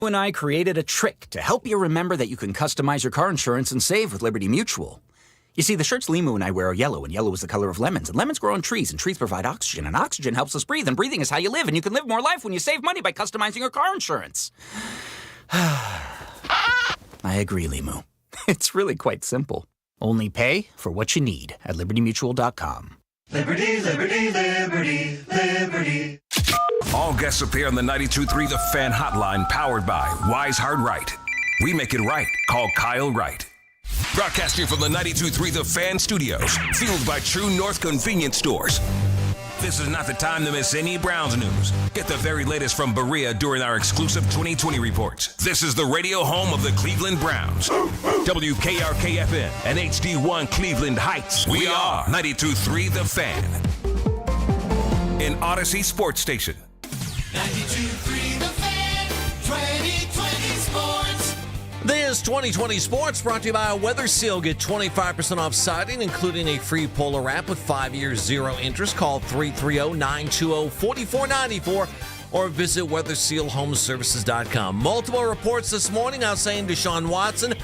and I created a trick to help you remember that you can customize your car insurance and save with Liberty Mutual. You see, the shirts Limu and I wear are yellow, and yellow is the color of lemons, and lemons grow on trees, and trees provide oxygen, and oxygen helps us breathe, and breathing is how you live, and you can live more life when you save money by customizing your car insurance. I agree, Limu. It's really quite simple. Only pay for what you need at libertymutual.com. Liberty, liberty, liberty, liberty. All guests appear on the 92.3 The Fan Hotline, powered by Wise Hard Right. We make it right. Call Kyle Wright. Broadcasting from the 92.3 The Fan Studios, fueled by True North Convenience Stores. This is not the time to miss any Browns news. Get the very latest from Berea during our exclusive 2020 reports. This is the radio home of the Cleveland Browns. WKRK-FM and HD1 Cleveland Heights. We are 92.3 The Fan. An Odyssey Sports Station. 92.3 The Fan, 2020 Sports. This 2020 Sports brought to you by Weather Seal. Get 25% off siding, including a free Polar wrap with 5 years, 0 interest. Call 330-920-4494 or visit WeatherSealHomeservices.com. Multiple reports this morning now saying Deshaun Watson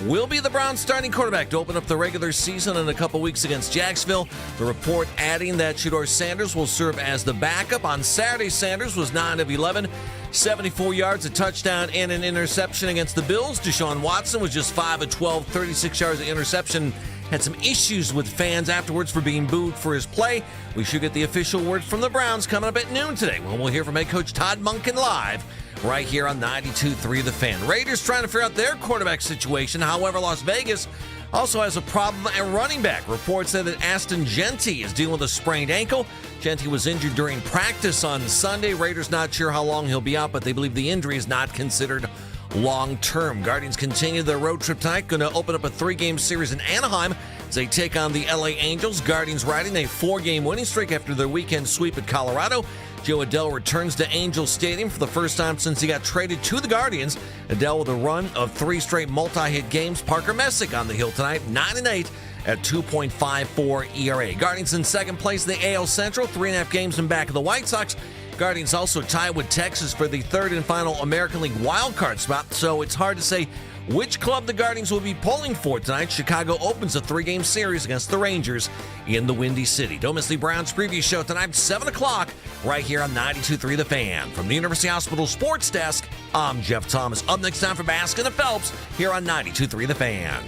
will be the Browns starting quarterback to open up the regular season in a couple weeks against Jacksonville. The report adding that Shedeur Sanders will serve as the backup. On Saturday, Sanders was 9 of 11, 74 yards, a touchdown, and an interception against the Bills. Deshaun Watson was just 5 of 12, 36 yards of interception. Had some issues with fans afterwards for being booed for his play. We should get the official word from the Browns coming up at noon today, when we'll hear from head coach Todd Monken live right here on 92.3 The Fan. Raiders trying to figure out their quarterback situation. However, Las Vegas also has a problem at running back. Reports say that Aston Genty is dealing with a sprained ankle. Genty was injured during practice on Sunday. Raiders not sure how long he'll be out, but they believe the injury is not considered long-term. Guardians continue their road trip tonight. Going to open up a 3-game series in Anaheim as they take on the LA Angels. Guardians riding a 4-game winning streak after their weekend sweep at Colorado. Joe Adell returns to Angel Stadium for the first time since he got traded to the Guardians. Adell with a run of 3 straight multi-hit games. Parker Messick on the hill tonight, 9-8 at 2.54 ERA. Guardians in second place in the AL Central, 3.5 games in back of the White Sox. Guardians also tied with Texas for the third and final American League wildcard spot, so it's hard to say which club the Guardians will be pulling for tonight. Chicago opens a 3-game series against the Rangers in the Windy City. Don't miss the Browns preview show tonight, 7 o'clock, right here on 92.3 The Fan. From the University Hospital Sports Desk, I'm Jeff Thomas. Up next time for Baskin and Phelps here on 92.3 The Fan.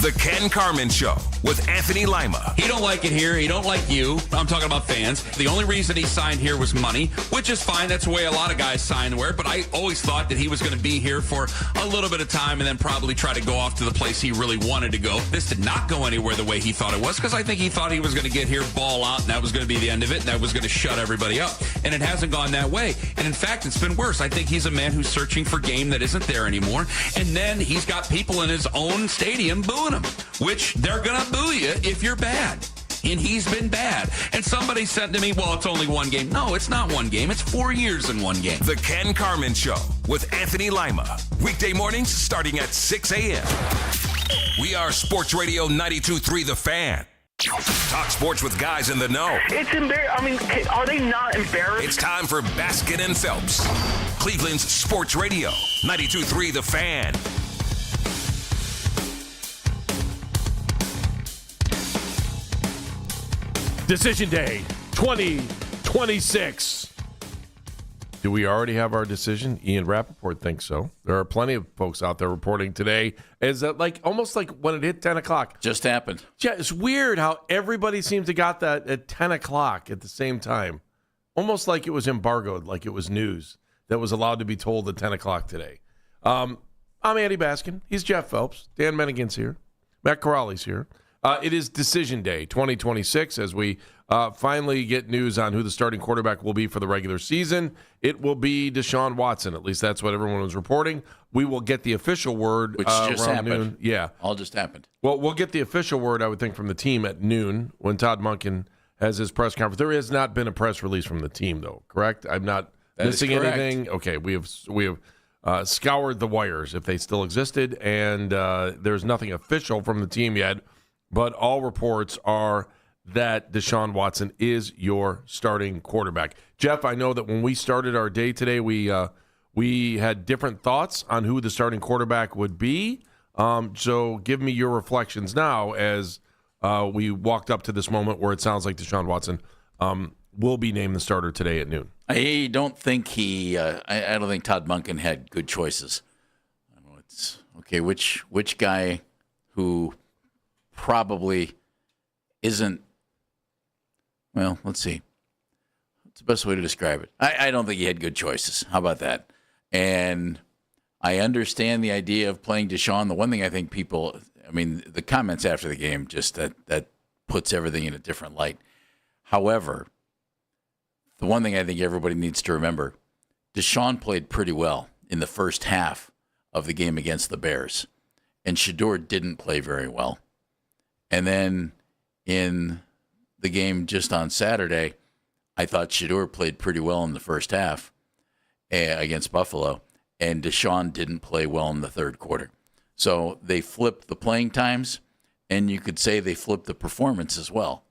The Ken Carman Show with Anthony Lima. He don't like it here. He don't like you. I'm talking about fans. The only reason he signed here was money, which is fine. That's the way a lot of guys sign where. But I always thought that he was going to be here for a little bit of time and then probably try to go off to the place he really wanted to go. This did not go anywhere the way he thought it was, because I think he thought he was going to get here, ball out, and that was going to be the end of it, and that was going to shut everybody up. And it hasn't gone that way. And in fact, it's been worse. I think he's a man who's searching for game that isn't there anymore. And then he's got people in his own stadium booing him, which they're going to boo you if you're bad. And he's been bad. And somebody said to me, well, it's only one game. No, it's not one game. It's 4 years in one game. The Ken Carman Show with Anthony Lima. Weekday mornings starting at 6 a.m. We are Sports Radio 92.3 The Fan. Talk sports with guys in the know. It's embarrassing. I mean, are they not embarrassed? It's time for Baskin and Phelps. Cleveland's Sports Radio 92.3 The Fan. Decision Day 2026. Do we already have our decision? Ian Rappaport thinks so. There are plenty of folks out there reporting today. Is that almost like when it hit 10 o'clock? Just happened. Yeah, it's weird how everybody seems to got that at 10 o'clock at the same time. Almost like it was embargoed, like it was news that was allowed to be told at 10 o'clock today. I'm Andy Baskin. He's Jeff Phelps. Dan Mennigan's here. Matt Corrali's here. It is Decision Day 2026 as we finally get news on who the starting quarterback will be for the regular season. It will be Deshaun Watson. At least that's what everyone was reporting. We will get the official word Which just around happened. noon. Yeah. All just happened. Well, we'll get the official word, I would think, from the team at noon when Todd Monken has his press conference. There has not been a press release from the team, though, correct? I'm not missing anything. Okay, we have scoured the wires, if they still existed, and there's nothing official from the team yet. But all reports are that Deshaun Watson is your starting quarterback. Jeff, I know that when we started our day today, we had different thoughts on who the starting quarterback would be. So give me your reflections now as we walked up to this moment where it sounds like Deshaun Watson will be named the starter today at noon. I don't think I don't think Todd Monken had good choices. It's okay. Which guy who probably isn't? Well, let's see. What's the best way to describe it? I don't think he had good choices. How about that? And I understand the idea of playing Deshaun. The one thing I think the comments after the game, just that puts everything in a different light. However, the one thing I think everybody needs to remember, Deshaun played pretty well in the first half of the game against the Bears, and Shedeur didn't play very well. And then in the game just on Saturday, I thought Shedeur played pretty well in the first half against Buffalo, and Deshaun didn't play well in the third quarter. So they flipped the playing times, and you could say they flipped the performance as well.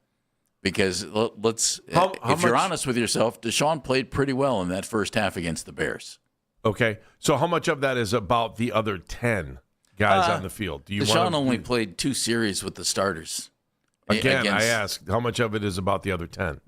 Because if you're honest with yourself, Deshaun played pretty well in that first half against the Bears. Okay, so how much of that is about the other 10 guys on the field? Deshaun only played 2 series with the starters. Again, I ask, how much of it is about the other 10?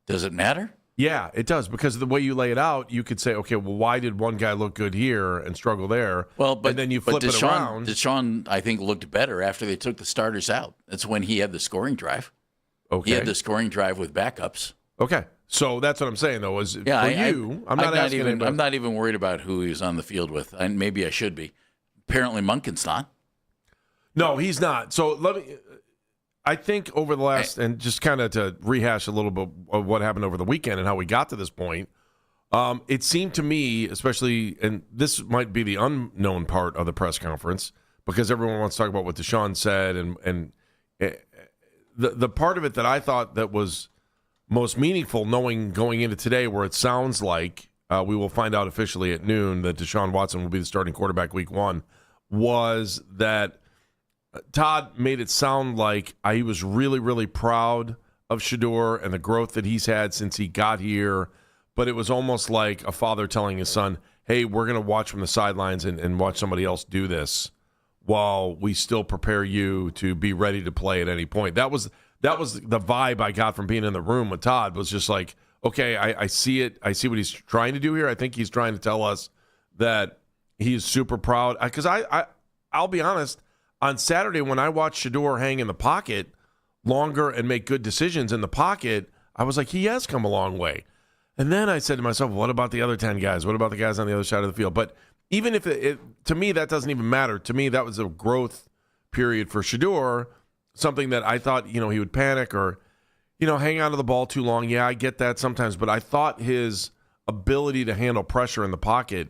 Does it matter? Yeah, it does, because of the way you lay it out, you could say, okay, well, why did one guy look good here and struggle there? Well, and then you flip it around. Deshaun, I think, looked better after they took the starters out. That's when he had the scoring drive. Okay. He had the scoring drive with backups. Okay, so that's what I'm saying, though. I'm not even worried about who he was on the field with. And maybe I should be. Apparently, Monken's not. No, he's not. So I think over the last, and just kind of to rehash a little bit of what happened over the weekend and how we got to this point, it seemed to me, especially, and this might be the unknown part of the press conference, because everyone wants to talk about what Deshaun said, and the part of it that I thought that was most meaningful, knowing going into today, where it sounds like we will find out officially at noon that Deshaun Watson will be the starting quarterback week 1, was that Todd made it sound like he was really, really proud of Shedeur and the growth that he's had since he got here. But it was almost like a father telling his son, hey, we're going to watch from the sidelines and watch somebody else do this while we still prepare you to be ready to play at any point. That was the vibe I got from being in the room with Todd, was just like, okay, I see it. I see what he's trying to do here. I think he's trying to tell us that he's super proud. Because I'll be honest, on Saturday, when I watched Shedeur hang in the pocket longer and make good decisions in the pocket, I was like, he has come a long way. And then I said to myself, what about the other 10 guys? What about the guys on the other side of the field? But even if to me, that doesn't even matter. To me, that was a growth period for Shedeur, something that I thought, he would panic or, hang on to the ball too long. Yeah, I get that sometimes. But I thought his ability to handle pressure in the pocket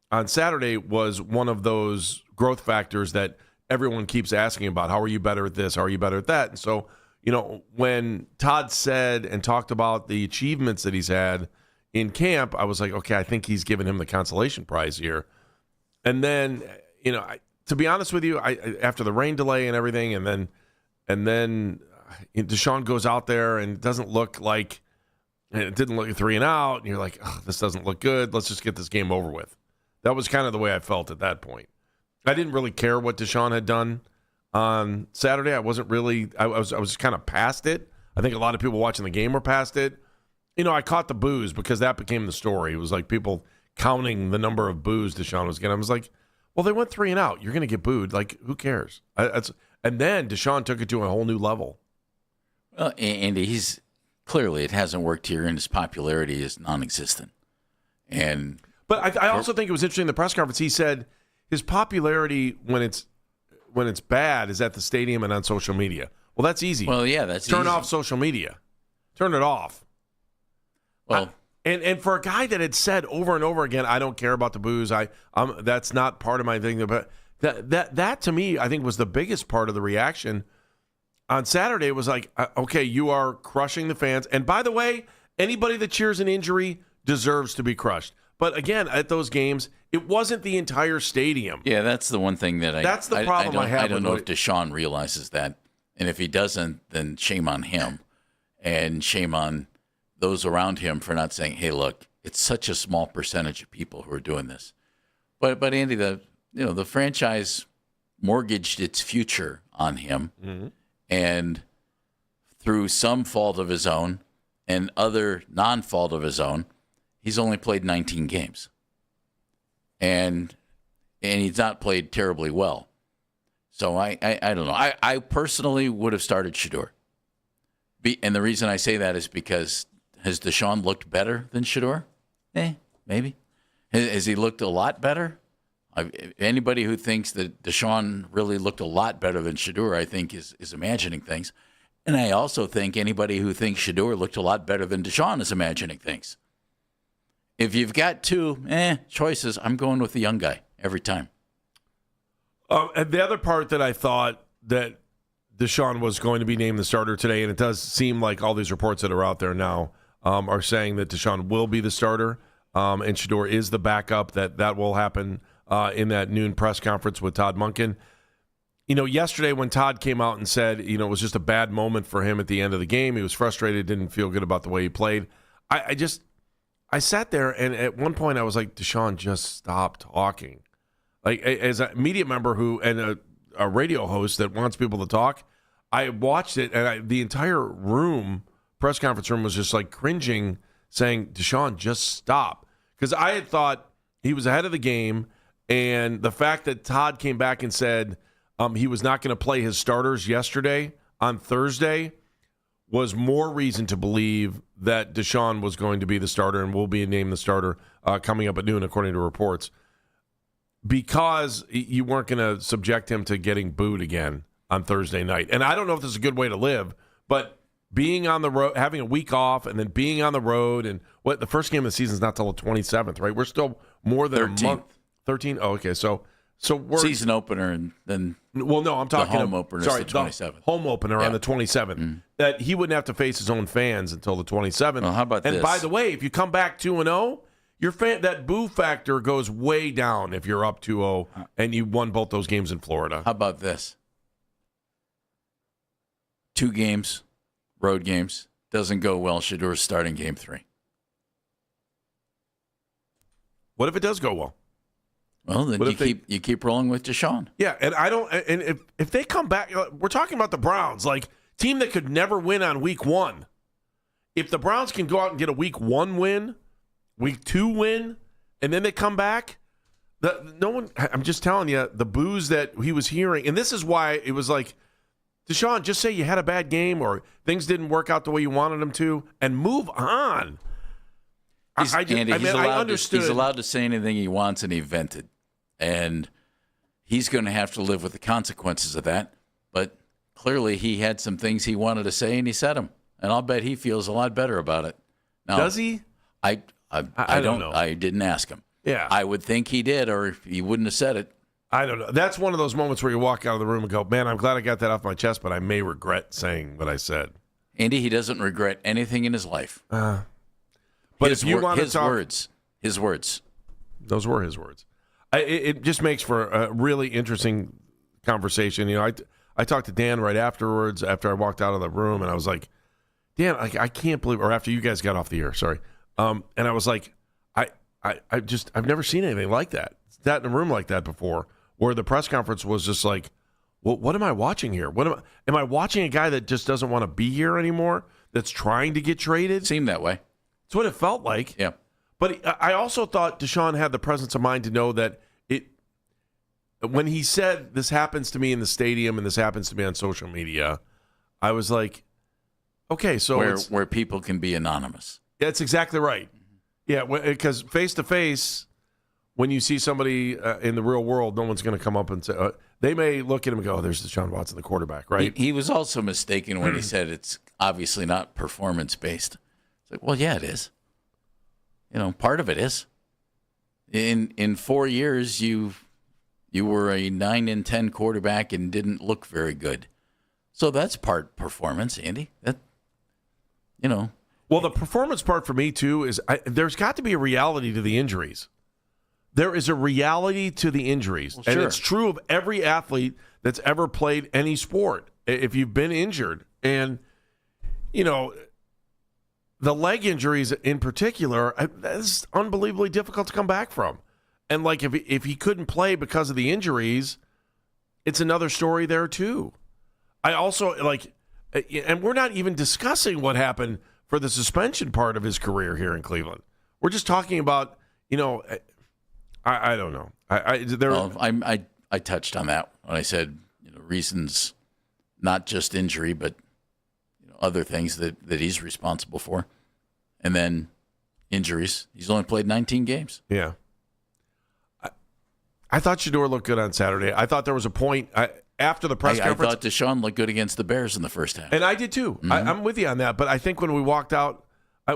on Saturday was one of those growth factors that everyone keeps asking about. How are you better at this? How are you better at that? And so, when Todd said and talked about the achievements that he's had in camp, I was like, okay, I think he's given him the consolation prize here. And then, to be honest with you, after the rain delay and everything, and then Deshaun goes out there and it didn't look 3-and-out, and you're like, oh, this doesn't look good. Let's just get this game over with. That was kind of the way I felt at that point. I didn't really care what Deshaun had done on Saturday. I wasn't really. I was kind of past it. I think a lot of people watching the game were past it. I caught the boos because that became the story. It was like people counting the number of boos Deshaun was getting. I was like, well, they went 3-and-out. You're going to get booed. Like, who cares? And then Deshaun took it to a whole new level. Well, Andy, he's clearly it hasn't worked here, and his popularity is non-existent. But I also think it was interesting in the press conference. He said his popularity when it's bad is at the stadium and on social media. Well, that's easy. Well, yeah, that's Turn easy. off social media. Turn it off. Well, and for a guy that had said over and over again, I don't care about the boos. That's not part of my thing. But that to me, I think, was the biggest part of the reaction on Saturday. It was like, okay, you are crushing the fans. And by the way, anybody that cheers an injury deserves to be crushed. But again, at those games, it wasn't the entire stadium. Yeah, that's the one thing that That's the problem I have. I don't know if Deshaun realizes that. And if he doesn't, then shame on him, and shame on those around him for not saying, "Hey, look, it's such a small percentage of people who are doing this." But Andy, the franchise mortgaged its future on him, and through some fault of his own and other non-fault of his own, he's only played 19 games, and he's not played terribly well. So I don't know. I personally would have started Shedeur. And the reason I say that is because has Deshaun looked better than Shedeur? Maybe. Has he looked a lot better? Anybody who thinks that Deshaun really looked a lot better than Shedeur, I think, is imagining things. And I also think anybody who thinks Shedeur looked a lot better than Deshaun is imagining things. If you've got two choices, I'm going with the young guy every time. And the other part that I thought that Deshaun was going to be named the starter today, and it does seem like all these reports that are out there now are saying that Deshaun will be the starter, and Shedeur is the backup, that will happen in that noon press conference with Todd Monken. Yesterday when Todd came out and said, it was just a bad moment for him at the end of the game. He was frustrated, didn't feel good about the way he played. I sat there, and at one point I was like, Deshaun, just stop talking. Like, as a media member and a radio host that wants people to talk, I watched it, and the entire press conference room was just like cringing, saying, Deshaun, just stop. Because I had thought he was ahead of the game, and the fact that Todd came back and said he was not going to play his starters yesterday on Thursday was more reason to believe that Deshaun was going to be the starter and will be named the starter coming up at noon, according to reports, because you weren't going to subject him to getting booed again on Thursday night. And I don't know if this is a good way to live, but being on the road, having a week off, and then being on the road, and the first game of the season is not till the 27th, right? We're still more than 13. A month. 13? Oh, okay. So we're season opener, and then I'm talking the home opener. Sorry, the 27th. The home opener on the 27th. Mm-hmm. That he wouldn't have to face his own fans until the 27th. Well, how about this? And by the way, if you come back 2-0, that boo factor goes way down if you're up 2-0 and you won both those games in Florida. How about this? 2 games, road games, doesn't go well. Shedeur's starting game 3. What if it does go well? Well, then you keep rolling with Deshaun. Yeah, and I don't. And if they come back, we're talking about the Browns, like team that could never win on week 1. If the Browns can go out and get a week 1 win, week 2 win, and then they come back, no one. I'm just telling you, the boos that he was hearing, and this is why it was like, Deshaun, just say you had a bad game or things didn't work out the way you wanted them to, and move on. I understood. He's allowed to say anything he wants, and he vented. And he's going to have to live with the consequences of that. But clearly he had some things he wanted to say, and he said them. And I'll bet he feels a lot better about it. Now, does he? I don't know. I didn't ask him. Yeah. I would think he did, or he wouldn't have said it. I don't know. That's one of those moments where you walk out of the room and go, man, I'm glad I got that off my chest, but I may regret saying what I said. Andy, he doesn't regret anything in his life. But if you want to talk, his words. Those were his words. It just makes for a really interesting conversation. I talked to Dan right afterwards, after I walked out of the room, and I was like, Dan, I can't believe, or after you guys got off the air, sorry. And I was like, I've never seen anything like that. That in a room like that before, where the press conference was just like, well, what am I watching here? Am I watching a guy that just doesn't want to be here anymore, that's trying to get traded? Seemed that way. That's what it felt like. Yeah. But I also thought Deshaun had the presence of mind to know that when he said, this happens to me in the stadium and this happens to me on social media, I was like, okay, so where people can be anonymous. That's exactly right. Yeah, because face-to-face, when you see somebody in the real world, no one's going to come up and say, they may look at him and go, oh, there's Deshaun Watson, the quarterback, right? He was also mistaken when he said it's obviously not performance-based. It's like, well, yeah, it is. Part of it is. In 4 years, you were a 9-10 quarterback and didn't look very good. So that's part performance, Andy. Well, the performance part for me, too, is there's got to be a reality to the injuries. There is a reality to the injuries. Well, sure. And it's true of every athlete that's ever played any sport. if you've been injured. And, you know, the leg injuries in particular, that's unbelievably difficult to come back from. And, like, if he couldn't play because of the injuries, it's another story there, too. I also, like, and we're not even discussing what happened for the suspension part of his career here in Cleveland. We're just talking about, you know, I don't know. I touched on that when I said, you know, reasons, not just injury, but other things that he's responsible for. And then injuries. He's only played 19 games. Yeah. I thought Shedeur looked good on Saturday. I thought there was a point after the press conference. I thought Deshaun looked good against the Bears in the first half. And I did too. Mm-hmm. I'm with you on that. But I think when we walked out,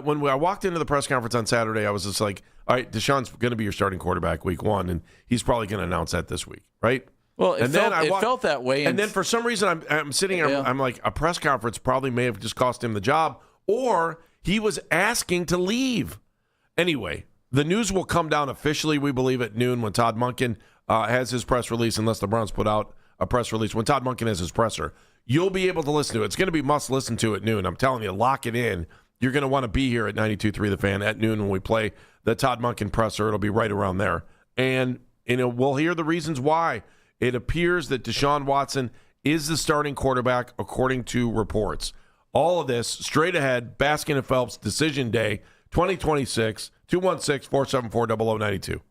when I walked into the press conference on Saturday, I was just like, all right, Deshaun's going to be your starting quarterback week 1, and he's probably going to announce that this week, right? Well, it felt that way. And then for some reason, I'm sitting here, I'm like, a press conference probably may have just cost him the job, or he was asking to leave. Anyway, the news will come down officially, we believe, at noon when Todd Monken has his press release, unless the Browns put out a press release. When Todd Monken has his presser, you'll be able to listen to it. It's going to be must listen to at noon. I'm telling you, lock it in. You're going to want to be here at 92.3 The Fan at noon when we play the Todd Monken presser. It'll be right around there. And we'll hear the reasons why. It appears that Deshaun Watson is the starting quarterback according to reports. All of this straight ahead, Baskin and Phelps Decision Day 2026, 216-474-0092.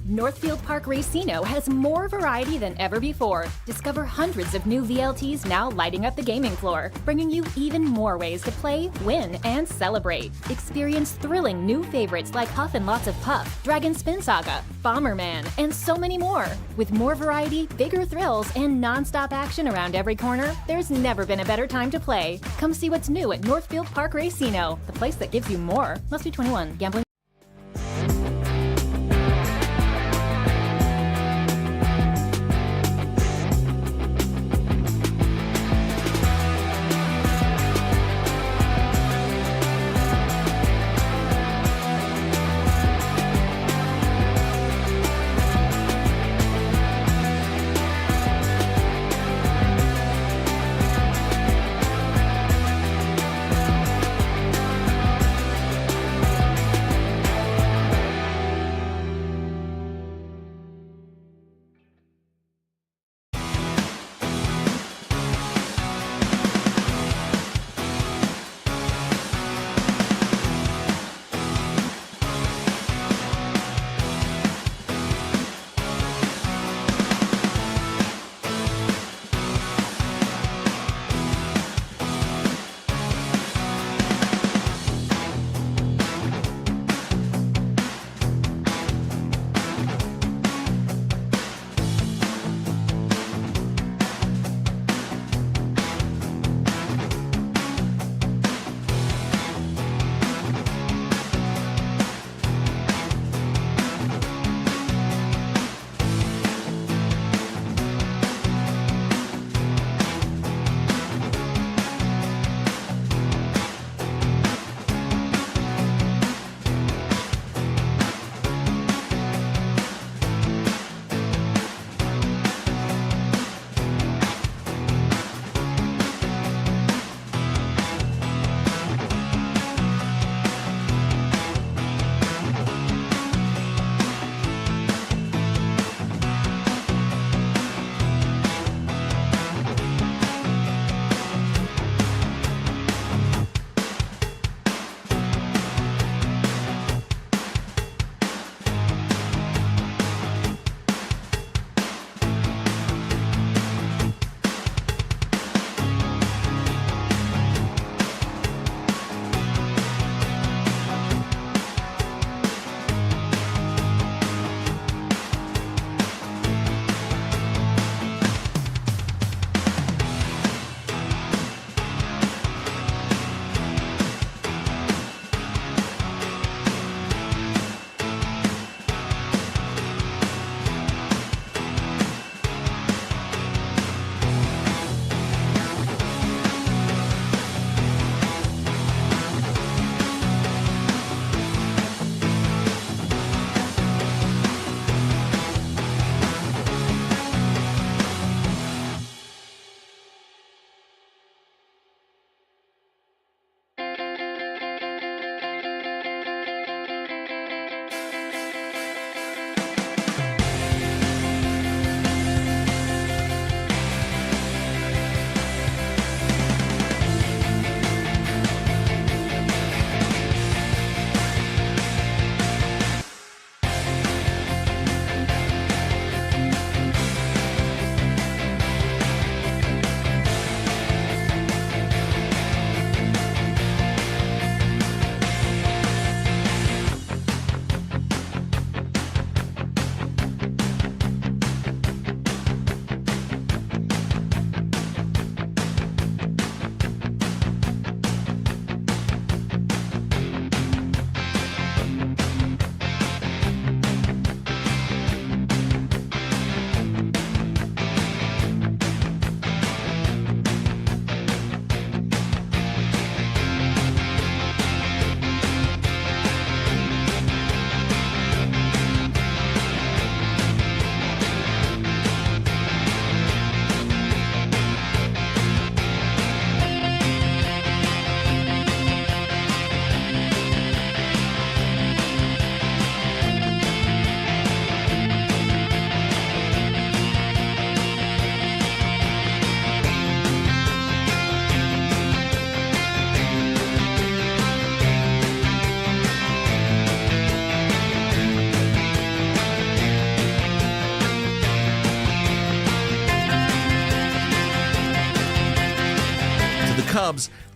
Northfield Park Racino has more variety than ever before. Discover hundreds of new VLTs now lighting up the gaming floor, bringing you even more ways to play, win, and celebrate. Experience thrilling new favorites like Huff and Lots of Puff, Dragon Spin Saga, Bomberman, and so many more. With more variety, bigger thrills, and non-stop action around every corner, there's never been a better time to play. Come see what's new at Northfield Park Racino, the place that gives you more. Must be 21. Gambling.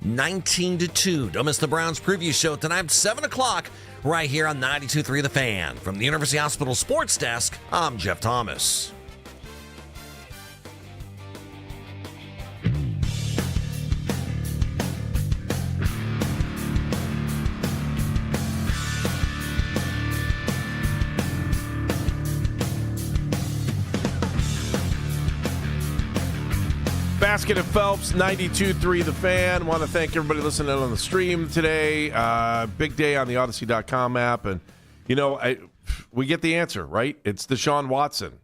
19-2. Don't miss the Browns preview show tonight, 7 o'clock, right here on 92.3 The Fan. From the University Hospital Sports Desk, I'm Jeff Thomas. Basket and Phelps, 92.3 The Fan. Want to thank everybody listening on the stream today. Big day on the Odyssey.com app. And, we get the answer, right? It's Deshaun Watson.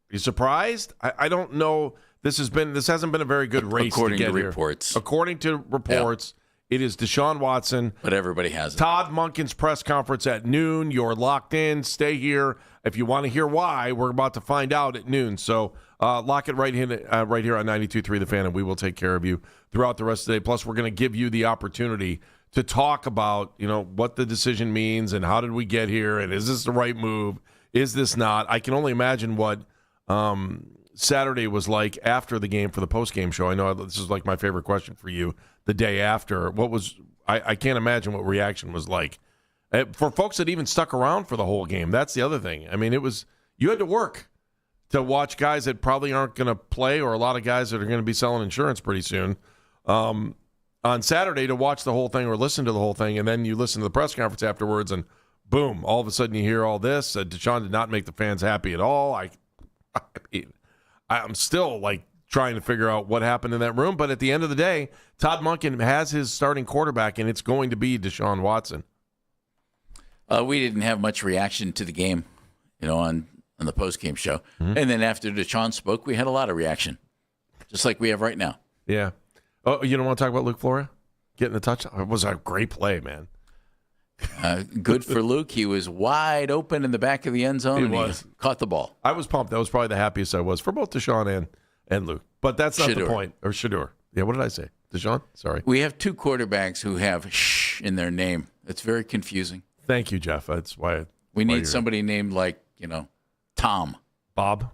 You surprised? I don't know. This hasn't been a very good race according to get here. reports. According to reports, it is Deshaun Watson. But everybody has it. Todd Monken's press conference at noon. You're locked in. Stay here. If you want to hear why, we're about to find out at noon. So lock it right here on 92.3 The Fan, and we will take care of you throughout the rest of the day. Plus, we're going to give you the opportunity to talk about, what the decision means and how did we get here, and is this the right move? Is this not? I can only imagine what Saturday was like after the game for the post-game show. I know this is like my favorite question for you. The day after, I can't imagine what reaction was like. For folks that even stuck around for the whole game, that's the other thing. I mean, you had to work to watch guys that probably aren't going to play, or a lot of guys that are going to be selling insurance pretty soon, on Saturday to watch the whole thing or listen to the whole thing, and then you listen to the press conference afterwards, and boom, all of a sudden you hear all this. Deshaun did not make the fans happy at all. I'm still trying to figure out what happened in that room, but at the end of the day, Todd Monken has his starting quarterback, and it's going to be Deshaun Watson. We didn't have much reaction to the game, on the post-game show. Mm-hmm. And then after Deshaun spoke, we had a lot of reaction, just like we have right now. Yeah. Oh, you don't want to talk about Luke Flora getting the touchdown? It was a great play, man. Good for Luke. He was wide open in the back of the end zone, he caught the ball. I was pumped. That was probably the happiest I was for both Deshaun and Luke. But that's not the point. Or Shedeur. Yeah, what did I say? Deshaun? Sorry. We have two quarterbacks who have "sh" in their name. It's very confusing. Thank you, Jeff. That's why we need somebody named Tom. Bob.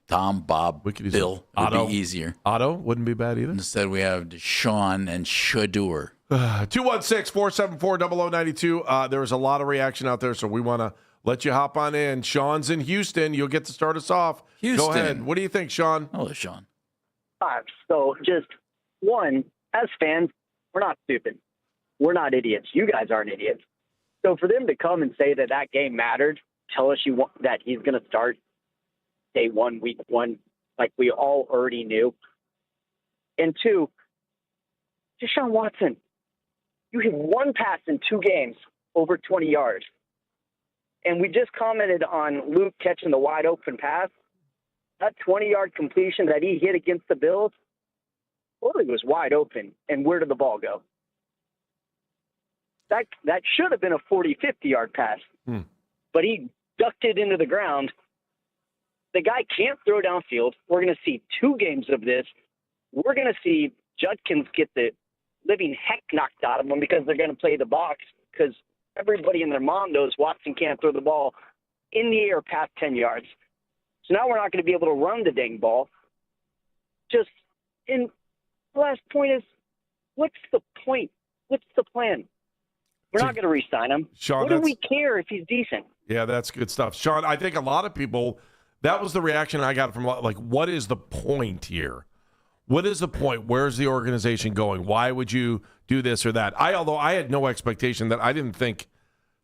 Tom, Bob, we could use Bill. Otto. Would be easier. Otto wouldn't be bad either. Instead, we have Deshaun and Shedeur. 216-474-0092. There was a lot of reaction out there, so we want to let you hop on in. Sean's in Houston. You'll get to start us off. Houston. Go ahead. What do you think, Sean? Hello, Sean. So just one, as fans, we're not stupid. We're not idiots. You guys aren't idiots. So for them to come and say that game mattered, tell us that he's going to start day one, week one, like we all already knew. And two, Deshaun Watson, you hit one pass in 2 games over 20 yards. And we just commented on Luke catching the wide open pass. That 20-yard completion that he hit against the Bills totally was wide open. And where did the ball go? That should have been a 40, 50-yard pass. But he ducked it into the ground. The guy can't throw downfield. We're going to see 2 games of this. We're going to see Judkins get the living heck knocked out of him because they're going to play the box, because everybody and their mom knows Watson can't throw the ball in the air past 10 yards. So now we're not going to be able to run the dang ball. And the last point is, what's the point? What's the plan? We're not going to re-sign him. Sean, what do we care if he's decent? Yeah, that's good stuff. Sean, I think a lot of people, that was the reaction I got from, what is the point here? What is the point? Where's the organization going? Why would you do this or that? Although I had no expectation that I didn't think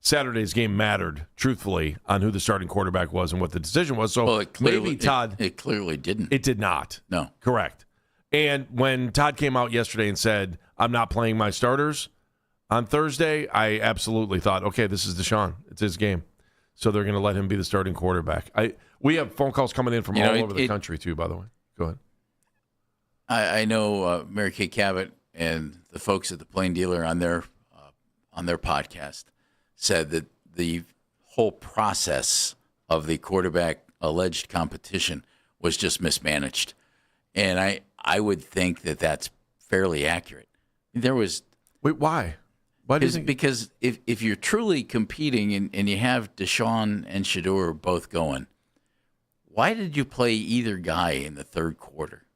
Saturday's game mattered, truthfully, on who the starting quarterback was and what the decision was. So maybe Todd. It clearly didn't. It did not. No. Correct. And when Todd came out yesterday and said, I'm not playing my starters on Thursday, I absolutely thought, okay, this is Deshaun. It's his game. So they're going to let him be the starting quarterback. We have phone calls coming in from all over the country, too, by the way. Go ahead. I know Mary Kay Cabot and the folks at the Plain Dealer on their podcast said that the whole process of the quarterback alleged competition was just mismanaged. And I would think that that's fairly accurate. There was... Wait, why? Why do you think? Because if you're truly competing and you have Deshaun and Shedeur both going, why did you play either guy in the third quarter?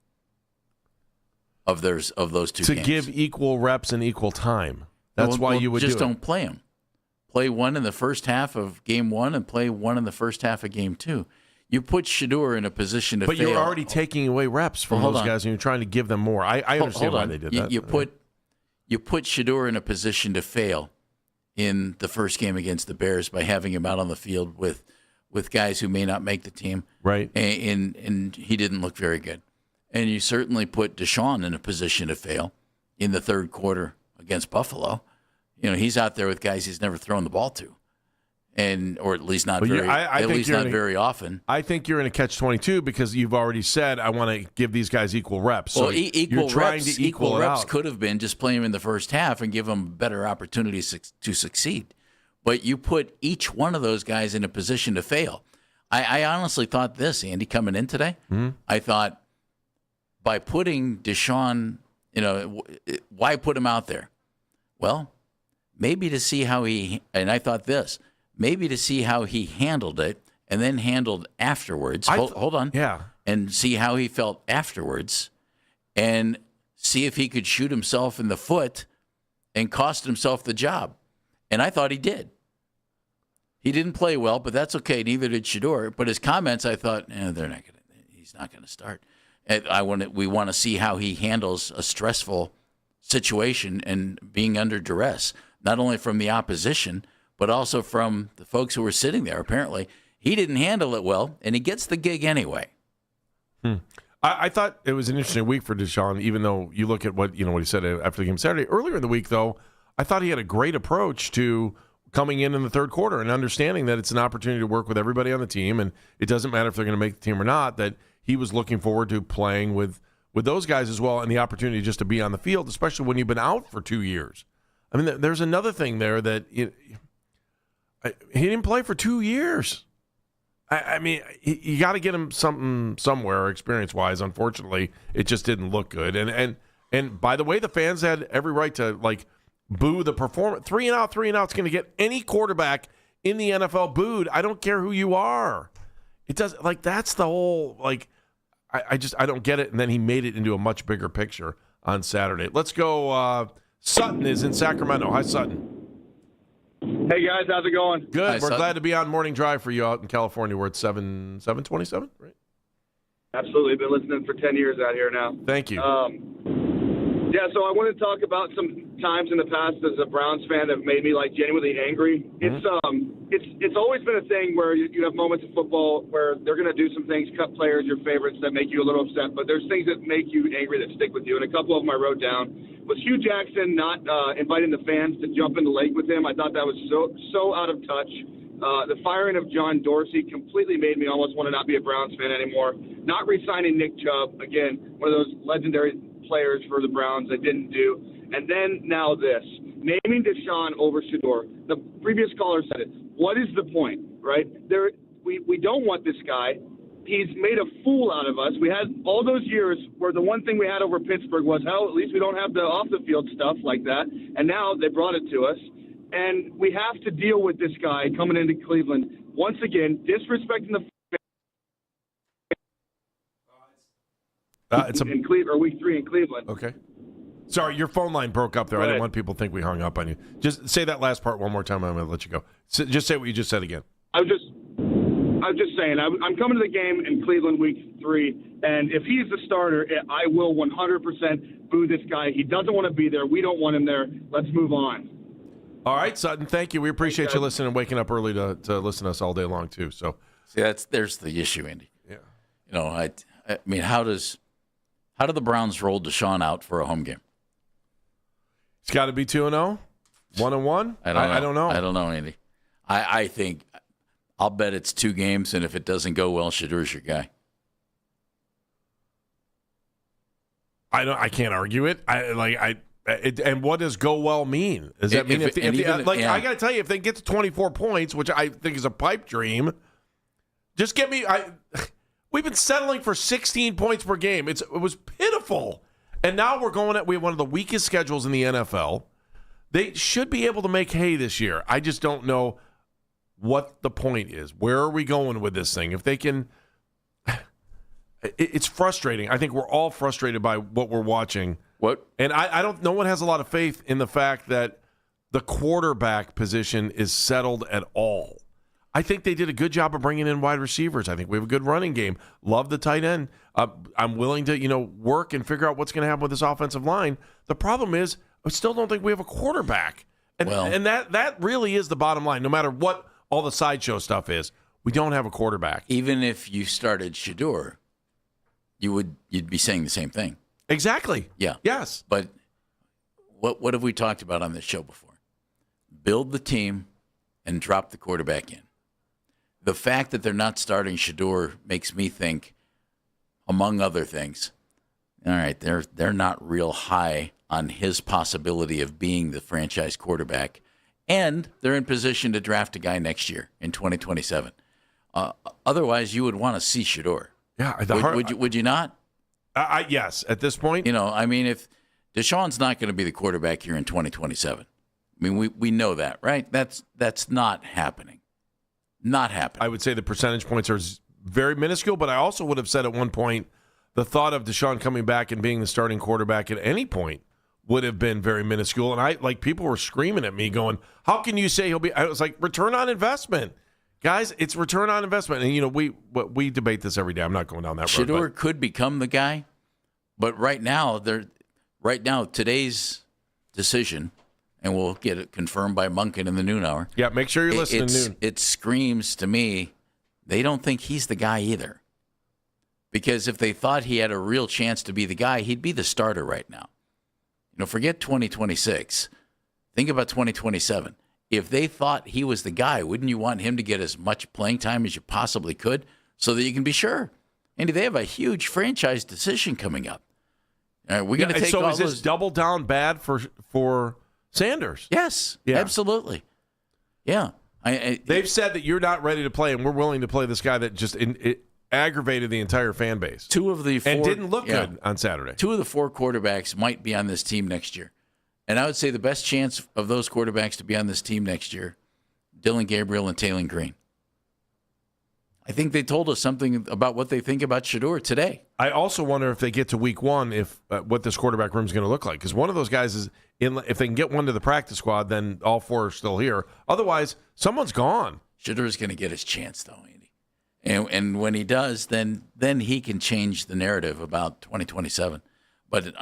of those two to games. give equal reps and equal time. That's why you would just do it. don't play them. Play one in the first half of game 1 and play one in the first half of game 2. You put Shedeur in a position to But fail. you're already taking away reps from those guys, and you're trying to give them more. I understand why they did that. You put Shedeur in a position to fail in the first game against the Bears by having him out on the field with guys who may not make the team. Right. And he didn't look very good. And you certainly put Deshaun in a position to fail in the third quarter against Buffalo. You know, he's out there with guys he's never thrown the ball to. Or at least not very often. I think you're in a catch-22 because you've already said I want to give these guys equal reps. Well, So equal you're trying reps, to equal reps out. could have been just play him in the first half and give them better opportunities to succeed. But you put each one of those guys in a position to fail. I honestly thought this, Andy, coming in today. Mm-hmm. I thought by putting Deshaun, why put him out there? Well, maybe to see how maybe to see how he handled it and then handled afterwards. Hold on. Yeah. And see how he felt afterwards and see if he could shoot himself in the foot and cost himself the job. And I thought he did. He didn't play well, but that's okay. Neither did Shedeur. But his comments, I thought, he's not going to start. And we want to see how he handles a stressful situation and being under duress, not only from the opposition, but also from the folks who were sitting there. Apparently, he didn't handle it well, and he gets the gig anyway. I thought it was an interesting week for Deshaun, even though you look at what he said after the game Saturday. Earlier in the week, though, I thought he had a great approach to coming in the third quarter and understanding that it's an opportunity to work with everybody on the team, and it doesn't matter if they're going to make the team or not, that he was looking forward to playing with those guys as well and the opportunity just to be on the field, especially when you've been out for 2 years. I mean, there's another thing there that he didn't play for 2 years. I mean, you got to get him something somewhere experience-wise. Unfortunately, it just didn't look good. And by the way, the fans had every right to, boo the performance. 3 and out is going to get any quarterback in the NFL booed. I don't care who you are. It does, that's the whole, I don't get it. And then he made it into a much bigger picture on Saturday. Let's go. Sutton is in Sacramento. Hi, Sutton. Hey, guys. How's it going? Good. Hi, We're Sutton. glad to be on Morning Drive for you out in California. We're at 727, right? Absolutely. Been listening for 10 years out here now. Thank you. Yeah, so I want to talk about some times in the past as a Browns fan that have made me genuinely angry. Mm-hmm. It's always been a thing where you have moments in football where they're going to do some things, cut players, your favorites, that make you a little upset. But there's things that make you angry that stick with you. And a couple of them I wrote down was Hugh Jackson not inviting the fans to jump in the lake with him. I thought that was so out of touch. The firing of John Dorsey completely made me almost want to not be a Browns fan anymore. Not re-signing Nick Chubb, again, one of those legendary players for the Browns that didn't do. And then now this, naming Deshaun over Shedeur. The previous caller said it. What is the point, right? We don't want this guy. He's made a fool out of us. We had all those years where the one thing we had over Pittsburgh was, hell, at least we don't have the off-the-field stuff like that. And now they brought it to us. And we have to deal with this guy coming into Cleveland. Once again, disrespecting the in Cleveland, or week 3 in Cleveland. Okay. Sorry, your phone line broke up there. I didn't want people to think we hung up on you. Just say that last part one more time. I'm going to let you go. Just say what you just said again. I was just saying, I'm coming to the game in Cleveland week 3, and if he's the starter, I will 100% boo this guy. He doesn't want to be there. We don't want him there. Let's move on. All right, Sutton, thank you. We appreciate you listening and waking up early to listen to us all day long, too. So, See, there's the issue, Andy. Yeah. I mean, how do the Browns roll Deshaun out for a home game? It's got to be 2-0, 1-1. I don't know. I don't know, Andy. I think I'll bet it's 2 games, and if it doesn't go well, Shedeur's your guy. I can't argue it. And what does go well mean? Does that mean I got to tell you, if they get to 24 points, which I think is a pipe dream, just get me. We've been settling for 16 points per game. It was pitiful. And now we have one of the weakest schedules in the NFL. They should be able to make hay this year. I just don't know what the point is. Where are we going with this thing? If they can, it's frustrating. I think we're all frustrated by what we're watching. What? And I don't. No one has a lot of faith in the fact that the quarterback position is settled at all. I think they did a good job of bringing in wide receivers. I think we have a good running game. Love the tight end. I'm willing to, work and figure out what's going to happen with this offensive line. The problem is, I still don't think we have a quarterback. And that really is the bottom line. No matter what all the sideshow stuff is, we don't have a quarterback. Even if you started Shador, you'd be saying the same thing. Exactly. Yeah. Yes. But what have we talked about on this show before? Build the team and drop the quarterback in. The fact that they're not starting Shador makes me think, among other things, all right, they're not real high on his possibility of being the franchise quarterback, and they're in position to draft a guy next year in 2027. Otherwise, you would want to see Shador. Yeah, would you not? Yes, at this point. If Deshaun's not going to be the quarterback here in 2027, I mean, we know that, right? That's not happening. Not happening. I would say the percentage points are very minuscule, but I also would have said at one point the thought of Deshaun coming back and being the starting quarterback at any point would have been very minuscule. And people were screaming at me going, how can you say he'll be? I was like, return on investment. Guys, it's return on investment. And, we debate this every day. I'm not going down that road. Shador could become the guy, but right now, today's decision, and we'll get it confirmed by Munkin in the noon hour. Yeah, make sure you're listening noon. It screams to me they don't think he's the guy either. Because if they thought he had a real chance to be the guy, he'd be the starter right now. Forget 2026. Think about 2027. If they thought he was the guy, wouldn't you want him to get as much playing time as you possibly could so that you can be sure? Andy, they have a huge franchise decision coming up. We're going to take all is this double down bad for Sanders? Yes, absolutely. Yeah. They've said that you're not ready to play, and we're willing to play this guy that just it aggravated the entire fan base. Two of the four, and didn't look good on Saturday. 2 of the 4 quarterbacks might be on this team next year. And I would say the best chance of those quarterbacks to be on this team next year, Dylan Gabriel and Taylor Green. I think they told us something about what they think about Shador today. I also wonder if they get to week 1, if what this quarterback room is going to look like. Because one of those guys is if they can get one to the practice squad, then all 4 are still here. Otherwise, someone's gone. Shador's going to get his chance, though, Andy. And when he does, then he can change the narrative about 2027. But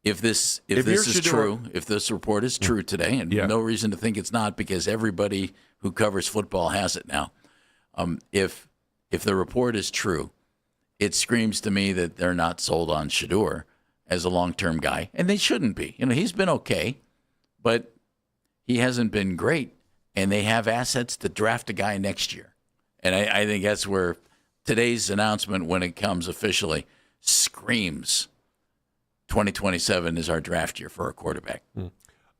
if this is true, if this report is true today, and no reason to think it's not, because everybody who covers football has it now. If the report is true, it screams to me that they're not sold on Shador as a long-term guy, and they shouldn't be. He's been okay, but he hasn't been great, and they have assets to draft a guy next year. And I think that's where today's announcement, when it comes officially, screams 2027 is our draft year for a quarterback.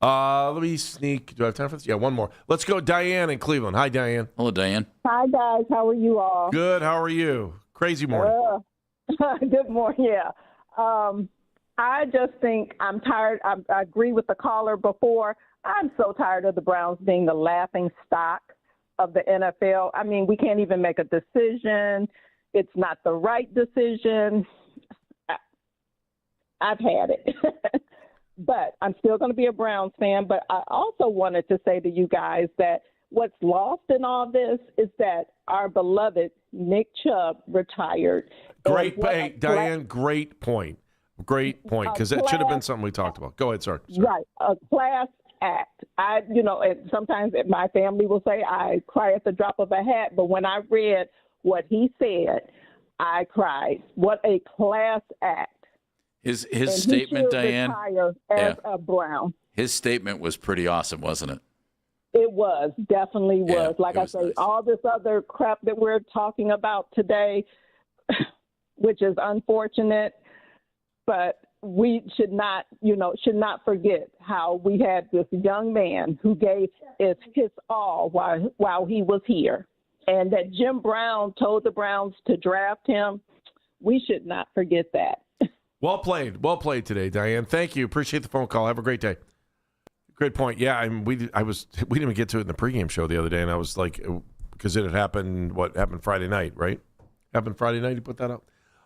Let me sneak. Do I have time for this? Yeah, one more. Let's go, Diane in Cleveland. Hi, Diane. Hello, Diane. Hi, guys. How are you all? Good. How are you? Crazy morning. Good morning. Yeah. I just think I'm tired. I agree with the caller before. I'm so tired of the Browns being the laughing stock of the NFL. I mean, we can't even make a decision. It's not the right decision. I've had it. But I'm still going to be a Browns fan. But I also wanted to say to you guys that what's lost in all this is that our beloved Nick Chubb retired. Diane, great point. Great point, because that should have been something we talked about. Go ahead, sorry. Right, a class act. And sometimes my family will say I cry at the drop of a hat, but when I read what he said, I cried. What a class act. His statement, Diane, as a Brown. His statement was pretty awesome, wasn't it? It was, definitely was. Yeah, like I say, nice. All this other crap that we're talking about today, which is unfortunate, but we should not forget how we had this young man who gave his all while he was here, and that Jim Brown told the Browns to draft him. We should not forget that. Well played today, Diane. Thank you. Appreciate the phone call. Have a great day. Great point. Yeah, we didn't even get to it in the pregame show the other day, and I was like, because it had happened. What happened Friday night? Right? Happened Friday night. You put that up.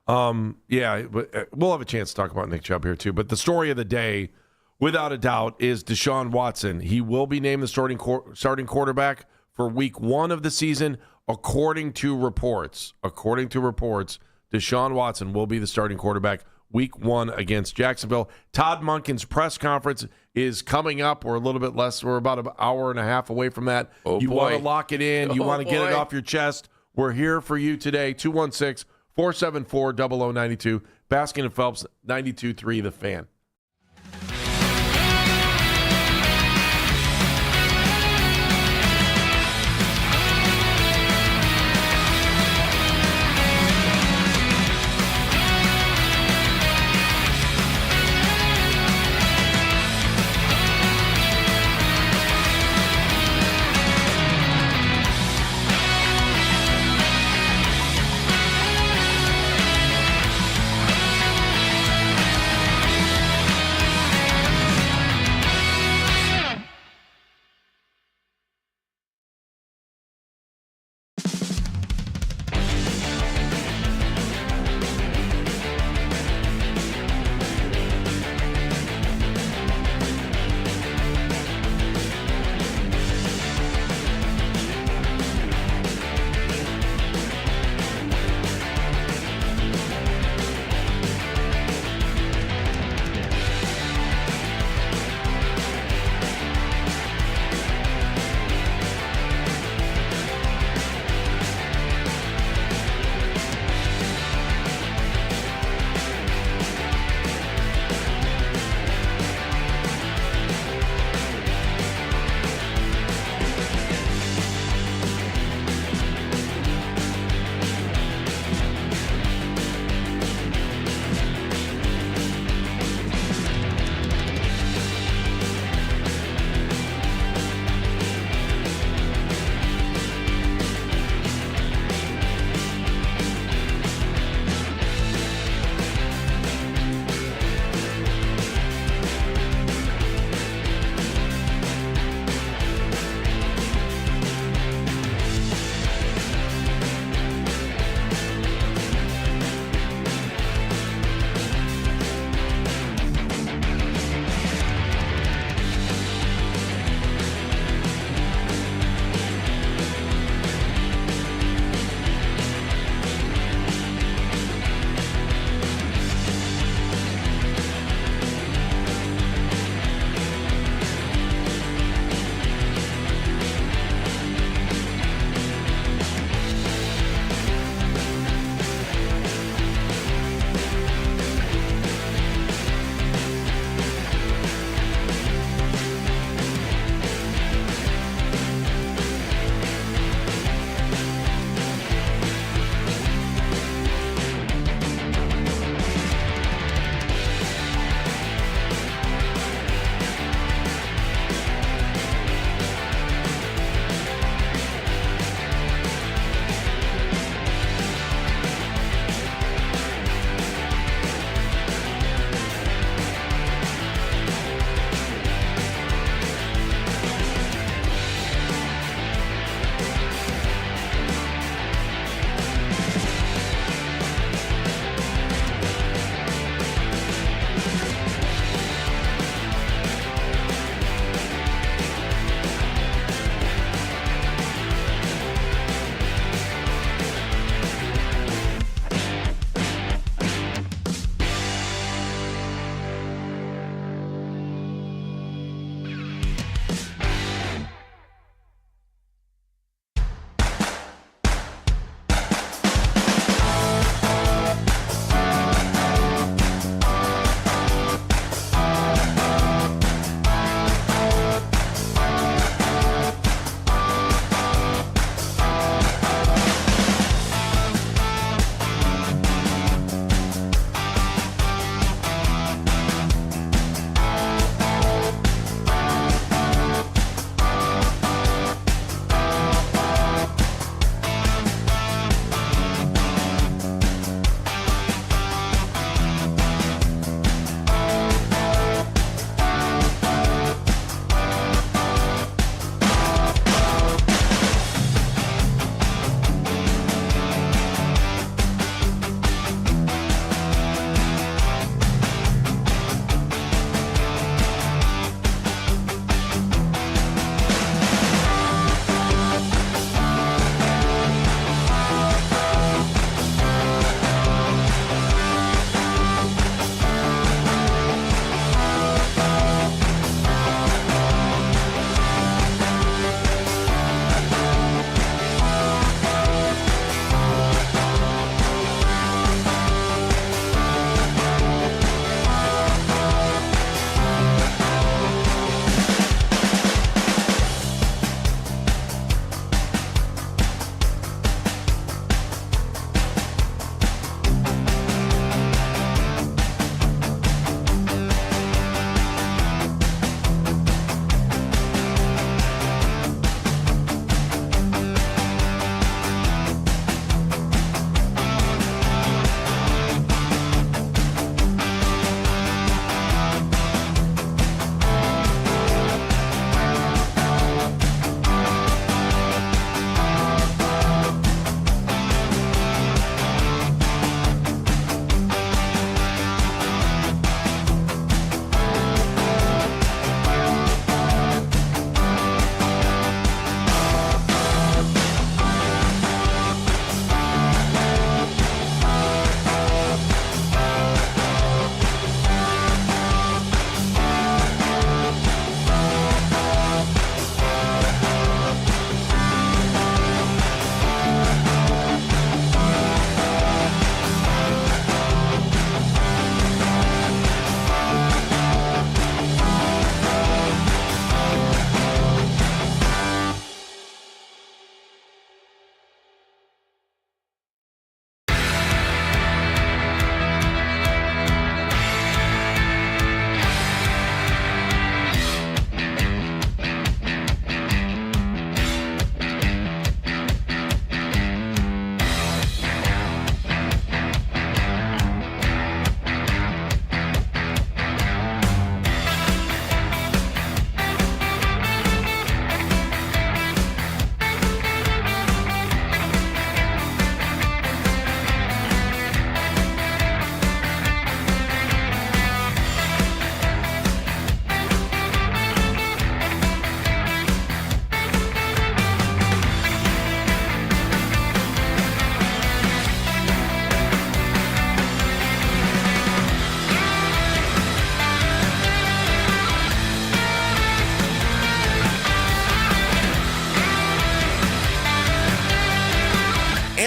Yeah, but we'll have a chance to talk about Nick Chubb here too. But the story of the day, without a doubt, is Deshaun Watson. He will be named the starting quarterback for Week 1 of the season, according to reports. According to reports, Deshaun Watson will be the starting quarterback Week 1 against Jacksonville. Todd Monken's press conference is coming up. We're a little bit less. We're about an hour and a half away from that. You want to lock it in. You want to get it off your chest. We're here for you today. 216-474-0092. Baskin and Phelps, 92.3 The Fan.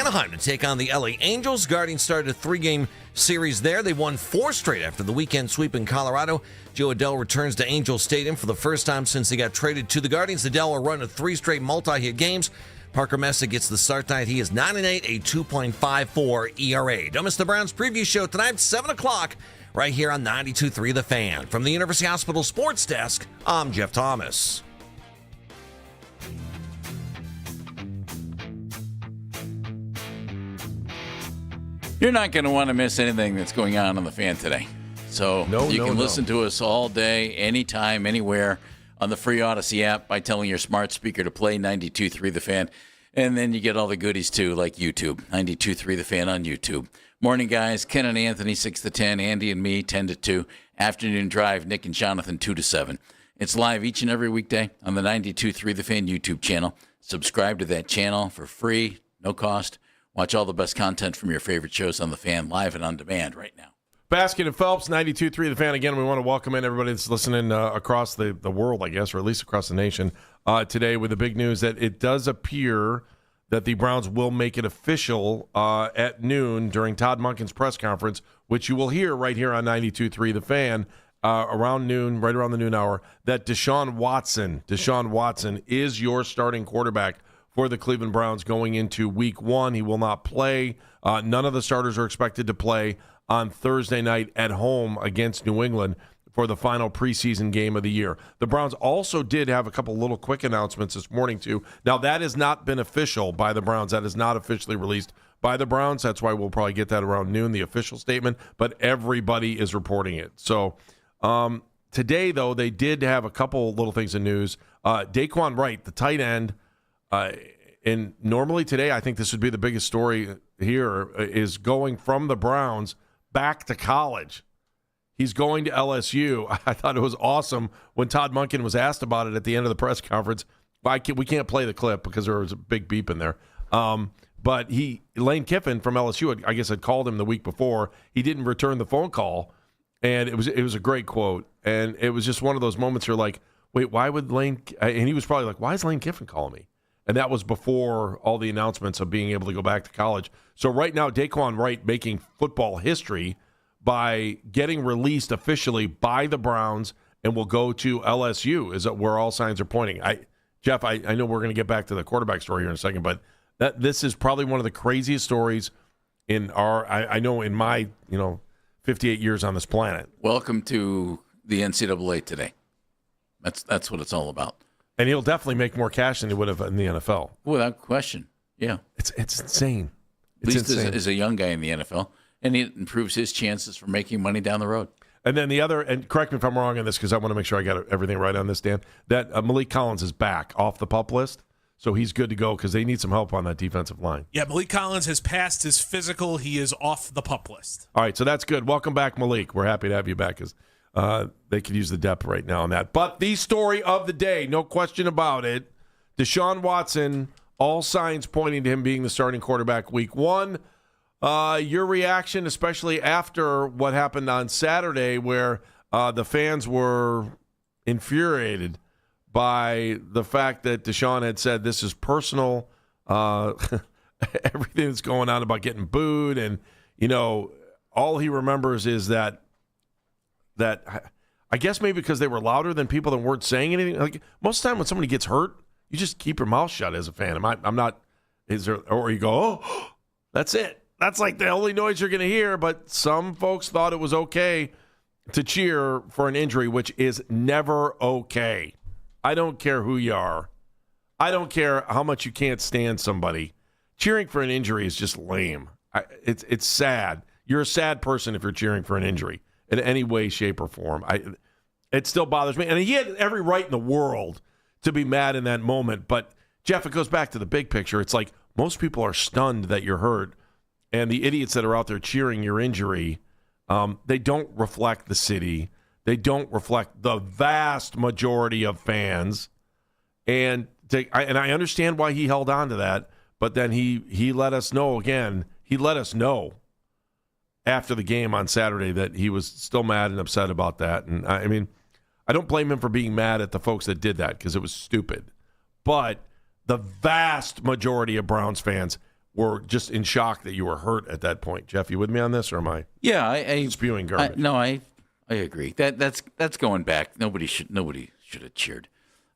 Anaheim to take on the LA Angels. Guardians started a 3-game series there. They won 4 straight after the weekend sweep in Colorado. Joe Adell returns to Angel Stadium for the first time since he got traded to the Guardians. Adell will run 3 straight multi-hit games. Parker Messick gets the start tonight. He is 9-8, a 2.54 ERA. Don't miss the Browns preview show tonight, 7 o'clock, right here on 92.3 The Fan. From the University Hospital Sports Desk, I'm Jeff Thomas. You're not going to want to miss anything that's going on the Fan today. So you can listen to us all day, anytime, anywhere on the free Odyssey app by telling your smart speaker to play 92.3 The Fan. And then you get all the goodies, too, like YouTube, 92.3 The Fan on YouTube. Morning, guys. Ken and Anthony, 6 to 10. Andy and me, 10 to 2. Afternoon Drive, Nick and Jonathan, 2 to 7. It's live each and every weekday on the 92.3 The Fan YouTube channel. Subscribe to that channel for free, no cost. Watch all the best content from your favorite shows on The Fan, live and on demand right now. Baskin and Phelps, 92.3 The Fan. Again, we want to welcome in everybody that's listening across the world, I guess, or at least across the nation today with the big news that it does appear that the Browns will make it official at noon during Todd Monken's press conference, which you will hear right here on 92.3 The Fan around noon, right around the noon hour, that Deshaun Watson is your starting quarterback for the Cleveland Browns going into week 1. He will not play. None of the starters are expected to play on Thursday night at home against New England for the final preseason game of the year. The Browns also did have a couple little quick announcements this morning, too. Now, that has not been official by the Browns. That is not officially released by the Browns. That's why we'll probably get that around noon, the official statement. But everybody is reporting it. So today, though, they did have a couple little things in news. Daquan Wright, the tight end, and normally today, I think this would be the biggest story here, is going from the Browns back to college. He's going to LSU. I thought it was awesome when Todd Monken was asked about it at the end of the press conference. We can't play the clip because there was a big beep in there. But Lane Kiffin from LSU, I guess, had called him the week before. He didn't return the phone call, and it was a great quote. And it was just one of those moments you're like, wait, why would Lane? And he was probably like, why is Lane Kiffin calling me? And that was before all the announcements of being able to go back to college. So right now, Daquan Wright making football history by getting released officially by the Browns and will go to LSU is where all signs are pointing. Jeff, I know we're going to get back to the quarterback story here in a second, but this is probably one of the craziest stories in in my 58 years on this planet. Welcome to the NCAA today. That's what it's all about. And he'll definitely make more cash than he would have in the NFL. Without question. Yeah. It's insane. At least as a young guy in the NFL. And it improves his chances for making money down the road. And then the other, and correct me if I'm wrong on this because I want to make sure I got everything right on this, Dan, that Malik Collins is back off the PUP list. So he's good to go because they need some help on that defensive line. Yeah, Malik Collins has passed his physical. He is off the PUP list. All right, so that's good. Welcome back, Malik. We're happy to have you back because they could use the depth right now on that. But the story of the day, no question about it, Deshaun Watson, all signs pointing to him being the starting quarterback week 1. Your reaction, especially after what happened on Saturday where the fans were infuriated by the fact that Deshaun had said this is personal, everything that's going on about getting booed, and, all he remembers is that I guess maybe because they were louder than people that weren't saying anything. Like most of the time when somebody gets hurt, you just keep your mouth shut as a fan. I'm not, or you go, oh, that's it. That's like the only noise you're going to hear. But some folks thought it was okay to cheer for an injury, which is never okay. I don't care who you are. I don't care how much you can't stand somebody. Cheering for an injury is just lame. It's sad. You're a sad person if you're cheering for an injury in any way, shape, or form. It still bothers me. And he had every right in the world to be mad in that moment. But, Jeff, it goes back to the big picture. It's like most people are stunned that you're hurt. And the idiots that are out there cheering your injury, they don't reflect the city. They don't reflect the vast majority of fans. And I understand why he held on to that. But then he let us know again. He let us know after the game on Saturday that he was still mad and upset about that. And I mean, I don't blame him for being mad at the folks that did that because it was stupid. But the vast majority of Browns fans were just in shock that you were hurt at that point. Jeff, you with me on this, or am I? Yeah, I spewing garbage. I agree. That's going back. Nobody should have cheered.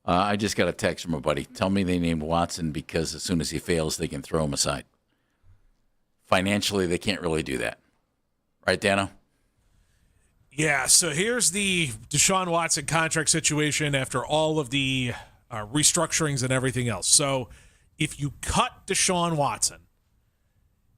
I just got a text from a buddy. Tell me they named Watson because as soon as he fails, they can throw him aside. Financially, they can't really do that. Right, Dano? Yeah, so here's the Deshaun Watson contract situation after all of the restructurings and everything else. So if you cut Deshaun Watson,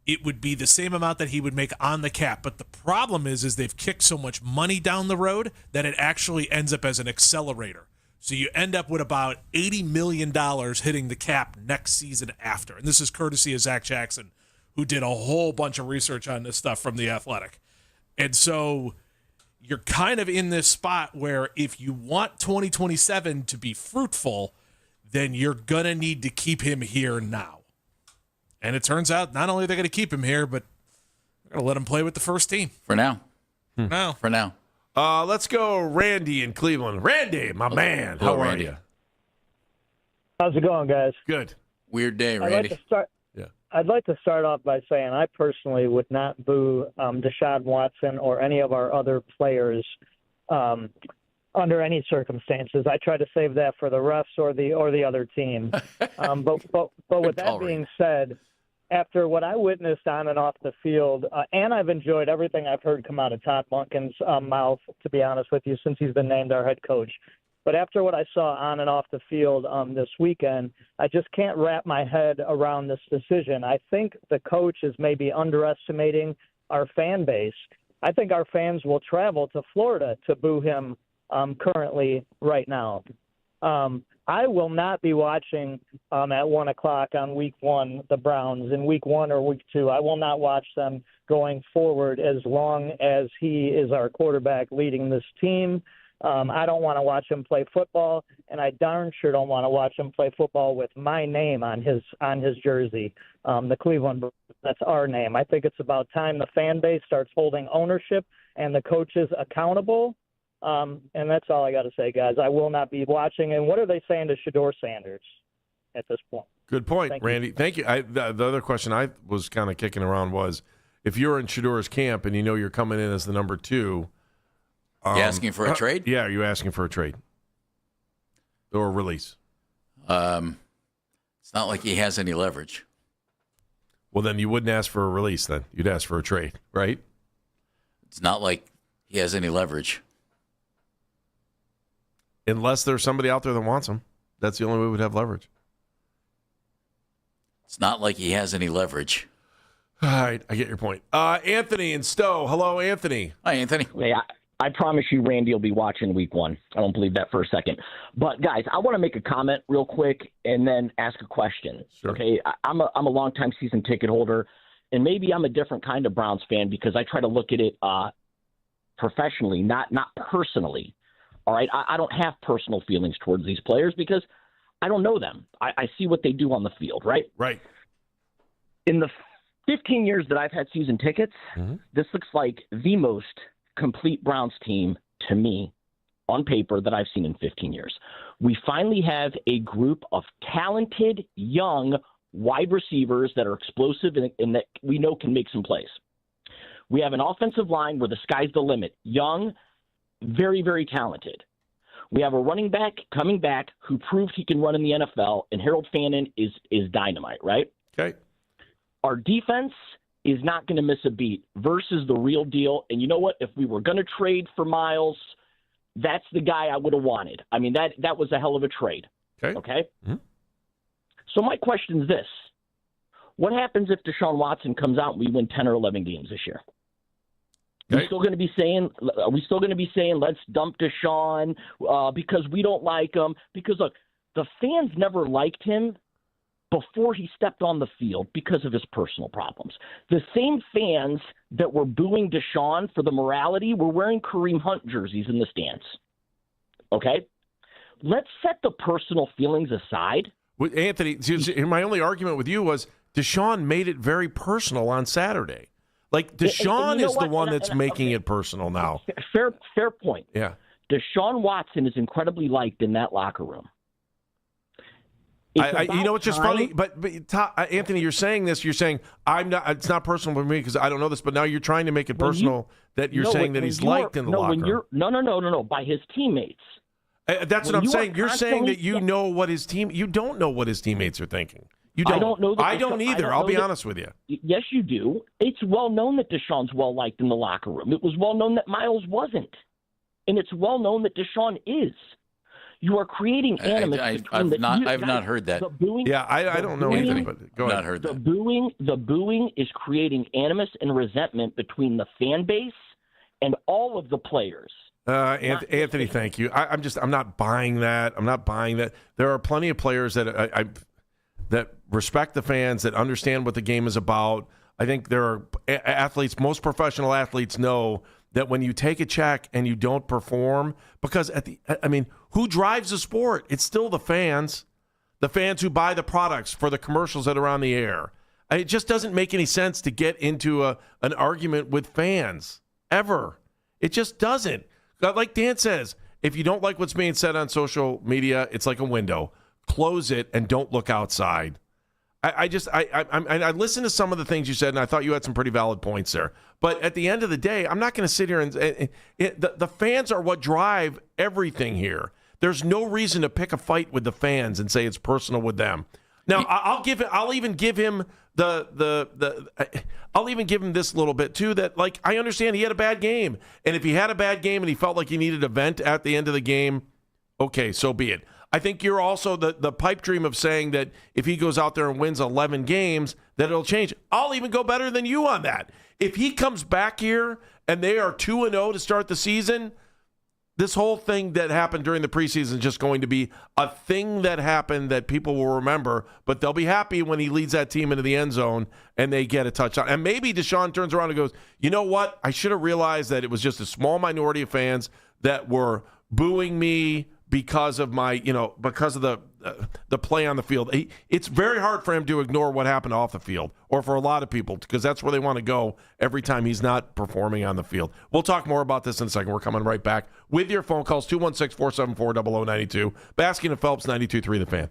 it would be the same amount that he would make on the cap. But the problem is they've kicked so much money down the road that it actually ends up as an accelerator. So you end up with about $80 million hitting the cap next season after. And this is courtesy of Zach Jackson, who did a whole bunch of research on this stuff from The Athletic. And so you're kind of in this spot where if you want 2027 to be fruitful, then you're going to need to keep him here now. And it turns out not only are they going to keep him here, but they're going to let him play with the first team. For now. For now. Let's go Randy in Cleveland. Randy, my man. How are you? How's it going, guys? Good. Weird day, Randy. I'd like to start off by saying I personally would not boo Deshaun Watson or any of our other players under any circumstances. I try to save that for the refs or the other team. But with that being said, after what I witnessed on and off the field, and I've enjoyed everything I've heard come out of Todd Monken's mouth, to be honest with you, since he's been named our head coach. But after what I saw on and off the field this weekend, I just can't wrap my head around this decision. I think the coach is maybe underestimating our fan base. I think our fans will travel to Florida to boo him currently right now. I will not be watching at 1 o'clock on week 1 the Browns in week 1 or week 2. I will not watch them going forward as long as he is our quarterback leading this team. I don't want to watch him play football, and I darn sure don't want to watch him play football with my name on his jersey. The Cleveland, that's our name. I think it's about time the fan base starts holding ownership and the coaches accountable. And that's all I got to say, guys. I will not be watching. And what are they saying to Shedeur Sanders at this point? Good point, Randy. Thank you. The other question I was kind of kicking around was, if you're in Shedeur's camp and you know you're coming in as the number 2, you asking for a trade? Yeah, are you asking for a trade or a release? It's not like he has any leverage. Well, then you wouldn't ask for a release. Then you'd ask for a trade, right? It's not like he has any leverage. Unless there's somebody out there that wants him. That's the only way we'd have leverage. It's not like he has any leverage. All right, I get your point. Anthony in Stowe. Hello, Anthony. Hi, Anthony. Yeah, I promise you Randy will be watching week 1. I don't believe that for a second. But, guys, I want to make a comment real quick and then ask a question. Sure. Okay, I'm a longtime season ticket holder, and maybe I'm a different kind of Browns fan because I try to look at it professionally, not personally. All right, I don't have personal feelings towards these players because I don't know them. I see what they do on the field, right? Right. In the 15 years that I've had season tickets, this looks like the most complete Browns team to me on paper that I've seen in 15 years. We finally have a group of talented, young wide receivers that are explosive and that we know can make some plays. We have an offensive line where the sky's the limit. Young, very, very talented. We have a running back coming back who proved he can run in the NFL, and Harold Fannin is dynamite, right? Okay. Our defense is not going to miss a beat versus the real deal. And you know what? If we were going to trade for Miles, that's the guy I would have wanted. I mean, that was a hell of a trade. Okay? Mm-hmm. So my question is this. What happens if Deshaun Watson comes out and we win 10 or 11 games this year? Are we still going to be saying, let's dump Deshaun because we don't like him? Because, look, the fans never liked him before he stepped on the field because of his personal problems. The same fans that were booing Deshaun for the morality were wearing Kareem Hunt jerseys in the stands. Okay? Let's set the personal feelings aside. Well, Anthony, my only argument with you was Deshaun made it very personal on Saturday. Like, Deshaun is the one that's making it personal now. Fair point. Yeah. Deshaun Watson is incredibly liked in that locker room. You know what's just funny? But Anthony, you're saying this. You're saying I'm not. It's not personal for me because I don't know this. But now you're trying to make it personal that you're saying that he's liked in the locker room. No, by his teammates. That's what I'm saying. You're saying that you know what his team. You don't know what his teammates are thinking. You don't. I don't know. I don't either. I'll be honest with you. Yes, you do. It's well known that Deshaun's well liked in the locker room. It was well known that Miles wasn't, and it's well known that Deshaun is. You are creating animus. I've not heard that. The booing, I don't know anything, but go ahead. Not heard that. The booing is creating animus and resentment between the fan base and all of the players. Anthony, thank you. I'm not buying that. I'm not buying that. There are plenty of players that that respect the fans, that understand what the game is about. I think there are athletes, most professional athletes know that when you take a check and you don't perform, because who drives the sport? It's still the fans who buy the products for the commercials that are on the air. It just doesn't make any sense to get into an argument with fans, ever. It just doesn't. Like Dan says, if you don't like what's being said on social media, it's like a window. Close it and don't look outside. I listened to some of the things you said, and I thought you had some pretty valid points there. But at the end of the day, I'm not going to sit here and the fans are what drive everything here. There's no reason to pick a fight with the fans and say it's personal with them. Now, I'll even give him I'll even give him this little bit too. That, like, I understand he had a bad game, and if he had a bad game and he felt like he needed a vent at the end of the game, okay, so be it. I think you're also the pipe dream of saying that if he goes out there and wins 11 games, that it'll change. I'll even go better than you on that. If he comes back here and they are 2-0 to start the season, this whole thing that happened during the preseason is just going to be a thing that happened that people will remember, but they'll be happy when he leads that team into the end zone and they get a touchdown. And maybe Deshaun turns around and goes, you know what? I should have realized that it was just a small minority of fans that were booing me because of my, because of the play on the field. It's very hard for him to ignore what happened off the field, or for a lot of people, because that's where they want to go every time he's not performing on the field. We'll talk more about this in a second. We're coming right back with your phone calls, 216-474-0092. Baskin and Phelps, 92.3 The Fan.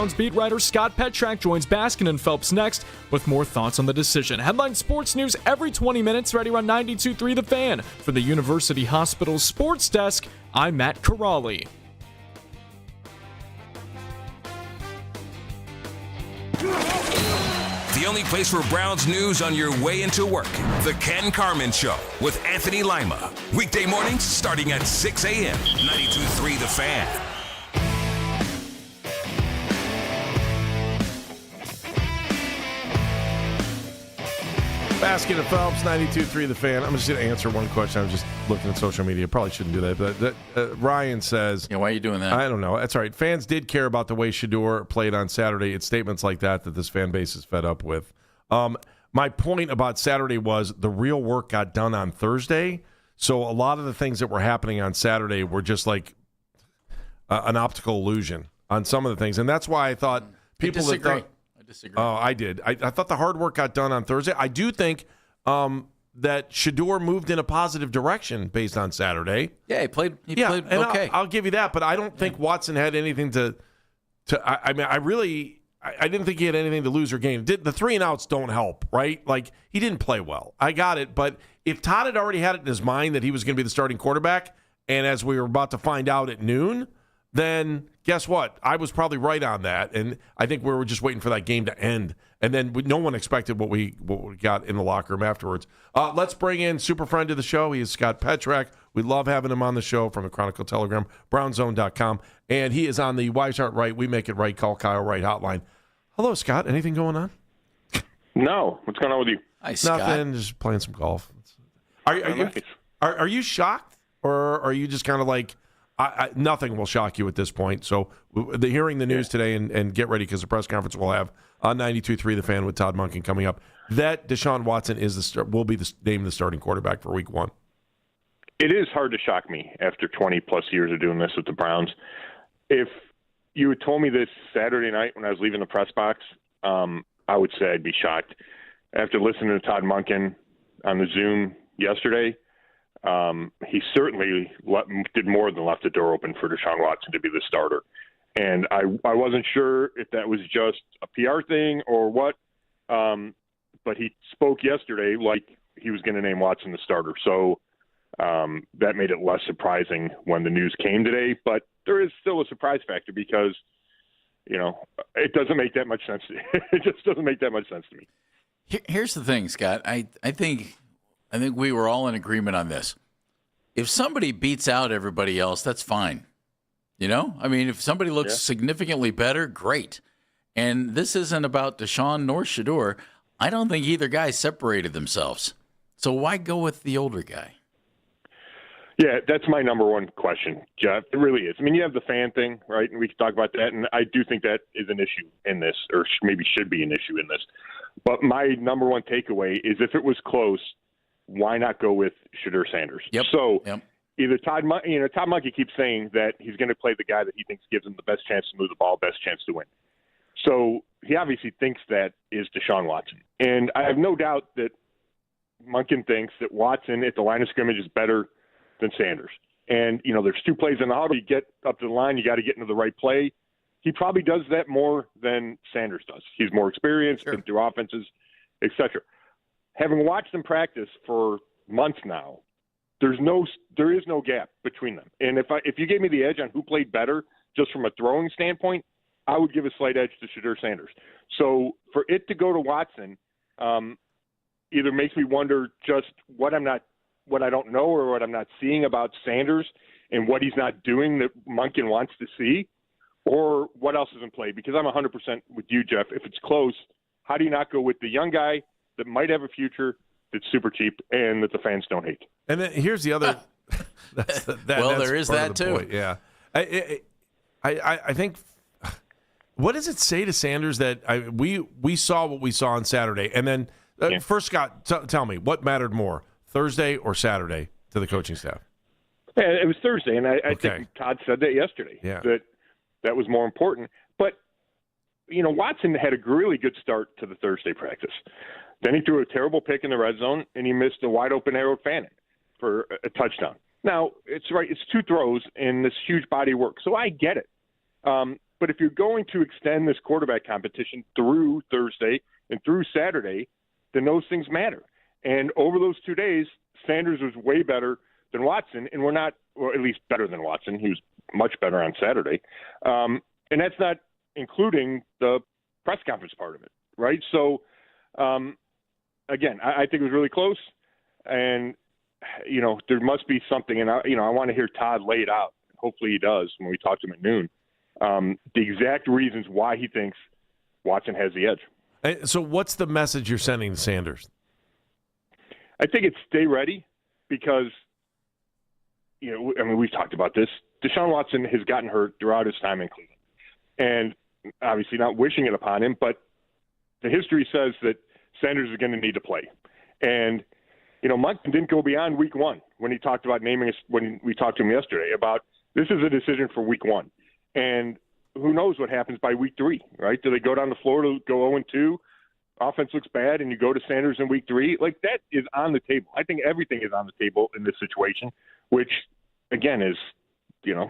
Browns beat writer Scott Petrak joins Baskin and Phelps next with more thoughts on the decision. Headline sports news every 20 minutes, right around 92.3 The Fan. For the University Hospital Sports Desk, I'm Matt Corrali. The only place for Browns news on your way into work. The Ken Carman Show with Anthony Lima. Weekday mornings starting at 6 a.m. 92.3 The Fan. Baskin and Phelps, 92.3 The Fan. I'm just going to answer one question. I was just looking at social media. Probably shouldn't do that. But Ryan says... Yeah, why are you doing that? I don't know. That's all right. Fans did care about the way Shedeur played on Saturday. It's statements like that this fan base is fed up with. My point about Saturday was the real work got done on Thursday. So a lot of the things that were happening on Saturday were just like an optical illusion on some of the things. And that's why I thought people that thought... Disagree. Oh, I did. I thought the hard work got done on Thursday. I do think that Shedeur moved in a positive direction based on Saturday. Yeah, he played okay. I'll give you that, but I don't think Watson had anything to I didn't think he had anything to lose or gain. The 3-and-outs don't help, right? Like, he didn't play well. I got it, but if Todd had already had it in his mind that he was going to be the starting quarterback, and as we were about to find out at noon, then guess what? I was probably right on that, and I think we were just waiting for that game to end. And then no one expected what we got in the locker room afterwards. Let's bring in super friend of the show. He is Scott Petrak. We love having him on the show from the Chronicle Telegram, brownzone.com. And he is on the Wise Heart Right, We Make It Right, Call Kyle Right hotline. Hello, Scott. Anything going on? No. What's going on with you? Hi, Scott. Nothing. Just playing some golf. Are you shocked, or are you just kind of like, nothing will shock you at this point? So hearing the news today, and get ready because the press conference we'll have on 92.3 The Fan with Todd Monken coming up, that Deshaun Watson will be named the starting quarterback for Week 1. It is hard to shock me after 20-plus years of doing this with the Browns. If you had told me this Saturday night when I was leaving the press box, I would say I'd be shocked. After listening to Todd Monken on the Zoom yesterday, he certainly did more than left the door open for Deshaun Watson to be the starter. And I wasn't sure if that was just a PR thing or what, but he spoke yesterday like he was going to name Watson the starter. So that made it less surprising when the news came today. But there is still a surprise factor because, it doesn't make that much sense. It just doesn't make that much sense to me. Here's the thing, Scott. I think we were all in agreement on this. If somebody beats out everybody else, that's fine. If somebody looks significantly better, great. And this isn't about Deshaun nor Shedeur. I don't think either guy separated themselves. So why go with the older guy? Yeah, that's my number one question, Jeff. It really is. You have the fan thing, right? And we can talk about that. And I do think that is an issue in this, or maybe should be an issue in this. But my number one takeaway is if it was close, why not go with Shedeur Sanders? Yep. So either Todd Monken keeps saying that he's going to play the guy that he thinks gives him the best chance to move the ball, best chance to win. So he obviously thinks that is Deshaun Watson. And I have no doubt that Monken thinks that Watson at the line of scrimmage is better than Sanders. And, there's two plays in the huddle. You get up to the line, you got to get into the right play. He probably does that more than Sanders does. He's more experienced, been through offenses, etc. Having watched them practice for months now, there is no gap between them. And if you gave me the edge on who played better, just from a throwing standpoint, I would give a slight edge to Shedeur Sanders. So for it to go to Watson, either makes me wonder just what I don't know or what I'm not seeing about Sanders and what he's not doing that Monken wants to see, or what else is in play. Because I'm 100% with you, Jeff. If it's close, how do you not go with the young guy that might have a future, that's super cheap, and that the fans don't hate? And then here's the other. There is that too. Point. Yeah, I think. What does it say to Sanders that we saw what we saw on Saturday, and then first, Scott, tell me what mattered more, Thursday or Saturday to the coaching staff? Yeah, it was Thursday, and I think Todd said that yesterday. Yeah. That was more important. But Watson had a really good start to the Thursday practice. Then he threw a terrible pick in the red zone, and he missed a wide-open arrow at Fannin for a touchdown. Now, it's right. It's two throws in this huge body of work, so I get it. But if you're going to extend this quarterback competition through Thursday and through Saturday, then those things matter. And over those 2 days, Sanders was way better than Watson, and we're not, or at least better than Watson. He was much better on Saturday. And that's not including the press conference part of it, right? So, again, I think it was really close. And, there must be something. And, I want to hear Todd lay it out. Hopefully he does when we talk to him at noon. The exact reasons why he thinks Watson has the edge. So what's the message you're sending to Sanders? I think it's stay ready because, we've talked about this. Deshaun Watson has gotten hurt throughout his time in Cleveland. And obviously not wishing it upon him, but the history says that Sanders is going to need to play. And, Monken didn't go beyond week one when he talked about when we talked to him yesterday about this is a decision for week one. And who knows what happens by week 3, right? Do they go down the floor to go 0-2? Offense looks bad, and you go to Sanders in week 3. Like, that is on the table. I think everything is on the table in this situation, which, again, is,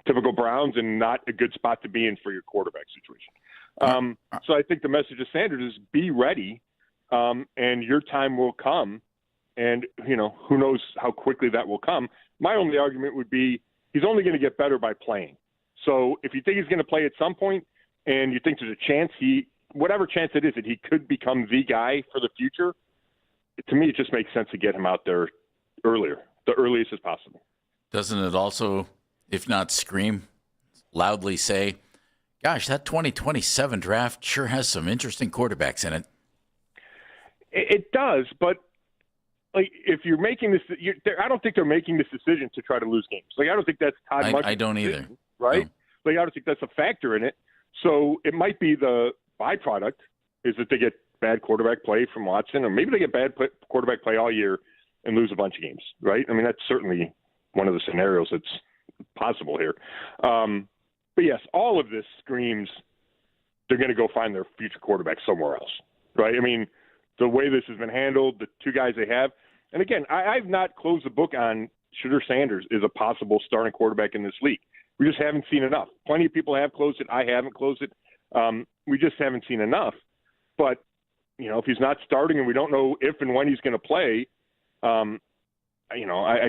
typical Browns and not a good spot to be in for your quarterback situation. So I think the message of Sanders is be ready, and your time will come. And, who knows how quickly that will come. My only argument would be he's only going to get better by playing. So if you think he's going to play at some point and you think there's a chance whatever chance it is that he could become the guy for the future, to me it just makes sense to get him out there earlier, the earliest as possible. Doesn't it also, if not scream, loudly say, gosh, that 2027 draft sure has some interesting quarterbacks in it? It does, but if you're making this, I don't think they're making this decision to try to lose games. I don't think that's Todd Monken's I don't either. decision, right? No. I don't think that's a factor in it. So it might be the byproduct is that they get bad quarterback play from Watson, or maybe they get bad quarterback play all year and lose a bunch of games, right? I mean, that's certainly one of the scenarios that's possible here. But yes, all of this screams they're going to go find their future quarterback somewhere else, right? I mean, the way this has been handled, the 2 guys they have. And again, I've not closed the book on Shedeur Sanders is a possible starting quarterback in this league. We just haven't seen enough. Plenty of people have closed it. I haven't closed it. We just haven't seen enough. But, if he's not starting and we don't know if and when he's going to play, I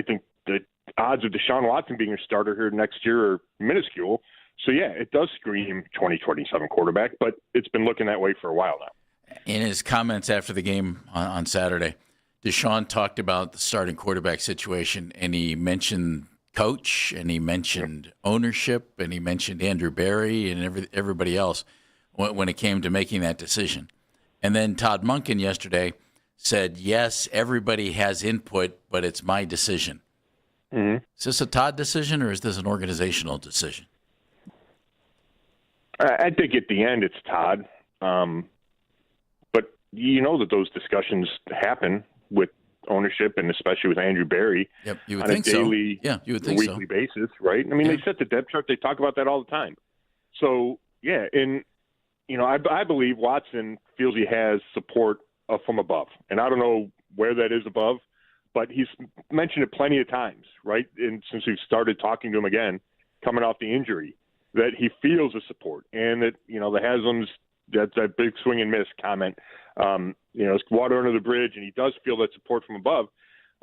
think the odds of Deshaun Watson being a starter here next year are minuscule. So, yeah, it does scream 2027 quarterback, but it's been looking that way for a while now. In his comments after the game on Saturday, Deshaun talked about the starting quarterback situation, and he mentioned coach, and he mentioned ownership, and he mentioned Andrew Berry and everybody else when it came to making that decision. And then Todd Monken yesterday said, yes, everybody has input, but it's my decision. Mm-hmm. Is this a Todd decision, or is this an organizational decision? I think at the end it's Todd. But that those discussions happen with ownership and especially with Andrew Berry you would on think a daily, so. Yeah, you would think weekly basis, right? I mean, they set the depth chart. They talk about that all the time. So, yeah, and, I believe Watson feels he has support from above. And I don't know where that is above, but he's mentioned it plenty of times, right? And since we've started talking to him again, coming off the injury, that he feels the support and that, the Haslam's, that big swing and miss comment, it's water under the bridge, and he does feel that support from above.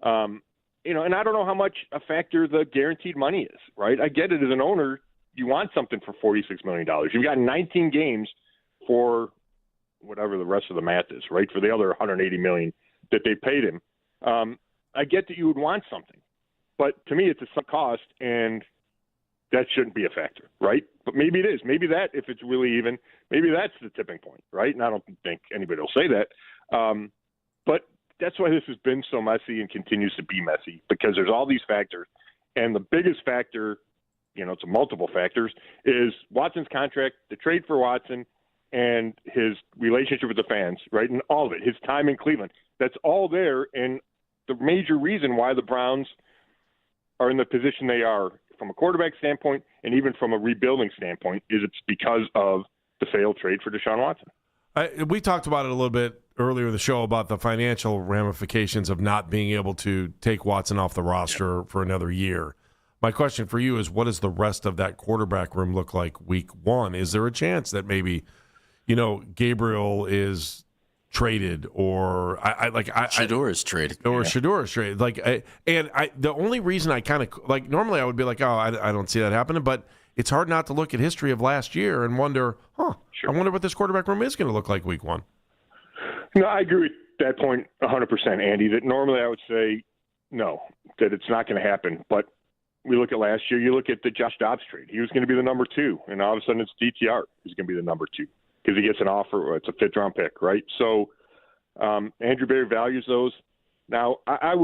And I don't know how much a factor the guaranteed money is, right? I get it as an owner, you want something for $46 million. You've got 19 games for whatever the rest of the math is, right? For the other $180 million that they paid him. I get that you would want something, but to me, it's a sunk cost, and that shouldn't be a factor, right? But maybe it is. Maybe that, if it's really even, maybe that's the tipping point, right? And I don't think anybody will say that. But that's why this has been so messy and continues to be messy, because there's all these factors. And the biggest factor, it's multiple factors, is Watson's contract, the trade for Watson, and his relationship with the fans, right? And all of it, his time in Cleveland. That's all there. And the major reason why the Browns are in the position they are from a quarterback standpoint and even from a rebuilding standpoint is it's because of the failed trade for Deshaun Watson. We talked about it a little bit earlier in the show about the financial ramifications of not being able to take Watson off the roster for another year. My question for you is, what does the rest of that quarterback room look like week one? Is there a chance that maybe, Gabriel is traded, or Shedeur is traded, or Shedeur is traded? The only reason I kind of normally I would be like, oh, I don't see that happening, but it's hard not to look at history of last year and wonder, I wonder what this quarterback room is going to look like week one. No, I agree with that point 100%, Andy. That normally I would say no, that it's not going to happen, but. We look at last year, you look at the Josh Dobbs trade. He was going to be the number 2, and all of a sudden it's DTR who's going to be the number 2 because he gets an offer. It's a 5th-round pick, right? So Andrew Berry values those. Now, I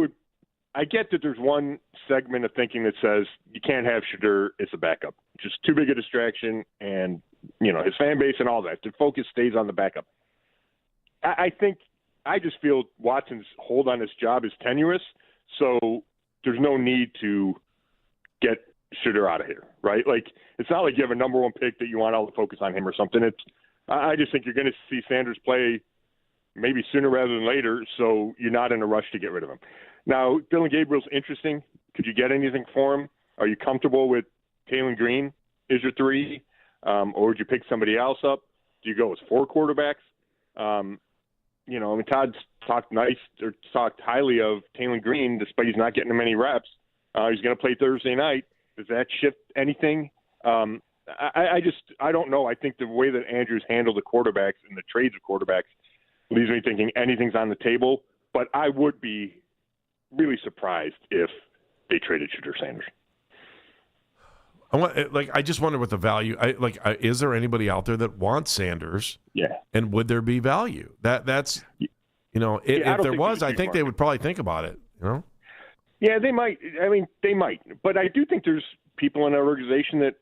get that there's one segment of thinking that says you can't have Shedeur as a backup. Just too big a distraction, and, his fan base and all that. The focus stays on the backup. I just feel Watson's hold on his job is tenuous, so there's no need to get Shedeur out of here, right? Like, it's not like you have a number 1 pick that you want all the focus on him or something. I just think you're going to see Sanders play maybe sooner rather than later, so you're not in a rush to get rid of him. Now, Dylan Gabriel's interesting. Could you get anything for him? Are you comfortable with Taylor Green is your 3? Or would you pick somebody else up? Do you go with 4 quarterbacks? Todd's talked highly of Taylor Green, despite he's not getting him many reps. He's going to play Thursday night. Does that shift anything? I don't know. I think the way that Andrews handled the quarterbacks and the trades of quarterbacks leaves me thinking anything's on the table. But I would be really surprised if they traded Shedeur Sanders. I just wonder what the value. Is there anybody out there that wants Sanders? Yeah. And would there be value? That's if there was, I think they would probably think about it. Yeah, they might. They might. But I do think there's people in our organization that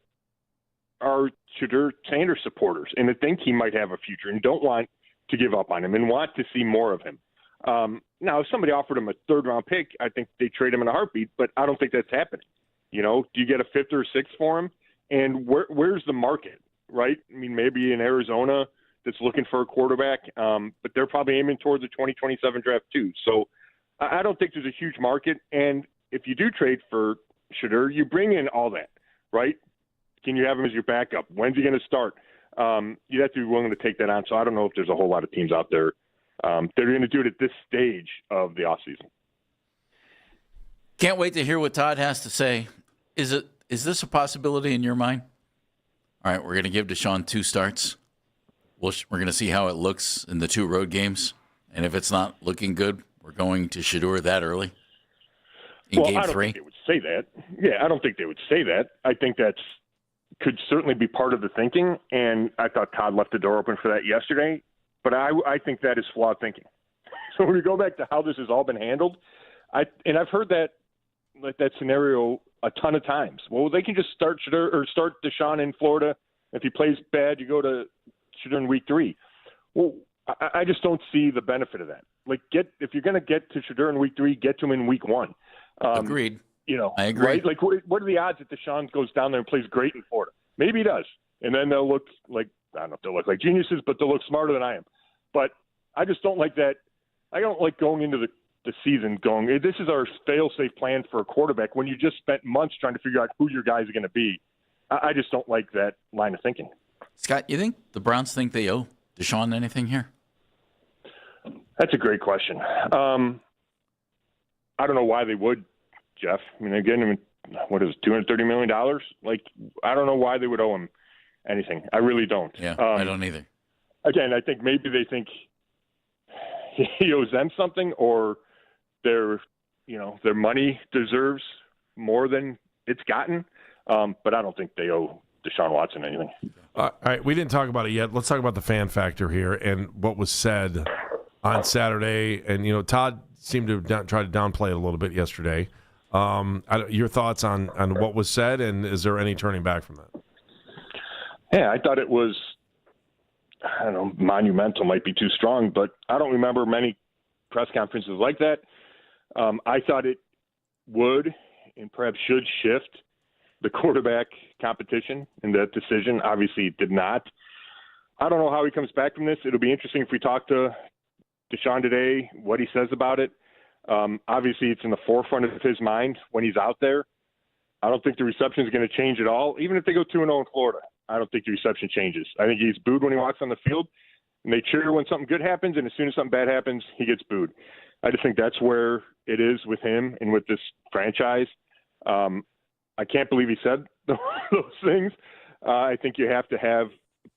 are Shedeur Sanders supporters and that think he might have a future and don't want to give up on him and want to see more of him. Now, if somebody offered him a 3rd-round pick, I think they trade him in a heartbeat, but I don't think that's happening. Do you get a 5th or a 6th for him? And where's the market, right? Maybe in Arizona that's looking for a quarterback, but they're probably aiming towards the 2027 draft too. So I don't think there's a huge market. And if you do trade for Shedeur, you bring in all that, right? Can you have him as your backup? When's he going to start? You'd have to be willing to take that on. So I don't know if there's a whole lot of teams out there that are going to do it at this stage of the offseason. Can't wait to hear what Todd has to say. Is this a possibility in your mind? All right, we're going to give Deshaun 2 starts. We're going to see how it looks in the 2 road games. And if it's not looking good, we're going to Shedeur that early in game 3. I don't think they would say that. Yeah, I don't think they would say that. I think that's could certainly be part of the thinking, and I thought Todd left the door open for that yesterday. But I think that is flawed thinking. So when we go back to how this has all been handled, I've heard that scenario a ton of times. Well, they can just start Shedeur or start Deshaun in Florida. If he plays bad, you go to Shedeur in week 3. Well, I just don't see the benefit of that. If you're going to get to Shedeur in week 3, get to him in week 1. Agreed. I agree. Right? What are the odds that Deshaun goes down there and plays great in Florida? Maybe he does, and then they'll look like I don't know if they'll look like geniuses, but they'll look smarter than I am. But I just don't like that. I don't like going into the season going, hey, this is our fail-safe plan for a quarterback when you just spent months trying to figure out who your guys are going to be. I just don't like that line of thinking. Scott, you think the Browns think they owe Deshaun anything here? That's a great question. I don't know why they would, Jeff. Again, what is it, $230 million? I don't know why they would owe him anything. I really don't. Yeah, I don't either. Again, I think maybe they think he owes them something, or their money deserves more than it's gotten. But I don't think they owe Deshaun Watson anything. All right, we didn't talk about it yet. Let's talk about the fan factor here and what was said on Saturday. And, Todd seemed to try to downplay it a little bit yesterday. Your thoughts on what was said, and is there any turning back from that? Yeah, I thought it was, I don't know, monumental might be too strong, but I don't remember many press conferences like that. I thought it would and perhaps should shift the quarterback competition in that decision. Obviously, it did not. I don't know how he comes back from this. It'll be interesting if we talk to Deshaun today, what he says about it. Obviously, it's in the forefront of his mind when he's out there. I don't think the reception is going to change at all. Even if they go 2-0 in Florida, I don't think the reception changes. I think he's booed when he walks on the field, and they cheer when something good happens, and as soon as something bad happens, he gets booed. I just think that's where it is with him and with this franchise. I can't believe he said those things. I think you have to have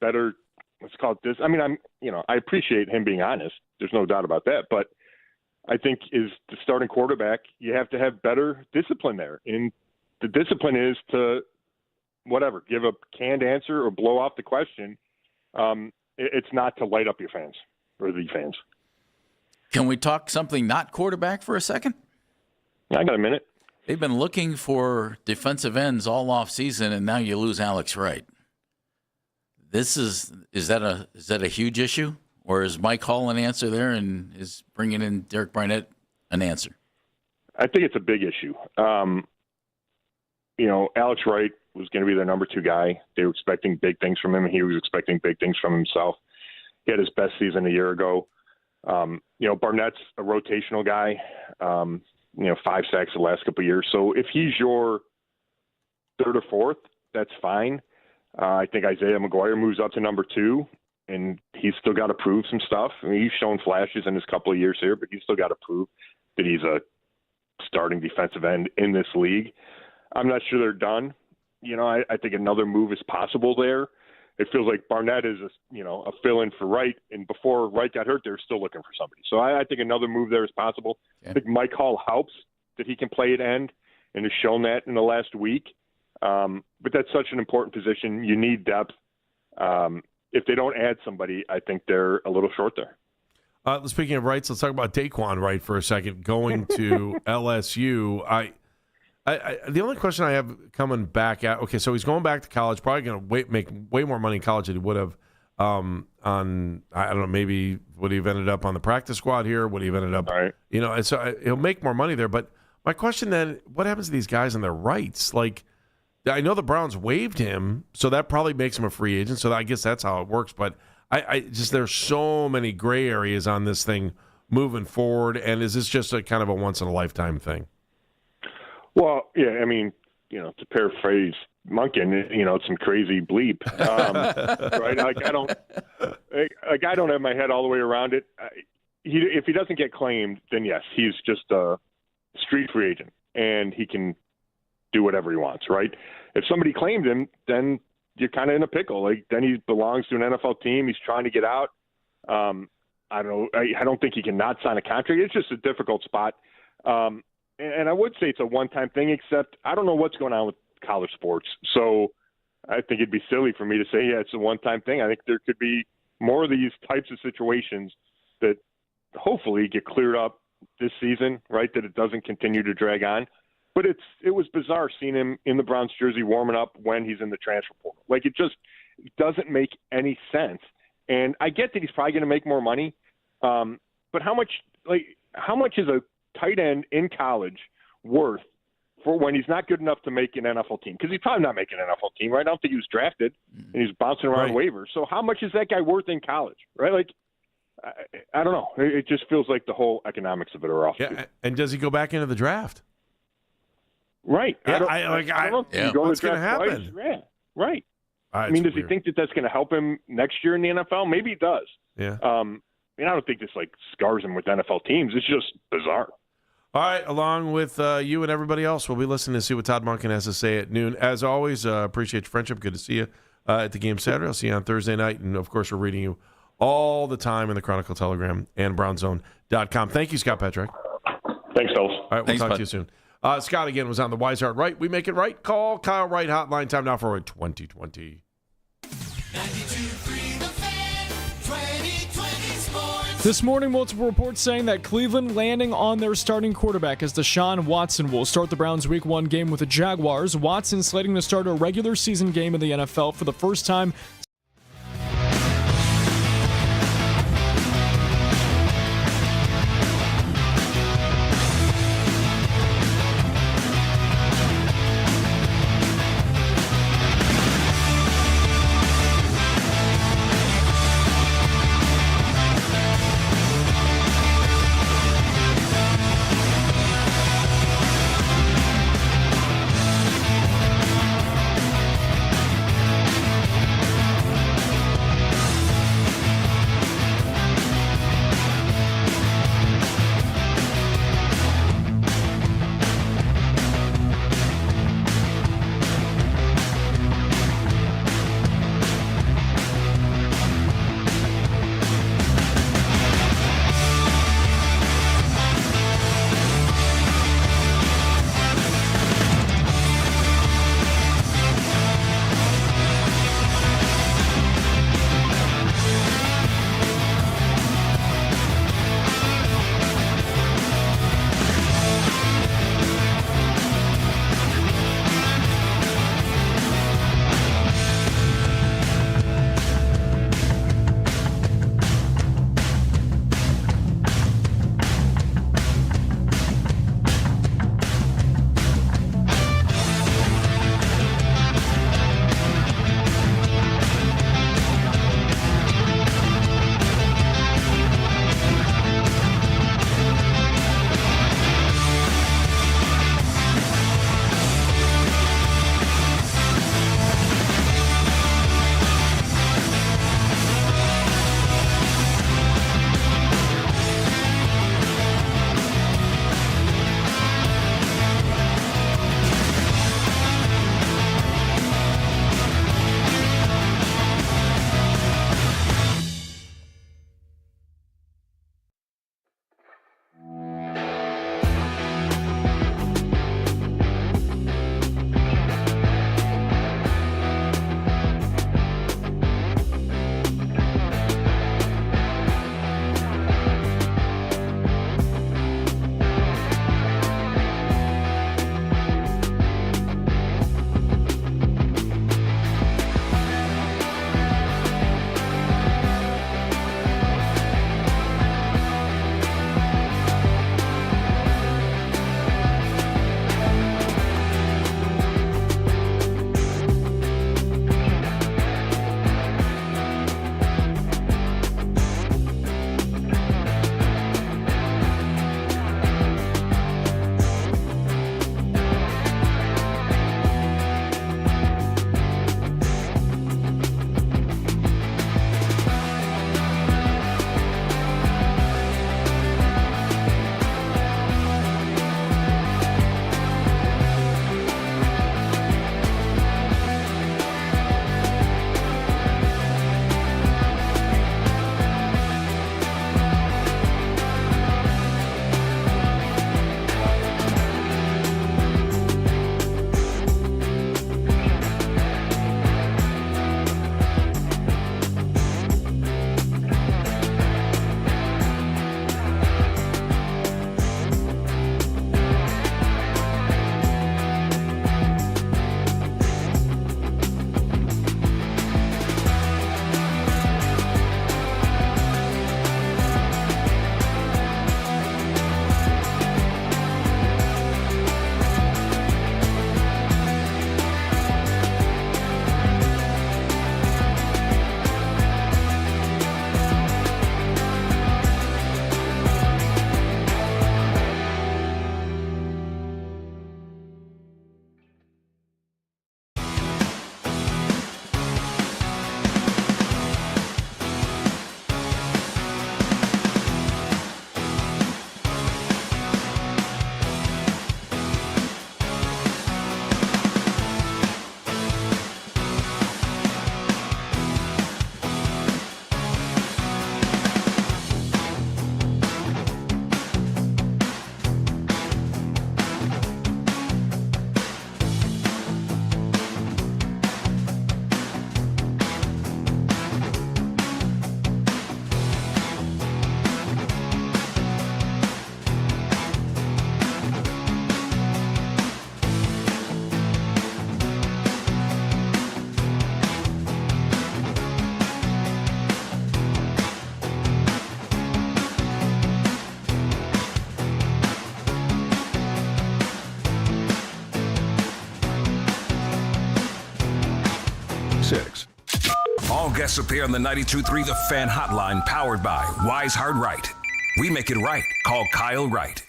better, let's call it this. I mean, I appreciate him being honest. There's no doubt about that. But I think is the starting quarterback, you have to have better discipline there. And the discipline is to, whatever, give a canned answer or blow off the question. It's not to light up your fans or the fans. Can we talk something not quarterback for a second? I got a minute. They've been looking for defensive ends all off season, and now you lose Alex Wright. Is that a huge issue, or is Mike Hall an answer there, and is bringing in Derek Barnett an answer? I think it's a big issue. Alex Wright was going to be their number 2 guy. They were expecting big things from him, and he was expecting big things from himself. He had his best season a year ago. Barnett's a rotational guy. 5 sacks the last couple of years. So if he's your 3rd or 4th, that's fine. I think Isaiah McGuire moves up to number 2, and he's still got to prove some stuff. I mean, he's shown flashes in his couple of years here, but he's still got to prove that he's a starting defensive end in this league. I'm not sure they're done. I think another move is possible there. It feels like Barnett is a fill-in for Wright, and before Wright got hurt, they were still looking for somebody. So I think another move there is possible. Yeah. I think Mike Hall helps that he can play at end, and has shown that in the last week. But that's such an important position. You need depth. If they don't add somebody, I think they're a little short there. Speaking of Wrights, let's talk about Daquan Wright for a second. Going to LSU, the only question I have coming back at, okay, so he's going back to college, probably going to make way more money in college than he would have on, I don't know, maybe would he have ended up on the practice squad here? Would he have ended up, and so he'll make more money there. But my question then, what happens to these guys and their rights? Like, I know the Browns waived him, so that probably makes him a free agent. So I guess that's how it works. But I just, there's so many gray areas on this thing moving forward. And is this just a kind of a once in a lifetime thing? Well, yeah, I mean, to paraphrase Munkin, it's some crazy bleep, right? I don't have my head all the way around it. If he doesn't get claimed, then yes, he's just a street free agent, and he can do whatever he wants, right? If somebody claimed him, then you're kind of in a pickle. Like, then he belongs to an NFL team. He's trying to get out. I don't know. I don't think he can not sign a contract. It's just a difficult spot. And I would say it's a one-time thing, except I don't know what's going on with college sports. So I think it'd be silly for me to say, yeah, it's a one-time thing. I think there could be more of these types of situations that hopefully get cleared up this season, right, that it doesn't continue to drag on. But it was bizarre seeing him in the Browns jersey warming up when he's in the transfer portal. Like, it just doesn't make any sense. And I get that he's probably going to make more money, but how much is a tight end in college worth for when he's not good enough to make an NFL team? Because he's probably not making an NFL team, right? I don't think he was drafted, and he's bouncing around waivers. So how much is that guy worth in college, right? Like, I don't know. It just feels like the whole economics of it are off. Yeah, and does he go back into the draft? Right. Yeah, I don't know. What's going to happen? Yeah, right. I mean, does he think that that's going to help him next year in the NFL? Maybe it does. Yeah. I don't think this scars him with NFL teams. It's just bizarre. All right, along with you and everybody else, we'll be listening to see what Todd Monken has to say at noon. As always, appreciate your friendship. Good to see you at the game Saturday. I'll see you on Thursday night. And, of course, we're reading you all the time in the Chronicle Telegram and BrownZone.com. Thank you, Scott Petrick. Thanks, fellas. All right, we'll talk to you soon. Scott, again, was on the Wise Heart Right. We make it right. Call Kyle Wright hotline. Time now for 2020. 92.3 The Fan, 2020 Sports. This morning, multiple reports saying that Cleveland landing on their starting quarterback as Deshaun Watson will start the Browns' Week 1 game with the Jaguars. Watson slating to start a regular season game in the NFL for the first time. guests appear on the 92.3 The Fan Hotline, powered by Wise Hard Right. We make it right. Call Kyle Wright.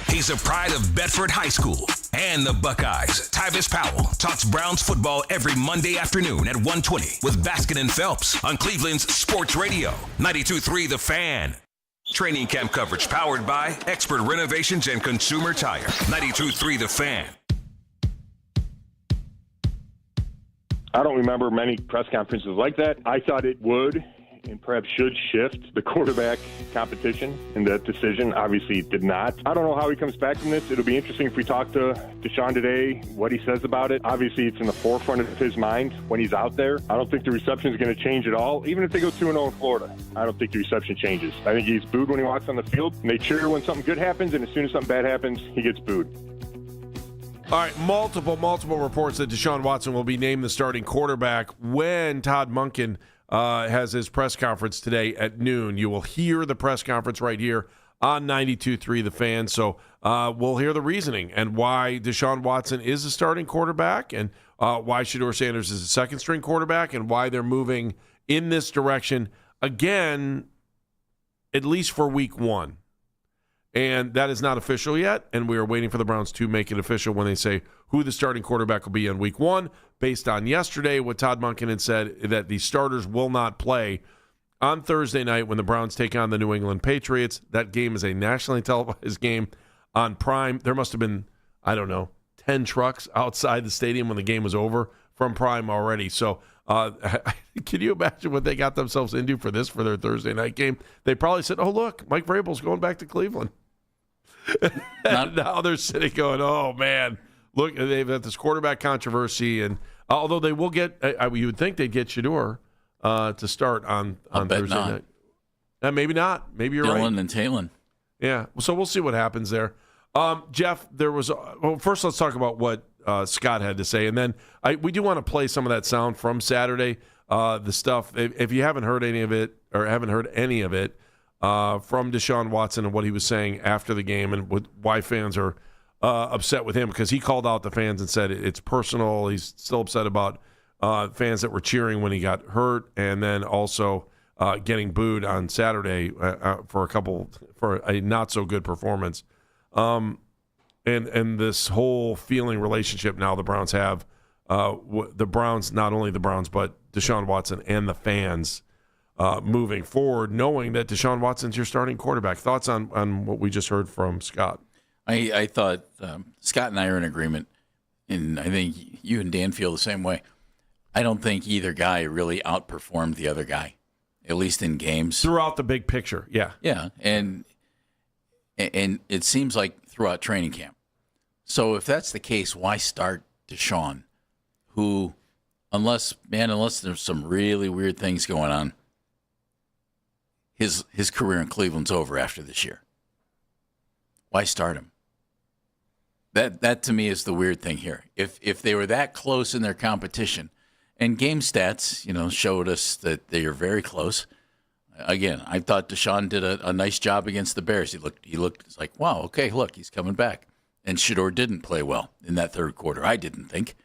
He's a pride of Bedford High School and the Buckeyes. Tyvis Powell talks Browns football every Monday afternoon at 1:20 with Baskin and Phelps on Cleveland's Sports Radio, 92.3 The Fan. Training camp coverage powered by Expert Renovations and Consumer Tire, 92.3 The Fan. I don't remember many press conferences like that. I thought it would and perhaps should shift the quarterback competition, and that decision obviously did not. I don't know how he comes back from this. It'll be interesting if we talk to Deshaun today, what he says about it. Obviously, it's in the forefront of his mind when he's out there. I don't think the reception is going to change at all. Even if they go 2-0 in Florida, I don't think the reception changes. I think he's booed when he walks on the field, and they cheer when something good happens, and as soon as something bad happens, he gets booed. All right, multiple reports that Deshaun Watson will be named the starting quarterback when Todd Monken has his press conference today at noon. You will hear the press conference right here on 92.3 The Fan. So we'll hear the reasoning and why Deshaun Watson is a starting quarterback and why Shedeur Sanders is a second-string quarterback and why they're moving in this direction again, at least for week one. And that is not official yet, and we are waiting for the Browns to make it official when they say who the starting quarterback will be in week one, based on yesterday what Todd Monken had said that the starters will not play on Thursday night when the Browns take on the New England Patriots. That game is a nationally televised game on Prime. There must have been, 10 trucks outside the stadium when the game was over from Prime already. So can you imagine what they got themselves into for their Thursday night game? They probably said, oh, look, Mike Vrabel's going back to Cleveland. Now they're sitting going, oh, man, look, they've got this quarterback controversy. And although they will get, you would think they'd get Shedeur to start on Thursday night. Maybe not. Maybe you're right. Dylan and Talon. Yeah. So we'll see what happens there. Jeff, first let's talk about what Scott had to say. And then we do want to play some of that sound from Saturday, the stuff. If you haven't heard any of it from Deshaun Watson and what he was saying after the game and why fans are upset with him, because he called out the fans and said it's personal. He's still upset about fans that were cheering when he got hurt, and then also getting booed on Saturday for a not so good performance. And this whole feeling relationship now the Browns have, the Browns, not only the Browns, but Deshaun Watson and the fans moving forward, knowing that Deshaun Watson's your starting quarterback. Thoughts on what we just heard from Scott? I thought Scott and I are in agreement, and I think you and Dan feel the same way. I don't think either guy really outperformed the other guy, at least in games. Throughout the big picture, yeah. Yeah, and it seems like throughout training camp. So if that's the case, why start Deshaun, who, unless there's some really weird things going on, his career in Cleveland's over after this year. Why start him? That to me is the weird thing here. If they were that close in their competition, and game stats, showed us that they are very close. Again, I thought Deshaun did a nice job against the Bears. He looked it's like, wow, okay, look, he's coming back. And Shedeur didn't play well in that third quarter, I didn't think.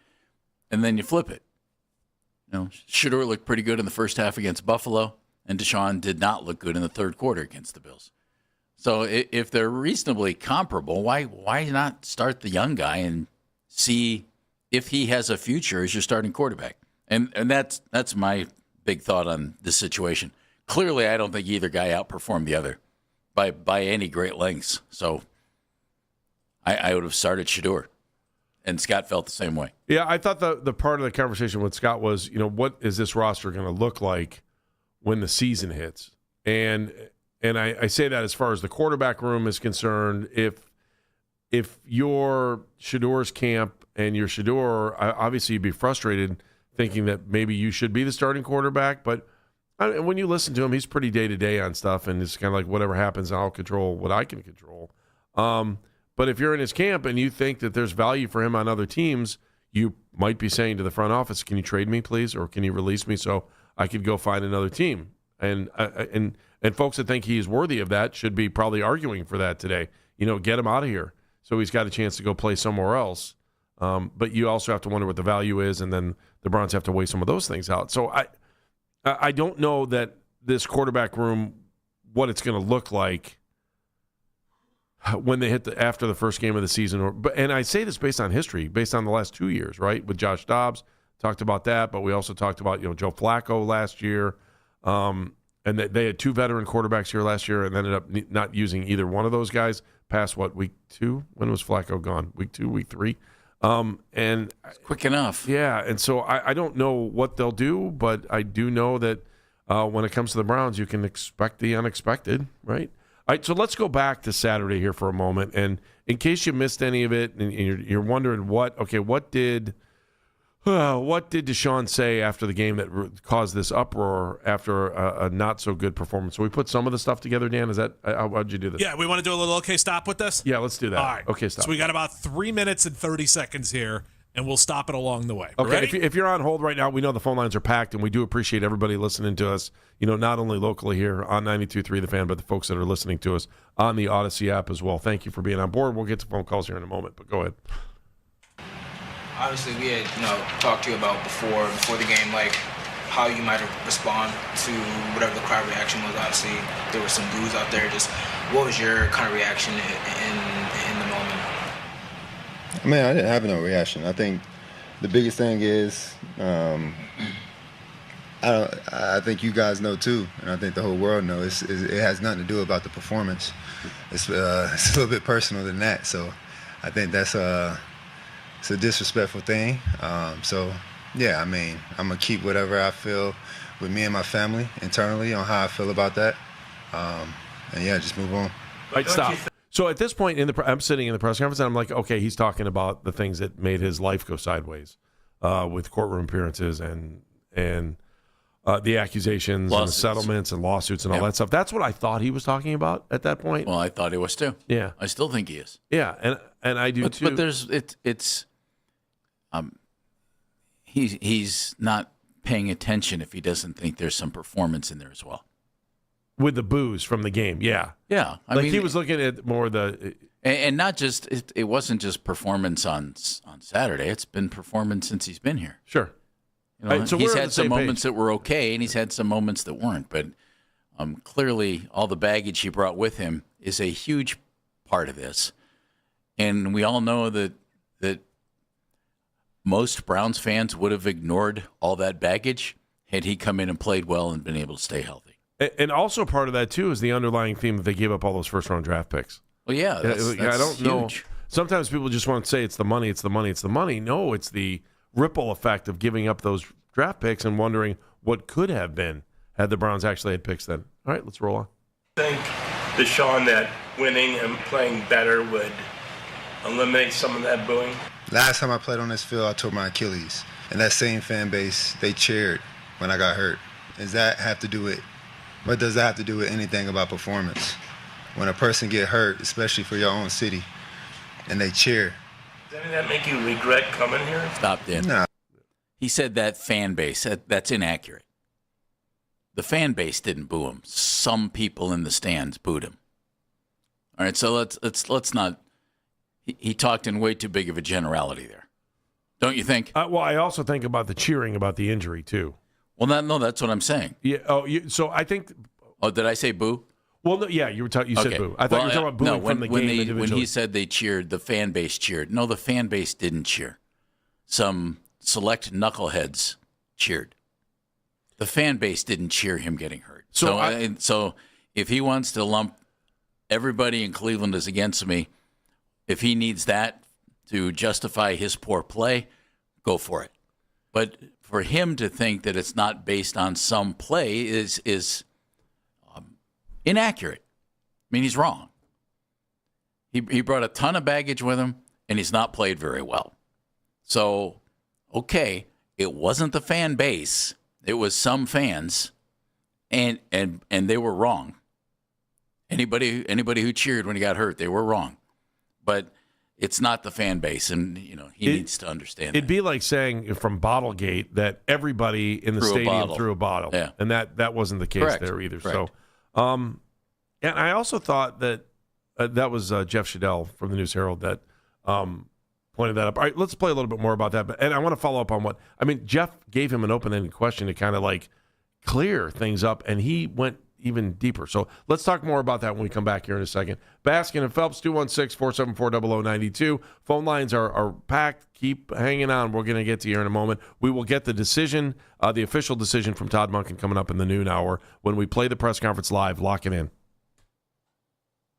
And then you flip it. Shedeur looked pretty good in the first half against Buffalo, and Deshaun did not look good in the third quarter against the Bills. So if they're reasonably comparable, why not start the young guy and see if he has a future as your starting quarterback? And that's my big thought on this situation. Clearly, I don't think either guy outperformed the other by any great lengths. So I would have started Shedeur, and Scott felt the same way. Yeah, I thought the part of the conversation with Scott was, what is this roster going to look like when the season hits? And I say that as far as the quarterback room is concerned. If you're Shedeur's camp and you're Shedeur, obviously you'd be frustrated thinking that maybe you should be the starting quarterback. But when you listen to him, he's pretty day-to-day on stuff, and it's kind of like whatever happens, I'll control what I can control. But if you're in his camp and you think that there's value for him on other teams, you might be saying to the front office, can you trade me, please, or can you release me so I could go find another team? And folks that think he is worthy of that should be probably arguing for that today. Get him out of here so he's got a chance to go play somewhere else. But you also have to wonder what the value is, and then the Browns have to weigh some of those things out. So I don't know that this quarterback room, what it's going to look like when they hit after the first game of the season. And I say this based on history, based on the last 2 years, right? With Josh Dobbs, talked about that, but we also talked about Joe Flacco last year, and they had 2 veteran quarterbacks here last year, and ended up not using either one of those guys past week 2. When was Flacco gone? Week 2, week 3. And it's quick enough. Yeah, and so I don't know what they'll do, but I do know that when it comes to the Browns, you can expect the unexpected, right? All right, so let's go back to Saturday here for a moment, and in case you missed any of it, and you're wondering what did Deshaun say after the game that caused this uproar after a not so good performance? So we put some of the stuff together, Dan. Is that how'd you do this? Yeah, we want to do a little okay stop with this? Yeah, let's do that. All right. Okay, stop. So we got about 3 minutes and 30 seconds here, and we'll stop it along the way. Okay, if you're on hold right now, we know the phone lines are packed, and we do appreciate everybody listening to us, not only locally here on 92.3 The Fan, but the folks that are listening to us on the Odyssey app as well. Thank you for being on board. We'll get to phone calls here in a moment, but go ahead. Obviously, we had talked to you about before the game, like how you might respond to whatever the crowd reaction was. Obviously, there was some boos out there. Just what was your kind of reaction in the moment? I mean, I didn't have no reaction. I think the biggest thing is, I think you guys know too, and I think the whole world knows. It has nothing to do about the performance. It's a little bit personal than that. So, I think that's it's a disrespectful thing. So, yeah, I mean, I'm gonna keep whatever I feel with me and my family internally on how I feel about that, and yeah, just move on. Right, stop. So at this point, I'm sitting in the press conference, and I'm like, okay, he's talking about the things that made his life go sideways with courtroom appearances and the accusations and the settlements and lawsuits and all that stuff. That's what I thought he was talking about at that point. Well, I thought he was too. Yeah, I still think he is. Yeah, and I do too. But he's not paying attention if he doesn't think there's some performance in there as well. With the boos from the game, yeah. Yeah. I mean, he was looking at more the... And not just, it wasn't just performance on Saturday. It's been performance since he's been here. Sure. Right, so he's had some moments that were okay, and he's had some moments that weren't. But clearly, all the baggage he brought with him is a huge part of this. And we all know that most Browns fans would have ignored all that baggage had he come in and played well and been able to stay healthy. And also part of that, too, is the underlying theme that they gave up all those first-round draft picks. Well, yeah, that's I don't huge. know. Sometimes people just want to say it's the money, it's the money, it's the money. No, it's the ripple effect of giving up those draft picks and wondering what could have been had the Browns actually had picks then. All right, let's roll on. I think, Deshaun, that winning and playing better would eliminate some of that booing? Last time I played on this field, I tore my Achilles. And that same fan base, they cheered when I got hurt. What does that have to do with anything about performance? When a person get hurt, especially for your own city, and they cheer. Doesn't that make you regret coming here? Stop, Dan. No. He said that fan base. That's inaccurate. The fan base didn't boo him. Some people in the stands booed him. All right, so let's not. He talked in way too big of a generality there. Don't you think? Well, I also think about the cheering about the injury too. Well, no, that's what I'm saying. Yeah. So I think. Oh, did I say boo? Well, no, yeah, you said boo. I thought you were talking about booing from the game individually. When he said they cheered, the fan base cheered. No, the fan base didn't cheer. Some select knuckleheads cheered. The fan base didn't cheer him getting hurt. So if he wants to lump everybody in Cleveland is against me, if he needs that to justify his poor play, go for it. But for him to think that it's not based on some play is inaccurate. I mean, he's wrong. He brought a ton of baggage with him, and he's not played very well. So, okay, it wasn't the fan base. It was some fans, and they were wrong. Anybody who cheered when he got hurt, they were wrong. But it's not the fan base, and he needs to understand. It'd be like saying from Bottlegate that everybody in the stadium threw a bottle, yeah. And that wasn't the case there either. Correct. So, and I also thought that that was Jeff Shadell from the News Herald that pointed that up. All right, let's play a little bit more about that. And I want to follow up on Jeff gave him an open-ended question to kind of like clear things up, and he went even deeper. So let's talk more about that when we come back here in a second. Baskin and Phelps, 216-474-0092. Phone lines are packed. Keep hanging on. We're going to get to you in a moment. We will get the decision, the official decision from Todd Monken coming up in the noon hour when we play the press conference live. Lock it in.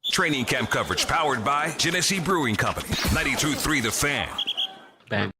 Training camp coverage powered by Genesee Brewing Company. 92.3 The Fan. Bang.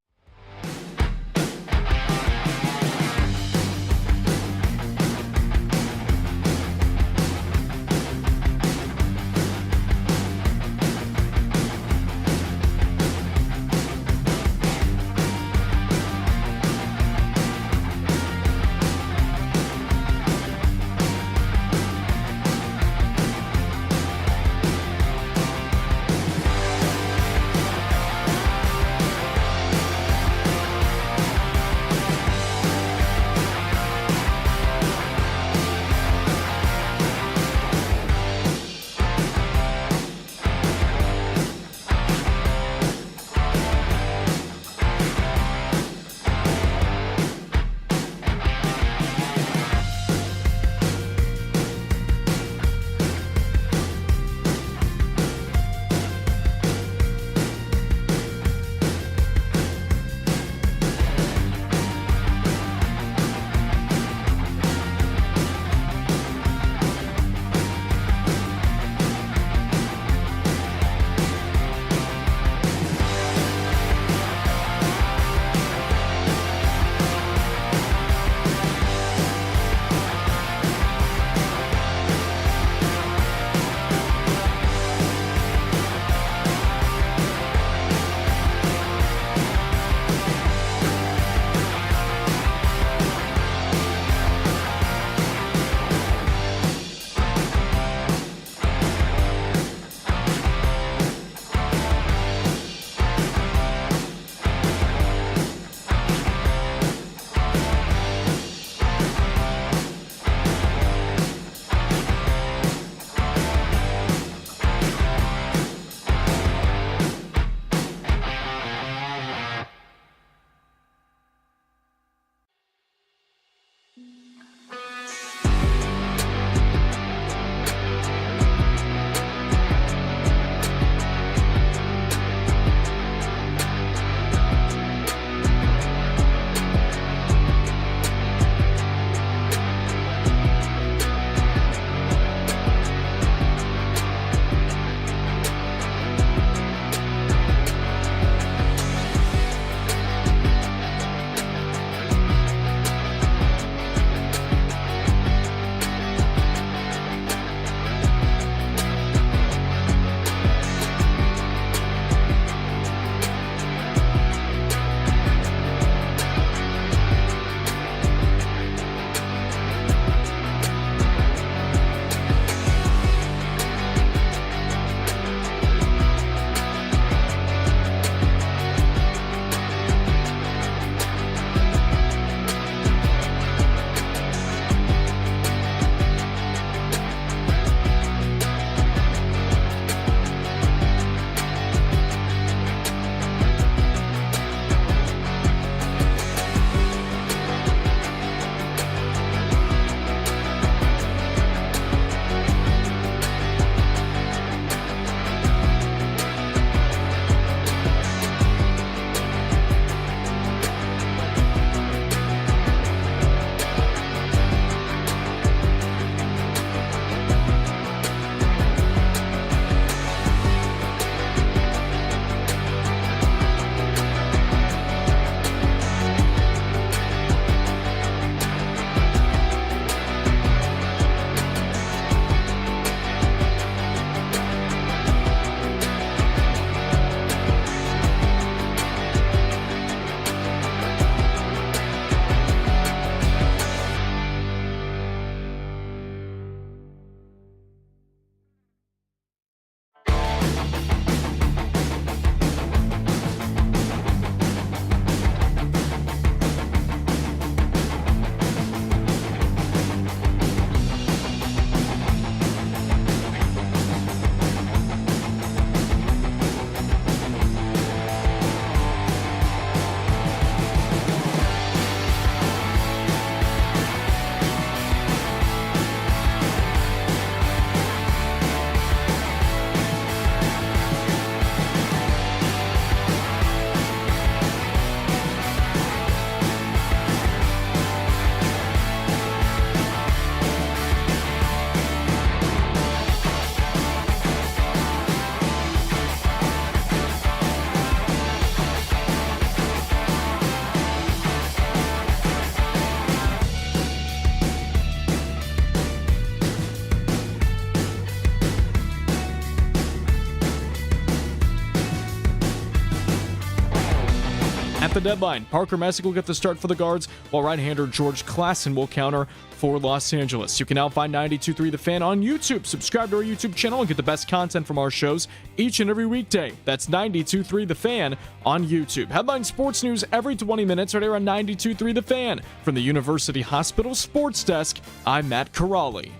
At the deadline, Parker Messick will get the start for the Guards, while right-hander George Klassen will counter for Los Angeles. You can now find 92.3 The Fan on YouTube. Subscribe to our YouTube channel and get the best content from our shows each and every weekday. That's 92.3 The Fan on YouTube. Headline sports news every 20 minutes right here on 92.3 The Fan. From the University Hospital Sports Desk, I'm Matt Corrali.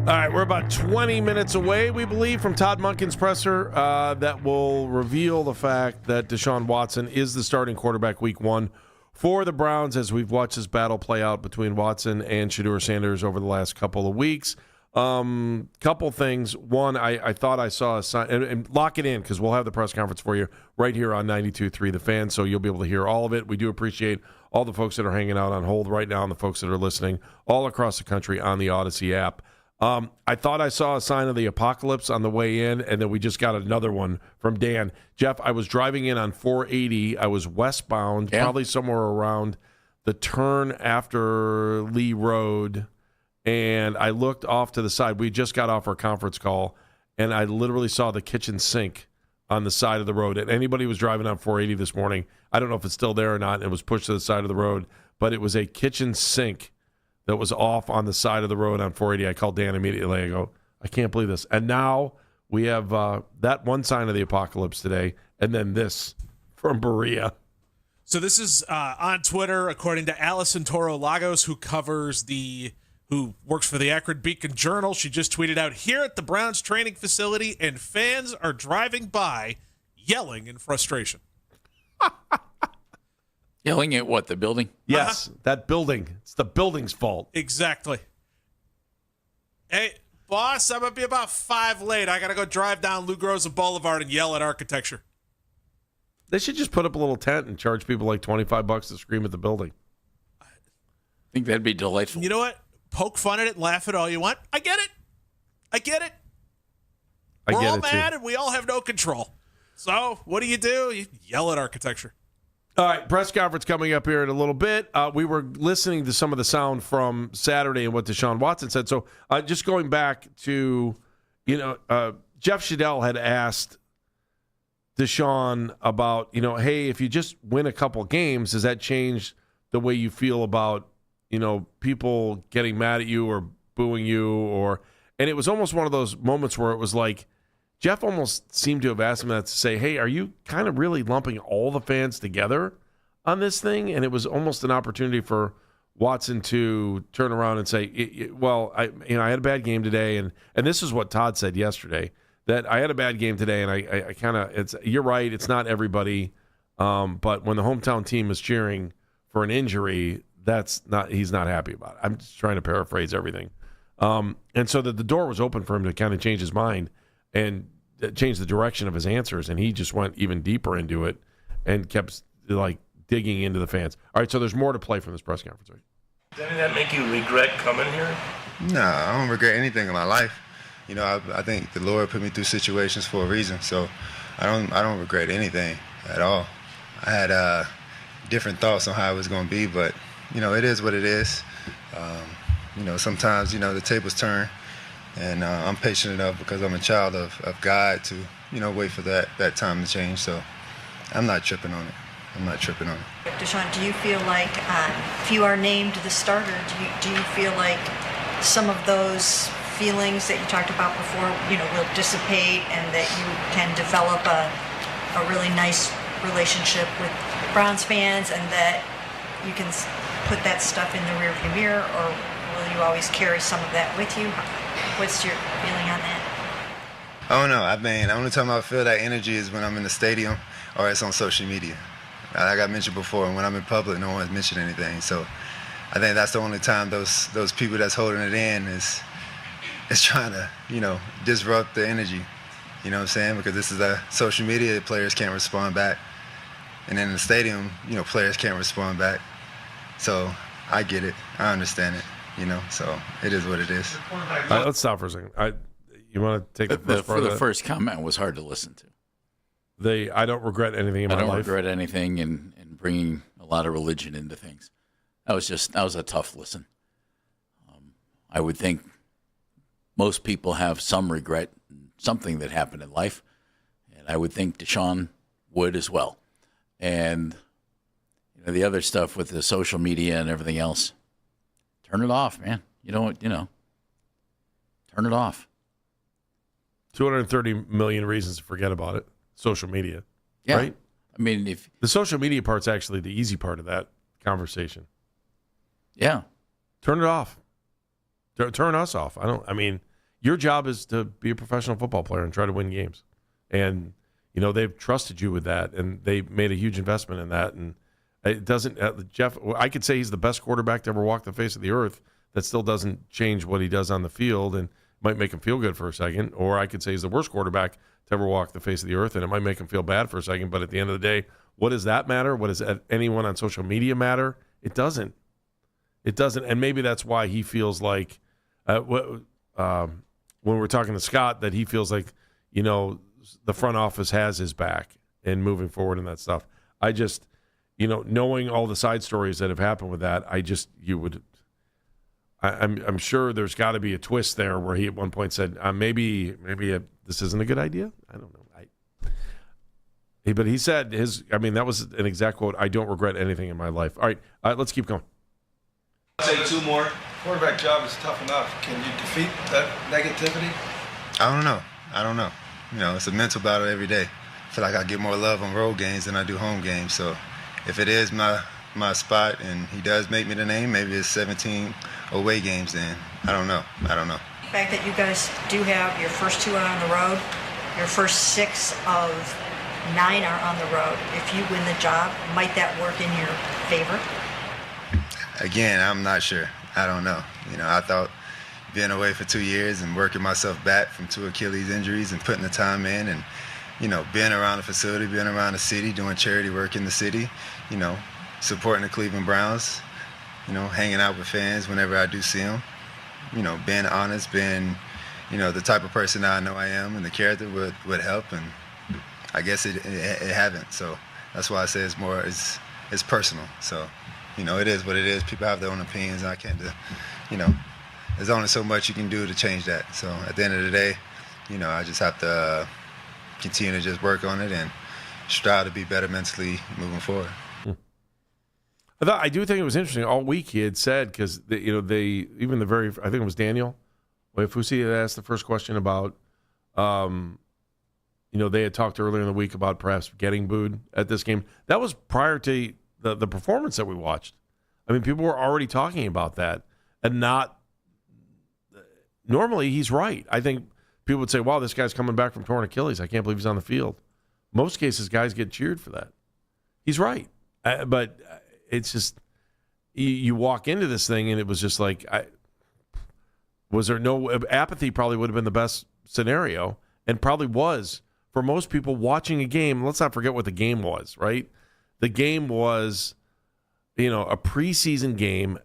All right, we're about 20 minutes away, we believe, from Todd Monken's presser that will reveal the fact that Deshaun Watson is the starting quarterback week 1 for the Browns, as we've watched this battle play out between Watson and Shedeur Sanders over the last couple of weeks. Couple things. One, I thought I saw a sign, and lock it in because we'll have the press conference for you right here on 92.3 The Fan, so you'll be able to hear all of it. We do appreciate all the folks that are hanging out on hold right now and the folks that are listening all across the country on the Odyssey app. I thought I saw a sign of the apocalypse on the way in, and then we just got another one from Dan. Jeff, I was driving in on 480. I was westbound, probably somewhere around the turn after Lee Road, and I looked off to the side. We just got off our conference call, and I literally saw the kitchen sink on the side of the road. And anybody who was driving on 480 this morning, I don't know if it's still there or not, it was pushed to the side of the road, but it was a kitchen sink that was off on the side of the road on 480. I called Dan immediately. I go, I can't believe this. And now we have that one sign of the apocalypse today, and then this from Berea. So this is on Twitter, according to Allison Toro Lagos, who works for the Akron Beacon Journal. She just tweeted out, here at the Browns training facility, and fans are driving by yelling in frustration. Yelling at what, the building? Yes, that building. It's the building's fault. Exactly. Hey, boss, I'm going to be about 5 late. I got to go drive down Lou Groza Boulevard and yell at architecture. They should just put up a little tent and charge people like $25 to scream at the building. I think that'd be delightful. You know what? Poke fun at it and laugh at all you want. I get it. We're all mad and we all have no control. So what do? You yell at architecture. All right, press conference coming up here in a little bit. We were listening to some of the sound from Saturday and what Deshaun Watson said. So just going back to, Jeff Shedell had asked Deshaun about, hey, if you just win a couple games, does that change the way you feel about, people getting mad at you or booing you? And it was almost one of those moments where it was like, Jeff almost seemed to have asked him that to say, hey, are you kind of really lumping all the fans together on this thing? And it was almost an opportunity for Watson to turn around and say, I had a bad game today. And this is what Todd said yesterday, that I had a bad game today. And I kind of, you're right, it's not everybody. But when the hometown team is cheering for an injury, he's not happy about it. I'm just trying to paraphrase everything. And so the door was open for him to kind of change his mind and change the direction of his answers, and he just went even deeper into it and kept digging into the fans. All right, so there's more to play from this press conference. Right? Does any of that make you regret coming here? No, I don't regret anything in my life. I think the Lord put me through situations for a reason, so I don't regret anything at all. I had different thoughts on how it was going to be, but it is what it is. Sometimes the tables turn. And I'm patient enough because I'm a child of God to, wait for that time to change. So I'm not tripping on it. Deshaun, do you feel like if you are named the starter, do you feel like some of those feelings that you talked about before, will dissipate and that you can develop a really nice relationship with Browns fans and that you can put that stuff in the rearview mirror, or will you always carry some of that with you? What's your feeling on that? I don't know. The only time I feel that energy is when I'm in the stadium or it's on social media. Like I mentioned before, when I'm in public, no one's mentioned anything. So I think that's the only time those people that's holding it in is trying to, disrupt the energy. You know what I'm saying? Because this is social media, players can't respond back. And in the stadium, players can't respond back. So I get it. I understand it. So it is what it is. All right, let's stop for a second. You want to take the first comment was hard to listen to. I don't regret anything in my life. I don't regret anything, and bringing a lot of religion into things. That was a tough listen. I would think most people have some regret, something that happened in life. And I would think Deshaun would as well. And the other stuff with the social media and everything else, turn it off, man. Turn it off. 230 million reasons to forget about it. Social media. Yeah. Right? I mean, if the social media part's actually the easy part of that conversation. Yeah. Turn it off. Turn us off. Your job is to be a professional football player and try to win games. And, they've trusted you with that, and they made a huge investment in that. And it doesn't, Jeff, I could say he's the best quarterback to ever walk the face of the earth. That still doesn't change what he does on the field and might make him feel good for a second. Or I could say he's the worst quarterback to ever walk the face of the earth, and it might make him feel bad for a second. But at the end of the day, what does that matter? What does anyone on social media matter? It doesn't. It doesn't. And maybe that's why he feels like, when we're talking to Scott, that he feels like, the front office has his back and moving forward and that stuff. I just, knowing all the side stories that have happened with that, I'm sure there's got to be a twist there where he at one point said, maybe this isn't a good idea. I don't know. But he said that was an exact quote. I don't regret anything in my life. All right, let's keep going. I'll say two more. Quarterback job is tough enough. Can you defeat that negativity? I don't know. It's a mental battle every day. I feel like I get more love on road games than I do home games. So if it is my spot and he does make me the name, maybe it's 17 away games then. I don't know. The fact that you guys do have your first 2 are on the road, your first 6 of 9 are on the road. If you win the job, might that work in your favor? Again, I'm not sure. I don't know. I thought being away for 2 years and working myself back from 2 Achilles injuries and putting the time in and, being around the facility, being around the city, doing charity work in the city, supporting the Cleveland Browns, hanging out with fans whenever I do see them, being honest, being, the type of person that I know I am and the character would help. And I guess it haven't. So that's why I say it's personal. So, it is what it is. People have their own opinions. I can't there's only so much you can do to change that. So at the end of the day, I just have to continue to just work on it and strive to be better mentally moving forward. I do think it was interesting. All week he had said, because I think it was Daniel Fusi that asked the first question about, they had talked earlier in the week about perhaps getting booed at this game. That was prior to the performance that we watched. People were already talking about that, and not. Normally, he's right. I think people would say, wow, this guy's coming back from torn Achilles. I can't believe he's on the field. Most cases, guys get cheered for that. He's right. But it's just, you walk into this thing and it was just like, was there no apathy? Probably would have been the best scenario, and probably was for most people watching a game. Let's not forget what the game was, right? The game was, a preseason game,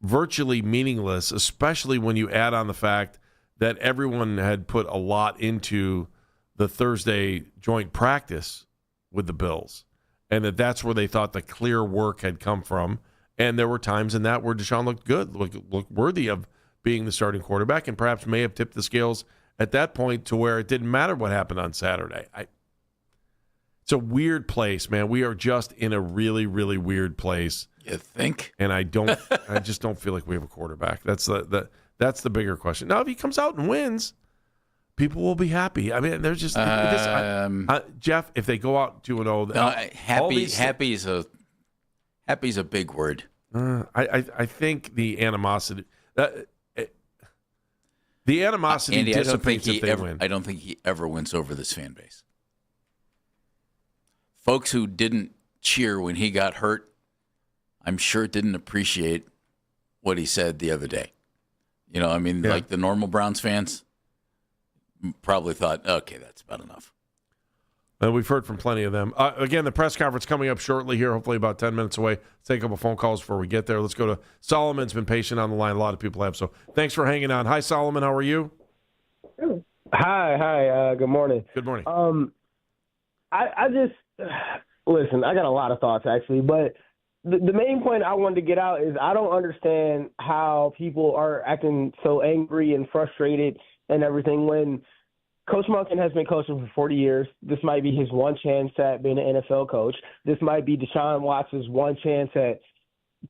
virtually meaningless, especially when you add on the fact that everyone had put a lot into the Thursday joint practice with the Bills, and that's where they thought the clear work had come from. And there were times in that where Deshaun looked good, looked worthy of being the starting quarterback, and perhaps may have tipped the scales at that point to where it didn't matter what happened on Saturday. It's a weird place, man. We are just in a really, really weird place. You think? And I just don't feel like we have a quarterback. That's the bigger question. Now, if he comes out and wins, people will be happy. They're just Jeff. If they go out 2-0, happy's a big word. I think the animosity, Andy, dissipates if they win. I don't think he ever wins over this fan base. Folks who didn't cheer when he got hurt, I'm sure didn't appreciate what he said the other day. Like the normal Browns fans probably thought, okay, that's about enough. We've heard from plenty of them. Again, the press conference coming up shortly here, hopefully about 10 minutes away. Let's take a couple phone calls before we get there. Let's go to Solomon's been patient on the line. A lot of people have. So thanks for hanging on. Hi, Solomon. How are you? Hi. Good morning. Good morning. I just listen. I got a lot of thoughts actually, but the main point I wanted to get out is I don't understand how people are acting so angry and frustrated and everything when Coach Monken has been coaching for 40 years. This might be his one chance at being an NFL coach. This might be Deshaun Watson's one chance at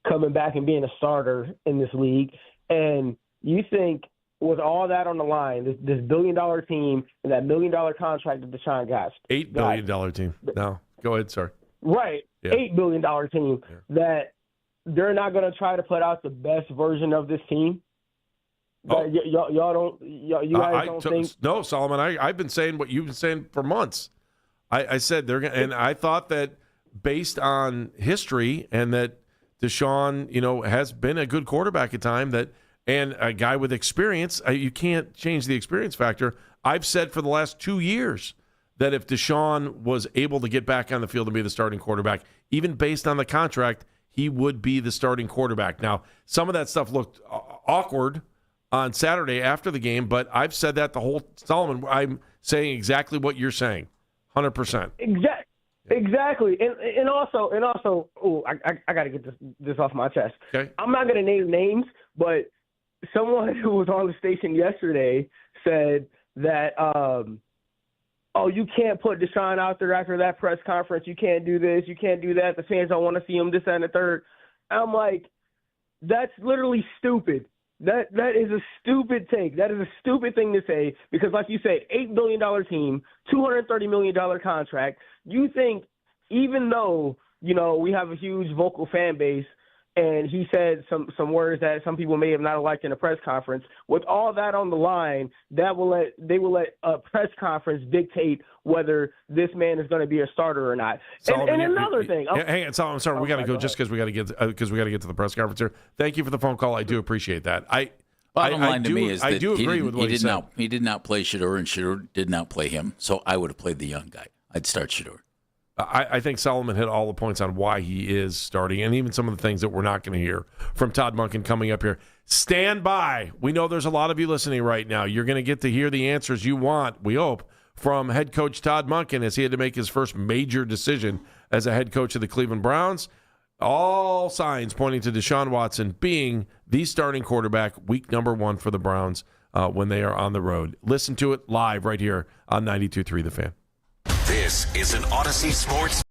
coming back and being a starter in this league. And you think with all that on the line, this $1 billion team and that $1 million contract that Deshaun got. $8 billion team. No, go ahead, sir. Right. Yeah. $8 billion team that they're not going to try to put out the best version of this team. You guys don't think? No, Solomon. I've been saying what you've been saying for months. I said they're going, and I thought that based on history and that Deshaun, has been a good quarterback at time and a guy with experience. You can't change the experience factor. I've said for the last 2 years that if Deshaun was able to get back on the field and be the starting quarterback, even based on the contract, he would be the starting quarterback. Now, some of that stuff looked awkward on Saturday after the game, but I've said that the whole Solomon. I'm saying exactly what you're saying, 100%. Exactly, and also, I got to get this off my chest. Okay. I'm not going to name names, but someone who was on the station yesterday said that, you can't put Deshaun out there after that press conference. You can't do this. You can't do that. The fans don't want to see him, this, that, and the third. I'm like, that's literally stupid. That is a stupid take. That is a stupid thing to say because, like you said, $8 billion team, $230 million contract. You think even though, we have a huge vocal fan base and he said some words that some people may have not liked in a press conference, with all that on the line, they will let a press conference dictate whether this man is going to be a starter or not. Solomon, and another thing. Hang on, Solomon, I'm sorry. We got to go just because we got to get to the press conference here. Thank you for the phone call. I do appreciate that. Bottom line to me is that I do agree with what he said. He did not play Shedeur, and Shedeur did not play him. So I would have played the young guy. I'd start Shedeur. I think Solomon hit all the points on why he is starting, and even some of the things that we're not going to hear from Todd Monken coming up here. Stand by. We know there's a lot of you listening right now. You're going to get to hear the answers you want, we hope, from head coach Todd Monken as he had to make his first major decision as a head coach of the Cleveland Browns. All signs pointing to Deshaun Watson being the starting quarterback week number 1 for the Browns when they are on the road. Listen to it live right here on 92.3 The Fan. This is an Odyssey Sports.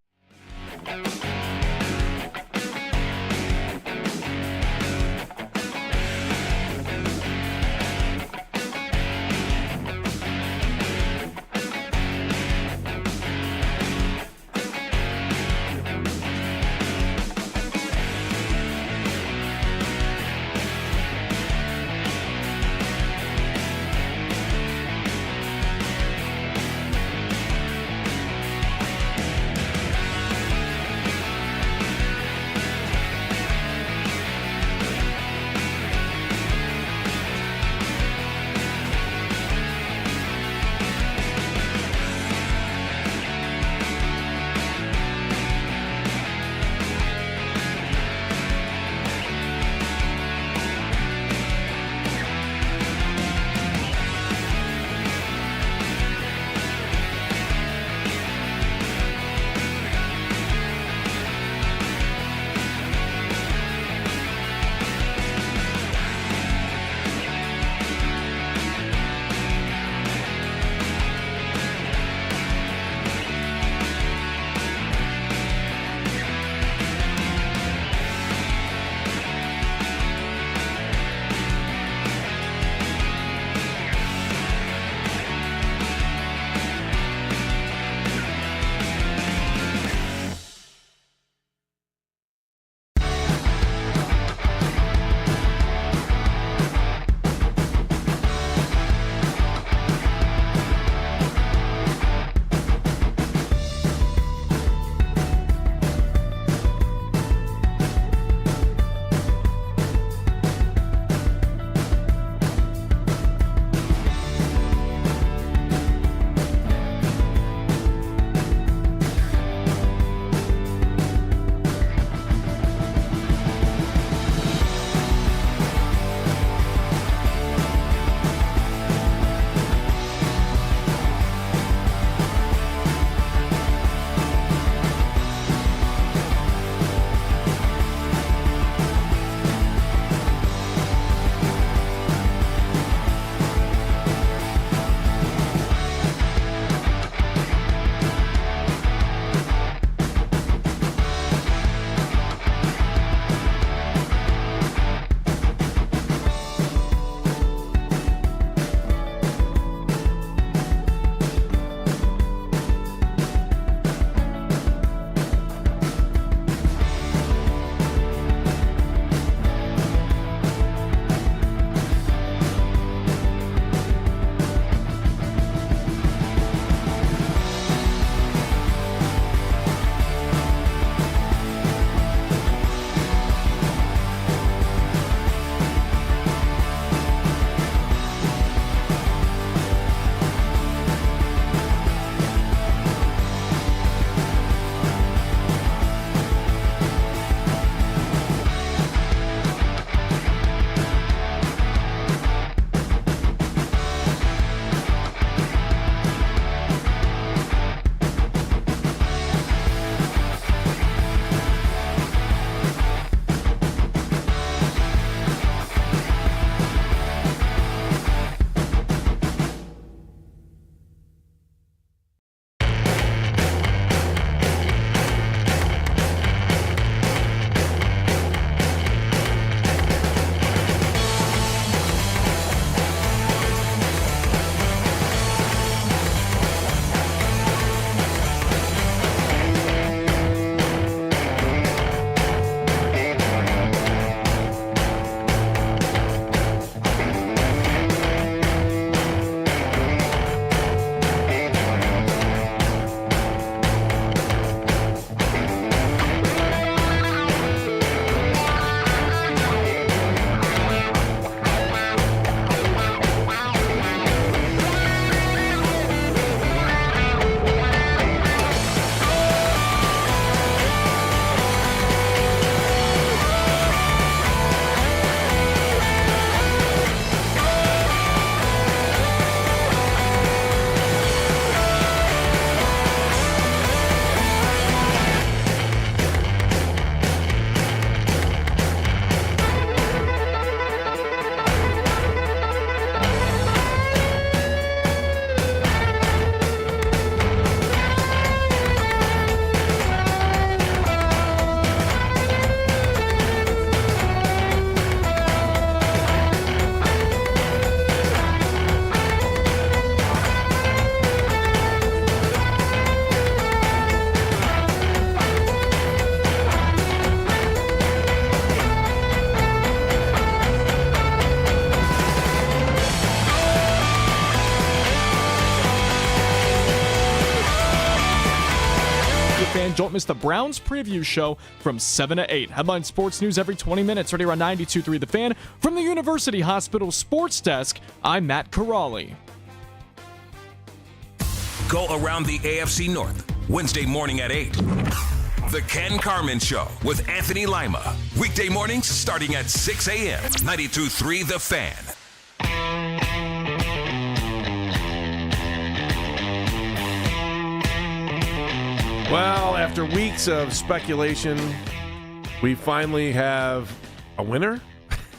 Don't miss the Browns preview show from 7 to 8. Headline Sports News every 20 minutes, right here on 92.3 The Fan. From the University Hospital Sports Desk, I'm Matt Corrali. Go around the AFC North, Wednesday morning at 8. The Ken Carman Show with Anthony Lima. Weekday mornings starting at 6 a.m. 92.3 The Fan. Well, after weeks of speculation, we finally have a winner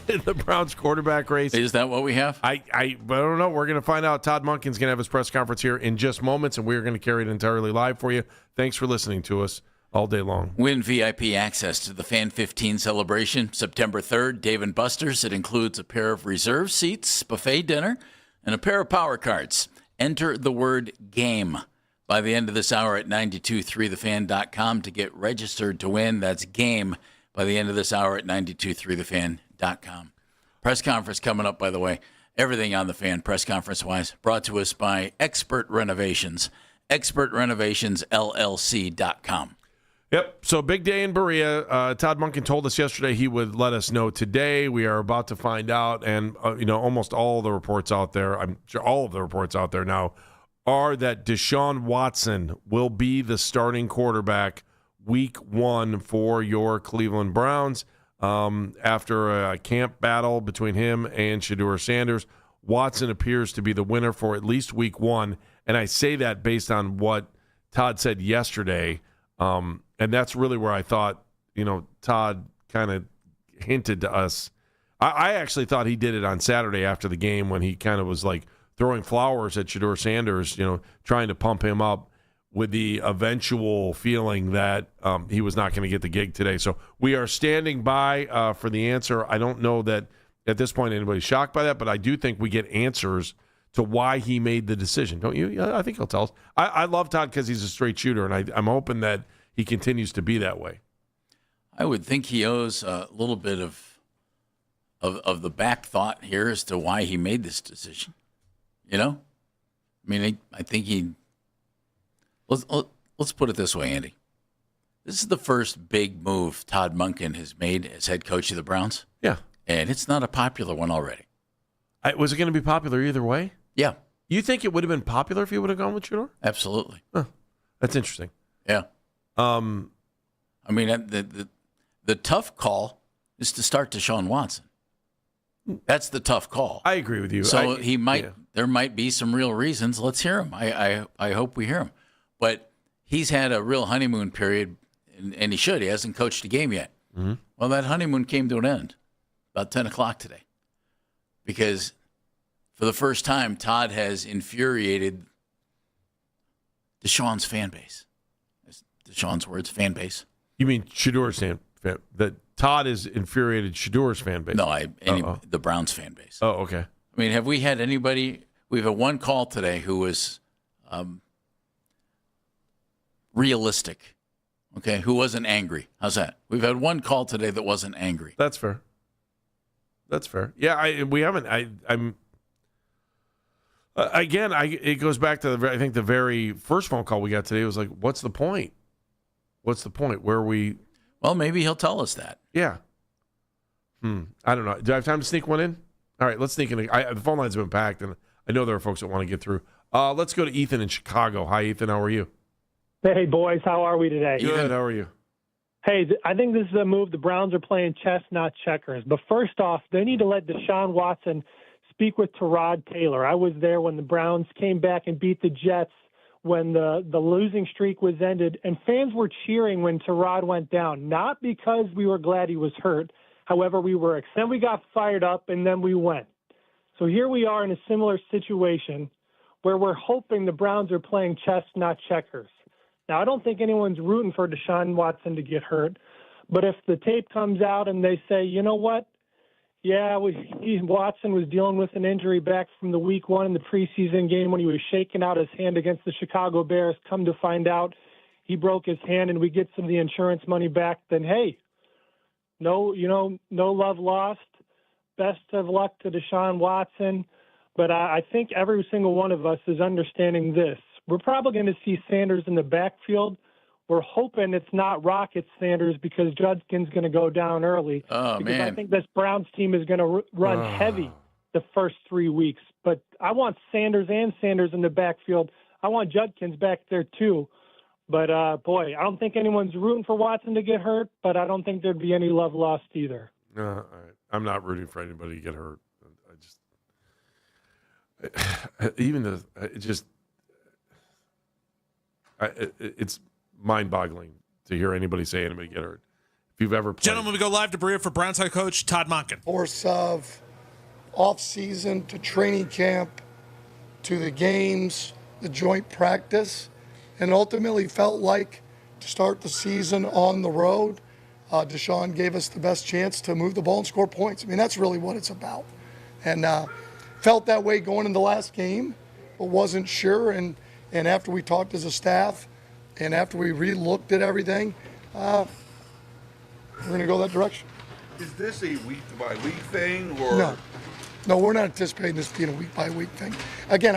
in the Browns quarterback race. Is that what we have? I don't know. We're going to find out. Todd Monken's going to have his press conference here in just moments, and we're going to carry it entirely live for you. Thanks for listening to us all day long. Win VIP access to the Fan 15 celebration September 3rd, Dave & Buster's. It includes a pair of reserved seats, buffet dinner, and a pair of power cards. Enter the word GAME by the end of this hour at 923thefan.com to get registered to win. That's GAME by the end of this hour at 923thefan.com. Press conference coming up, by the way. Everything on the Fan press conference-wise brought to us by Expert Renovations, expertrenovations.llc.com. Yep. So big day in Berea. Todd Monken told us yesterday he would let us know today. We are about to find out, and almost all the reports out there, I'm sure all of the reports out there now, are that Deshaun Watson will be the starting quarterback week 1 for your Cleveland Browns. After a camp battle between him and Shedeur Sanders, Watson appears to be the winner for at least week 1. And I say that based on what Todd said yesterday. And that's really where I thought, Todd kind of hinted to us. I actually thought he did it on Saturday after the game when he kind of was like throwing flowers at Shedeur Sanders, trying to pump him up with the eventual feeling that he was not going to get the gig today. So we are standing by for the answer. I don't know that at this point anybody's shocked by that, but I do think we get answers to why he made the decision. Don't you? I think he'll tell us. I love Todd because he's a straight shooter, and I'm hoping that he continues to be that way. I would think he owes a little bit of the back thought here as to why he made this decision. I think he. Let's put it this way, Andy. This is the first big move Todd Monken has made as head coach of the Browns. Yeah, and it's not a popular one already. Was it going to be popular either way? Yeah. You think it would have been popular if he would have gone with Shedeur? Absolutely. Huh. That's interesting. Yeah. The tough call is to start Deshaun Watson. That's the tough call. I agree with you. So there might be some real reasons. Let's hear them. I hope we hear them. But he's had a real honeymoon period, and he should. He hasn't coached a game yet. Mm-hmm. Well, that honeymoon came to an end about 10 o'clock today because for the first time, Todd has infuriated Deshaun's fan base. Deshaun's words, fan base. You mean Shedeur's fan? That Todd has infuriated Shedeur's fan base? No, the Browns fan base. Oh, okay. Have we had anybody? We've had one call today who was realistic, okay, who wasn't angry. How's that? We've had one call today that wasn't angry. That's fair. Yeah, we haven't. I'm again. It goes back to I think the very first phone call we got today was like, what's the point? What's the point? Where we? Well, maybe he'll tell us that. Yeah. I don't know. Do I have time to sneak one in? All right, let's sneak in. The phone lines have been packed, and I know there are folks that want to get through. Let's go to Ethan in Chicago. Hi, Ethan. How are you? Hey, boys. How are we today? Good. How are you? Hey, I think this is a move. The Browns are playing chess, not checkers. But first off, they need to let Deshaun Watson speak with Tyrod Taylor. I was there when the Browns came back and beat the Jets when the losing streak was ended, and fans were cheering when Tyrod went down, not because we were glad he was hurt. However, we were. Then we got fired up, and then we went. So here we are in a similar situation where we're hoping the Browns are playing chess, not checkers. Now, I don't think anyone's rooting for Deshaun Watson to get hurt, but if the tape comes out and they say, you know what, Watson was dealing with an injury back from the week 1 in the preseason game when he was shaking out his hand against the Chicago Bears, come to find out he broke his hand and we get some of the insurance money back, then hey, no love lost. Best of luck to Deshaun Watson. But I think every single one of us is understanding this. We're probably going to see Sanders in the backfield we're hoping it's not rocket, Sanders, because Judkin's going to go down early. Oh, because I man. think this Browns team is going to run heavy the first 3 weeks. But I want Sanders in the backfield. I want Judkins back there too. But, boy, I don't think anyone's rooting for Watson to get hurt, but I don't think there'd be any love lost either. All right. I'm not rooting for anybody to get hurt. It's mind-boggling to hear anybody say anybody get hurt. If you've ever played. Gentlemen, we go live to Berea for Browns head coach Todd Monken. Course of off-season to training camp to the games, the joint practice, and ultimately felt like to start the season on the road, Deshaun gave us the best chance to move the ball and score points. I mean, that's really what it's about. And felt that way going into the last game, but wasn't sure. And after we talked as a staff and after we re-looked at everything, we're going to go that direction. Is this a week-by-week thing? Or No, we're not anticipating this being a week-by-week thing. Again,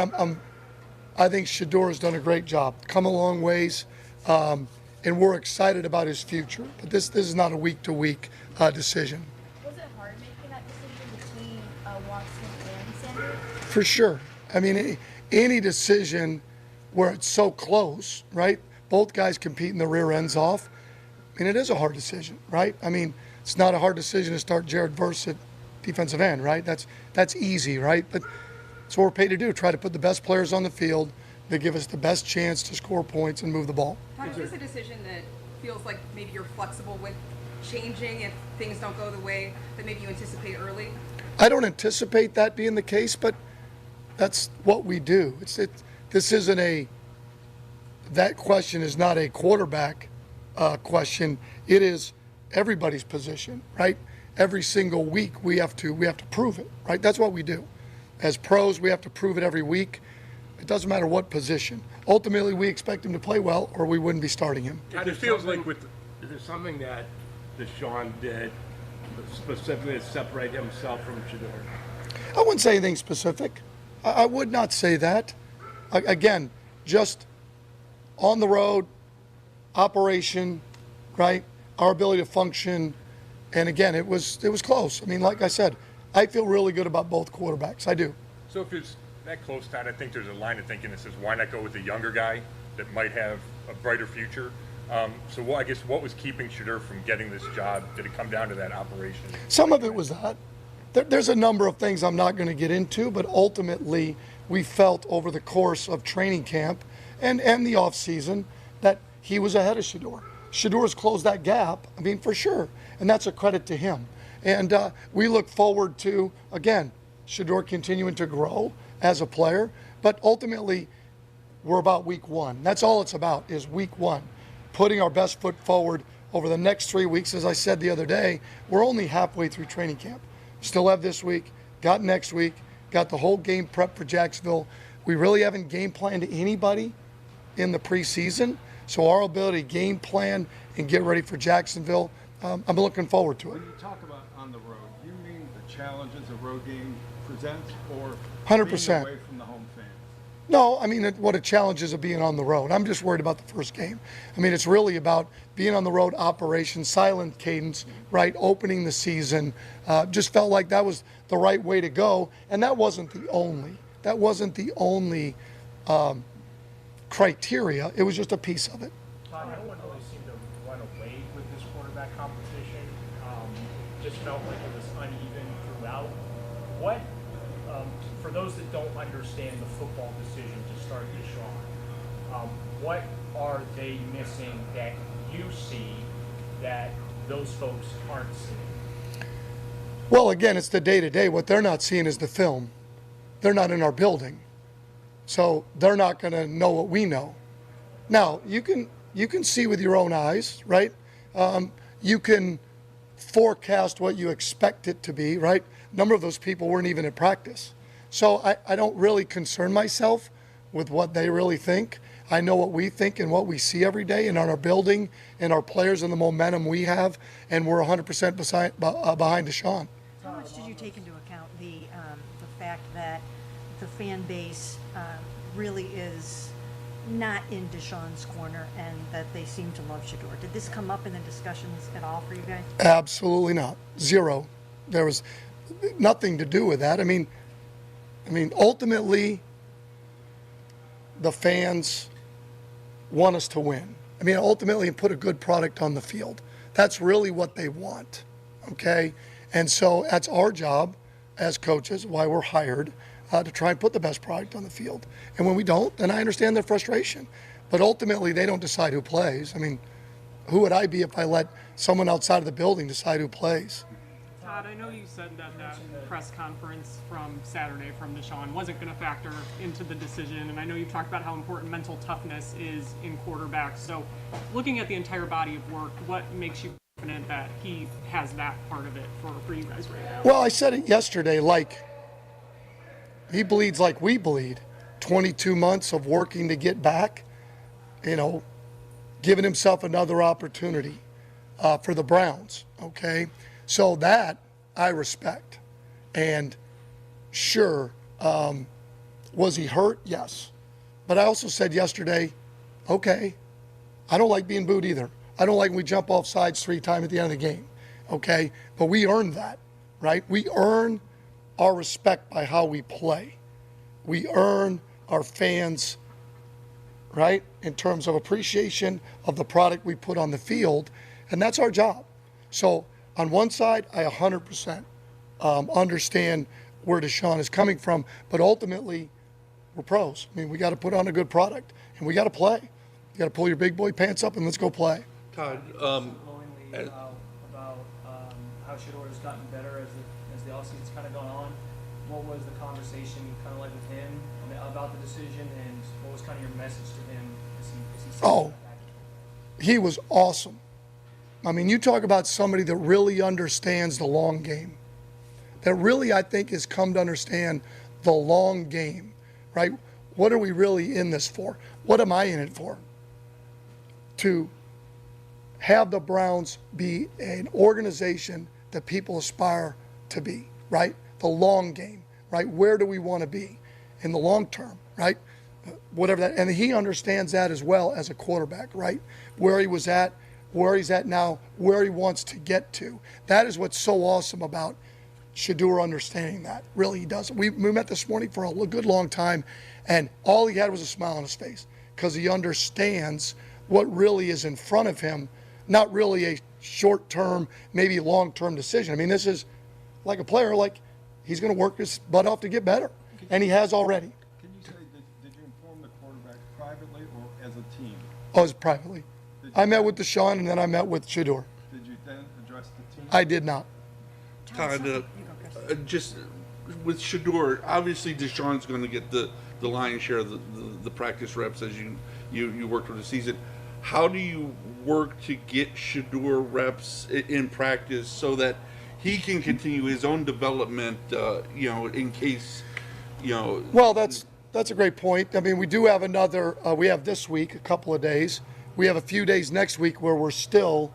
I think Shedeur has done a great job, come a long ways, and we're excited about his future. But this is not a week-to-week decision. Was it hard making that decision between Watson and Sanders? For sure. I mean, any decision where it's so close, right? Both guys competing their rear ends off. I mean, it is a hard decision, right? I mean, it's not a hard decision to start Jared Verse at defensive end, right? That's easy, right? But that's what we're paid to do, try to put the best players on the field that give us the best chance to score points and move the ball. Todd, is this a decision that feels like maybe you're flexible with changing if things don't go the way that maybe you anticipate early? I don't anticipate that being the case, but that's what we do. This isn't that question is not a quarterback question. It is everybody's position, right? Every single week we have to prove it, right? That's what we do. As pros, we have to prove it every week. It doesn't matter what position. Ultimately, we expect him to play well, or we wouldn't be starting him. It feels like is there something that Deshaun did specifically to separate himself from Shedeur? I wouldn't say anything specific. I would not say that. Again, just on the road, operation, right? Our ability to function. And again, it was close. I mean, like I said, I feel really good about both quarterbacks. I do. So if it's that close, Todd, I think there's a line of thinking that says, why not go with a younger guy that might have a brighter future? So I guess what was keeping Shedeur from getting this job? Did it come down to that operation? Some of it was that. There's a number of things I'm not going to get into, but ultimately we felt over the course of training camp and the offseason that he was ahead of Shedeur. Shedeur's closed that gap, I mean, for sure, and that's a credit to him. And we look forward to, again, Shedeur continuing to grow as a player, but ultimately we're about week one. That's all it's about is week one, putting our best foot forward over the next 3 weeks. As I said the other day, we're only halfway through training camp. Still have this week, got next week, got the whole game prep for Jacksonville. We really haven't game planned anybody in the preseason, so our ability to game plan and get ready for Jacksonville, I'm looking forward to it. When you talk about on the road, do you mean the challenges a road game presents or 100%. being away from the home fans? No, I mean, what a challenge is of being on the road. I'm just worried about the first game. I mean, it's really about being on the road, operation, silent cadence, right, opening the season. Just felt like that was the right way to go, and that wasn't the only criteria. It was just a piece of it. Todd, no one really seemed to run away with this quarterback competition. Just felt like it was uneven throughout. What, for those that don't understand the football decision to start Deshaun, what are they missing that you see that those folks aren't seeing? Well, again, it's the day-to-day. What they're not seeing is the film. They're not in our building. So they're not going to know what we know. Now, you can see with your own eyes, right? You can forecast what you expect it to be, right? A number of those people weren't even at practice. So I don't really concern myself with what they really think. I know what we think and what we see every day and on our building and our players and the momentum we have, and we're 100% behind Deshaun. How much did you take into account the fact that the fan base really is not in Deshaun's corner and that they seem to love Shador. Did this come up in the discussions at all for you guys? Absolutely not. Zero. There was nothing to do with that. I mean, ultimately, the fans want us to win. I mean, ultimately, put a good product on the field. That's really what they want, okay? And so that's our job as coaches, why we're hired, to try and put the best product on the field. And when we don't, then I understand their frustration. But ultimately, they don't decide who plays. I mean, who would I be if I let someone outside of the building decide who plays? Todd, I know you said that press conference from Saturday from Deshaun wasn't going to factor into the decision, and I know you've talked about how important mental toughness is in quarterbacks. So looking at the entire body of work, what makes you confident that he has that part of it for you guys right now? Well, I said it yesterday, like, he bleeds like we bleed. 22 months of working to get back, giving himself another opportunity for the Browns, okay? So that I respect. And sure, was he hurt? Yes. But I also said yesterday, okay, I don't like being booed either. I don't like when we jump off sides 3 times at the end of the game, okay? But we earned that, right? We earn our respect by how we play. We earn our fans, right, in terms of appreciation of the product we put on the field, and that's our job. So on one side, I 100% understand where Deshaun is coming from, but ultimately, we're pros. I mean, we got to put on a good product, and we got to play. You got to pull your big boy pants up and let's go play. Todd, about how Shador has gotten better as the offseason's kind of gone on. What was the conversation kind of like with him about the decision, and what was kind of your message to him as he He was awesome. I mean, you talk about somebody that really understands the long game, that really, I think, has come to understand the long game, right? What are we really in this for? What am I in it for? To have the Browns be an organization that people aspire to be, right? The long game, right? Where do we want to be in the long term, right? Whatever that, and he understands that as well as a quarterback, right? Where he was at, where he's at now, where he wants to get to. That is what's so awesome about Shador understanding that. Really, he does. We met this morning for a good long time, and all he had was a smile on his face because he understands what really is in front of him, not really a short-term, maybe long-term decision. I mean, this is like a player, like he's going to work his butt off to get better, and he has already. Can you say, did you inform the quarterback privately or as a team? Oh, it was privately. I met with Deshaun, and then I met with Shador. Did you then address the team? I did not. Todd, just with Shador, obviously Deshaun's going to get the lion's share of the practice reps as you worked with the season. How do you work to get Shador reps in practice so that he can continue his own development, in case, Well, that's a great point. I mean, we do have we have this week, a couple of days. We have a few days next week where we're still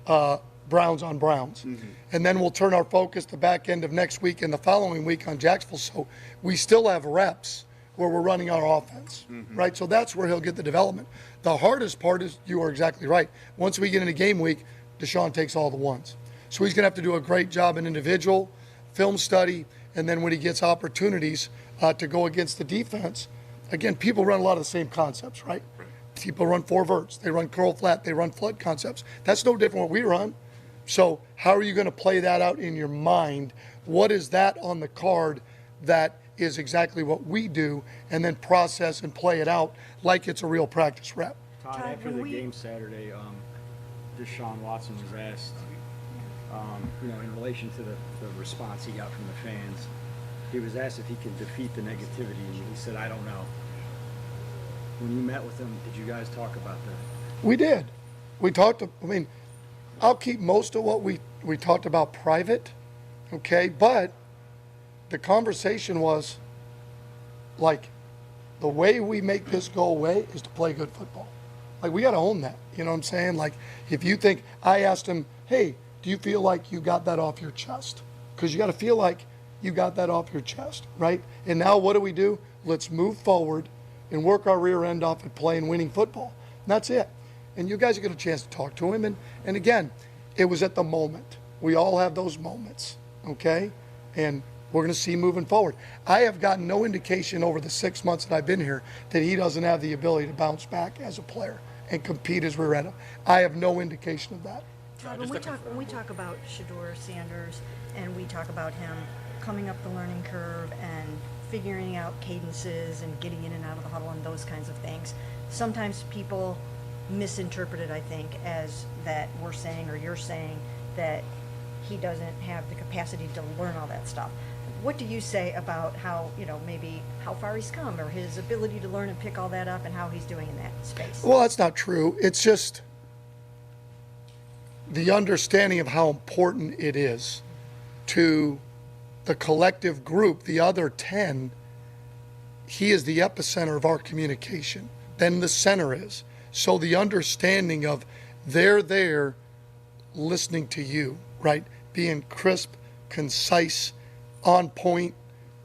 Browns on Browns. Mm-hmm. And then we'll turn our focus the back end of next week and the following week on Jacksonville. So we still have reps where we're running our offense, right? So that's where he'll get the development. The hardest part is, you are exactly right. Once we get into game week, Deshaun takes all the ones. So he's going to have to do a great job in individual, film study, and then when he gets opportunities to go against the defense, again, people run a lot of the same concepts, right? People run 4 verts, they run curl flat, they run flood concepts. That's no different what we run. So how are you going to play that out in your mind? What is that on the card that is exactly what we do, and then process and play it out like it's a real practice rep? Todd, after the game Saturday, Deshaun Watson was asked, in relation to the response he got from the fans, he was asked if he could defeat the negativity, and he said, I don't know. When you met with him, did you guys talk about that? We did. We talked, I'll keep most of what we talked about private, okay? But the conversation was like, the way we make this go away is to play good football. Like, we got to own that. You know what I'm saying? Like, if you think, I asked him, hey, do you feel like you got that off your chest? Because you got to feel like you got that off your chest, right? And now what do? Let's move forward and work our rear end off at playing winning football. And that's it. And you guys get a chance to talk to him. And again, it was at the moment. We all have those moments, okay? And we're going to see moving forward. I have gotten no indication over the 6 months that I've been here that he doesn't have the ability to bounce back as a player and compete as rear end. I have no indication of that. Todd, when we talk about Shedeur Sanders and we talk about him coming up the learning curve and figuring out cadences and getting in and out of the huddle and those kinds of things, sometimes people misinterpret it, I think, as that we're saying or you're saying that he doesn't have the capacity to learn all that stuff. What do you say about how, maybe how far he's come or his ability to learn and pick all that up and how he's doing in that space? Well, that's not true. It's just the understanding of how important it is to the collective group, the other 10. He is the epicenter of our communication. Then the center is. So the understanding of they're there listening to you, right? Being crisp, concise, on point,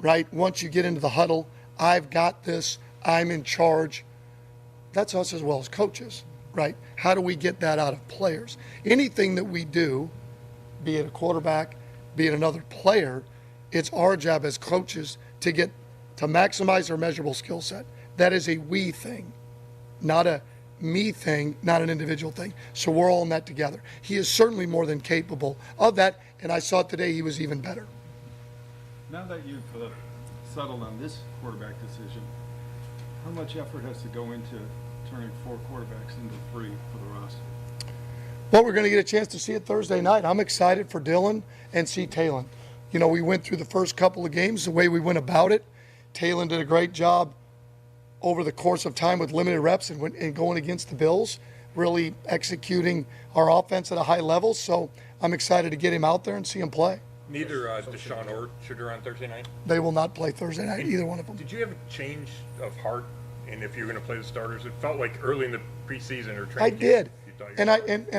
right? Once you get into the huddle, I've got this, I'm in charge. That's us as well as coaches, right? How do we get that out of players? Anything that we do, be it a quarterback, be it another player, it's our job as coaches to maximize their measurable skill set. That is a we thing, not a me thing, not an individual thing. So we're all in that together. He is certainly more than capable of that, and I saw today he was even better. Now that you've settled on this quarterback decision, how much effort has to go into turning 4 quarterbacks into 3 for the roster? Well, we're going to get a chance to see it Thursday night. I'm excited for Dylan and see Talon. We went through the first couple of games, the way we went about it. Talon did a great job over the course of time with limited reps and going against the Bills, really executing our offense at a high level. So I'm excited to get him out there and see him play. Neither Deshaun or Shedeur on Thursday night? They will not play Thursday night, either one of them. Did you have a change of heart in if you're going to play the starters? It felt like early in the preseason or training. I did. And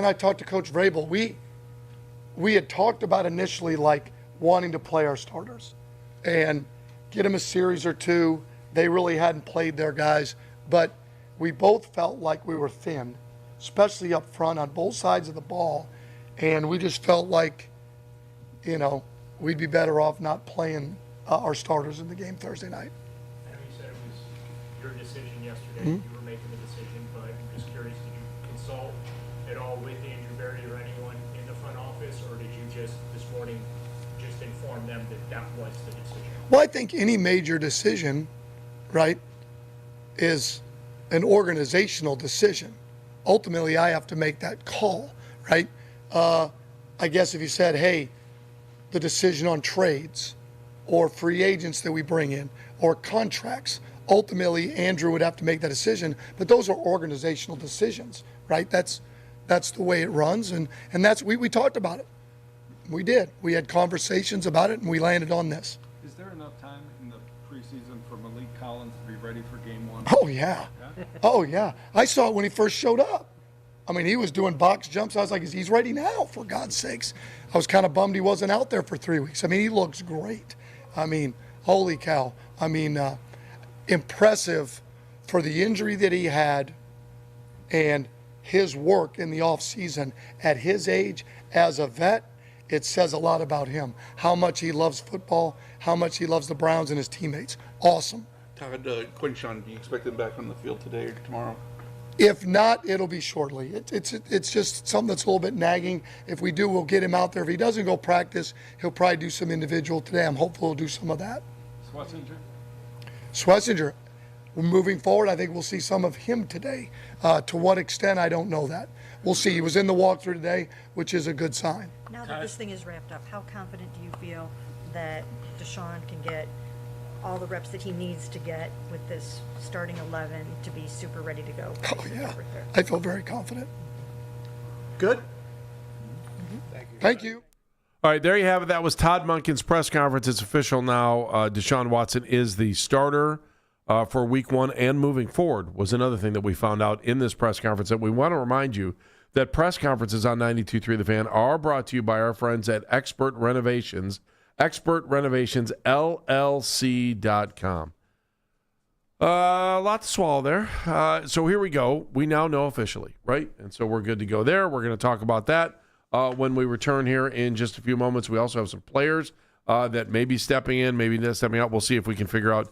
I talked to Coach Vrabel. We had talked about initially like wanting to play our starters and get them a series or two. They really hadn't played their guys, but we both felt like we were thin, especially up front on both sides of the ball. And we just felt like, we'd be better off not playing our starters in the game Thursday night. I know you said it was your decision yesterday. Mm-hmm. You were making the decision, but I'm just curious, did you consult at all with Andrew Berry or anyone in the front office, or did you just this morning just inform them that was the decision? Well, I think any major decision, right, is an organizational decision. Ultimately, I have to make that call, right? I guess if you said, hey, the decision on trades or free agents that we bring in or contracts, ultimately Andrew would have to make that decision, but those are organizational decisions, right? That's the way it runs, and that's we talked about it. We did. We had conversations about it, and we landed on this. Is there enough time in the preseason for Malik Collins to be ready for game 1? Oh, yeah. Oh, yeah. I saw it when he first showed up. I mean, he was doing box jumps. I was like, he's ready now, for God's sakes. I was kind of bummed he wasn't out there for 3 weeks. I mean, he looks great. I mean, holy cow. I mean, impressive for the injury that he had and his work in the offseason at his age as a vet. It says a lot about him, how much he loves football, how much he loves the Browns and his teammates. Awesome. Todd, Quinshawn, do you expect him back on the field today or tomorrow? If not, it'll be shortly. It's just something that's a little bit nagging. If we do, we'll get him out there. If he doesn't go practice, he'll probably do some individual today. I'm hopeful he'll do some of that. Swessinger, moving forward, I think we'll see some of him today. To what extent, I don't know that. We'll see. He was in the walkthrough today, which is a good sign. Now that this thing is wrapped up, how confident do you feel that Deshaun can get all the reps that he needs to get with this starting 11 to be super ready to go? Oh, yeah. I feel very confident. Good. Thank you. All right, there you have it. That was Todd Monken's press conference. It's official now. Deshaun Watson is the starter for week 1 and moving forward was another thing that we found out in this press conference. That we want to remind you that press conferences on 92.3 The Fan are brought to you by our friends at Expert Renovations, expertrenovationllc.com. A lot to swallow there. So here we go. We now know officially, right? And so we're good to go there. We're going to talk about that when we return here in just a few moments. We also have some players that may be stepping in, maybe not stepping out. We'll see if we can figure out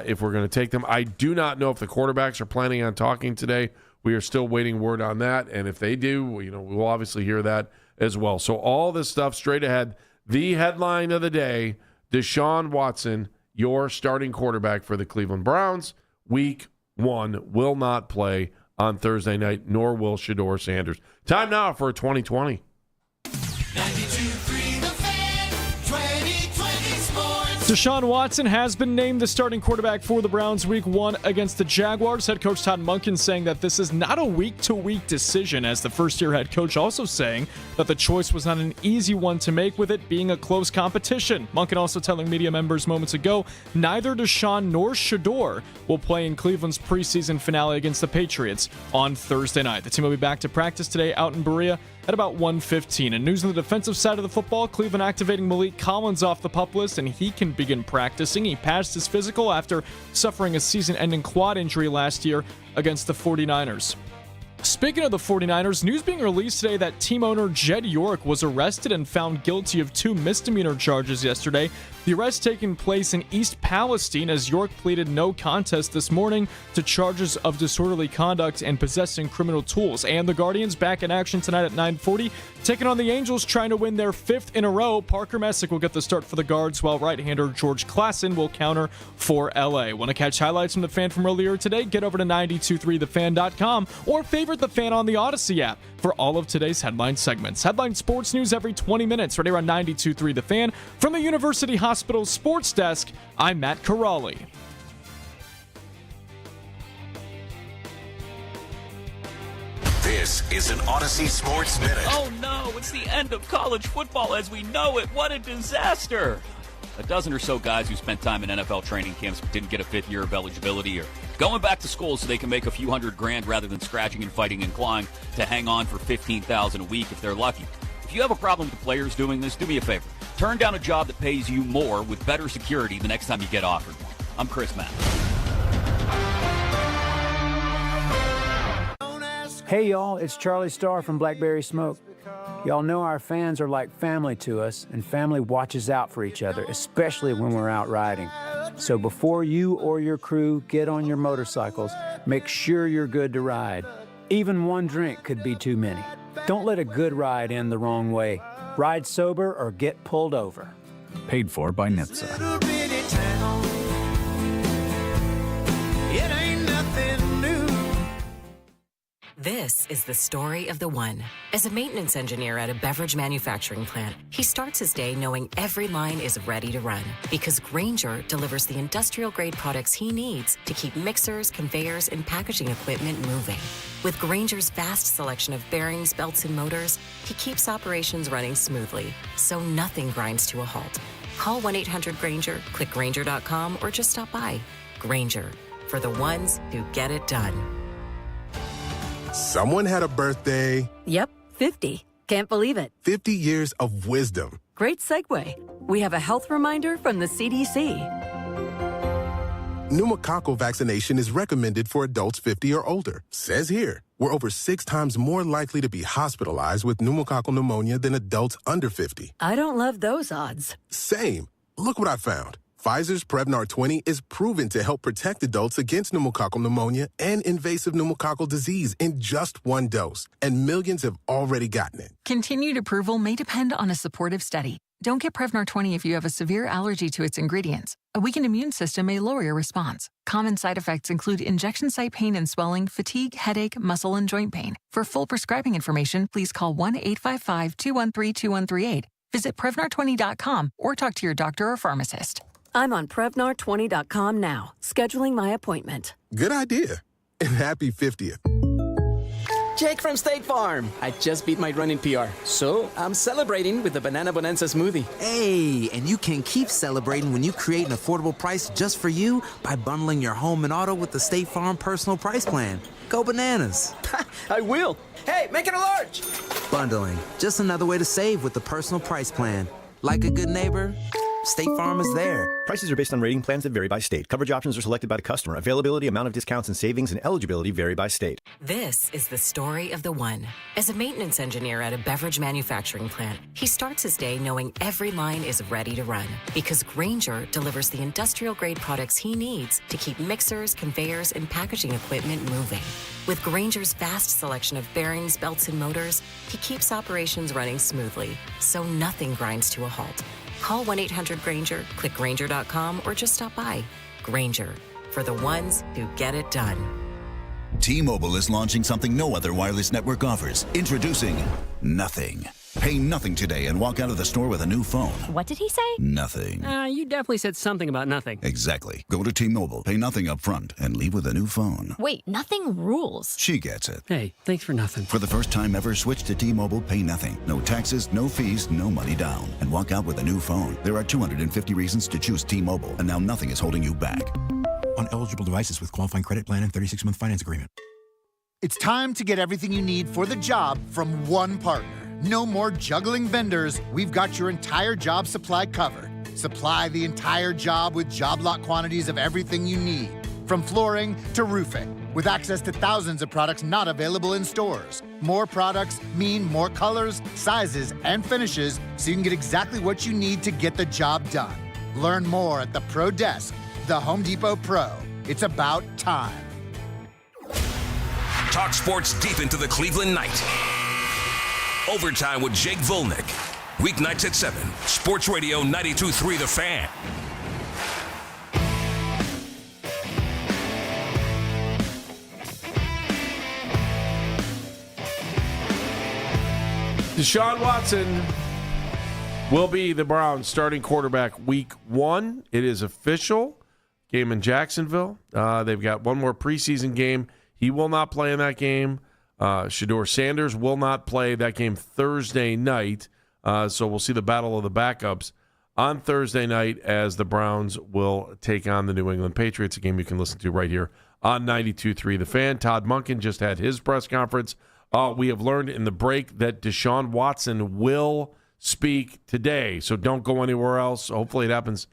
if we're going to take them. I do not know if the quarterbacks are planning on talking today. We are still waiting word on that. And if they do, we will obviously hear that as well. So all this stuff straight ahead. The headline of the day, Deshaun Watson, your starting quarterback for the Cleveland Browns, Week 1, will not play on Thursday night, nor will Shedeur Sanders. Time now for 2020. 92.3 The Fan, 2020 Sports. Deshaun Watson has been named the starting quarterback for the Browns Week 1 against the Jaguars. Head coach Todd Monken saying that this is not a week-to-week decision, as the first-year head coach also saying that the choice was not an easy one to make, with it being a close competition. Monken also telling media members moments ago neither Deshaun nor Shedeur will play in Cleveland's preseason finale against the Patriots on Thursday night. The team will be back to practice today out in Berea at about 1:15. And news on the defensive side of the football, Cleveland activating Malik Collins off the PUP list, and he can begin practicing. He passed his physical after suffering a season-ending quad injury last year against the 49ers. Speaking of the 49ers, news being released today that team owner Jed York was arrested and found guilty of 2 misdemeanor charges yesterday. The arrest taking place in East Palestine as York pleaded no contest this morning to charges of disorderly conduct and possessing criminal tools. And the Guardians back in action tonight at 9:40, taking on the Angels, trying to win their 5th in a row. Parker Messick will get the start for the Guards, while right-hander George Klassen will counter for LA. Want to catch highlights from the Fan from earlier today? Get over to 923thefan.com or favorite the Fan on the Odyssey app for all of today's headline segments. Headline sports news every 20 minutes, right here on 92.3 The Fan. From the University Hospital Sports Desk, I'm Matt Corrali. This is an Odyssey Sports Minute. Oh no, it's the end of college football as we know it. What a disaster. A dozen or so guys who spent time in NFL training camps but didn't get a 5th year of eligibility or going back to school so they can make a few $100,000 rather than scratching and fighting and clawing to hang on for $15,000 a week if they're lucky. If you have a problem with the players doing this, do me a favor. Turn down a job that pays you more with better security the next time you get offered one. I'm Chris Mack. Hey y'all, it's Charlie Starr from Blackberry Smoke. Y'all know our fans are like family to us, and family watches out for each other, especially when we're out riding. So before you or your crew get on your motorcycles, make sure you're good to ride. Even one drink could be too many. Don't let a good ride end the wrong way. Ride sober or get pulled over. Paid for by NHTSA. It ain't nothing new. This is the story of the one. As a maintenance engineer at a beverage manufacturing plant, he starts his day knowing every line is ready to run because Grainger delivers the industrial-grade products he needs to keep mixers, conveyors, and packaging equipment moving. With Grainger's vast selection of bearings, belts, and motors, he keeps operations running smoothly, so nothing grinds to a halt. Call 1-800-GRAINGER, click Grainger.com, or just stop by. Grainger, for the ones who get it done. Someone had a birthday. Yep, 50. Can't believe it. 50 years of wisdom. Great segue. We have a health reminder from the CDC. Pneumococcal vaccination is recommended for adults 50 or older. Says here, we're over 6 times more likely to be hospitalized with pneumococcal pneumonia than adults under 50. I don't love those odds. Same. Look what I found. Pfizer's Prevnar 20 is proven to help protect adults against pneumococcal pneumonia and invasive pneumococcal disease in just 1 dose, and millions have already gotten it. Continued approval may depend on a supportive study. Don't get Prevnar 20 if you have a severe allergy to its ingredients. A weakened immune system may lower your response. Common side effects include injection site pain and swelling, fatigue, headache, muscle, and joint pain. For full prescribing information, please call 1-855-213-2138. Visit Prevnar20.com or talk to your doctor or pharmacist. I'm on Prevnar20.com now, scheduling my appointment. Good idea. And happy 50th. Jake from State Farm. I just beat my running PR, so I'm celebrating with the Banana Bonanza smoothie. Hey, and you can keep celebrating when you create an affordable price just for you by bundling your home and auto with the State Farm Personal Price Plan. Go bananas. I will. Hey, make it a large. Bundling, just another way to save with the Personal Price Plan. Like a good neighbor, State Farm is there. Prices are based on rating plans that vary by state. Coverage options are selected by the customer. Availability, amount of discounts and savings, and eligibility vary by state. This is the story of the one. As a maintenance engineer at a beverage manufacturing plant, he starts his day knowing every line is ready to run because Grainger delivers the industrial-grade products he needs to keep mixers, conveyors, and packaging equipment moving. With Grainger's vast selection of bearings, belts, and motors, he keeps operations running smoothly, so nothing grinds to a halt. Call 1-800-GRAINGER, click Grainger.com, or just stop by. Grainger, for the ones who get it done. T-Mobile is launching something no other wireless network offers. Introducing Nothing. Pay nothing today and walk out of the store with a new phone. What did he say? Nothing. You definitely said something about nothing. Exactly. Go to T-Mobile, pay nothing up front, and leave with a new phone. Wait, nothing rules. She gets it. Hey, thanks for nothing. For the first time ever, switch to T-Mobile, pay nothing. No taxes, no fees, no money down. And walk out with a new phone. There are 250 reasons to choose T-Mobile, and now nothing is holding you back. On eligible devices with qualifying credit plan and 36-month finance agreement. It's time to get everything you need for the job from one partner. No more juggling vendors. We've got your entire job supply covered. Supply the entire job with job lot quantities of everything you need, from flooring to roofing, with access to thousands of products not available in stores. More products mean more colors, sizes, and finishes, so you can get exactly what you need to get the job done. Learn more at the Pro Desk, the Home Depot Pro. It's about time. Talk sports deep into the Cleveland night. Overtime with Jake Volnick. Weeknights at 7. Sports Radio 92.3 The Fan. Deshaun Watson will be the Browns' starting quarterback week 1. It is official. Game in Jacksonville. They've got one more preseason game. He will not play in that game. Shedeur Sanders will not play that game Thursday night. So we'll see the battle of the backups on Thursday night as the Browns will take on the New England Patriots, a game you can listen to right here on 92.3 The Fan. Todd Monken just had his press conference. We have learned in the break that Deshaun Watson will speak today, so don't go anywhere else. Hopefully it happens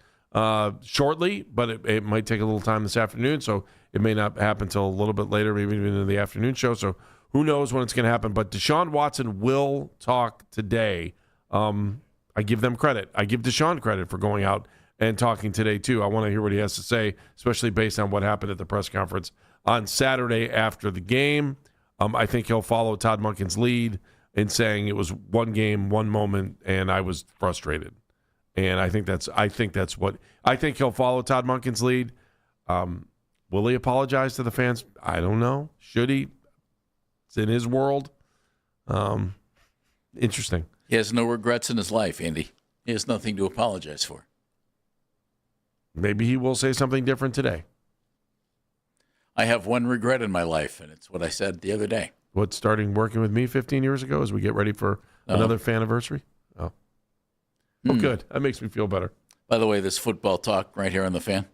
shortly, but it might take a little time this afternoon, so it may not happen until a little bit later, maybe even in the afternoon show. So who knows when it's going to happen, but Deshaun Watson will talk today. I give them credit. I give Deshaun credit for going out and talking today, too. I want to hear what he has to say, especially based on what happened at the press conference on Saturday after the game. I think he'll follow Todd Monken's lead in saying it was one game, one moment, and I was frustrated. And I think he'll follow Todd Monken's lead. Will he apologize to the fans? I don't know. Should he? It's in his world. Interesting. He has no regrets in his life, Andy. He has nothing to apologize for. Maybe he will say something different today. I have one regret in my life, and it's what I said the other day. What, starting working with me 15 years ago as we get ready for another Faniversary? Oh. Oh, good. That makes me feel better. By the way, this football talk right here on The Fan,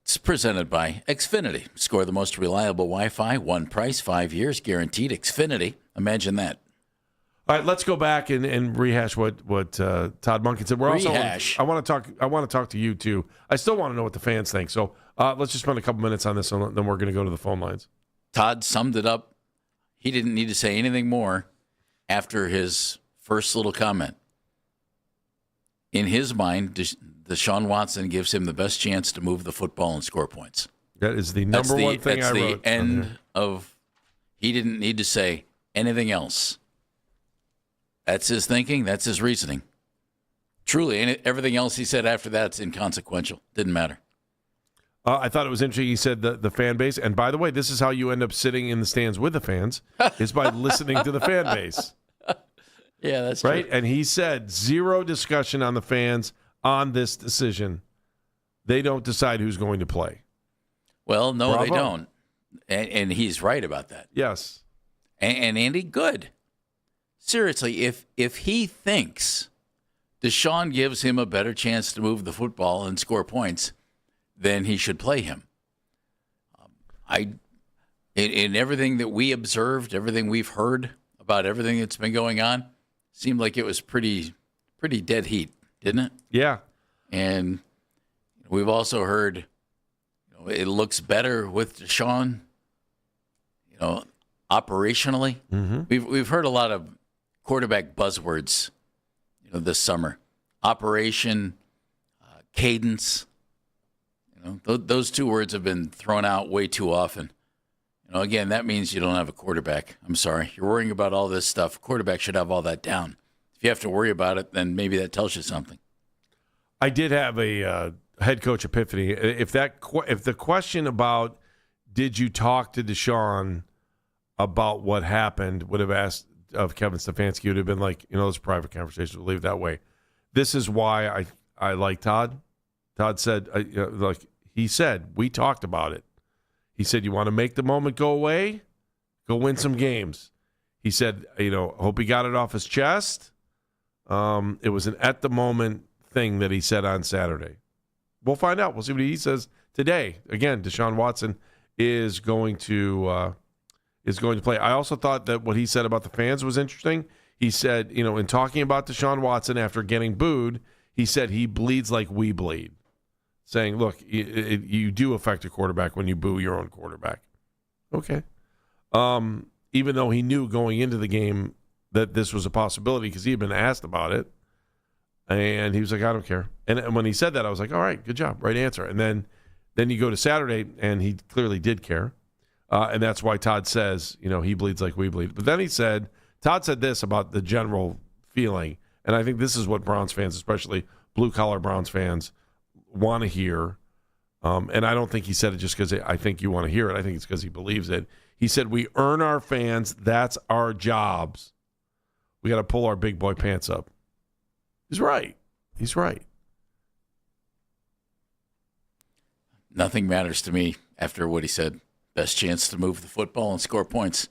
it's presented by Xfinity. Score the most reliable Wi-Fi, one price, 5 years, guaranteed. Xfinity. Imagine that. All right, let's go back and rehash what Todd Monken said. I want to talk to you too. I still want to know what the fans think. So let's just spend a couple minutes on this, and then we're going to go to the phone lines. Todd summed it up. He didn't need to say anything more after his first little comment. In his mind, Deshaun Watson gives him the best chance to move the football and score points. That is the number one thing I wrote. That's the end of. He didn't need to say anything else. That's his thinking. That's his reasoning. Truly, and everything else he said after that's inconsequential. Didn't matter. I thought it was interesting. He said the fan base, and by the way, this is how you end up sitting in the stands with the fans, is by listening to the fan base. Yeah, that's right. True. And he said zero discussion on the fans on this decision. They don't decide who's going to play. Well, no, Bravo. They don't, and he's right about that. Yes. And Andy, good. Seriously, if he thinks Deshaun gives him a better chance to move the football and score points, then he should play him. In everything that we observed, everything we've heard about everything that's been going on, seemed like it was pretty dead heat, didn't it? Yeah. And we've also heard it looks better with Deshaun, operationally. Mm-hmm. We've heard a lot of quarterback buzzwords, this summer. Operation, cadence. Those two words have been thrown out way too often. Again, that means you don't have a quarterback. I'm sorry. You're worrying about all this stuff. A quarterback should have all that down. If you have to worry about it, then maybe that tells you something. I did have a head coach epiphany. If the question about did you talk to Deshaun about what happened would have asked of Kevin Stefanski, it would have been like, those private conversations. We'll leave it that way. This is why I like Todd. Todd said, he said, we talked about it. He said, you want to make the moment go away? Go win some games. He said, hope he got it off his chest. It was an at-the-moment thing that he said on Saturday. We'll find out. We'll see what he says today. Again, Deshaun Watson is going to play. I also thought that what he said about the fans was interesting. He said, in talking about Deshaun Watson after getting booed, he said he bleeds like we bleed. Saying, look, you do affect a quarterback when you boo your own quarterback. Okay. Even though he knew going into the game that this was a possibility because he had been asked about it. And he was like, I don't care. And when he said that, I was like, all right, good job. Right answer. And then you go to Saturday, and he clearly did care. And that's why Todd says, he bleeds like we bleed. But then Todd said this about the general feeling. And I think this is what Browns fans, especially blue-collar Browns fans, want to hear, and I don't think he said it just because I think you want to hear it. I think it's because he believes it. He said, we earn our fans. That's our jobs. We got to pull our big boy pants up. He's right. Nothing matters to me after what he said. Best chance to move the football and score points.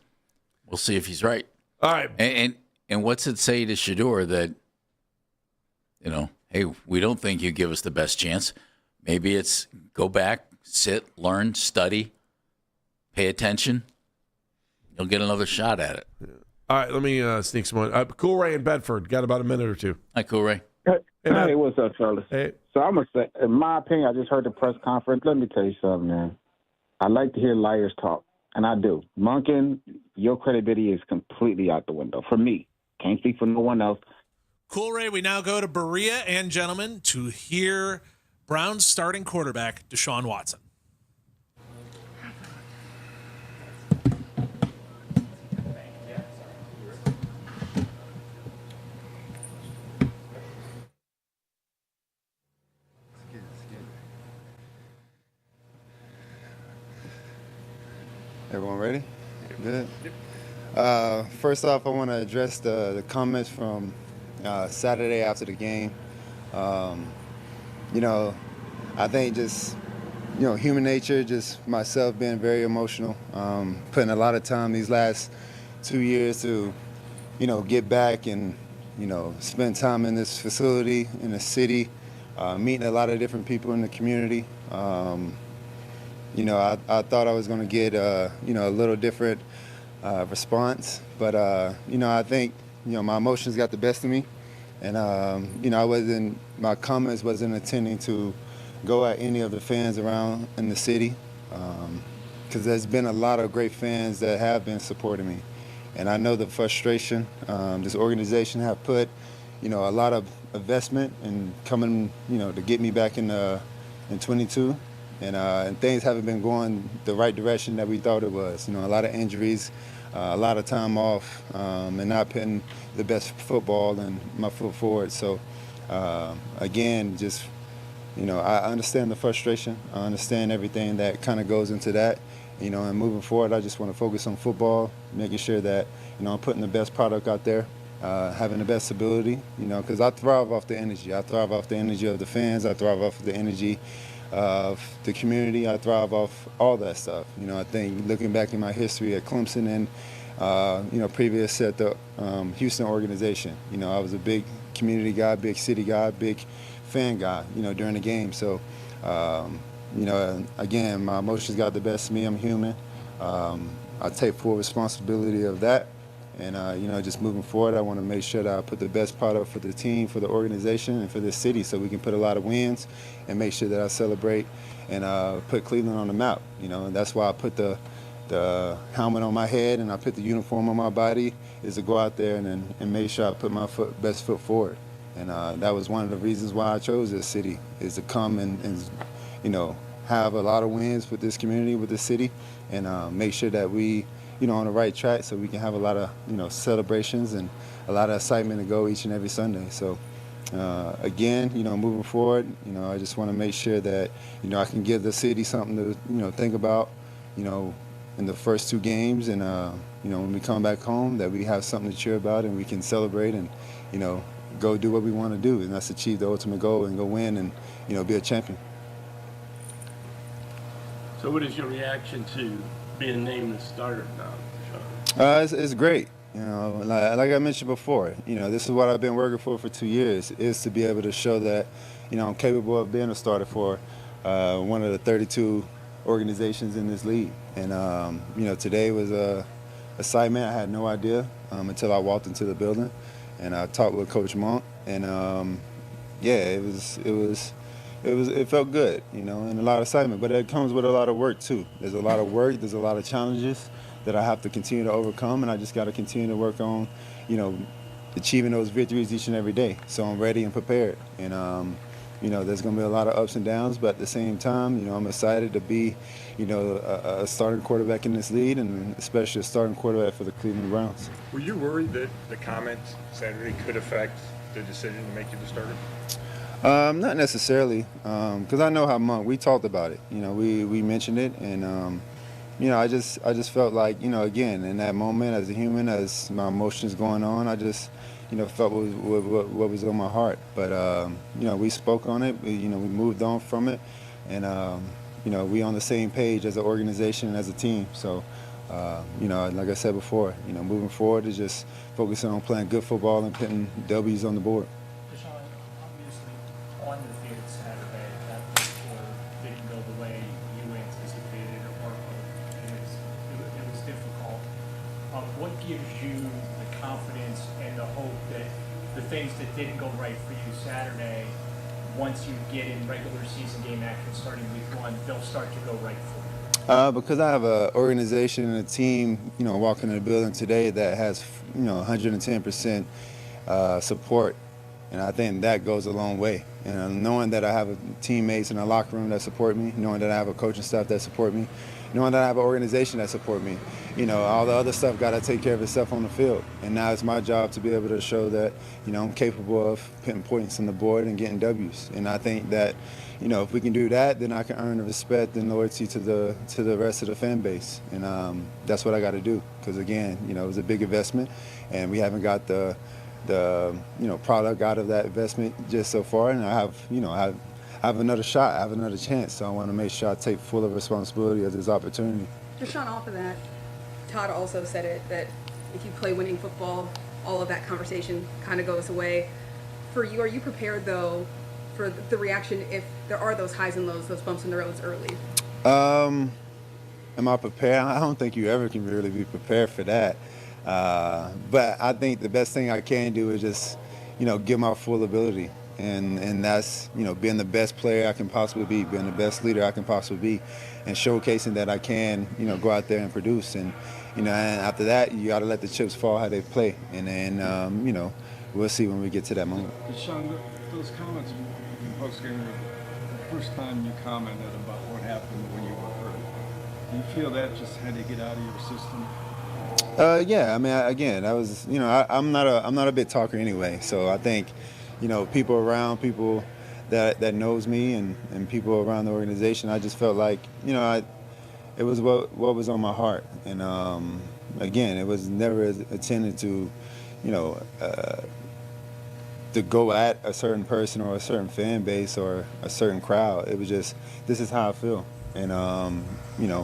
We'll see if he's right. All right. And what's it say to Shador that, hey, we don't think you give us the best chance. Maybe it's go back, sit, learn, study, pay attention. You'll get another shot at it. Yeah. All right, let me sneak some more. Cool Ray in Bedford. Got about a minute or two. Hi, Cool Ray. Hey, what's up, fellas? Hey. So I'm going to say, in my opinion, I just heard the press conference. Let me tell you something, man. I like to hear liars talk, and I do. Monken, your credibility is completely out the window. For me. Can't speak for no one else. Cool, Ray. We now go to Berea and gentlemen to hear Browns starting quarterback Deshaun Watson. Everyone ready? Good. First off, I want to address the comments from Saturday after the game. I think just, human nature, just myself being very emotional, putting a lot of time these last 2 years to, get back and, spend time in this facility, in the city, meeting a lot of different people in the community. I thought I was going to get, a little different response, but, I think, my emotions got the best of me. And, my comments wasn't intending to go at any of the fans around in the city, because there's been a lot of great fans that have been supporting me. And I know the frustration this organization have put, a lot of investment in coming, to get me back in 22. And things haven't been going the right direction that we thought it was. A lot of injuries, a lot of time off, and not putting the best football and my foot forward. So, again, just, I understand the frustration. I understand everything that kind of goes into that. And moving forward, I just want to focus on football, making sure that, I'm putting the best product out there, having the best ability, because I thrive off the energy. I thrive off the energy of the fans. I thrive off the energy of the community. I thrive off all that stuff. I think looking back in my history at Clemson and, previous at the Houston organization, I was a big community guy, big city guy, big fan guy, during the game. So, again, my emotions got the best of me. I'm human. I take full responsibility of that. And, just moving forward, I want to make sure that I put the best product for the team, for the organization, and for this city so we can put a lot of wins and make sure that I celebrate and put Cleveland on the map. And that's why I put the helmet on my head and I put the uniform on my body, is to go out there and make sure I put my best foot forward. And that was one of the reasons why I chose this city, is to come and have a lot of wins with this community, with this city, and make sure that we on the right track so we can have a lot of, celebrations and a lot of excitement to go each and every Sunday. So, again, moving forward, I just want to make sure that, I can give the city something to, think about, in the first 2 games. And, when we come back home, that we have something to cheer about and we can celebrate and, go do what we want to do. And that's achieve the ultimate goal and go win and, be a champion. So what is your reaction to being named the starter now, Sean? It's great. Like I mentioned before, this is what I've been working for 2 years, is to be able to show that, I'm capable of being a starter for one of the 32 organizations in this league. And, today was a assignment. I had no idea until I walked into the building and I talked with Coach Monk. And, it felt good, and a lot of excitement, but it comes with a lot of work too. There's a lot of work, there's a lot of challenges that I have to continue to overcome, and I just got to continue to work on, achieving those victories each and every day. So I'm ready and prepared, and there's going to be a lot of ups and downs, but at the same time, I'm excited to be, a starting quarterback in this league, and especially a starting quarterback for the Cleveland Browns. Were you worried that the comments Saturday could affect the decision to make you the starter? Not necessarily, because I know how Monk, we talked about it. We mentioned it, and I just felt like, again, in that moment, as a human, as my emotions going on, I just, felt what was on my heart. But we spoke on it. We moved on from it, and we on the same page as an organization and as a team. So, like I said before, moving forward is just focusing on playing good football and putting W's on the board. On the field Saturday, that first quarter didn't go the way you anticipated or it was difficult. What gives you the confidence and the hope that the things that didn't go right for you Saturday, once you get in regular season game action starting week 1, they'll start to go right for you? Because I have an organization and a team, walking in the building today that has, 110% support. And I think that goes a long way. And knowing that I have teammates in the locker room that support me, knowing that I have a coaching staff that support me, knowing that I have an organization that support me, all the other stuff got to take care of itself on the field. And now it's my job to be able to show that, I'm capable of putting points on the board and getting W's. And I think that, if we can do that, then I can earn the respect and loyalty to the rest of the fan base. And that's what I got to do. Because again, it was a big investment, and we haven't got the product out of that investment just so far, and I have another shot, I have another chance, so I want to make sure I take full responsibility of this opportunity. Deshaun, off of that, Todd also said it, that if you play winning football, all of that conversation kind of goes away. For you, are you prepared though for the reaction if there are those highs and lows, those bumps in the roads early? Am I prepared? I don't think you ever can really be prepared for that. But I think the best thing I can do is just, give my full ability. And that's, being the best player I can possibly be, being the best leader I can possibly be, and showcasing that I can, go out there and produce. And, and after that, you got to let the chips fall how they play. And then, we'll see when we get to that moment. Sean, those comments in post-game were the first time you commented about what happened when you were hurt. Do you feel that just had to get out of your system? Yeah, I mean, again, I was, I'm not a big talker anyway. So I think, people around, people that knows me and people around the organization, I just felt like, it was what was on my heart. And again, it was never intended to, to go at a certain person or a certain fan base or a certain crowd. It was just, this is how I feel. And,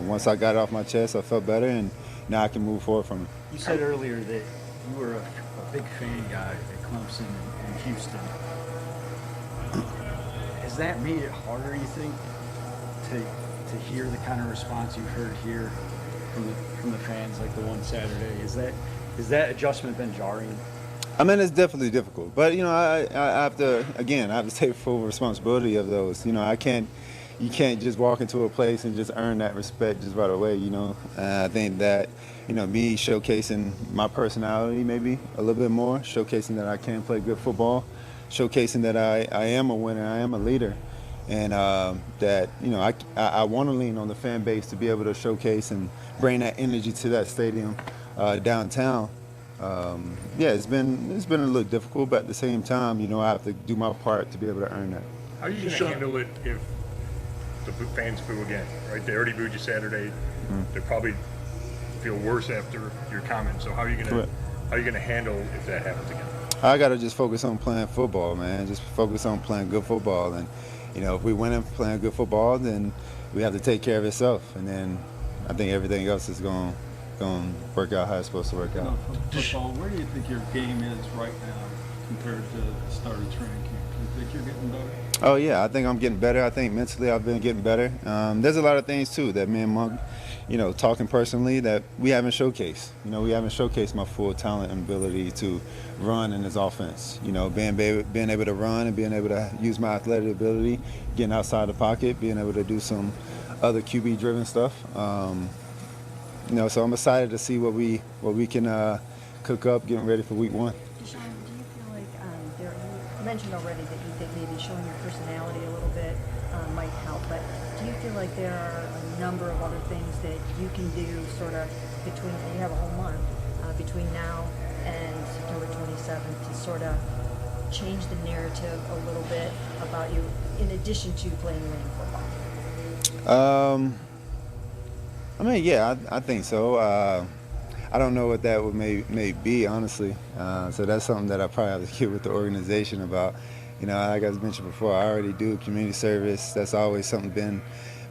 once I got it off my chest, I felt better, and now I can move forward from it. You said earlier that you were a big fan guy at Clemson and Houston. Has that made it harder, you think, to hear the kind of response you've heard here from the fans, like the one Saturday? Is that Has that adjustment been jarring? I mean, it's definitely difficult, but I have to take full responsibility of those. You can't just walk into a place and just earn that respect just right away. And I think that me showcasing my personality maybe a little bit more, showcasing that I can play good football, showcasing that I am a winner, I am a leader, and that I want to lean on the fan base to be able to showcase and bring that energy to that stadium downtown. It's been a little difficult, but at the same time, I have to do my part to be able to earn that. How are you going to handle it if the fans boo again? Right, they already booed you Saturday. Mm-hmm. They probably feel worse after your comment. So how are you going to handle if that happens again? I got to just focus on playing football, man. Just focus on playing good football, and if we win and playing good football, then we have to take care of itself, and then I think everything else is going to work out how it's supposed to work out. Football, where do you think your game is right now compared to the start of training camp? Do you think you're getting better? Oh, yeah, I think I'm getting better. I think mentally I've been getting better. There's a lot of things, too, that me and Monk, talking personally, that we haven't showcased. We haven't showcased my full talent and ability to run in this offense. Being able to run and being able to use my athletic ability, getting outside the pocket, being able to do some other QB-driven stuff. So I'm excited to see what we can cook up, getting ready for week 1. Deshaun, do you feel like you mentioned already that you think maybe showing your personality a little bit might help, but do you feel like there are a number of other things that you can do sort of between, you have a whole month, between now and September 27th to sort of change the narrative a little bit about you in addition to playing winning football? I think so. I don't know what that may be, honestly. So that's something that I probably have to get with the organization about. Like I mentioned before, I already do community service. That's always something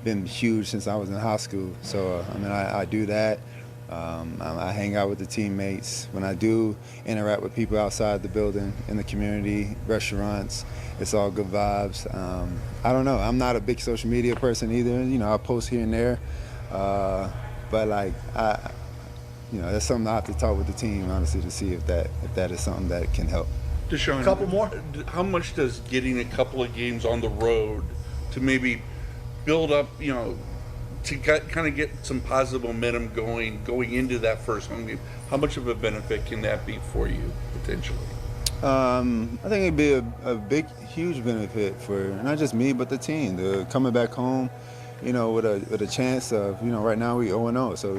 been huge since I was in high school. So I do that. I hang out with the teammates. When I do interact with people outside the building, in the community, restaurants, it's all good vibes. I don't know. I'm not a big social media person either. I post here and there. But that's something I have to talk with the team, honestly, to see if that is something that can help. Deshaun, couple more. How much does getting a couple of games on the road to maybe build up, to kind of get some positive momentum going into that first home game? How much of a benefit can that be for you potentially? I think it'd be a big, huge benefit for not just me but the team. Coming back home, with a chance of, right now we 0-0, so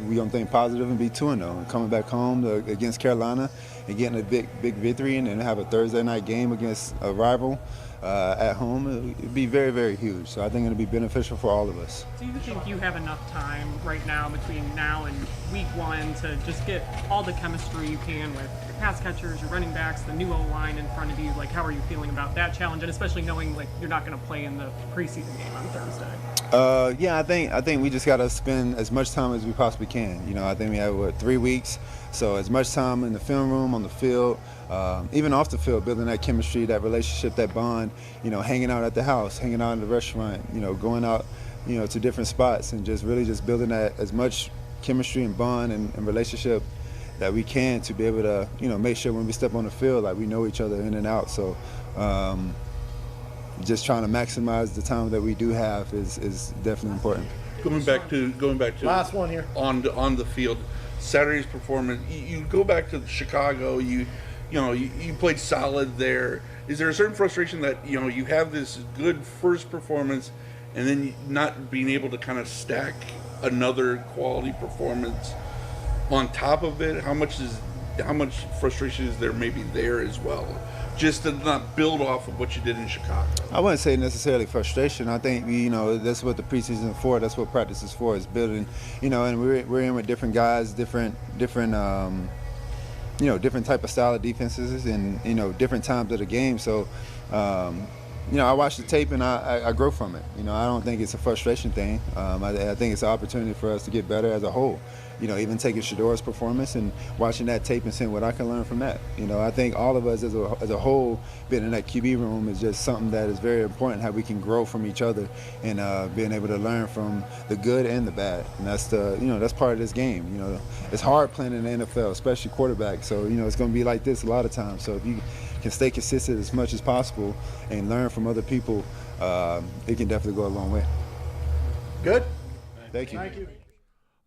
we gonna think positive and be 2-0. And coming back home against Carolina and getting a big victory, and then have a Thursday night game against a rival at home, it'd be very, very huge. So I think it'll be beneficial for all of us. Do you think you have enough time right now between now and week 1 to just get all the chemistry you can with your pass catchers, your running backs, the new O-line in front of you? Like, how are you feeling about that challenge, and especially knowing like you're not going to play in the preseason game on Thursday? I think we just got to spend as much time as we possibly can. I think we have 3 weeks, so as much time in the film room, on the field, even off the field, building that chemistry, that relationship, that bond. Hanging out at the house, hanging out in the restaurant. Going out, to different spots, and just really just building that as much chemistry and bond and relationship that we can to be able to, make sure when we step on the field, like we know each other in and out. So. Just trying to maximize the time that we do have is definitely important. Going back to last one here on the field, Saturday's performance. You go back to Chicago. You played solid there. Is there a certain frustration that you have this good first performance, and then not being able to kind of stack another quality performance on top of it? How much frustration is there maybe there as well? Just to not build off of what you did in Chicago. I wouldn't say necessarily frustration. I think that's what the preseason is for. That's what practice is for. Is building, and we're in with different guys, different different type of style of defenses, and different times of the game. So, I watch the tape and I grow from it. I don't think it's a frustration thing. I think it's an opportunity for us to get better as a whole. Even taking Shadora's performance and watching that tape and seeing what I can learn from that. I think all of us as a whole being in that QB room is just something that is very important, how we can grow from each other and being able to learn from the good and the bad. And that's that's part of this game. It's hard playing in the NFL, especially quarterback. So, it's going to be like this a lot of times. So if you can stay consistent as much as possible and learn from other people, it can definitely go a long way. Good. Thank you.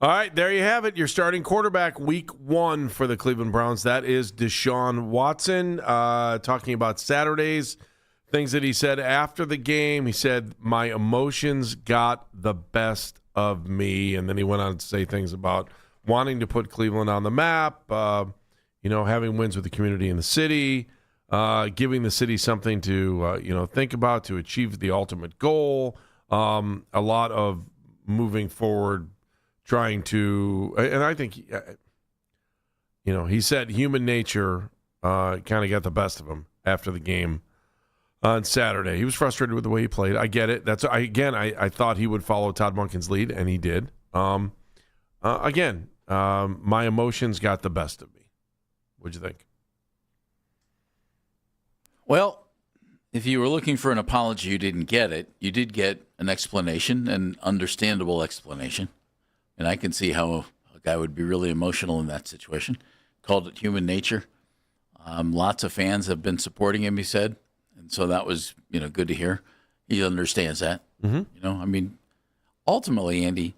All right, there you have it. Your starting quarterback week 1 for the Cleveland Browns. That is Deshaun Watson. Talking about Saturdays, things that he said after the game. He said, my emotions got the best of me. And then he went on to say things about wanting to put Cleveland on the map, having wins with the community in the city, giving the city something to, think about to achieve the ultimate goal. A lot of moving forward, trying to, and I think, he said human nature kind of got the best of him after the game on Saturday. He was frustrated with the way he played. I get it. I thought he would follow Todd Monken's lead, and he did. My emotions got the best of me. What'd you think? Well, if you were looking for an apology, you didn't get it. You did get an explanation, an understandable explanation. And I can see how a guy would be really emotional in that situation. Called it human nature. Lots of fans have been supporting him, he said. And so that was, good to hear. He understands that. Mm-hmm. Ultimately, Andy,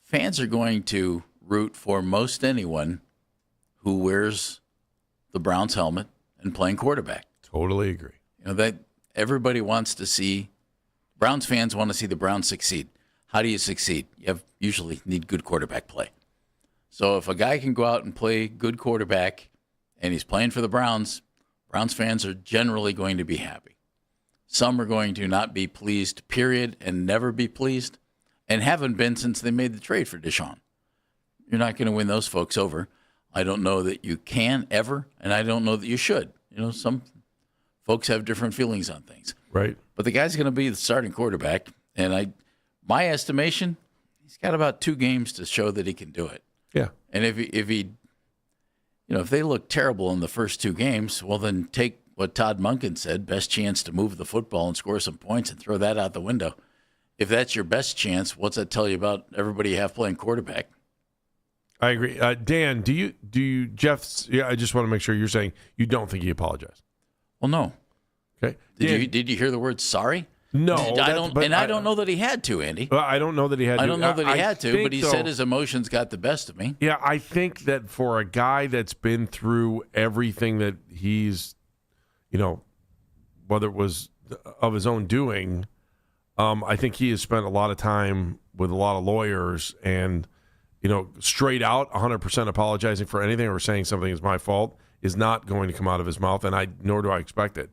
fans are going to root for most anyone who wears the Browns helmet and playing quarterback. Totally agree. That everybody wants to see, Browns fans want to see the Browns succeed. How do you succeed? You usually need good quarterback play. So if a guy can go out and play good quarterback and he's playing for the Browns, Browns fans are generally going to be happy. Some are going to not be pleased, period, and never be pleased, and haven't been since they made the trade for Deshaun. You're not going to win those folks over. I don't know that you can ever, and I don't know that you should. Some folks have different feelings on things. Right. But the guy's going to be the starting quarterback, and my estimation, he's got about 2 games to show that he can do it. Yeah. And if they look terrible in the first 2 games, well, then take what Todd Monken said, best chance to move the football and score some points and throw that out the window. If that's your best chance, what's that tell you about everybody you have playing quarterback? I agree. Dan, do you, Jeff, I just want to make sure you're saying you don't think he apologized. Well, no. Okay. Did you hear the word sorry? No. I don't know that he had to, Andy. I don't know that he had to. I don't know that he had to, but he said his emotions got the best of me. Yeah, I think that for a guy that's been through everything that he's, whether it was of his own doing, I think he has spent a lot of time with a lot of lawyers and, straight out 100% apologizing for anything or saying something is my fault is not going to come out of his mouth, and nor do I expect it.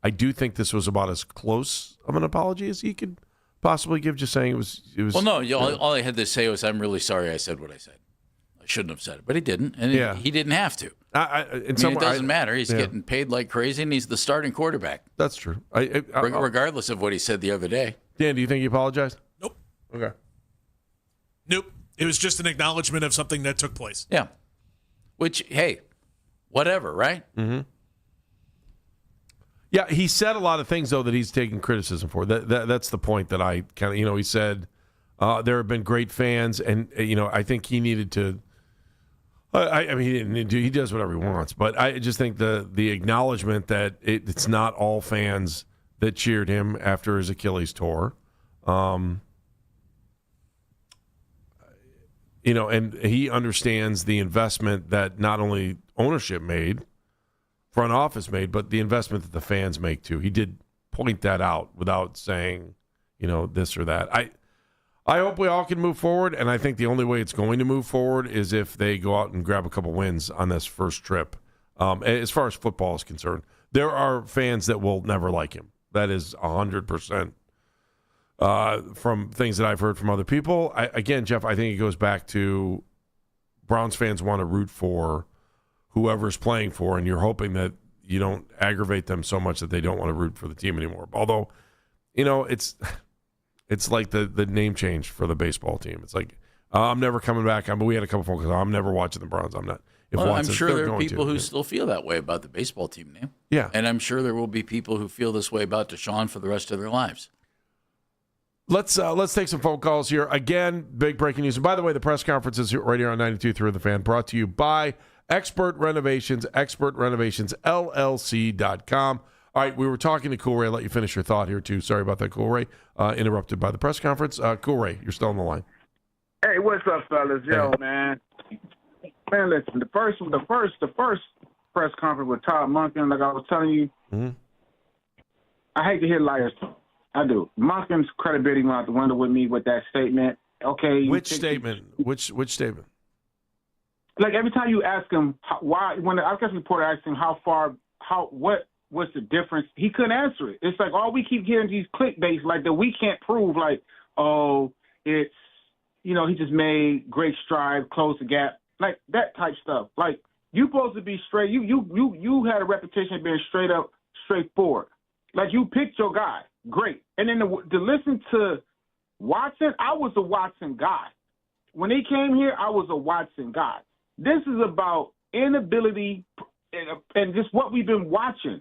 I do think this was about as close of an apology as he could possibly give, just saying it was. Well, no, all I had to say was, I'm really sorry I said what I said. I shouldn't have said it, but he didn't, and he didn't have to. It doesn't matter. He's getting paid like crazy, and he's the starting quarterback. That's true. Regardless of what he said the other day. Dan, do you think he apologized? Nope. Okay. Nope. It was just an acknowledgement of something that took place. Yeah. Which, hey, whatever, right? Mm-hmm. Yeah, he said a lot of things, though, that he's taking criticism for. That's the point that I kind of, he said there have been great fans, and, I think he needed to, he does whatever he wants, but I just think the acknowledgement that it's not all fans that cheered him after his Achilles tore, and he understands the investment that not only ownership made, front office made, but the investment that the fans make too. He did point that out without saying, this or that. I hope we all can move forward, and I think the only way it's going to move forward is if they go out and grab a couple wins on this first trip. As far as football is concerned, there are fans that will never like him. That is 100%. From things that I've heard from other people. Again, Jeff, I think it goes back to Browns fans want to root for whoever's playing for, and you're hoping that, you don't aggravate them so much that they don't want to root for the team anymore. Although, it's like the name change for the baseball team. It's like, I'm never coming back. We had a couple phone calls. I'm never watching the Browns. I'm not. I'm sure there are people who still feel that way about the baseball team name. Yeah. And I'm sure there will be people who feel this way about Deshaun for the rest of their lives. Let's take some phone calls here. Again, big breaking news. And by the way, the press conference is right here on 92.3 The Fan, brought to you by Expert Renovations, expertrenovationllc.com. All right, we were talking to Cool Ray. I'll let you finish your thought here, too. Sorry about that, Cool Ray. Interrupted by the press conference. Cool Ray, you're still on the line. Hey, what's up, fellas? Yo, man. Man, listen, the first press conference with Todd Monken, like I was telling you, I hate to hear liars talk. I do. Monken's credibility went out the window with me with that statement. Okay. Which statement? Which statement? Like every time you ask him when the outcast reporter asked him what's the difference, he couldn't answer it. It's like all we keep hearing these clickbaits like that we can't prove. Like, oh, it's he just made great strides, closed the gap. Like that type stuff. Like you supposed to be straight. You had a reputation of being straight up, straightforward. Like you picked your guy, great. And then to listen to Watson, I was a Watson guy. When he came here, I was a Watson guy. This is about inability and just what we've been watching.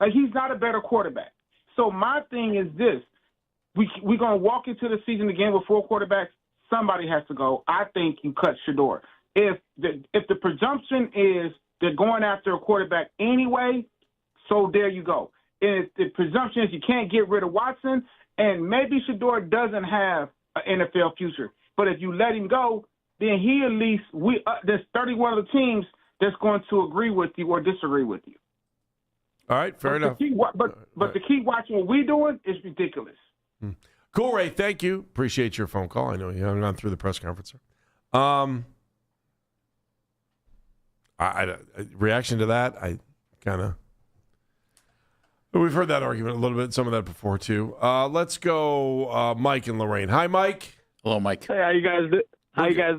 Like he's not a better quarterback. So my thing is this: we're gonna walk into the season again with 4 quarterbacks. Somebody has to go. I think you cut Shador. If the presumption is they're going after a quarterback anyway, so there you go. And if the presumption is you can't get rid of Watson, and maybe Shador doesn't have an NFL future, but if you let him go, then he at least there's 31 of the teams that's going to agree with you or disagree with you. All right, fair enough. But to keep watching what we're doing is ridiculous. Cool, Ray. Thank you. Appreciate your phone call. I know you haven't gone through the press conference. Reaction to that, we've heard that argument a little bit, some of that before too. Let's go, Mike and Lorraine. Hi, Mike. Hello, Mike. Hey, how you guys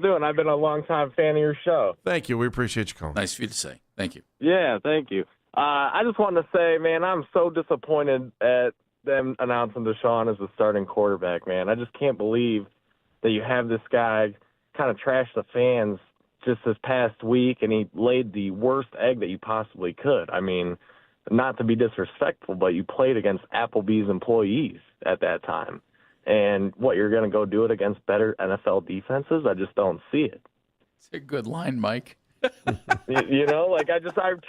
doing? I've been a long-time fan of your show. Thank you. We appreciate you calling. Nice of you to say. Thank you. Yeah, thank you. I just wanted to say, man, I'm so disappointed at them announcing Deshaun as the starting quarterback, man. I just can't believe that you have this guy kind of trash the fans just this past week, and he laid the worst egg that you possibly could. I mean, not to be disrespectful, but you played against Applebee's employees at that time. And what, you're going to go do it against better NFL defenses? I just don't see it. It's a good line, Mike. I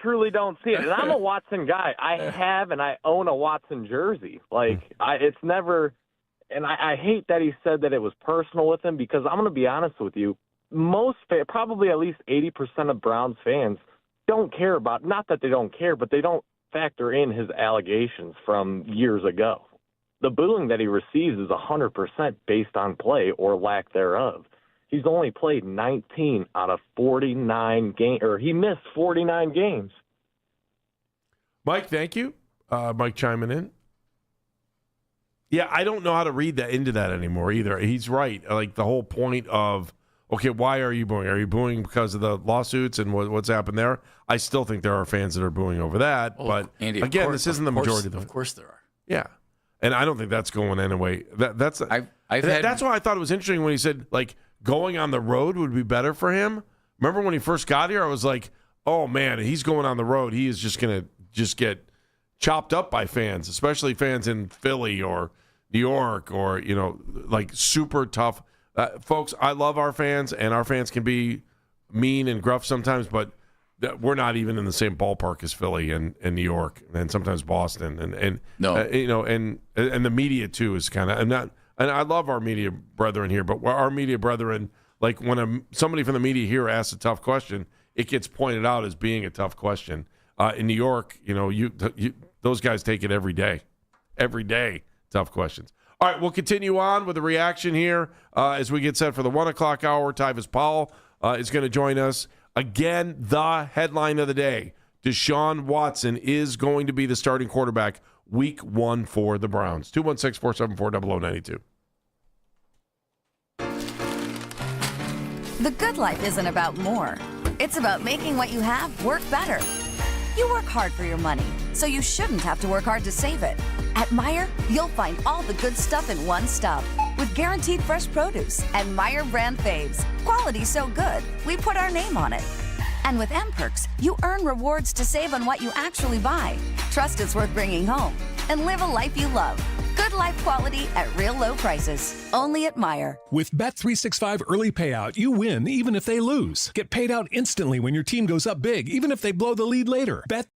truly don't see it. And I'm a Watson guy. I have and I own a Watson jersey. It's never, and I hate that he said that it was personal with him, because I'm going to be honest with you, probably at least 80% of Browns fans don't care about, not that they don't care, but they don't factor in his allegations from years ago. The booing that he receives is 100% based on play or lack thereof. He's only played 19 out of 49 games, or he missed 49 games. Mike, thank you. Mike chiming in. Yeah, I don't know how to read that into that anymore either. He's right. Like the whole point of, okay, why are you booing? Are you booing because of the lawsuits and what's happened there? I still think there are fans that are booing over that. But Andy, again, this isn't the majority. Of course there are. Yeah. And I don't think that's going anyway. That's why I thought it was interesting when he said, like, going on the road would be better for him. Remember when he first got here, I was like, oh, man, he's going on the road. He is just going to get chopped up by fans, especially fans in Philly or New York or, like super tough. Folks, I love our fans, and our fans can be mean and gruff sometimes, but we're not even in the same ballpark as Philly and New York and sometimes Boston. And the media, too, is kind of – and I love our media brethren here, but our media brethren, like when somebody from the media here asks a tough question, it gets pointed out as being a tough question. In New York, those guys take it every day. Every day, tough questions. All right, we'll continue on with the reaction here as we get set for the 1 o'clock hour. Tyvis Powell is going to join us. Again, the headline of the day, Deshaun Watson is going to be the starting quarterback Week 1 for the Browns. 216-474-0092. The Good Life isn't about more. It's about making what you have work better. You work hard for your money, so you shouldn't have to work hard to save it. At Meijer, you'll find all the good stuff in one stop with guaranteed fresh produce and Meijer brand faves. Quality so good, we put our name on it. And with M-Perks, you earn rewards to save on what you actually buy. Trust it's worth bringing home and live a life you love. Good life quality at real low prices. Only at Meijer. With Bet365 early payout, you win even if they lose. Get paid out instantly when your team goes up big, even if they blow the lead later. Bet.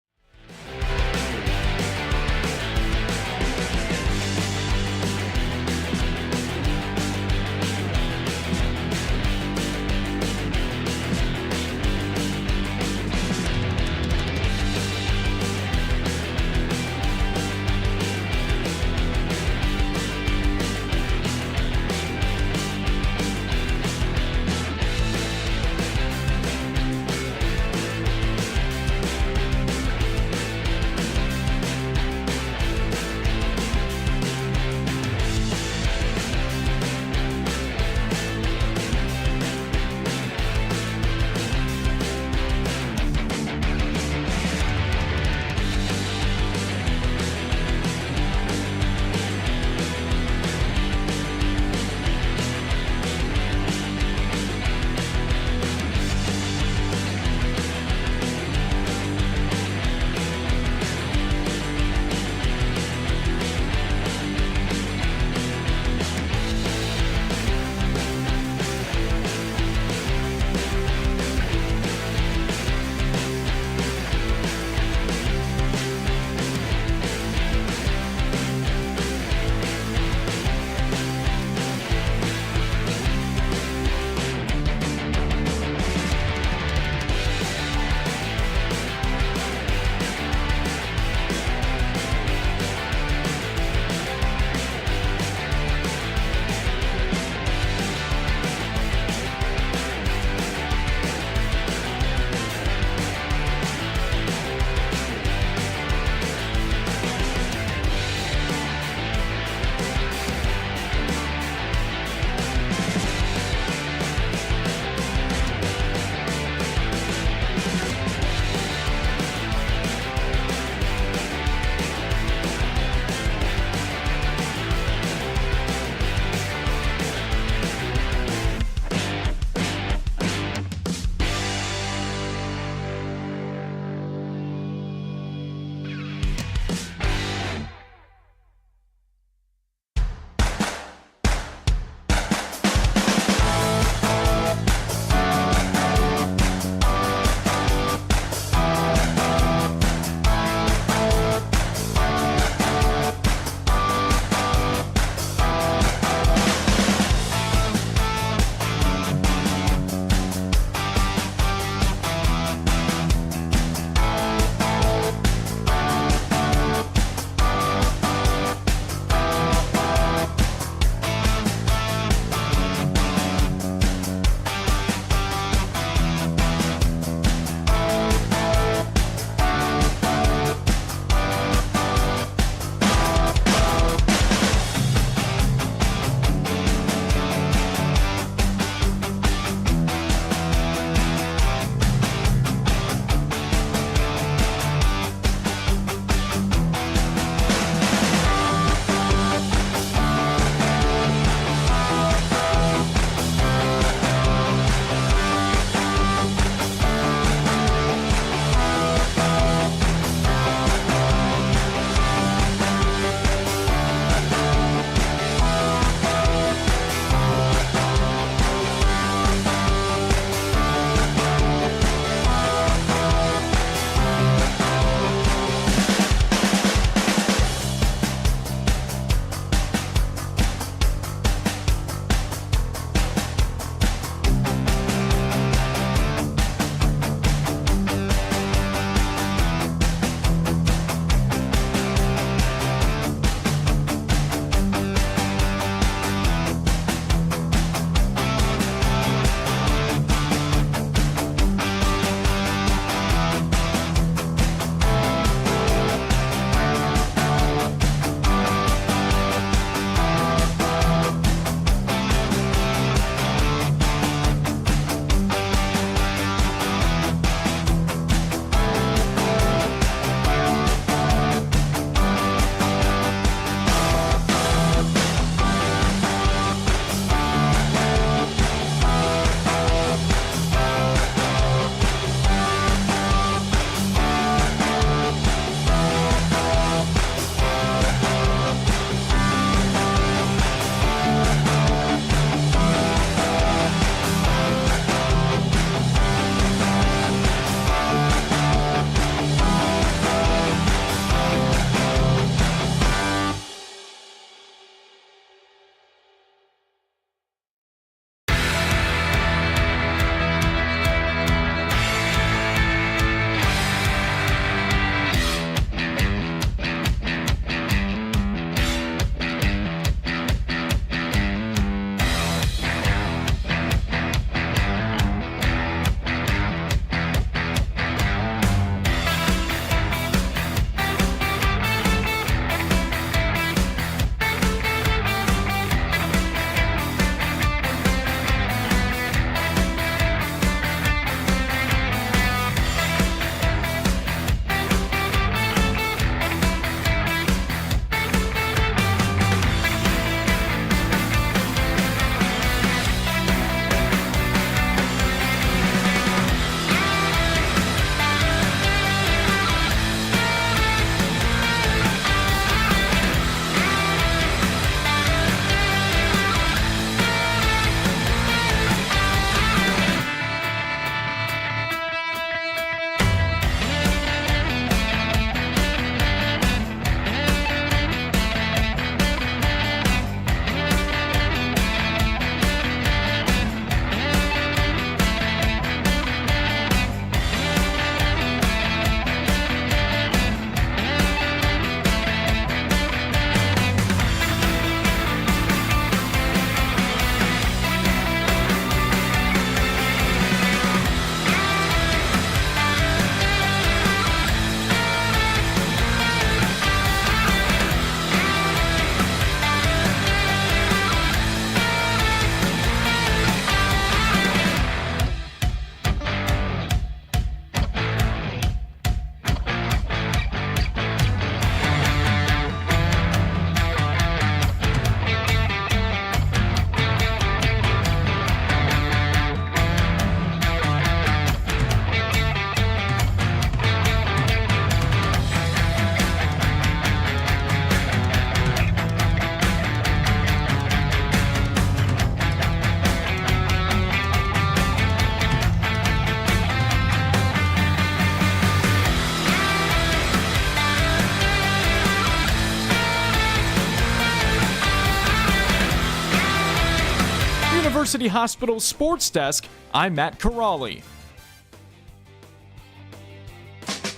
University Hospital Sports Desk, I'm Matt Corrali.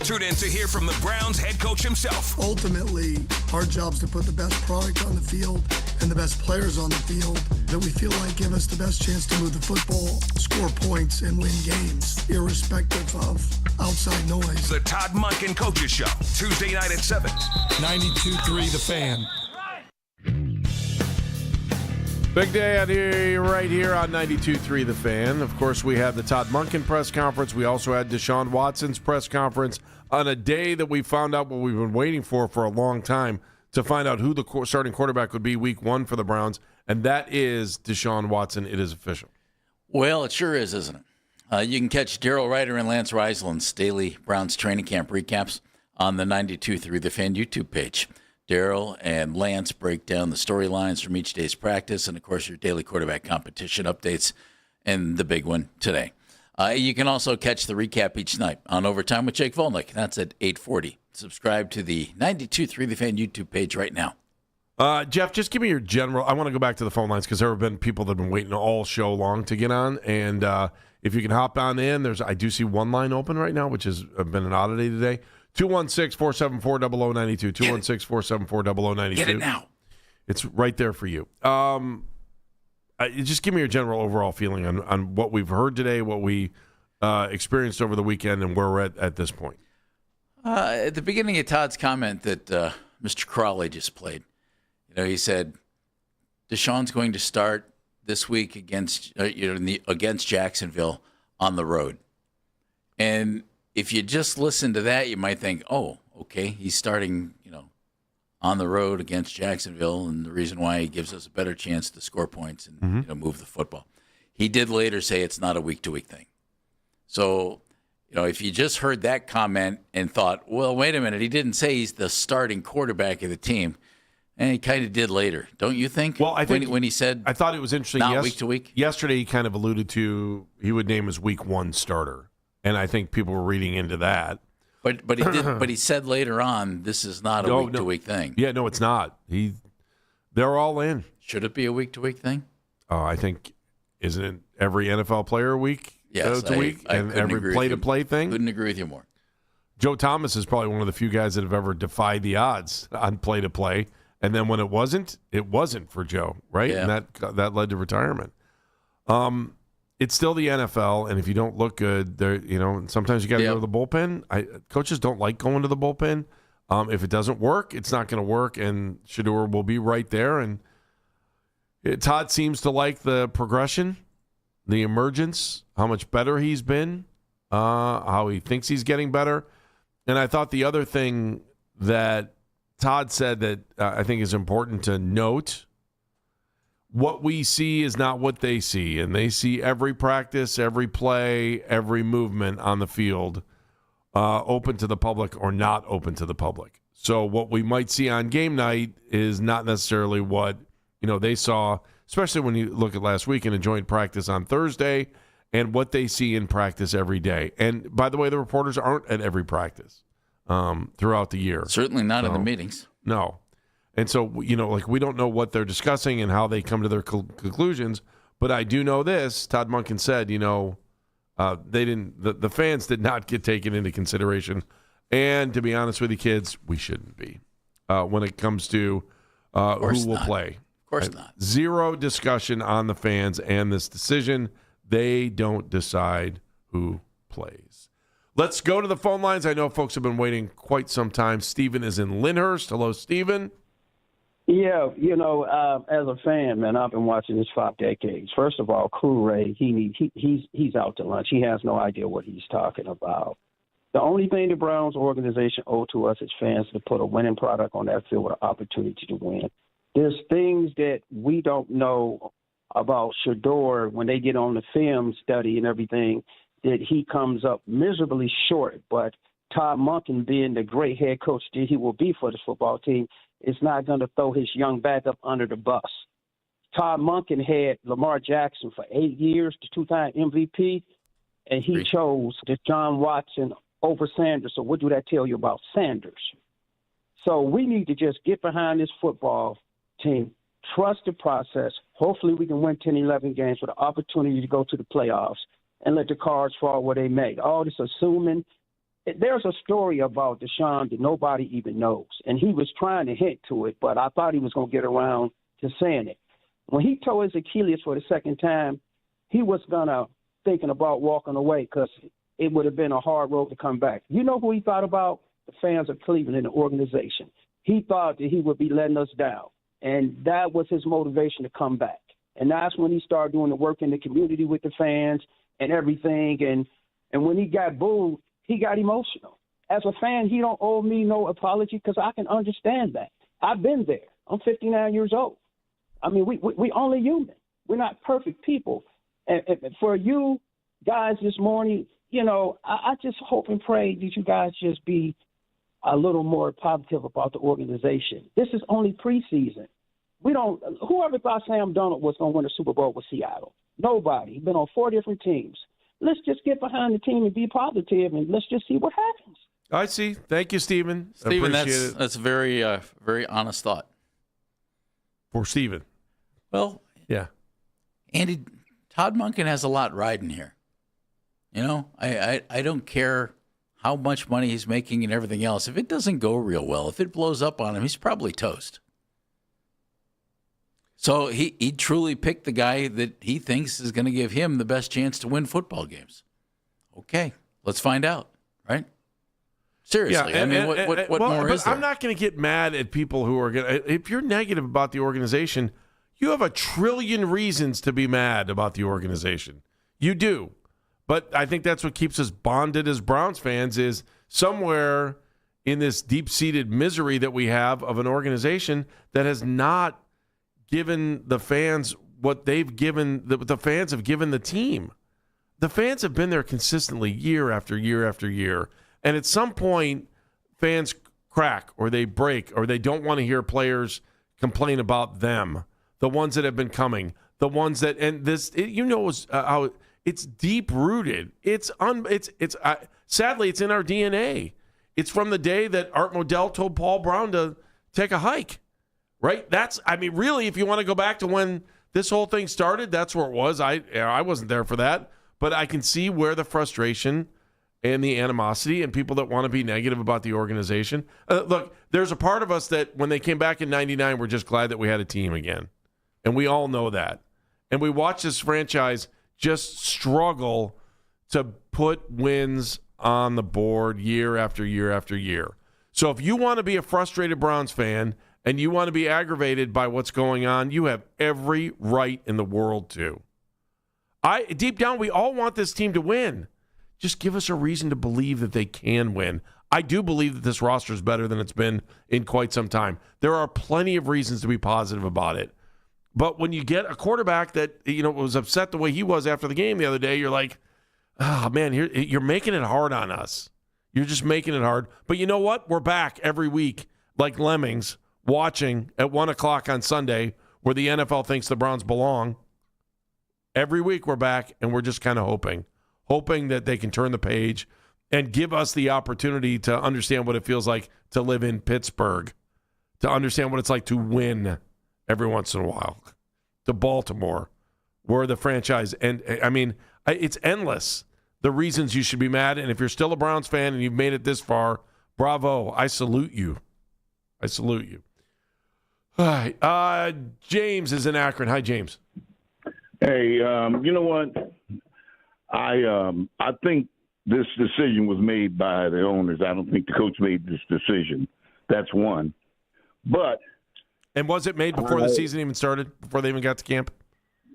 Tune in to hear from the Browns head coach himself. Ultimately, our job is to put the best product on the field and the best players on the field that we feel like give us the best chance to move the football, score points, and win games, irrespective of outside noise. The Todd Monken Coaches Show, Tuesday night at 7. 92.3 The Fan. Big day out here, right here on 92.3 The Fan. Of course, we had the Todd Monken press conference. We also had Deshaun Watson's press conference on a day that we found out what we've been waiting for a long time, to find out who the starting quarterback would be week 1 for the Browns, and that is Deshaun Watson. It is official. Well, it sure is, isn't it? You can catch Daryl Ryder and Lance Reisland's daily Browns training camp recaps on the 92.3 The Fan YouTube page. Daryl and Lance break down the storylines from each day's practice and, of course, your daily quarterback competition updates and the big one today. You can also catch the recap each night on Overtime with Jake Volnick. That's at 8:40. Subscribe to the 92.3 The Fan YouTube page right now. Jeff, just give me your general. I want to go back to the phone lines because there have been people that have been waiting all show long to get on. And if you can hop on in, I do see one line open right now, which has been an oddity today. 216-474-0092. 216-474-0092. Get it now. It's right there for you. Just give me your general overall feeling on what we've heard today, what we experienced over the weekend, and where we're at this point. At the beginning of Todd's comment that Mr. Crawley just played, he said Deshaun's going to start this week against Jacksonville on the road. And if you just listen to that, you might think, oh, okay, he's starting, on the road against Jacksonville, and the reason why he gives us a better chance to score points and move the football. He did later say it's not a week-to-week thing. So, if you just heard that comment and thought, well, wait a minute, he didn't say he's the starting quarterback of the team, and he kind of did later, don't you think? Well, I think when he said I thought it was interesting. Not week to week. Yesterday, he kind of alluded to he would name his week 1 starter, and I think people were reading into that. But he did. But he said later on, this is not a week-to-week thing. Yeah, no, it's not. They're all in. Should it be a week-to-week thing? I think, isn't it every NFL player a week? Yes, a week, and every play-to-play thing. Couldn't agree with you more. Joe Thomas is probably one of the few guys that have ever defied the odds on play-to-play, and then when it wasn't for Joe, right? Yeah. And that led to retirement. It's still the NFL, and if you don't look good, sometimes you got to go to the bullpen. Coaches don't like going to the bullpen. If it doesn't work, it's not going to work, and Shedeur will be right there. And Todd seems to like the progression, the emergence, how much better he's been, how he thinks he's getting better. And I thought the other thing that Todd said that I think is important to note, what we see is not what they see, and they see every practice, every play, every movement on the field open to the public or not open to the public. So what we might see on game night is not necessarily what they saw, especially when you look at last week in a joint practice on Thursday and what they see in practice every day. And by the way, the reporters aren't at every practice throughout the year. Certainly not in the meetings. No. And so, we don't know what they're discussing and how they come to their conclusions. But I do know this. Todd Monken said, the fans did not get taken into consideration. And to be honest with you, kids, we shouldn't be when it comes to who will play. Of course not. Zero discussion on the fans and this decision. They don't decide who plays. Let's go to the phone lines. I know folks have been waiting quite some time. Stephen is in Lyndhurst. Hello, Stephen. Yeah, as a fan, man, I've been watching this 5 decades. First of all, Crew Ray, he's out to lunch. He has no idea what he's talking about. The only thing the Browns organization owe to us as fans is to put a winning product on that field with an opportunity to win. There's things that we don't know about Shedeur when they get on the film study and everything that he comes up miserably short. But Todd Monken, being the great head coach that he will be for this football team, is not going to throw his young backup under the bus. Todd Monken had Lamar Jackson for 8 years, the 2-time MVP, and he chose Deshaun Watson over Sanders. So what do that tell you about Sanders? So we need to just get behind this football team, trust the process, Hopefully we can win 10, 11 games with an opportunity to go to the playoffs and let the cards fall where they may. All this assuming. There's a story about Deshaun that nobody even knows, and he was trying to hint to it, but I thought he was going to get around to saying it. When he tore his Achilles for the second time, he was thinking about walking away because it would have been a hard road to come back. You know who he thought about? The fans of Cleveland and the organization. He thought that he would be letting us down, and that was his motivation to come back. And that's when he started doing the work in the community with the fans and everything. And when he got booed, he got emotional. As a fan, he don't owe me no apology because I can understand that. I've been there. I'm 59 years old. I mean, we only human. We're not perfect people. And for you guys this morning, you know, I just hope and pray that you guys just be a little more positive about the organization. This is only preseason. Whoever thought Sam Darnold was going to win a Super Bowl with Seattle? Nobody. He's been on 4 different teams. Let's just get behind the team and be positive, and let's just see what happens. I see. Thank you, Stephen. Stephen, Appreciate that's a very, very honest thought. For Stephen. Well, yeah. Andy, Todd Monken has a lot riding here. You know, I don't care how much money he's making and everything else. If it doesn't go real well, if it blows up on him, he's probably toast. So he truly picked the guy that he thinks is going to give him the best chance to win football games. Okay, let's find out, right? Seriously, Yeah, I mean, what more is there? I'm not going to get mad at people who are going to. If you're negative about the organization, you have a trillion reasons to be mad about the organization. You do. But I think that's what keeps us bonded as Browns fans is somewhere in this deep-seated misery that we have of an organization that has not given the fans what they've given, the fans have given the team. The fans have been there consistently year after year after year. And at some point, fans crack or they break or they don't want to hear players complain about them, the ones that have been coming, the ones that, and this, how it's deep-rooted. Sadly, it's in our DNA. It's from the day that Art Modell told Paul Brown to take a hike. Right? Really, if you want to go back to when this whole thing started, that's where it was. I wasn't there for that, but I can see where the frustration and the animosity and people that want to be negative about the organization. Look, there's a part of us that when they came back in 99, we're just glad that we had a team again. And we all know that. And we watch this franchise just struggle to put wins on the board year after year after year. So if you want to be a frustrated Browns fan and you want to be aggravated by what's going on, you have every right in the world to. Deep down, we all want this team to win. Just give us a reason to believe that they can win. I do believe that this roster is better than it's been in quite some time. There are plenty of reasons to be positive about it. But when you get a quarterback that was upset the way he was after the game the other day, you're like, oh, man, you're making it hard on us. You're just making it hard. But you know what? We're back every week like lemmings, watching at 1 o'clock on Sunday where the NFL thinks the Browns belong. Every week we're back, and we're just kind of hoping that they can turn the page and give us the opportunity to understand what it feels like to live in Pittsburgh, to understand what it's like to win every once in a while, to Baltimore, where the franchise, and it's endless, the reasons you should be mad. And if you're still a Browns fan and you've made it this far, bravo. I salute you. All right. James is in Akron. Hi, James. Hey, you know what? I think this decision was made by the owners. I don't think the coach made this decision. That's one. And was it made before the season even started, before they even got to camp?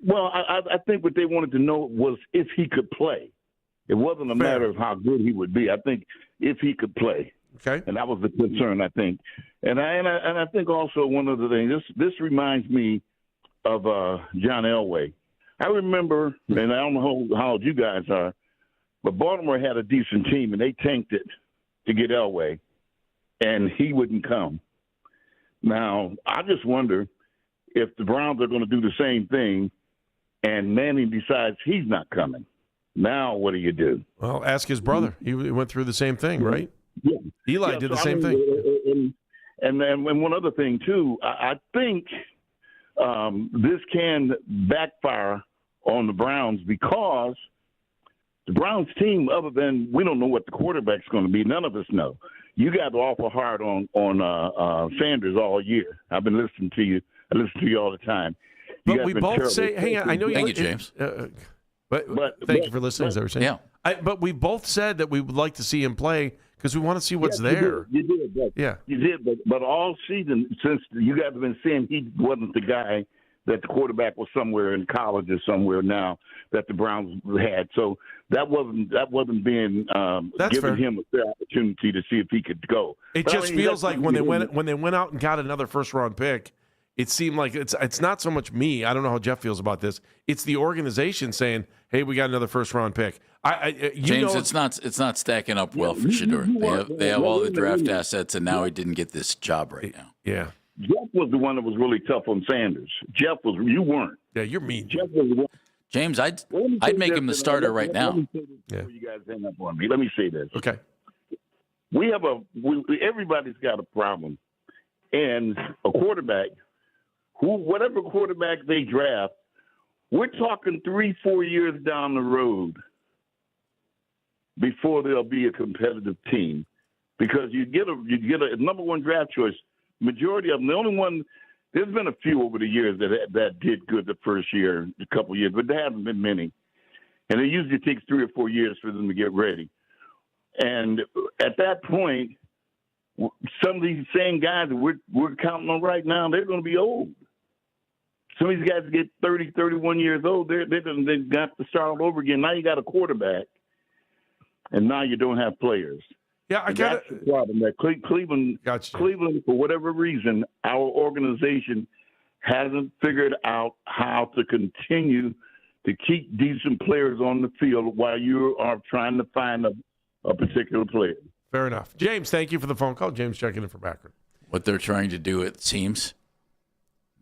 Well, I think what they wanted to know was if he could play. It wasn't a matter of how good he would be. I think if he could play. Okay. And that was the concern, I think. And I think also one other thing, this reminds me of John Elway. I remember, and I don't know how old you guys are, but Baltimore had a decent team, and they tanked it to get Elway, and he wouldn't come. Now, I just wonder if the Browns are going to do the same thing, and Manning decides he's not coming. Now, what do you do? Well, ask his brother. He went through the same thing, right? Yeah. Eli did the same thing. And one other thing, too, I think this can backfire on the Browns because the Browns team, other than we don't know what the quarterback's going to be, none of us know. You got awful hard on Sanders all year. I've been listening to you. I listen to you all the time. But we both say, hang on, I know Thank you, James. But thank you for listening, is that what you're saying? Yeah. But we both said that we would like to see him play because we want to see what's there. You did, yeah. You did, but all season, since you guys have been saying he wasn't the guy, that the quarterback was somewhere in college or somewhere now that the Browns had. So that wasn't being giving him a fair opportunity to see if he could go. It just feels like when they went out and got another first-round pick, it seemed like it's not so much me. I don't know how Jeff feels about this. It's the organization saying, "Hey, we got another first-round pick." James, it's not stacking up well for Shedeur. They have all the draft assets, and now he didn't get this job right now. Yeah. Jeff was the one that was really tough on Sanders. You weren't. Yeah, you're mean. Jeff was the one. James, I'd make him the starter right now. Let me say this before you guys hang up on me. Let me say this. Okay. Everybody's got a problem, and a quarterback, whatever quarterback they draft, we're talking 3-4 years down the road before there'll be a competitive team, because you get a number one draft choice. Majority of them, the only one, there's been a few over the years that did good the first year, a couple of years, but there haven't been many. And it usually takes 3 or 4 years for them to get ready. And at that point, some of these same guys that we're counting on right now, they're going to be old. Some of these guys get 30, 31 years old. They've got to start all over again. Now you got a quarterback, and now you don't have players. Yeah, that's the problem. That Cleveland, for whatever reason, our organization hasn't figured out how to continue to keep decent players on the field while you are trying to find a particular player. Fair enough. James, thank you for the phone call. James checking in for Backroom. What they're trying to do, it seems,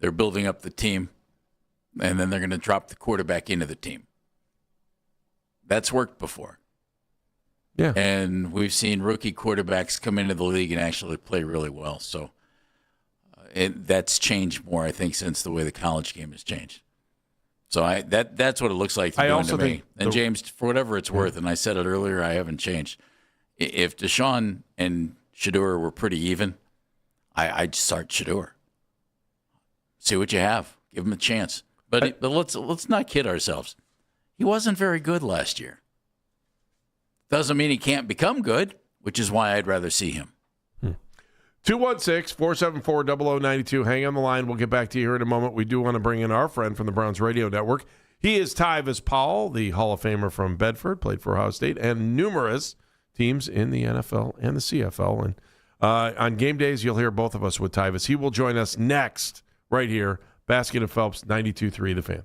they're building up the team, and then they're going to drop the quarterback into the team. That's worked before. Yeah. And we've seen rookie quarterbacks come into the league and actually play really well. So that's changed more, I think, since the way the college game has changed. So that's what it looks like to me. And James, for whatever it's worth, and I said it earlier, I haven't changed. If Deshaun and Shedeur were pretty even, I'd start Shedeur. See what you have. Give him a chance. But let's not kid ourselves. He wasn't very good last year. Doesn't mean he can't become good, which is why I'd rather see him. 216-474-0092. Hang on the line. We'll get back to you here in a moment. We do want to bring in our friend from the Browns Radio Network. He is Tyvis Powell, the Hall of Famer from Bedford, played for Ohio State, and numerous teams in the NFL and the CFL. And on game days, you'll hear both of us with Tyvis. He will join us next right here. Baskin and Phelps, 92.3 The Fan.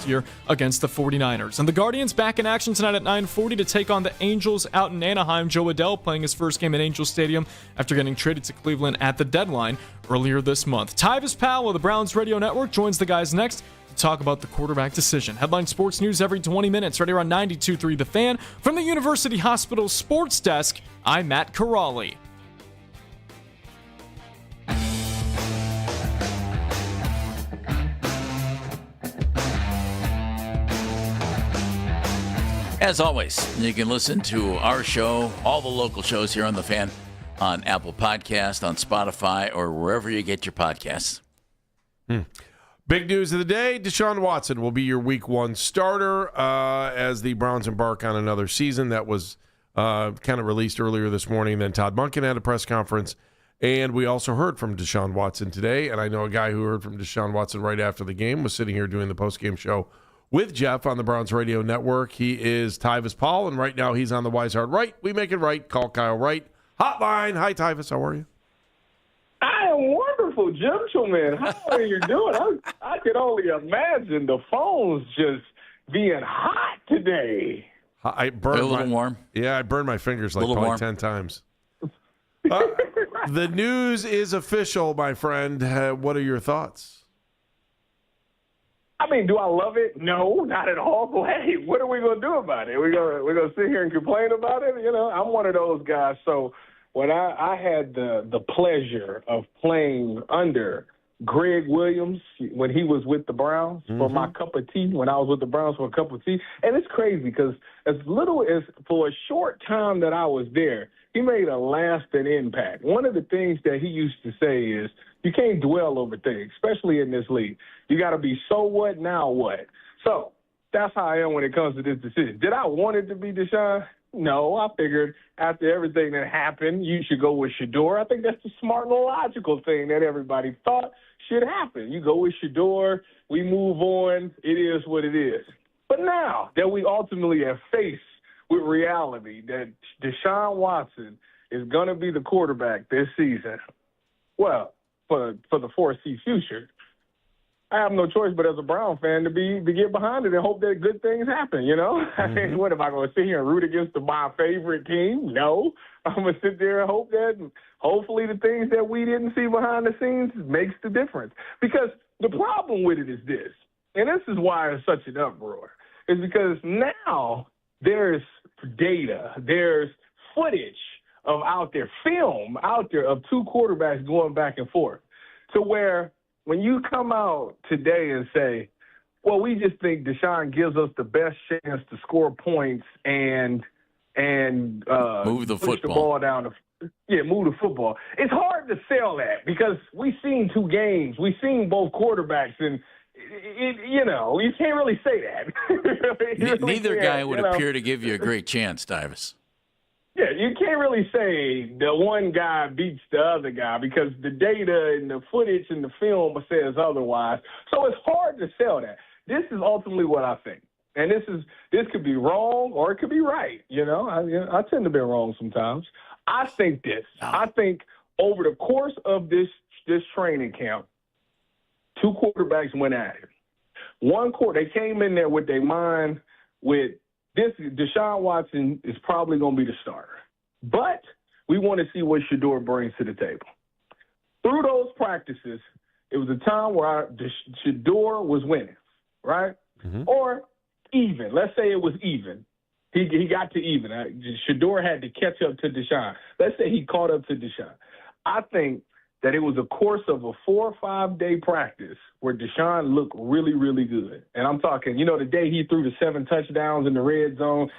year against the 49ers. And the Guardians back in action tonight at 9:40 to take on the Angels out in Anaheim. Joe Adell playing his first game at Angel Stadium after getting traded to Cleveland at the deadline earlier this month. Tyvis Powell of the Browns Radio Network joins the guys next to talk about the quarterback decision. Headline sports news every 20 minutes right here on 92.3 The Fan. From the University Hospital Sports Desk, I'm Matt Corrali. As always, you can listen to our show, all the local shows here on The Fan, on Apple Podcast, on Spotify, or wherever you get your podcasts. Big news of the day, Deshaun Watson will be your Week 1 starter as the Browns embark on another season. That was kind of released earlier this morning. Then Todd Monken had a press conference, and we also heard from Deshaun Watson today. And I know a guy who heard from Deshaun Watson right after the game was sitting here doing the postgame show with Jeff on the Browns Radio Network. He is Tyvis Powell, and right now he's on the Wise Hard Right. We make it right. Call Kyle Wright. Hotline. Hi, Tyvis. How are you? I am wonderful, gentlemen. How are you doing? I could only imagine the phones just being hot today. I burned a little warm. Yeah, I burned my fingers like probably 10 times. The news is official, my friend. What are your thoughts? I mean, do I love it? No, not at all. But hey, what are we gonna do about it? We're gonna sit here and complain about it? You know, I'm one of those guys. So when I had the pleasure of playing under Greg Williams when he was with the Browns for my cup of tea, when I was with the Browns for a cup of tea, and it's crazy because as little as for a short time that I was there, he made a lasting impact. One of the things that he used to say is, you can't dwell over things, especially in this league. You got to be so what, now what. So that's how I am when it comes to this decision. Did I want it to be Deshaun? No, I figured after everything that happened, you should go with Shador. I think that's the smart and logical thing that everybody thought should happen. You go with Shador, we move on, it is what it is. But now that we ultimately have faced with reality that Deshaun Watson is going to be the quarterback this season, well, for the foresee future, I have no choice but as a Brown fan to get behind it and hope that good things happen, you know? I mean, what am I going to sit here and root against my favorite team? No. I'm going to sit there and hope that hopefully the things that we didn't see behind the scenes makes the difference. Because the problem with it is this, and this is why it's such an uproar, is because now there's data, there's footage of film out there of two quarterbacks going back and forth, to where when you come out today and say, well, we just think Deshaun gives us the best chance to score points and move the push football. The ball down move the football. It's hard to sell that because we've seen two games. We've seen both quarterbacks, and you can't really say that. Neither guy would appear to give you a great chance, Davis. Yeah, you can't really say the one guy beats the other guy because the data and the footage and the film says otherwise. So it's hard to sell that. This is ultimately what I think. And this could be wrong or it could be right. You know, I tend to be wrong sometimes. I think this. I think over the course of this training camp, two quarterbacks went at it. They came in there with their mind with this. Deshaun Watson is probably going to be the starter, but we want to see what Shador brings to the table. Through those practices, it was a time where Shador was winning, right? Or even. Let's say it was even. He got to even. Shador had to catch up to Deshaun. Let's say he caught up to Deshaun. I think that it was a course of a 4 or 5 day practice where Deshaun looked really, really good. And I'm talking, the day he threw the 7 touchdowns in the red zone,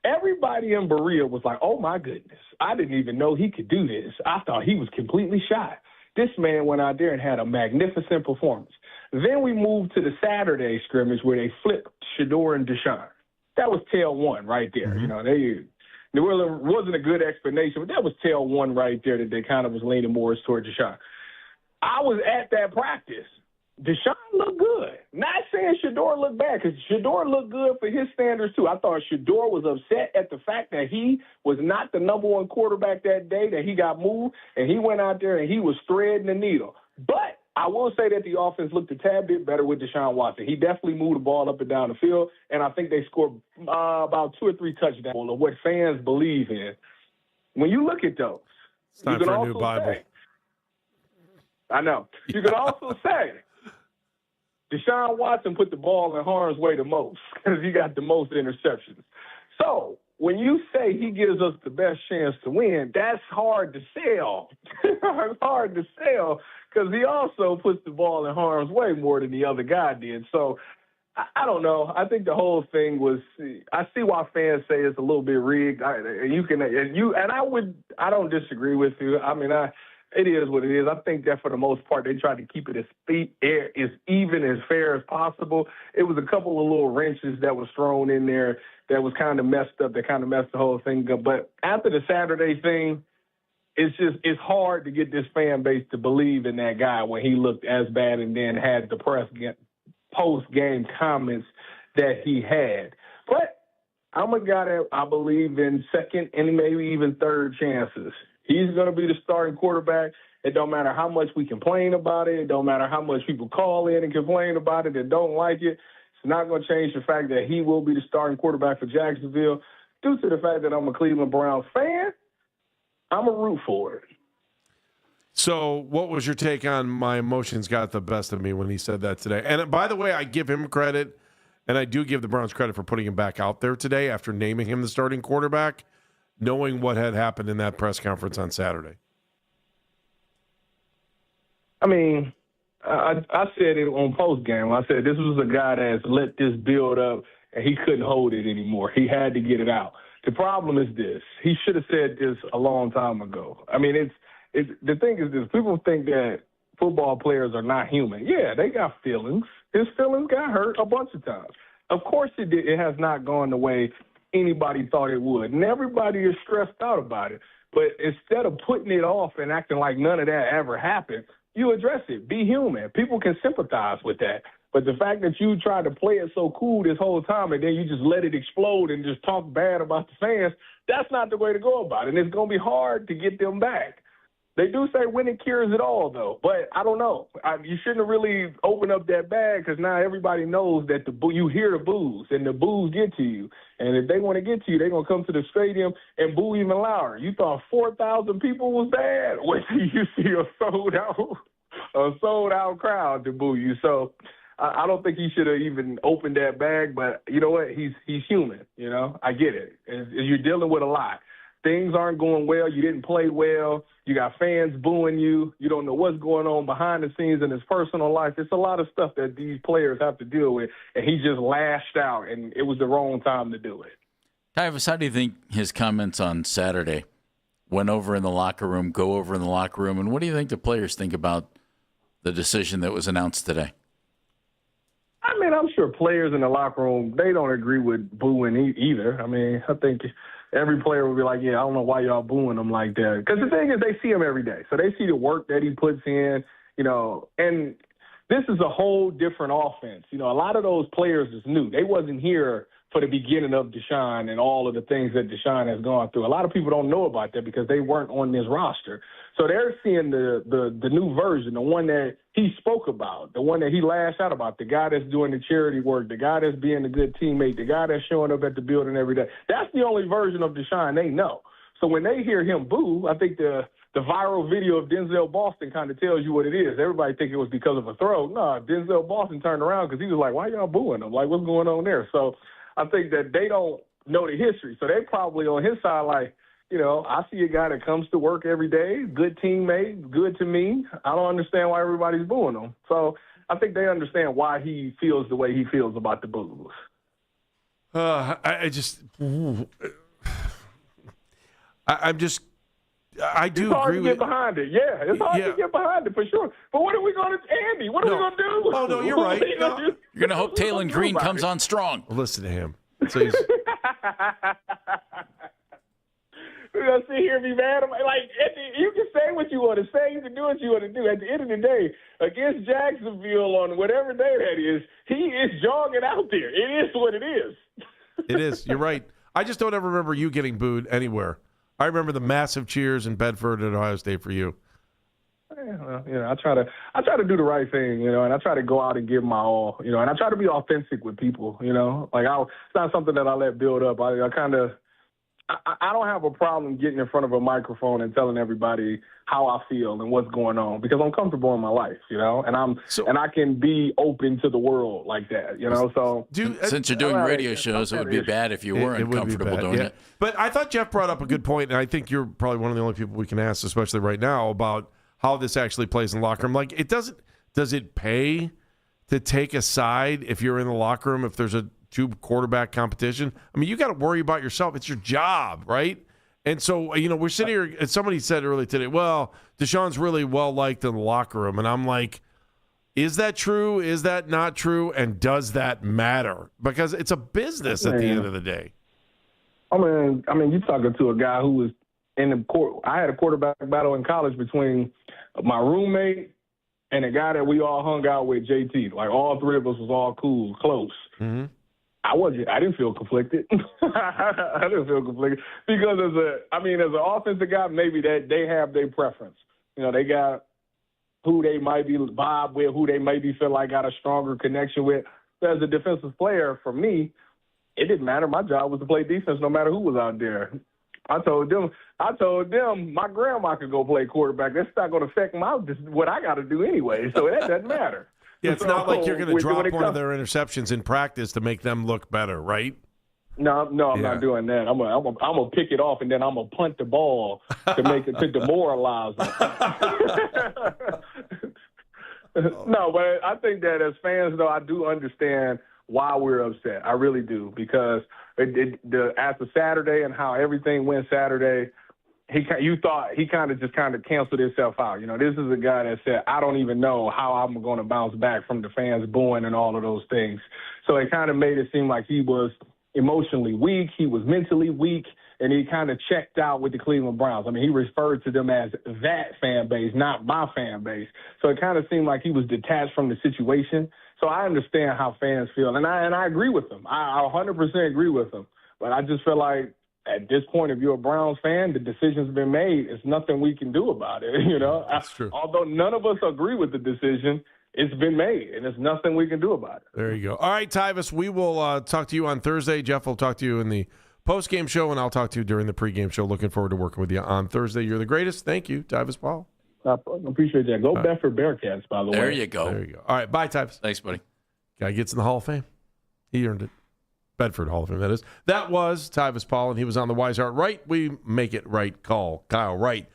everybody in Berea was like, oh, my goodness, I didn't even know he could do this. I thought he was completely shot. This man went out there and had a magnificent performance. Then we moved to the Saturday scrimmage where they flipped Shador and Deshaun. That was tail one right there. There wasn't a good explanation, but that was tail one right there that they kind of was leaning more towards Deshaun. I was at that practice. Deshaun looked good. Not saying Shador looked bad, because Shador looked good for his standards too. I thought Shador was upset at the fact that he was not the number one quarterback that day, that he got moved, and he went out there and he was threading the needle. But I will say that the offense looked a tad bit better with Deshaun Watson. He definitely moved the ball up and down the field, and I think they scored about 2 or 3 touchdowns of what fans believe in. When you look at those, it's time you can for a also new Bible. say, I know. You can also say Deshaun Watson put the ball in harm's way the most because he got the most interceptions. So when you say he gives us the best chance to win, that's hard to sell. It's hard to sell because he also puts the ball in harm's way more than the other guy did. So I don't know. I think the whole thing was. I see why fans say it's a little bit rigged. I don't disagree with you. I mean, it is what it is. I think that for the most part, they tried to keep it as even as fair as possible. It was a couple of little wrenches that was thrown in there that was kind of messed up. That kind of messed the whole thing up. But after the Saturday thing, it's hard to get this fan base to believe in that guy when he looked as bad and then had the post-game comments that he had. But I'm a guy that I believe in second and maybe even third chances. He's going to be the starting quarterback. It don't matter how much we complain about it. It don't matter how much people call in and complain about it and don't like it. It's not going to change the fact that he will be the starting quarterback for Jacksonville. Due to the fact that I'm a Cleveland Browns fan, I'm a root for it. So what was your take on my emotions got the best of me when he said that today? And by the way, I give him credit, and I do give the Browns credit for putting him back out there today after naming him the starting quarterback, knowing what had happened in that press conference on Saturday. I mean, I said it on postgame. I said this was a guy that's let this build up, and he couldn't hold it anymore. He had to get it out. The problem is this. He should have said this a long time ago. I mean, the thing is this. People think that football players are not human. Yeah, they got feelings. His feelings got hurt a bunch of times. Of course it did. It has not gone the way anybody thought it would. And everybody is stressed out about it. But instead of putting it off and acting like none of that ever happened, you address it. Be human. People can sympathize with that. But the fact that you tried to play it so cool this whole time and then you just let it explode and just talk bad about the fans, that's not the way to go about it. And it's going to be hard to get them back. They do say winning cures it all, though. But I don't know. You shouldn't have really opened up that bag because now everybody knows that you hear the boos, and the boos get to you. And if they want to get to you, they're going to come to the stadium and boo even louder. You thought 4,000 people was bad? Wait till you see a sold-out crowd to boo you. So I don't think he should have even opened that bag. But you know what? He's human. You know, I get it. You're dealing with a lot. Things aren't going well. You didn't play well. You got fans booing you. You don't know what's going on behind the scenes in his personal life. It's a lot of stuff that these players have to deal with, and he just lashed out, and it was the wrong time to do it. Tyvis, how do you think his comments on Saturday went over in the locker room, go over in the locker room, and what do you think the players think about the decision that was announced today? I mean, I'm sure players in the locker room, they don't agree with booing either. I mean, I think every player will be like, yeah, I don't know why y'all booing him like that. Because the thing is, they see him every day. So they see the work that he puts in, you know, and this is a whole different offense. You know, a lot of those players is new. They wasn't here for the beginning of Deshaun and all of the things that Deshaun has gone through. A lot of people don't know about that because they weren't on this roster. So they're seeing the new version, the one that he spoke about, the one that he lashed out about, the guy that's doing the charity work, the guy that's being a good teammate, the guy that's showing up at the building every day. That's the only version of Deshaun they know. So when they hear him boo, I think the viral video of Denzel Boston kind of tells you what it is. Everybody think it was because of a throw. No, Denzel Boston turned around because he was like, why y'all booing him? Like, what's going on there? So I think that they don't know the history. So they probably on his side like, you know, I see a guy that comes to work every day, good teammate, good to me. I don't understand why everybody's booing him. So I think they understand why he feels the way he feels about the boos. I do it's hard agree to with get behind it. Yeah, it's hard to get behind it for sure. But what are we going to, Andy? What are we going to do? Oh, no, you're right. You're going to hope Taylor Green comes on strong. Listen to him. So he's, we're going to sit here and be mad. Like, you can say what you want to say. You can do what you want to do. At the end of the day, against Jacksonville on whatever day that is, he is jogging out there. It is what it is. It is. You're right. I just don't ever remember you getting booed anywhere. I remember the massive cheers in Bedford at Ohio State for you. I try to do the right thing, and I try to go out and give my all, and I try to be authentic with people, like it's not something that I let build up. I don't have a problem getting in front of a microphone and telling everybody how I feel and what's going on because I'm comfortable in my life, and I can be open to the world like that, So since you're doing radio shows, it would be bad if you weren't comfortable doing it. But I thought Jeff brought up a good point, and I think you're probably one of the only people we can ask, especially right now, about how this actually plays in the locker room. Like, does it pay to take a side if you're in the locker room, if there's a two quarterback competition? I mean, you got to worry about yourself. It's your job, right? And so, we're sitting here, and somebody said earlier today, well, Deshaun's really well-liked in the locker room. And I'm like, is that true? Is that not true? And does that matter? Because it's a business at the end of the day. I mean, you're talking to a guy who was in the court. I had a quarterback battle in college between my roommate and a guy that we all hung out with, JT. Like, all three of us was all cool, close. Mm-hmm. I didn't feel conflicted. I didn't feel conflicted because as an offensive guy, maybe that they have their preference. They got who they might be vibe with, who they maybe feel like got a stronger connection with. But as a defensive player, for me, it didn't matter. My job was to play defense no matter who was out there. I told them my grandma could go play quarterback. That's not going to affect what I got to do anyway, so that doesn't matter. Yeah, it's not like you're going to drop one of their interceptions in practice to make them look better, right? No, I'm not doing that. I'm gonna pick it off and then I'm gonna punt the ball to demoralize them. No, but I think that as fans, though, I do understand why we're upset. I really do, because after Saturday and how everything went Saturday, you thought he kind of canceled himself out. This is a guy that said, I don't even know how I'm going to bounce back from the fans booing and all of those things. So it kind of made it seem like he was emotionally weak, he was mentally weak, and he kind of checked out with the Cleveland Browns. I mean, he referred to them as that fan base, not my fan base. So it kind of seemed like he was detached from the situation. So I understand how fans feel, and I agree with them. I 100% agree with them. But I just feel like at this point, if you're a Browns fan, the decision's been made. There's nothing we can do about it, That's true. Although none of us agree with the decision, it's been made, and there's nothing we can do about it. There you go. All right, Tyvis, we will talk to you on Thursday. Jeff will talk to you in the post-game show, and I'll talk to you during the pregame show. Looking forward to working with you on Thursday. You're the greatest. Thank you, Tyvis Paul. I appreciate that. Go Bedford Bearcats, by the way. There you go. All right, bye, Tyvis. Thanks, buddy. Guy gets in the Hall of Fame. He earned it. Bedford Hall of Fame, that is. That was Tyvis Paul, and he was on the Wise Heart Right. We make it right call. Kyle Wright.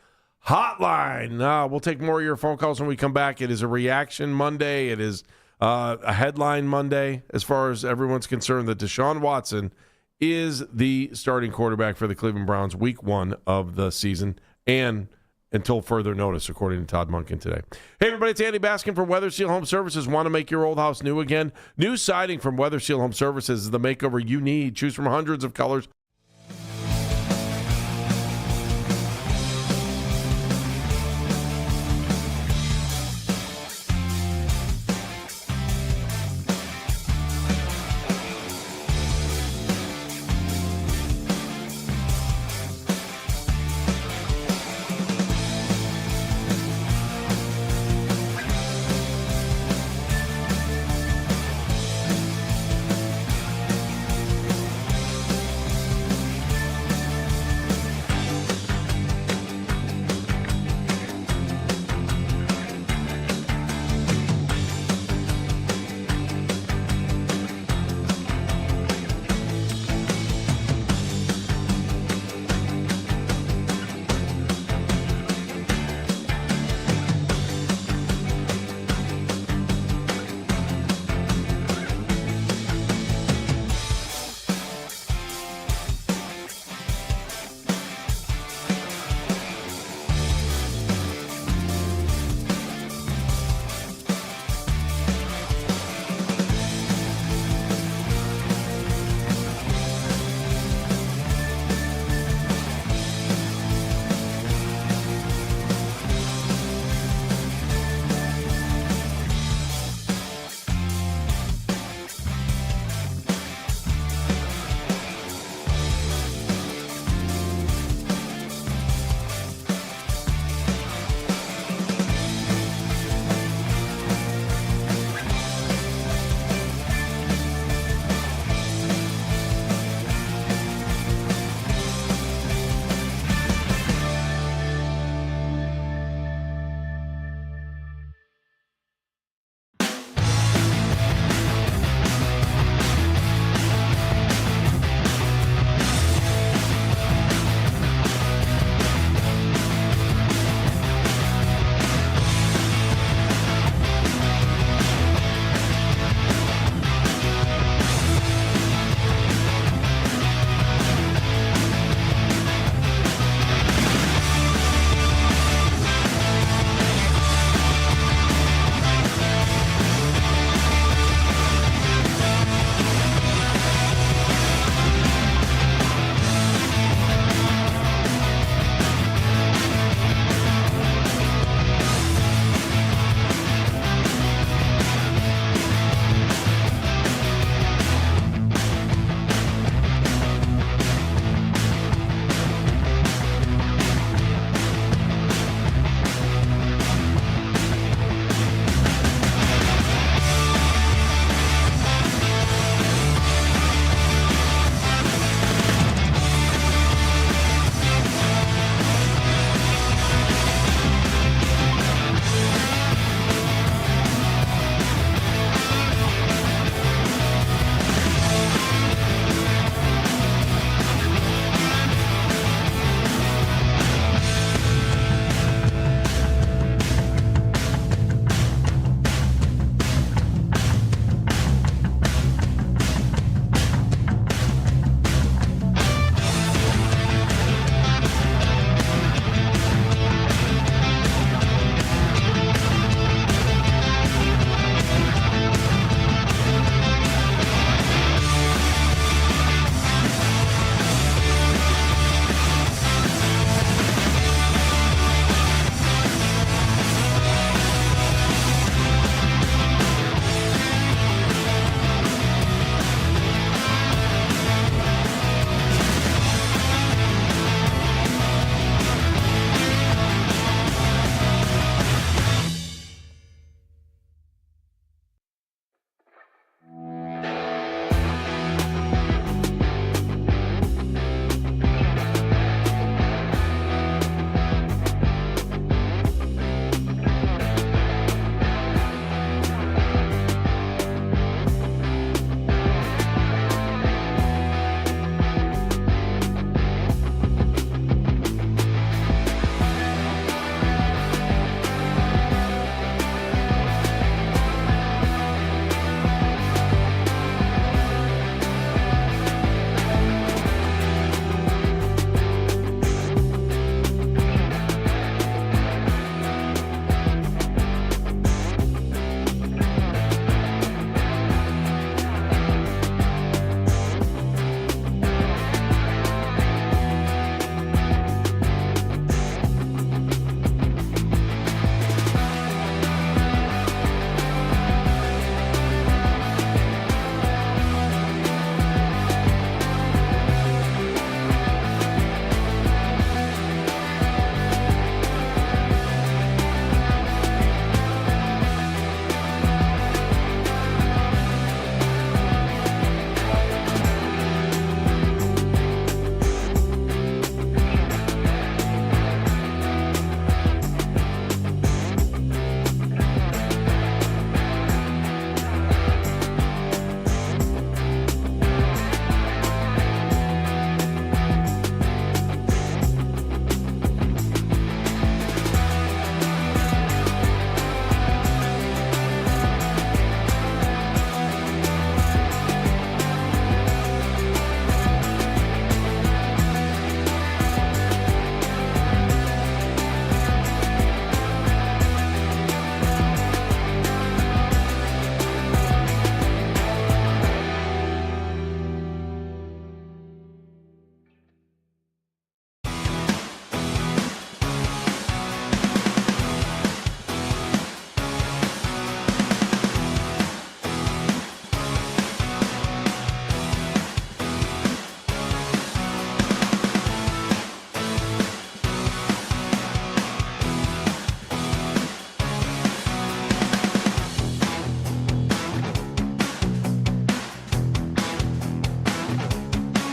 Hotline. We'll take more of your phone calls when we come back. It is a reaction Monday. It is a headline Monday as far as everyone's concerned that Deshaun Watson is the starting quarterback for the Cleveland Browns week 1 of the season and until further notice, according to Todd Monken today. Hey, everybody, it's Andy Baskin from Weather Seal Home Services. Want to make your old house new again? New siding from Weather Seal Home Services is the makeover you need. Choose from hundreds of colors.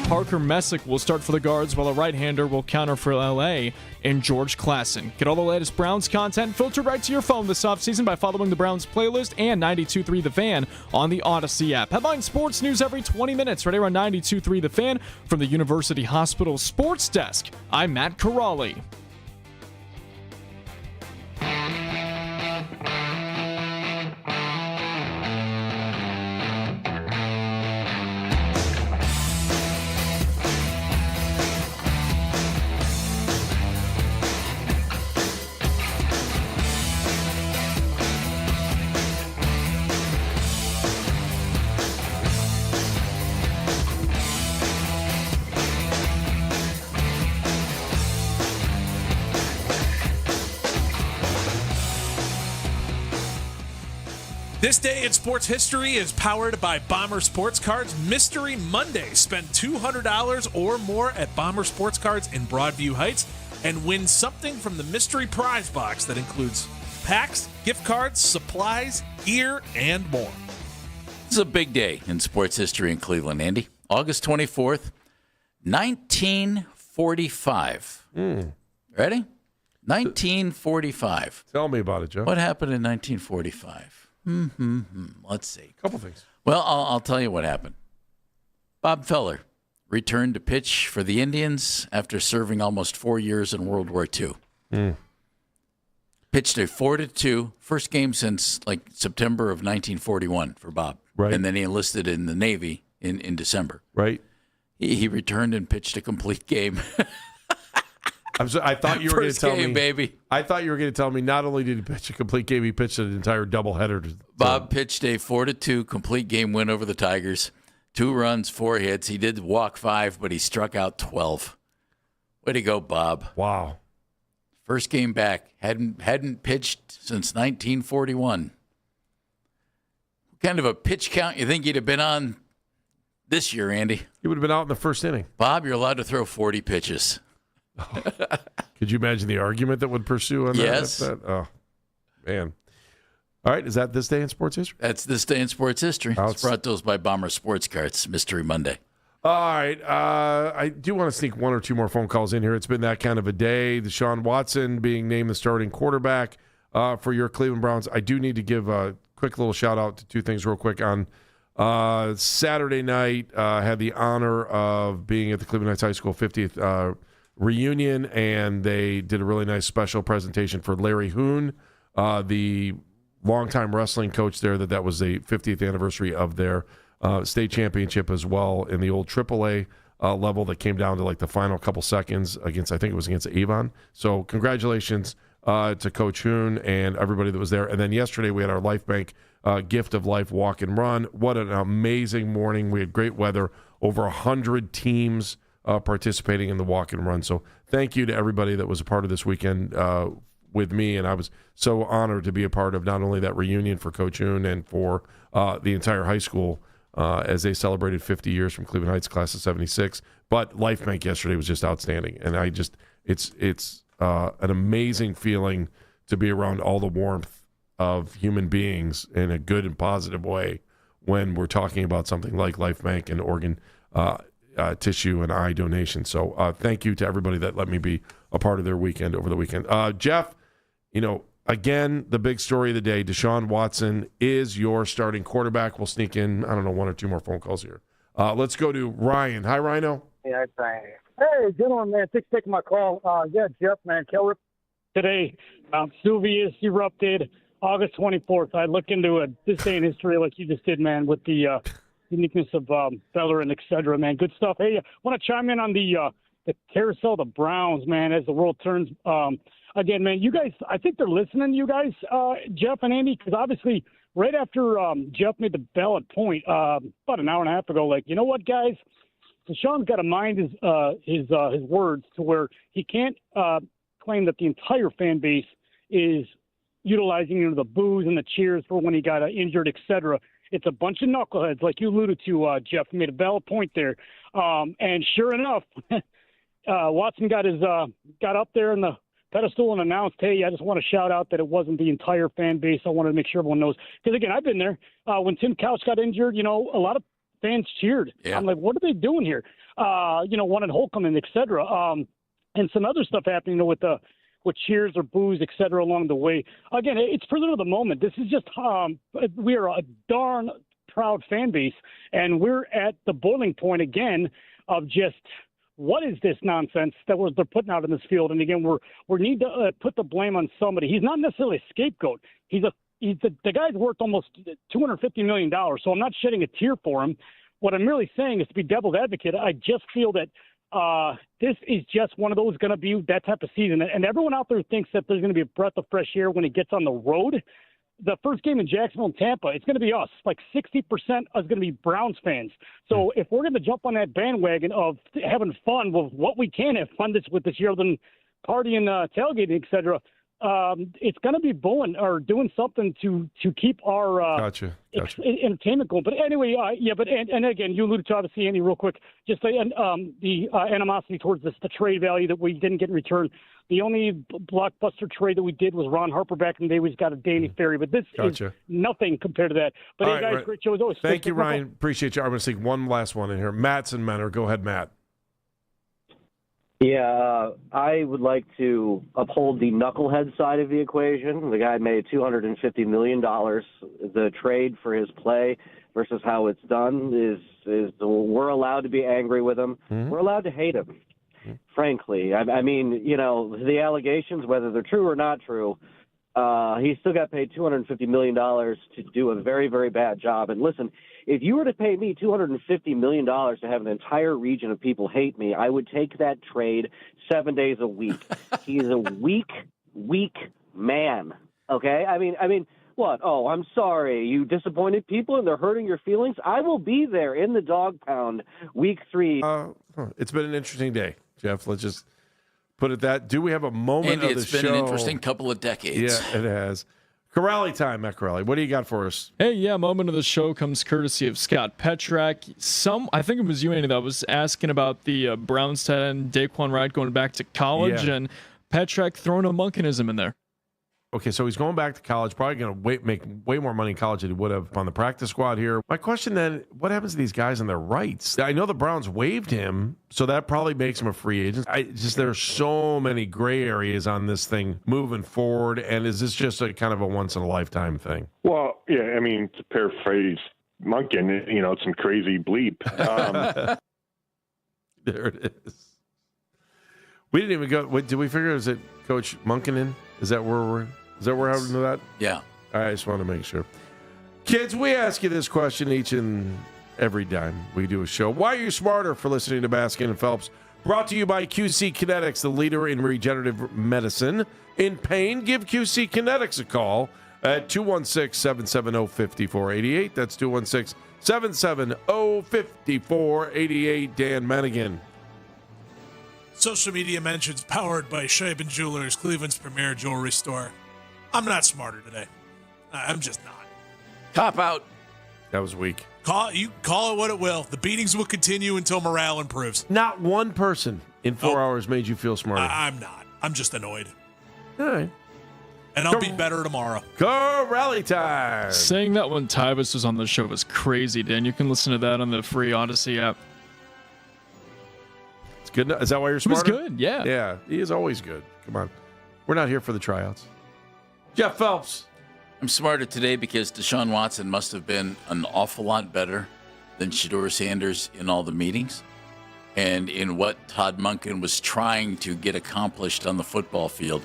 Parker Messick will start for the Guards, while a right-hander will counter for LA in George Klassen. Get all the latest Browns content filtered right to your phone this offseason by following the Browns playlist and 92.3 The Fan on the Odyssey app. Headline sports news every 20 minutes right here on 92.3 The Fan from the University Hospital Sports Desk. I'm Matt Corrali. This day in sports history is powered by Bomber Sports Cards Mystery Monday. Spend $200 or more at Bomber Sports Cards in Broadview Heights and win something from the mystery prize box that includes packs, gift cards, supplies, gear, and more. This is a big day in sports history in Cleveland, Andy. August 24th, 1945. Ready? 1945. Tell me about it, Joe. What happened in 1945? Let's see. A couple things. Well, I'll tell you what happened. Bob Feller returned to pitch for the Indians after serving almost 4 years in World War II. Pitched a 4-2, first game since like September of 1941 for Bob. Right. And then he enlisted in the Navy in December. Right. He returned and pitched a complete game. I thought you were going to tell me, baby. I thought you were going to tell me not only did he pitch a complete game, he pitched an entire doubleheader. Bob pitched a 4-2 complete game win over the Tigers. 2 runs, 4 hits. He did walk 5, but he struck out 12. Way to go, Bob! Wow. First game back. Hadn't pitched since 1941. What kind of a pitch count you think he'd have been on this year, Andy? He would have been out in the first inning. Bob, you're allowed to throw 40 pitches. Could you imagine the argument that would pursue on that? Yes. Oh, man. All right. Is that this day in sports history? That's this day in sports history. It's brought to us by Bomber Sports Cards, Mystery Monday. All right. I do want to sneak 1 or 2 more phone calls in here. It's been that kind of a day. Deshaun Watson being named the starting quarterback for your Cleveland Browns. I do need to give a quick little shout out to 2 things real quick. On Saturday night, had the honor of being at the Cleveland Heights High School 50th reunion, and they did a really nice special presentation for Larry Hoon, the longtime wrestling coach there. That was the 50th anniversary of their state championship as well in the old AAA level that came down to like the final couple seconds against, I think it was against Avon. So congratulations to Coach Hoon and everybody that was there. And then yesterday we had our Life Bank Gift of Life Walk and Run. What an amazing morning. We had great weather, over 100 teams participating in the walk and run. So thank you to everybody that was a part of this weekend with me. And I was so honored to be a part of not only that reunion for Coach Hoon and for the entire high school as they celebrated 50 years from Cleveland Heights class of 76. But Life Bank yesterday was just outstanding. And it's an amazing feeling to be around all the warmth of human beings in a good and positive way when we're talking about something like Life Bank and organ tissue and eye donation. So thank you to everybody that let me be a part of their weekend over the weekend. Jeff, again, the big story of the day, Deshaun Watson is your starting quarterback. We'll sneak in, 1 or 2 more phone calls here. Let's go to Ryan. Hi, Rhino. Yeah, thanks. Hey, gentlemen, man, thanks for taking my call. Jeff, man, Keller. Today, Vesuvius erupted August 24th. I look into this day in history like you just did, man, with the uniqueness of Feller and et cetera, man. Good stuff. Hey, I want to chime in on the carousel of the Browns, man, as the world turns. Again, man, you guys, I think they're listening to you guys, Jeff and Andy, because obviously right after Jeff made the valid point about an hour and a half ago, like, you know what, guys? Deshaun's got to mind his words to where he can't claim that the entire fan base is utilizing the boos and the cheers for when he got injured, et cetera. It's a bunch of knuckleheads, like you alluded to, Jeff. You made a valid point there. And sure enough, Watson got up there in the pedestal and announced, hey, I just want to shout out that it wasn't the entire fan base. I wanted to make sure everyone knows. Because, again, I've been there. When Tim Couch got injured, a lot of fans cheered. Yeah. I'm like, what are they doing here? Wanted Holcomb and et cetera. And some other stuff happening with cheers or boos, et cetera, along the way. Again, it's prisoner of the moment. This is just we are a darn proud fan base, and we're at the boiling point again of just what is this nonsense that they're putting out in this field. And again, we need to put the blame on somebody. He's not necessarily a scapegoat. The guy's worth almost $250 million, so I'm not shedding a tear for him. What I'm really saying is, to be devil's advocate, I just feel that this is just one of those going to be that type of season. And everyone out there thinks that there's going to be a breath of fresh air when he gets on the road. The first game in Jacksonville and Tampa, it's going to be us. Like 60% is going to be Browns fans. So if we're going to jump on that bandwagon of having fun with what we can have fun with this year, than partying, tailgating, et cetera, it's going to be doing something to keep our Gotcha. entertainment going. But anyway, and again, you alluded to, obviously, Andy, real quick, just the animosity towards the trade value that we didn't get in return. The only blockbuster trade that we did was Ron Harper back in the day. We got a Danny Ferry, but this is nothing compared to that. But hey, guys, great show as always. Thank you, Ryan. Appreciate you. I'm going to sneak one last one in here. Matt's in Menor. Go ahead, Matt. Yeah, I would like to uphold the knucklehead side of the equation. The guy made $250 million. The trade for his play versus how it's done is we're allowed to be angry with him. Mm-hmm. We're allowed to hate him, frankly. I mean, the allegations, whether they're true or not true, he still got paid $250 million to do a very, very bad job. And listen, if you were to pay me $250 million to have an entire region of people hate me, I would take that trade 7 days a week. He's a weak man, okay? I mean, what? Oh, I'm sorry. You disappointed people and they're hurting your feelings? I will be there in the dog pound week 3. It's been an interesting day, Jeff. Let's just put it that. Do we have a moment Andy, of the show? it's been an interesting couple of decades. Yeah, it has. Corrali time, Matt Corrali. What do you got for us? Hey, yeah, moment of the show comes courtesy of Scott Petrak. I think it was you, Andy, that was asking about the Browns tight end Daquan Wright going back to college, and Petrak throwing a monkenism in there. Okay, so he's going back to college, probably going to make way more money in college than he would have on the practice squad here. My question then, what happens to these guys and their rights? I know the Browns waived him, so that probably makes him a free agent. There's so many gray areas on this thing moving forward, and is this just a kind of a once-in-a-lifetime thing? Well, yeah, I mean, to paraphrase Munkin, it's some crazy bleep. There it is. We didn't even go. Did we figure, is it Coach Munkinen? Is that where we're having to that? Yeah. I just want to make sure. Kids, we ask you this question each and every time we do a show. Why are you smarter for listening to Baskin and Phelps? Brought to you by QC Kinetics, the leader in regenerative medicine. In pain, give QC Kinetics a call at 216-770-5488. That's 216-770-5488. Dan Manigan. Social media mentions powered by Shaben Jewelers, Cleveland's premier jewelry store. I'm not smarter today. I'm just not. Cop out. That was weak. Call it what it will. The beatings will continue until morale improves. Not one person in 4 hours made you feel smarter. I'm not. I'm just annoyed. All right. And I'll be better tomorrow. Go rally time. Saying that when Tybus was on the show was crazy, Dan. You can listen to that on the free Odyssey app. It's good. Is that why you're smarter? It was good, yeah. Yeah, he is always good. Come on. We're not here for the tryouts. Jeff Phelps. I'm smarter today because Deshaun Watson must have been an awful lot better than Shedeur Sanders in all the meetings and in what Todd Monken was trying to get accomplished on the football field.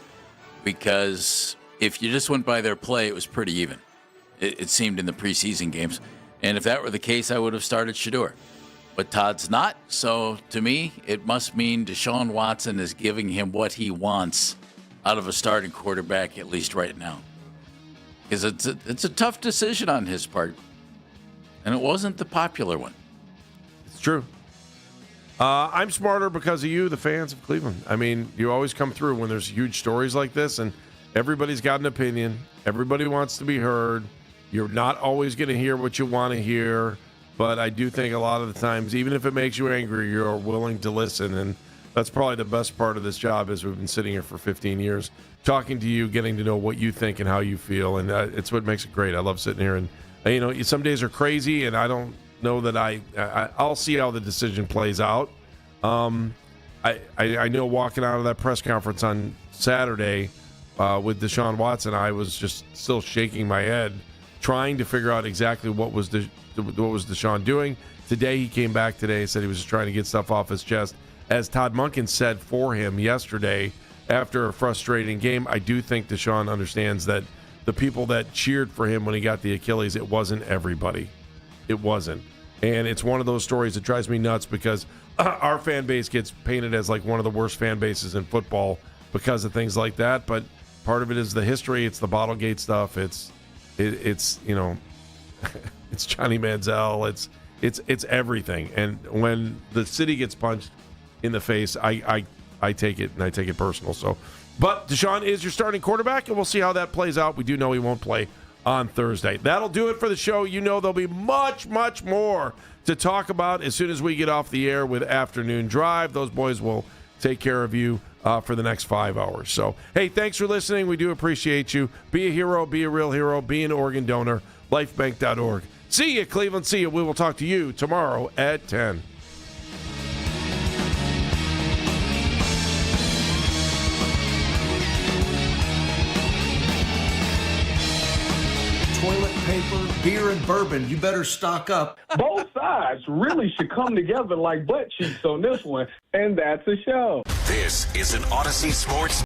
Because if you just went by their play, it was pretty even. It seemed in the preseason games. And if that were the case, I would have started Shedeur. But Todd's not. So to me, it must mean Deshaun Watson is giving him what he wants out of a starting quarterback, at least right now. Because it's a tough decision on his part. And it wasn't the popular one. It's true. I'm smarter because of you, the fans of Cleveland. I mean, you always come through when there's huge stories like this, and everybody's got an opinion. Everybody wants to be heard. You're not always going to hear what you want to hear, but I do think a lot of the times, even if it makes you angry, you're willing to listen, and that's probably the best part of this job is we've been sitting here for 15 years, talking to you, getting to know what you think and how you feel, and it's what makes it great. I love sitting here, and some days are crazy, and I don't know that I'll see how the decision plays out. I know walking out of that press conference on Saturday with Deshaun Watson, I was just still shaking my head, trying to figure out exactly what was Deshaun doing. Today he came back today, said he was just trying to get stuff off his chest. As Todd Monken said for him yesterday after a frustrating game, I do think Deshaun understands that the people that cheered for him when he got the Achilles, it wasn't everybody. It wasn't. And it's one of those stories that drives me nuts because our fan base gets painted as like one of the worst fan bases in football because of things like that. But part of it is the history. It's the Bottlegate stuff. It's you know, it's Johnny Manziel. It's everything. And when the city gets punched in the face, I take it, and I take it personal. So, but Deshaun is your starting quarterback, and we'll see how that plays out. We do know he won't play on Thursday. That'll do it for the show. You know there'll be much, much more to talk about as soon as we get off the air with Afternoon Drive. Those boys will take care of you for the next 5 hours. So, hey, thanks for listening. We do appreciate you. Be a hero. Be a real hero. Be an organ donor. Lifebank.org. See you, Cleveland. See you. We will talk to you tomorrow at 10. Toilet paper, beer, and bourbon. You better stock up. Both sides really should come together like butt cheeks on this one, and that's a show. This is an Odyssey Sports.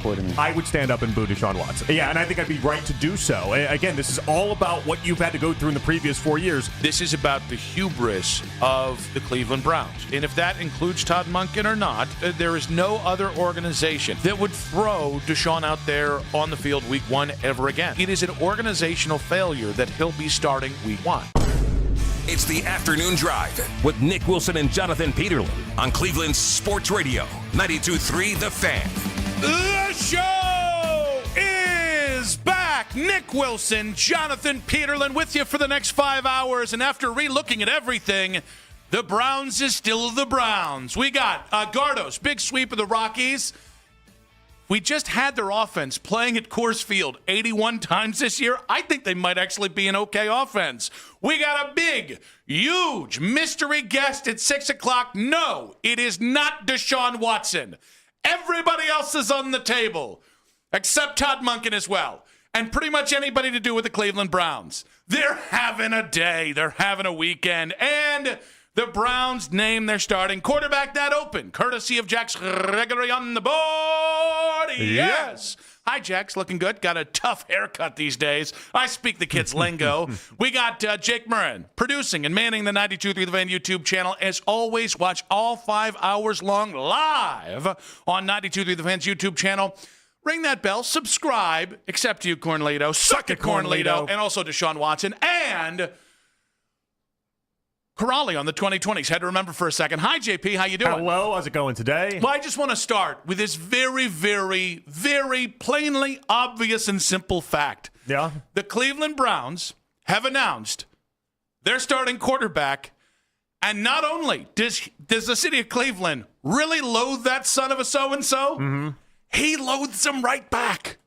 accordingly. I would stand up and boo Deshaun Watson. Yeah, and I think I'd be right to do so. Again, this is all about what you've had to go through in the previous 4 years. This is about the hubris of the Cleveland Browns. And if that includes Todd Monken or not, there is no other organization that would throw Deshaun out there on the field week 1 ever again. It is an organizational failure that he'll be starting week 1. It's the Afternoon Drive with Nick Wilson and Jonathan Peterlin on Cleveland Sports Radio, 92.3 The Fan. The show is back. Nick Wilson, Jonathan Peterlin with you for the next 5 hours. And after re-looking at everything, the Browns is still the Browns. We got Gardos, big sweep of the Rockies. We just had their offense playing at Coors Field 81 times this year. I think they might actually be an okay offense. We got a big, huge mystery guest at 6 o'clock. No, it is not Deshaun Watson. Everybody else is on the table, except Todd Monken as well, and pretty much anybody to do with the Cleveland Browns. They're having a day. They're having a weekend. And the Browns name their starting quarterback that open, courtesy of Jax Gregory on the board. Yes. Hi, Jax. Looking good. Got a tough haircut these days. I speak the kids' lingo. We got Jake Murren producing and manning the 92.3 The Fan YouTube channel. As always, watch all 5 hours long live on 92.3 The Fan's YouTube channel. Ring that bell. Subscribe. Except you, Cornlito. Suck it, Cornlito. And also Deshaun Watson. And Corrali on the 2020s. Had to remember for a second. Hi, JP. How you doing? Hello. How's it going today? Well, I just want to start with this very, very, very plainly obvious and simple fact. Yeah. The Cleveland Browns have announced their starting quarterback, and not only does the city of Cleveland really loathe that son of a so-and-so, he loathes him right back.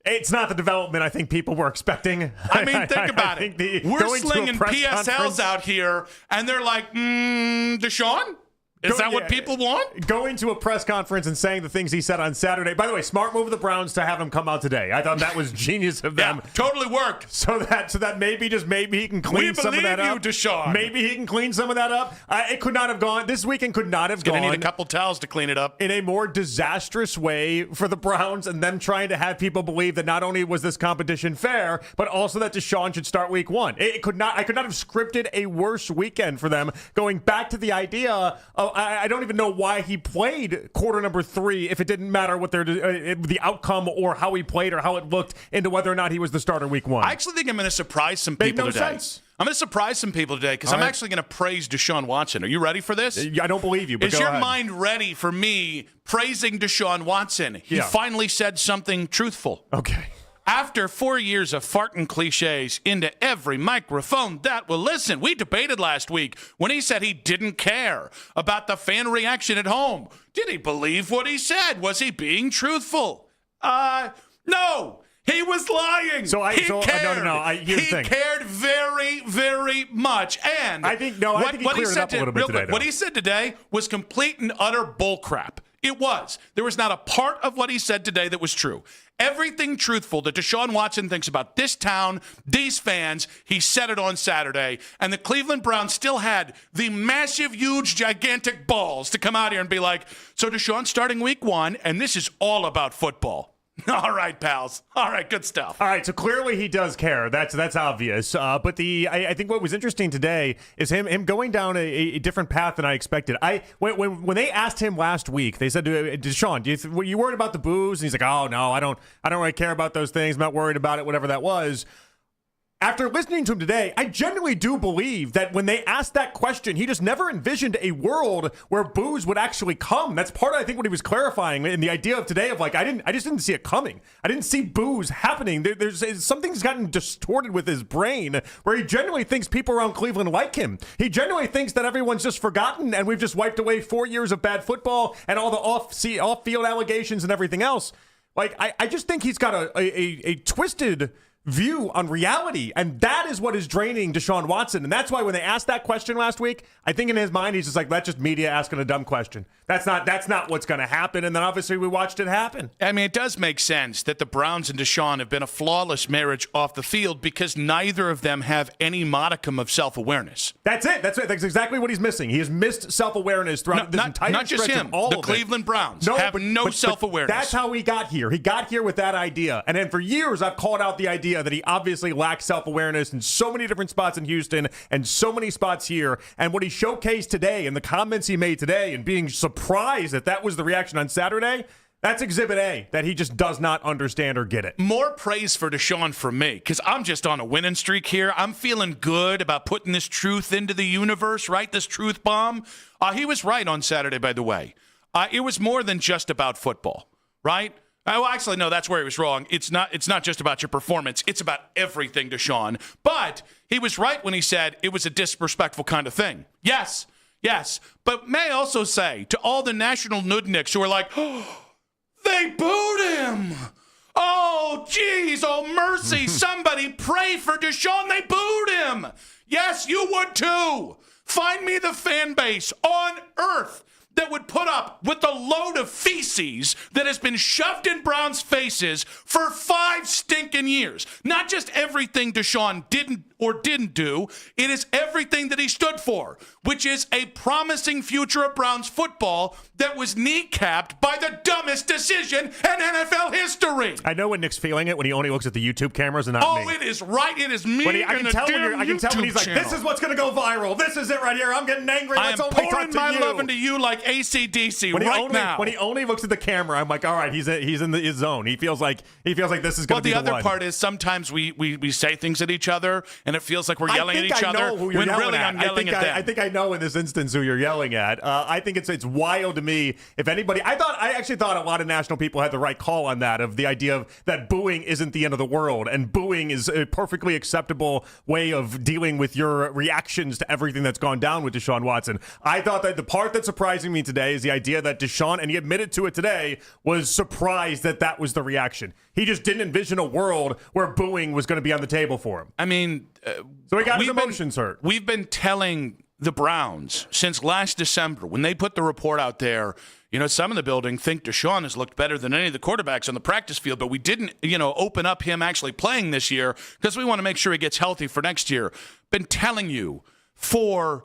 It's not the development I think people were expecting. I mean, think about it. We're slinging PSLs out here, and they're like, Deshaun? Is that what people want? Going to a press conference and saying the things he said on Saturday. By the way, smart move of the Browns to have him come out today. I thought that was genius of them. Yeah, totally worked. So that maybe he can clean some of that up. We believe you, Deshaun. Maybe he can clean some of that up. It could not have gone. This weekend could not have gone. Gonna need a couple towels to clean it up. In a more disastrous way for the Browns, and them trying to have people believe that not only was this competition fair, but also that Deshaun should start week 1. I could not have scripted a worse weekend for them. Going back to the idea of I don't even know why he played quarter number 3 if it didn't matter what the outcome or how he played or how it looked into whether or not he was the starter week 1. I actually think I'm going to surprise some people today. Sense. I'm going to surprise some people today because I'm actually going to praise Deshaun Watson. Are you ready for this? I don't believe you, but Is your mind ready for me praising Deshaun Watson? He finally said something truthful. Okay. After 4 years of farting cliches into every microphone that will listen, we debated last week when he said he didn't care about the fan reaction at home. Did he believe what he said? Was he being truthful? No. He was lying. He cared very, very much. And I think he cleared it up a little bit today. What he said today was complete and utter bullcrap. It was. There was not a part of what he said today that was true. Everything truthful that Deshaun Watson thinks about this town, these fans, he said it on Saturday. And the Cleveland Browns still had the massive, huge, gigantic balls to come out here and be like, so Deshaun's starting week 1, and this is all about football. All right, pals. All right, good stuff. All right, so clearly he does care. That's obvious. But I think what was interesting today is him going down a different path than I expected. When they asked him last week, they said to Deshaun, were you worried about the boos? And he's like, oh no, I don't really care about those things. I'm not worried about it. Whatever that was. After listening to him today, I genuinely do believe that when they asked that question, he just never envisioned a world where boos would actually come. That's part of, I think, what he was clarifying in the idea of today of like, I just didn't see it coming. I didn't see boos happening. There's something's gotten distorted with his brain where he genuinely thinks people around Cleveland like him. He genuinely thinks that everyone's just forgotten and we've just wiped away 4 years of bad football and all the off-field allegations and everything else. Like, I just think he's got a twisted view on reality, and that is what is draining Deshaun Watson. And that's why when they asked that question last week, I think in his mind he's just like, that's just media asking a dumb question. That's not what's going to happen. And then obviously we watched it happen. I mean, it does make sense that the Browns and Deshaun have been a flawless marriage off the field because neither of them have any modicum of self-awareness. That's it. That's exactly what he's missing. He has missed self-awareness throughout this entire not just stretch him. of all the of Cleveland it. Browns have no self-awareness. That's how he got here. He got here with that idea. And then for years I've called out the idea that he obviously lacks self-awareness in so many different spots in Houston and so many spots here. And what he showcased today and the comments he made today and being surprised that was the reaction on Saturday, that's Exhibit A, that he just does not understand or get it. More praise for Deshaun from me, because I'm just on a winning streak here. I'm feeling good about putting this truth into the universe, right? This truth bomb. He was right on Saturday, by the way. It was more than just about football, right? Well, actually, no, that's where he was wrong. It's not just about your performance. It's about everything, Deshaun. But he was right when he said it was a disrespectful kind of thing. Yes. But may I also say to all the national nudniks who are like, oh, they booed him. Oh, geez. Oh, mercy. Somebody pray for Deshaun. They booed him. Yes, you would too. Find me the fan base on earth that would put up with the load of feces that has been shoved in Browns' faces for 5 stinking years. Not just everything Deshaun didn't do. It is everything that he stood for, which is a promising future of Browns football that was kneecapped by the dumbest decision in NFL history. I know when Nick's feeling it when he only looks at the YouTube cameras and not me. Oh, it is right. It is me. I can tell when he's like, this is what's going to go viral. This is it right here. I'm getting angry. I am pouring my love into you like AC/DC now. When he only looks at the camera, I'm like, all right, he's in his zone. He feels like this is going to be the one. The other part is sometimes we say things at each other, and it feels like we're yelling at each other when really I'm yelling at them. I think I know in this instance who you're yelling at. I think it's wild to me. If anybody, I actually thought a lot of national people had the right call on that, of the idea of that booing isn't the end of the world, and booing is a perfectly acceptable way of dealing with your reactions to everything that's gone down with Deshaun Watson. I thought that the part that's surprising me today is the idea that Deshaun, and he admitted to it today, was surprised that was the reaction. He just didn't envision a world where booing was going to be on the table for him. I mean, so he got his emotions hurt. We've been telling the Browns since last December when they put the report out there. Some in the building think Deshaun has looked better than any of the quarterbacks on the practice field, but we didn't, open up him actually playing this year because we want to make sure he gets healthy for next year. Been telling you for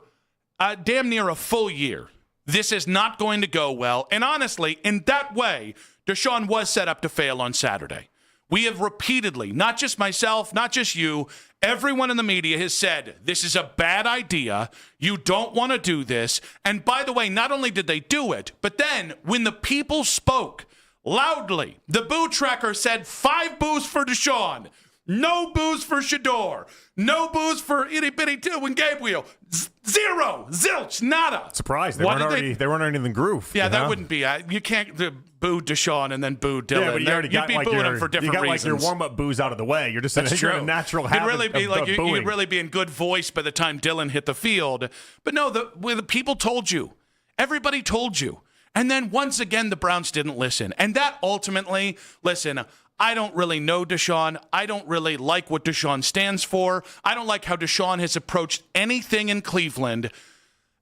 damn near a full year, this is not going to go well. And honestly, in that way, Deshaun was set up to fail on Saturday. We have repeatedly, not just myself, not just you, everyone in the media has said, this is a bad idea. You don't want to do this. And by the way, not only did they do it, but then when the people spoke loudly, the boo tracker said 5 boos for Deshaun, no boos for Shador, no boos for itty bitty Dylan Gabriel, 0, zilch, nada. Surprised they weren't already in the groove. Yeah, that wouldn't be. You can't boo Deshaun and then boo Dylan. Yeah, but you already got You'd be booing him for different reasons. You got your warm-up boos out of the way. You're just in a natural habit You'd really be in good voice by the time Dylan hit the field. But no, the people told you. Everybody told you. And then once again, the Browns didn't listen. And that ultimately, listen, I don't really know Deshaun. I don't really like what Deshaun stands for. I don't like how Deshaun has approached anything in Cleveland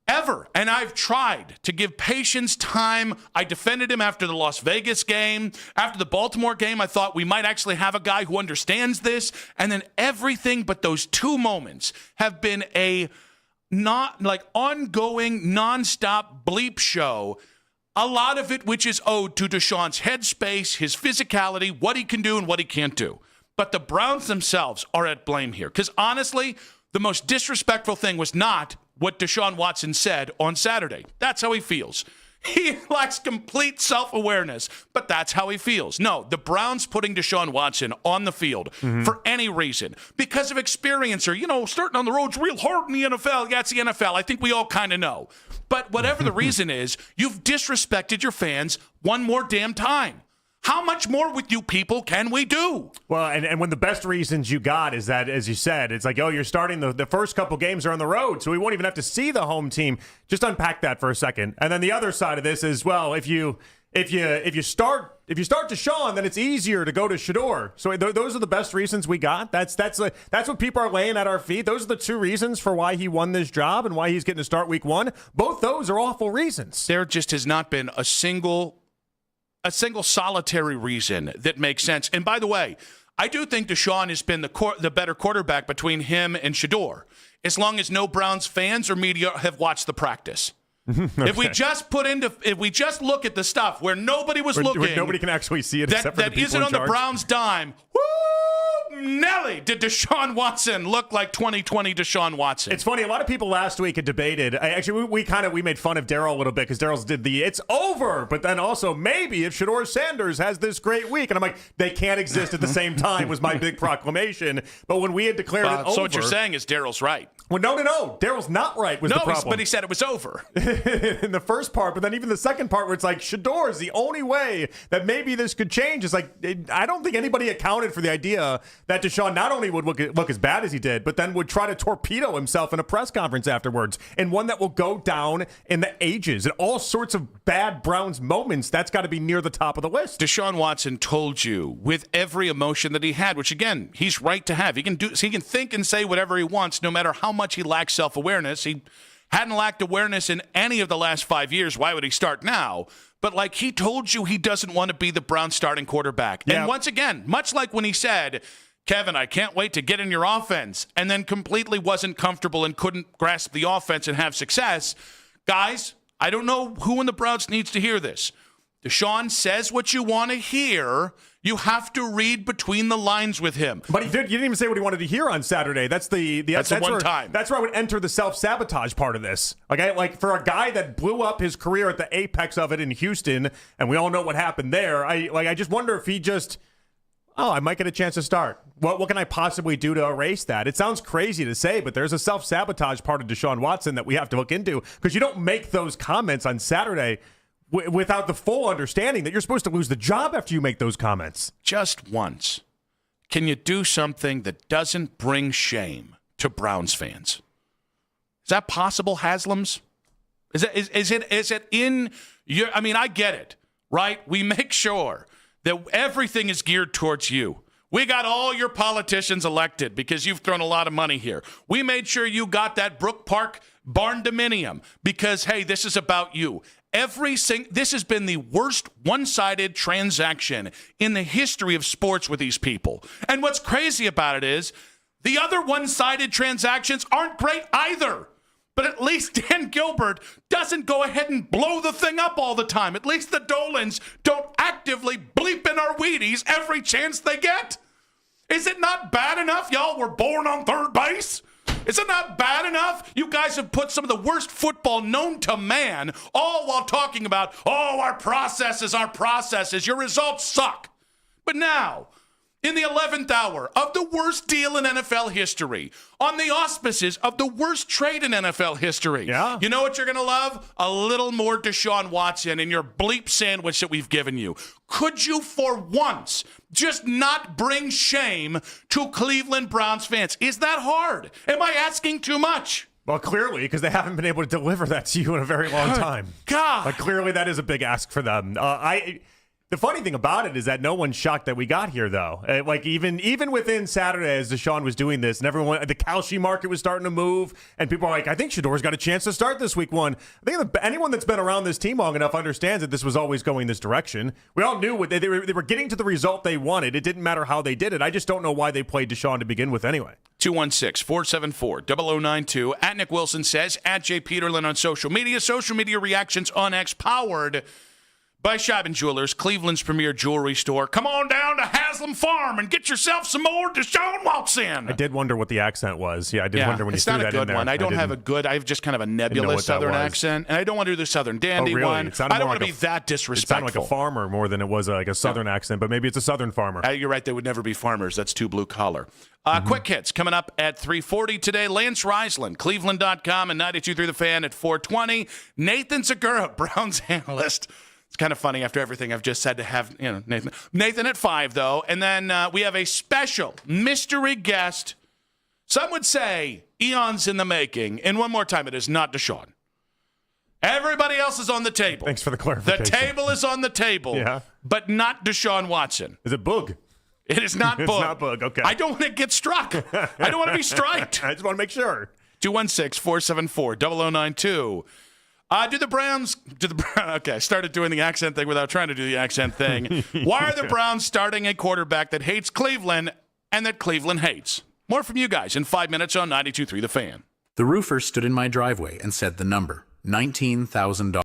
ever. And I've tried to give patience time. I defended him after the Las Vegas game. After the Baltimore game, I thought we might actually have a guy who understands this. And then everything but those 2 moments have been a ongoing, nonstop bleep show. A lot of it which is owed to Deshaun's headspace, his physicality, what he can do and what he can't do. But the Browns themselves are at blame here. Because honestly, the most disrespectful thing was not what Deshaun Watson said on Saturday. That's how he feels. He lacks complete self-awareness, but that's how he feels. No, the Browns putting Deshaun Watson on the field for any reason, because of experience or, starting on the road's real hard in the NFL. Yeah, it's the NFL. I think we all kind of know. But whatever the reason is, you've disrespected your fans one more damn time. How much more with you people can we do? Well, and when the best reasons you got is that, as you said, it's like, you're starting the first couple games are on the road, so we won't even have to see the home team. Just unpack that for a second. And then the other side of this is, well, if you if you start Deshaun, then it's easier to go to Shedeur. So those are the best reasons we got. That's what people are laying at our feet. Those are the two reasons for why he won this job and why he's getting to start week 1. Both those are awful reasons. There just has not been a single solitary reason that makes sense. And by the way, I do think Deshaun has been the better quarterback between him and Shedeur, as long as no Browns fans or media have watched the practice. Okay. If we just look at the stuff where nobody was looking, where nobody can actually see it, except for the people isn't in on charge. the Browns' dime. Woo! Nelly, did Deshaun Watson look like 2020 Deshaun Watson? It's funny. A lot of people last week had debated. We made fun of Daryl a little bit because Daryl did it's over, but then also maybe if Shedeur Sanders has this great week, and I'm like, they can't exist at the same time was my big proclamation. But when we had declared it over, so what you're saying is Daryl's right. Well, no. Daryl's not right. Was the problem? But he said it was over in the first part. But then even the second part, where it's like Shedeur is the only way that maybe this could change. Is like I don't think anybody accounted for the idea that Deshaun not only would look as bad as he did, but then would try to torpedo himself in a press conference afterwards, and one that will go down in the ages and all sorts of bad Browns moments. That's got to be near the top of the list. Deshaun Watson told you with every emotion that he had, which again he's right to have. He can think and say whatever he wants, no matter how much he lacks self-awareness. He hadn't lacked awareness in any of the last 5 years. Why would he start now? But like he told you, he doesn't want to be the Browns starting quarterback. Yeah. And once again, much like when he said, Kevin, I can't wait to get in your offense, and then completely wasn't comfortable and couldn't grasp the offense and have success. Guys, I don't know who in the Browns needs to hear this. Deshaun says what you want to hear. You have to read between the lines with him. But you didn't even say what he wanted to hear on Saturday. That's the one time. That's where I would enter the self-sabotage part of this. Okay, like for a guy that blew up his career at the apex of it in Houston, and we all know what happened there. I just wonder if he just, I might get a chance to start. What can I possibly do to erase that? It sounds crazy to say, but there's a self-sabotage part of Deshaun Watson that we have to look into, because you don't make those comments on Saturday without the full understanding that you're supposed to lose the job after you make those comments. Just once, can you do something that doesn't bring shame to Browns fans? Is that possible, Haslams? Is it in your? I mean, I get it, right? We make sure that everything is geared towards you. We got all your politicians elected because you've thrown a lot of money here. We made sure you got that Brook Park barn dominium because, hey, this is about you. This has been the worst one-sided transaction in the history of sports with these people. And what's crazy about it is the other one-sided transactions aren't great either. But at least Dan Gilbert doesn't go ahead and blow the thing up all the time. At least the Dolans don't actively bleep in our Wheaties every chance they get. Is it not bad enough y'all were born on third base? Is it not bad enough you guys have put some of the worst football known to man, all while talking about, our processes, your results suck. But now, in the 11th hour of the worst deal in NFL history, on the auspices of the worst trade in NFL history, you know what you're going to love? A little more Deshaun Watson in your bleep sandwich that we've given you. Could you, for once, just not bring shame to Cleveland Browns fans? Is that hard? Am I asking too much? Well, clearly, because they haven't been able to deliver that to you in a very long time. God. But clearly, that is a big ask for them. The funny thing about it is that no one's shocked that we got here, though. Even within Saturday, as Deshaun was doing this, and everyone, the Kalshi market was starting to move, and people are like, I think Shedeur's got a chance to start this week 1. I think anyone that's been around this team long enough understands that this was always going this direction. We all knew they were getting to the result they wanted. It didn't matter how they did it. I just don't know why they played Deshaun to begin with anyway. 216-474-0092. At Nick Wilson says, at Jay Peterlin on social media reactions on X, powered by Scheibin Jewelers, Cleveland's premier jewelry store. Come on down to Haslam Farm and get yourself some more Deshaun Watson. I did wonder what the accent was. Yeah, I did wonder when you threw that in there. It's not a good one. I have just kind of a nebulous Southern accent, and I don't want to do the Southern dandy one. I don't want to be that disrespectful. It sounded like a farmer more than it was like a Southern accent, but maybe it's a Southern farmer. You're right. They would never be farmers. That's too blue collar. Quick hits coming up at 3:40 today. Lance Reisland, Cleveland.com, and 92.3 The Fan at 4:20. Nathan Segura, Browns analyst. It's kind of funny after everything I've just said to have, Nathan at 5, though. And then we have a special mystery guest. Some would say eons in the making. And one more time, it is not Deshaun. Everybody else is on the table. Thanks for the The clarification. table is on the table, Yeah. but not Deshaun Watson. Is it Boog? It is not Boog. It's not Boog, okay. I don't want to get struck. I don't want to be striked. I just want to make sure. 216-474-0092. Okay, I started doing the accent thing without trying to do the accent thing. Why are the Browns starting a quarterback that hates Cleveland and that Cleveland hates? More from you guys in 5 minutes on 92.3 The Fan. The roofer stood in my driveway and said the number, $19,000.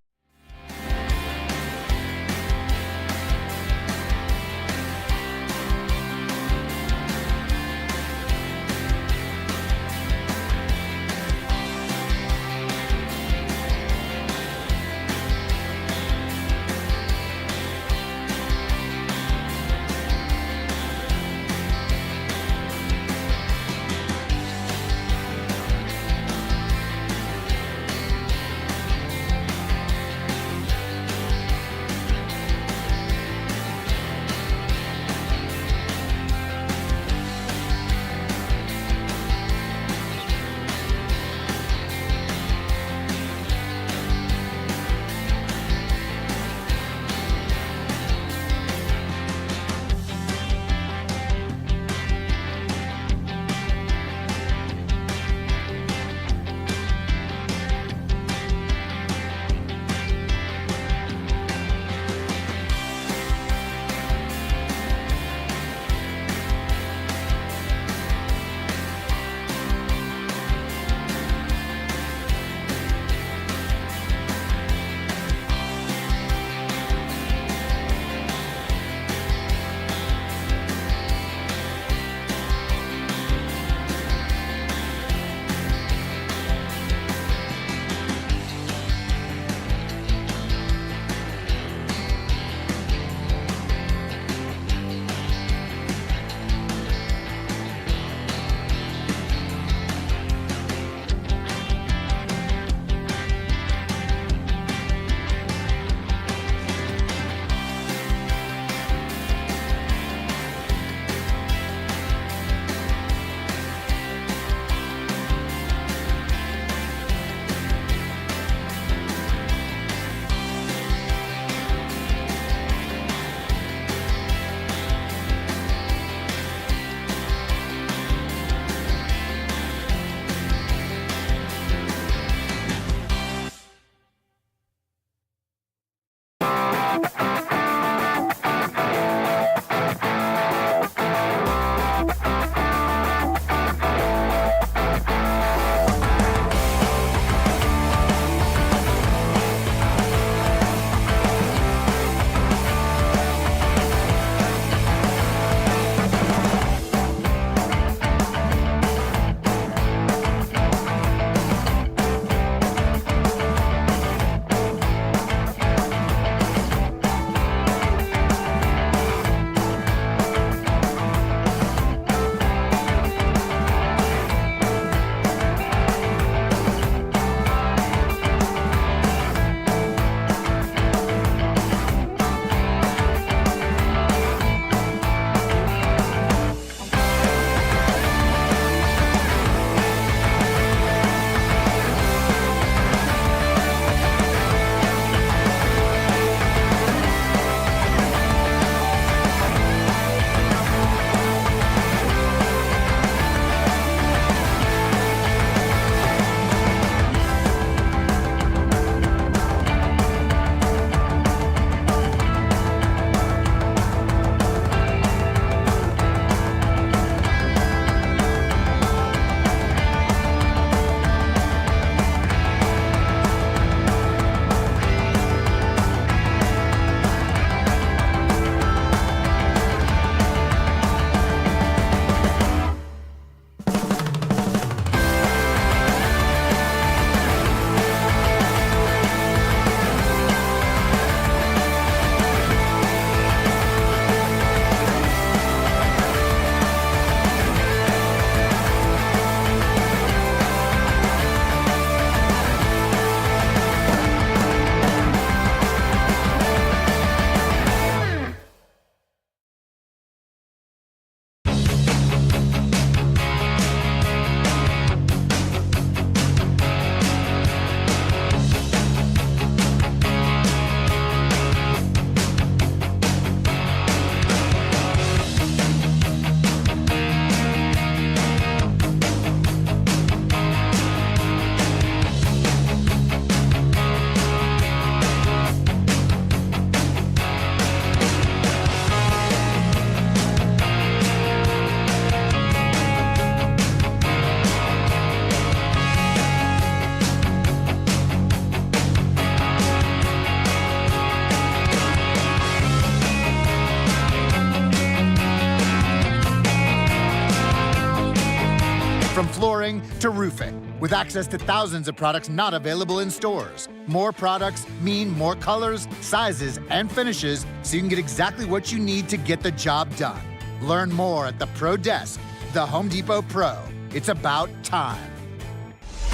From flooring to roofing, with access to thousands of products not available in stores. More products mean more colors, sizes, and finishes, so you can get exactly what you need to get the job done. Learn more at the Pro Desk, the Home Depot Pro. It's about time.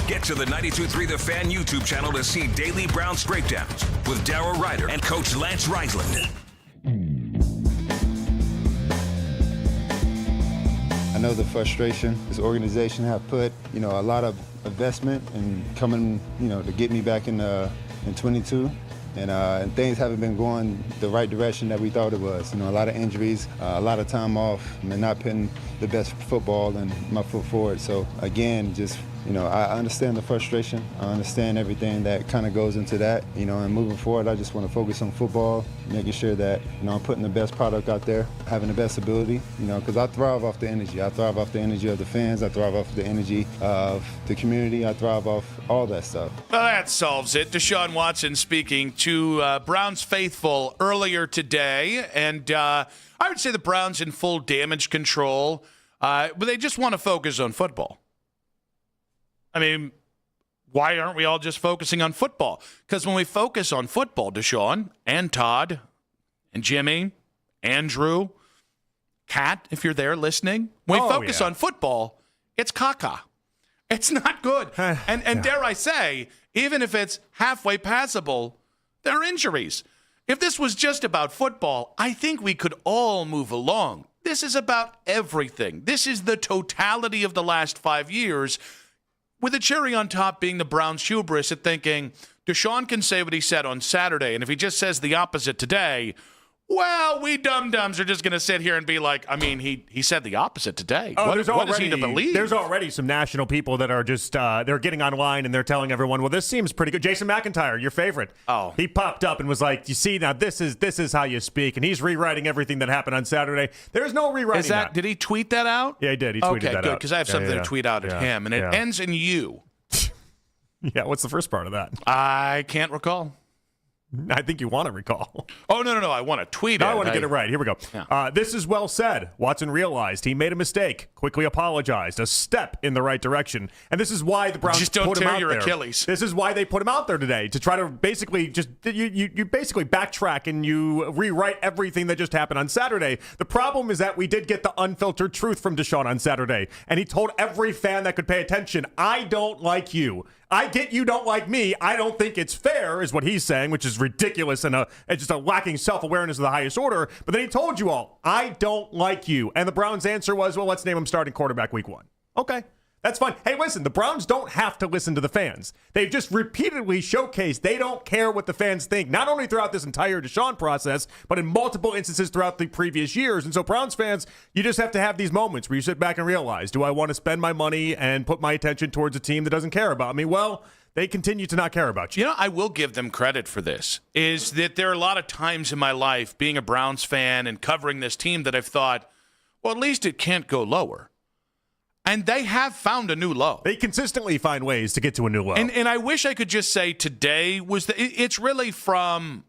Get to the 92.3 The Fan YouTube channel to see daily Browns breakdowns with Darryl Ryder and Coach Lance Reisland. I know the frustration this organization have put, a lot of investment and coming, to get me back in 22. And things haven't been going the right direction that we thought it was. A lot of injuries, a lot of time off, and not putting the best football and my foot forward. So again, just, I understand the frustration. I understand everything that kind of goes into that. And moving forward, I just want to focus on football, making sure that, I'm putting the best product out there, having the best ability, because I thrive off the energy. I thrive off the energy of the fans. I thrive off the energy of the community. I thrive off all that stuff. Well, that solves it. Deshaun Watson speaking to Browns faithful earlier today. And I would say the Browns in full damage control, but they just want to focus on football. I mean, why aren't we all just focusing on football? Because when we focus on football, Deshaun and Todd and Jimmy, Andrew, Kat, if you're there listening, when we focus on football, it's caca. It's not good. And dare I say, even if it's halfway passable, there are injuries. If this was just about football, I think we could all move along. This is about everything. This is the totality of the last 5 years, with a cherry on top being the Browns' hubris at thinking Deshaun can say what he said on Saturday, and if he just says the opposite today, well, we dum-dums are just going to sit here and be like, I mean, he said the opposite today. Oh, what is he to believe? There's already some national people that are just, they're getting online and they're telling everyone, well, this seems pretty good. Jason McIntyre, your favorite. Oh. He popped up and was like, you see, now this is how you speak. And he's rewriting everything that happened on Saturday. There's no rewriting that. Did he tweet that out? Yeah, he did. He tweeted that out. Okay, good, because I have something to tweet out at him, and it ends in you. Yeah, what's the first part of that? I can't recall. I think you want to recall. Oh, no. I want to tweet it. I want to get it right. Here we go. Yeah. This is well said. Watson realized he made a mistake, quickly apologized, a step in the right direction. And this is why the Browns just don't put him tear out your there. Achilles. This is why they put him out there today, to try to basically just, you basically backtrack and you rewrite everything that just happened on Saturday. The problem is that we did get the unfiltered truth from Deshaun on Saturday. And he told every fan that could pay attention, I don't like you. I get you don't like me. I don't think it's fair, is what he's saying, which is ridiculous and just a lacking self-awareness of the highest order. But then he told you all, I don't like you. And the Browns' answer was, well, let's name him starting quarterback week 1. Okay. That's fine. Hey, listen, the Browns don't have to listen to the fans. They've just repeatedly showcased they don't care what the fans think, not only throughout this entire Deshaun process, but in multiple instances throughout the previous years. And so Browns fans, you just have to have these moments where you sit back and realize, do I want to spend my money and put my attention towards a team that doesn't care about me? Well, they continue to not care about you. I will give them credit for this, is that there are a lot of times in my life, being a Browns fan and covering this team, that I've thought, well, at least it can't go lower. And they have found a new low. They consistently find ways to get to a new low. And I wish I could just say today was it's really from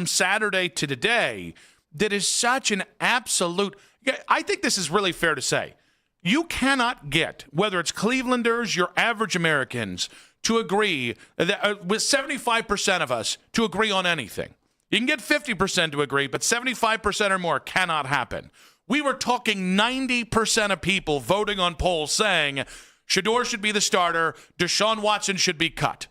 Saturday to today that is such an absolute. I think this is really fair to say. You cannot get, whether it's Clevelanders, your average Americans, to agree that, with 75% of us to agree on anything. You can get 50% to agree, but 75% or more cannot happen. We were talking 90% of people voting on polls saying Shedeur should be the starter, Deshaun Watson should be cut.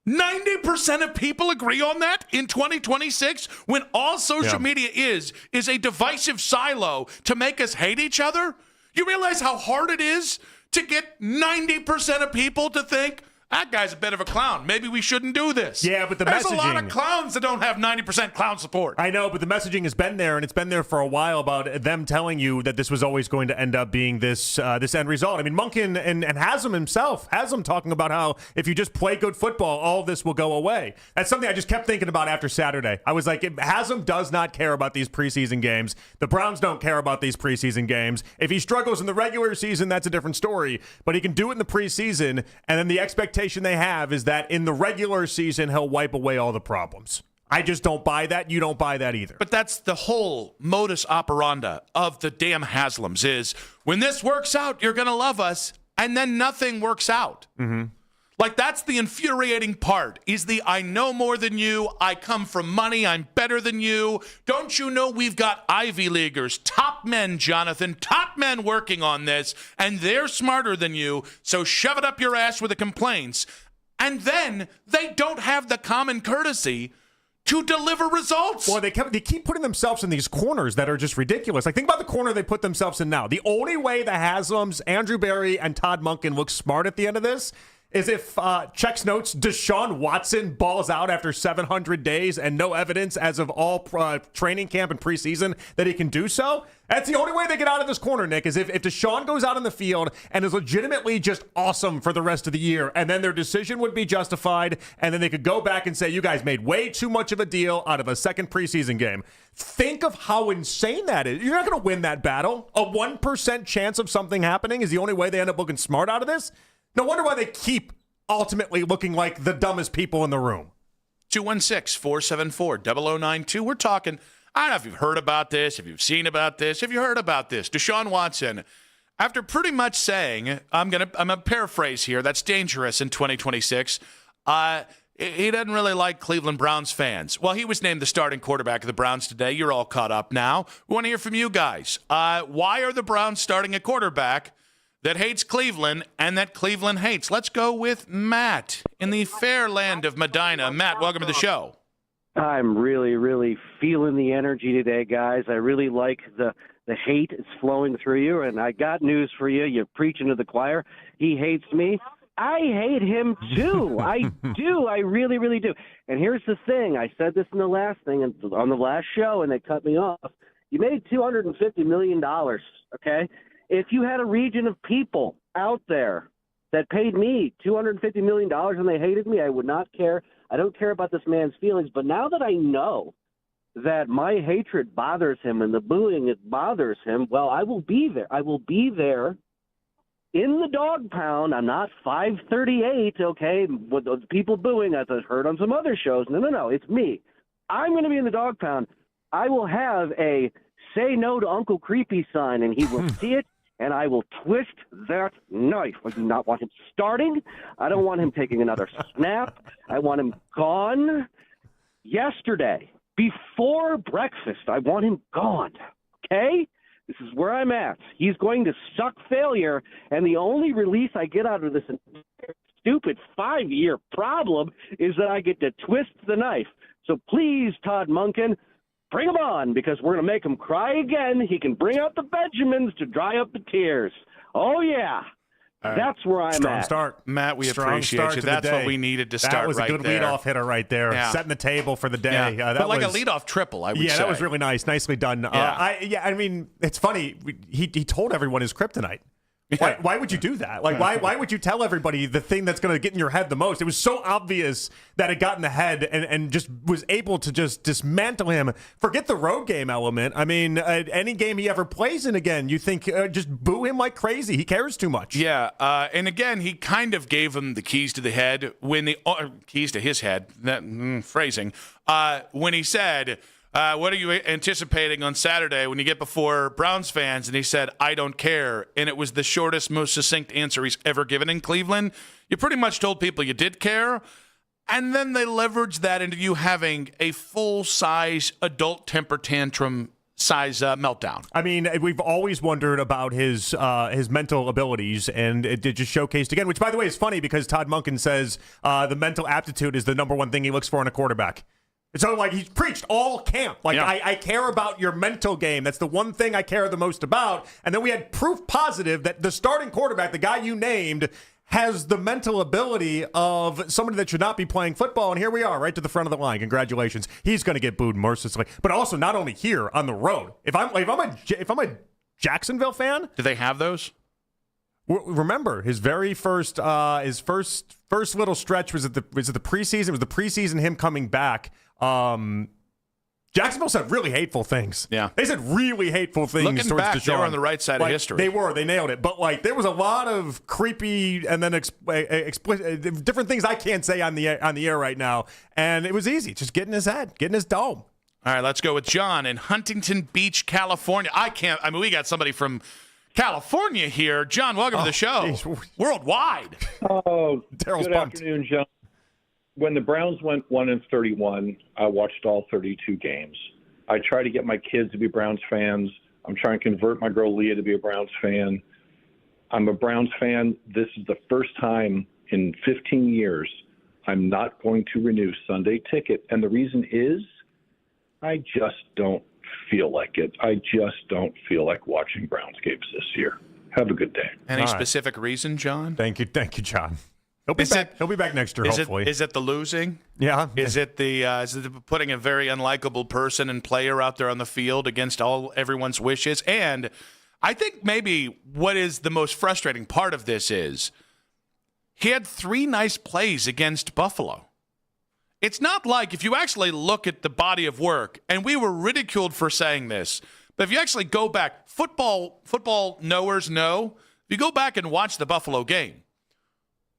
90% of people agree on that in 2026 when all social media is a divisive silo to make us hate each other? You realize how hard it is to get 90% of people to think, that guy's a bit of a clown. Maybe we shouldn't do this. Yeah, but There's a lot of clowns that don't have 90% clown support. I know, but the messaging has been there, and it's been there for a while about them telling you that this was always going to end up being this end result. I mean, Monken and Haslam himself, talking about how if you just play good football, all of this will go away. That's something I just kept thinking about after Saturday. I was like, Haslam does not care about these preseason games. The Browns don't care about these preseason games. If he struggles in the regular season, that's a different story. But he can do it in the preseason, and then the expectation they have is that in the regular season he'll wipe away all the problems. I just don't buy that. You don't buy that either. But that's the whole modus operandi of the damn Haslams is when this works out, you're going to love us, and then nothing works out. Mm-hmm. Like, that's the infuriating part, is the I know more than you, I come from money, I'm better than you. Don't you know we've got Ivy Leaguers, top men, Jonathan, top men working on this, and they're smarter than you, so shove it up your ass with the complaints. And then they don't have the common courtesy to deliver results. Well, they keep putting themselves in these corners that are just ridiculous. Like, think about the corner they put themselves in now. The only way the Haslams, Andrew Berry, and Todd Monken look smart at the end of this is if, checks notes, Deshaun Watson balls out after 700 days and no evidence as of all training camp and preseason that he can do so. That's the only way they get out of this corner, Nick, is if Deshaun goes out in the field and is legitimately just awesome for the rest of the year, and then their decision would be justified, and then they could go back and say, you guys made way too much of a deal out of a second preseason game. Think of how insane that is. You're not going to win that battle. A 1% chance of something happening is the only way they end up looking smart out of this. No wonder why they keep ultimately looking like the dumbest people in the room. 216-474-0092. We're talking, I don't know if you've heard about this, if you've seen about this, if you heard about this. Deshaun Watson, after pretty much saying, I'm gonna paraphrase here, that's dangerous in 2026, he doesn't really like Cleveland Browns fans. Well, he was named the starting quarterback of the Browns today. You're all caught up now. We want to hear from you guys. Why are the Browns starting a quarterback that hates Cleveland and that Cleveland hates? Let's go with Matt in the fair land of Medina. Matt, welcome to the show. I'm really, really feeling the energy today, guys. I really like the hate is flowing through you, and I got news for you. You're preaching to the choir. He hates me. I hate him too. I do. I really, really do. And here's the thing. I said this in the last thing on the last show, and they cut me off. You made $250 million, okay? If you had a region of people out there that paid me $250 million and they hated me, I would not care. I don't care about this man's feelings. But now that I know that my hatred bothers him and the booing, it bothers him, well, I will be there. I will be there in the dog pound. I'm not 538, okay, with those people booing, as I've heard on some other shows. No, it's me. I'm going to be in the dog pound. I will have a say no to Uncle Creepy sign, and he will see it. And I will twist that knife. I do not want him starting. I don't want him taking another snap. I want him gone yesterday, before breakfast. I want him gone, okay? This is where I'm at. He's going to suck failure, and the only release I get out of this stupid 5-year problem is that I get to twist the knife. So please, Todd Monken, bring him on, because we're going to make him cry again. He can bring out the Benjamins to dry up the tears. Oh, yeah. Right. That's where I'm Strong at. start. Matt, we Strong appreciate start you. to the That's day. what we needed to start right there. That was a good leadoff hitter right there. Yeah. Setting the table for the day. Yeah. But like a leadoff triple, I would say. Yeah, that was really nice. Nicely done. Yeah. I mean, it's funny. He told everyone his kryptonite. Why would you do that? Like, why would you tell everybody the thing that's going to get in your head the most? It was so obvious that it got in the head and just was able to just dismantle him. Forget the road game element. I mean, any game he ever plays in again, you think just boo him like crazy. He cares too much. Yeah, and again, he kind of gave him the keys to the head when the keys to his head. That phrasing when he said, what are you anticipating on Saturday when you get before Browns fans? And he said, I don't care. And it was the shortest, most succinct answer he's ever given in Cleveland. You pretty much told people you did care. And then they leveraged that into you having a full-size adult temper tantrum size meltdown. I mean, we've always wondered about his mental abilities, and it did just showcased again, which, by the way, is funny because Todd Monken says the mental aptitude is the number one thing he looks for in a quarterback. So, like, he's preached all camp. Like, yeah. I care about your mental game. That's the one thing I care the most about. And then we had proof positive that the starting quarterback, the guy you named, has the mental ability of somebody that should not be playing football. And here we are, right to the front of the line. Congratulations. He's going to get booed mercilessly. But also, not only here, on the road. If I'm a Jacksonville fan. Do they have those? Remember, his very first little stretch was at the preseason. It was the preseason, him coming back. Jacksonville said really hateful things. Yeah. They said really hateful things Looking towards back, Deshaun. they were on the right side of history. They were. They nailed it. But, there was a lot of creepy and then different things I can't say on the air right now. And it was easy. Just get in his head. Get in his dome. All right, let's go with John in Huntington Beach, California. We got somebody from California here. John, welcome to the show. Geez. Worldwide. Oh, Daryl's good pumped. afternoon, John. When the Browns went 1-31, I watched all 32 games. I try to get my kids to be Browns fans. I'm trying to convert my girl Leah to be a Browns fan. I'm a Browns fan. This is the first time in 15 years I'm not going to renew Sunday Ticket. And the reason is I just don't feel like it. I just don't feel like watching Browns games this year. Have a good day. Any specific reason, John? Thank you, John. He'll be back next year, hopefully. Is it the losing? Yeah. Is it the putting a very unlikable person and player out there on the field against everyone's wishes? And I think maybe what is the most frustrating part of this is he had 3 nice plays against Buffalo. It's not like if you actually look at the body of work, and we were ridiculed for saying this, but if you actually go back, football knowers know, if you go back and watch the Buffalo game,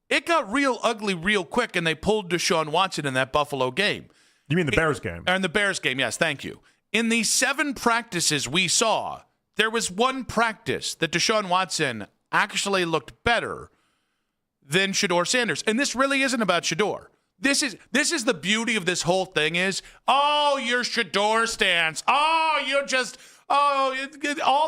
it got real ugly real quick, and they pulled Deshaun Watson in that Buffalo game. You mean the Bears game? In the Bears game, yes, thank you. In the 7 practices we saw, there was 1 practice that Deshaun Watson actually looked better than Shedeur Sanders. And this really isn't about Shedeur. This is the beauty of this whole thing is, your Shedeur stance. All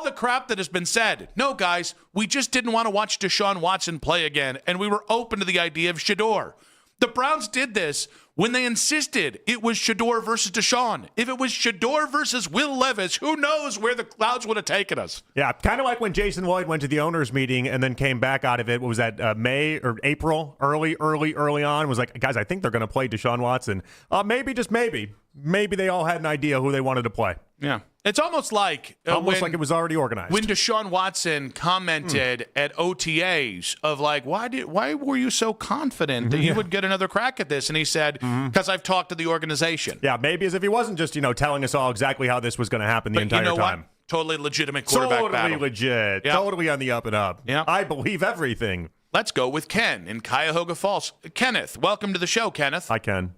the crap that has been said. No, guys, we just didn't want to watch Deshaun Watson play again, and we were open to the idea of Shedeur. The Browns did this when they insisted it was Shedeur versus Deshaun. If it was Shedeur versus Will Levis, who knows where the clouds would have taken us. Yeah, kind of like when Jason Lloyd went to the owners' meeting and then came back out of it. What was that, May or April? Early on. Was like, guys, I think they're going to play Deshaun Watson. Maybe, just maybe. Maybe they all had an idea who they wanted to play. Yeah. It's almost like like it was already organized. When Deshaun Watson commented at OTAs of why were you so confident that you would get another crack at this? And he said, because I've talked to the organization. Yeah, maybe as if he wasn't just, telling us all exactly how this was going to happen the entire time. What? Totally legitimate quarterback battle. Totally legit. Yep. Totally on the up and up. Yep. I believe everything. Let's go with Ken in Cuyahoga Falls. Kenneth, welcome to the show, Kenneth. Hi, Ken.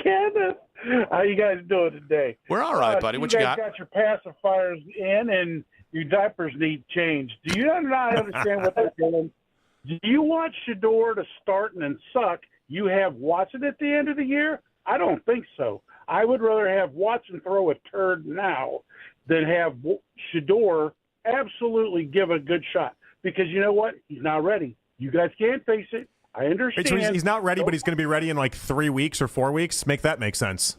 Kenneth. How you guys doing today? We're all right, buddy. What you got? You guys got your pacifiers in, and your diapers need changed. Do you not understand what they're doing? Do you want Shedeur to start and then suck? You have Watson at the end of the year? I don't think so. I would rather have Watson throw a turd now than have Shedeur absolutely give a good shot. Because you know what? He's not ready. You guys can't face it. I understand. So he's not ready, but he's going to be ready in 3 weeks or 4 weeks? Make that make sense.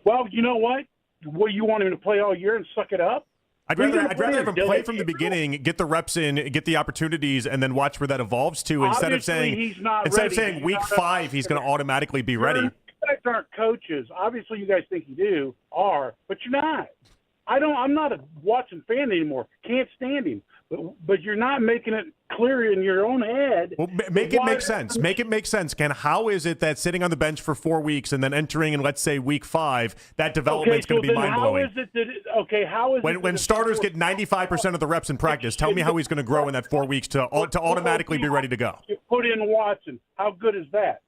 Well, you know what? What, you want him to play all year and suck it up? I'd rather have him play from the beginning, get the reps in, get the opportunities, and then watch where that evolves to instead of saying week 5 he's going to automatically be ready. You guys aren't coaches. Obviously, you guys think you are, but you're not. I'm not a Watson fan anymore. Can't stand him. But you're not making it clear in your own head. Well, make it make sense. Make it make sense, Ken. How is it that sitting on the bench for 4 weeks and then entering in, let's say, week 5, that development's going to be mind-blowing? How is it when starters get 95% of the reps in practice, tell me how he's going to grow in that 4 weeks to automatically be ready to go. You put in Watson. How good is that?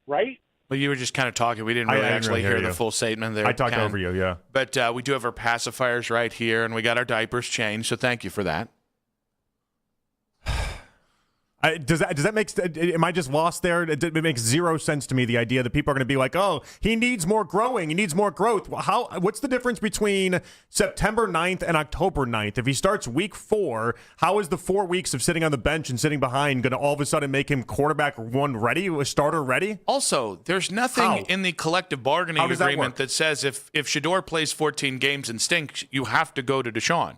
Right? Well, you were just kind of talking. We didn't really actually hear the full statement there. I talked over you, yeah. But we do have our pacifiers right here, and we got our diapers changed, so thank you for that. Does that make? Am I just lost there? It makes zero sense to me. The idea that people are going to be like, "Oh, he needs more growing. He needs more growth." What's the difference between September 9th and October 9th? If he starts week 4, how is the 4 weeks of sitting on the bench and sitting behind going to all of a sudden make him quarterback 1 ready, a starter ready? Also, there's nothing in the collective bargaining agreement that says if Shedeur plays 14 games and stinks, you have to go to Deshaun.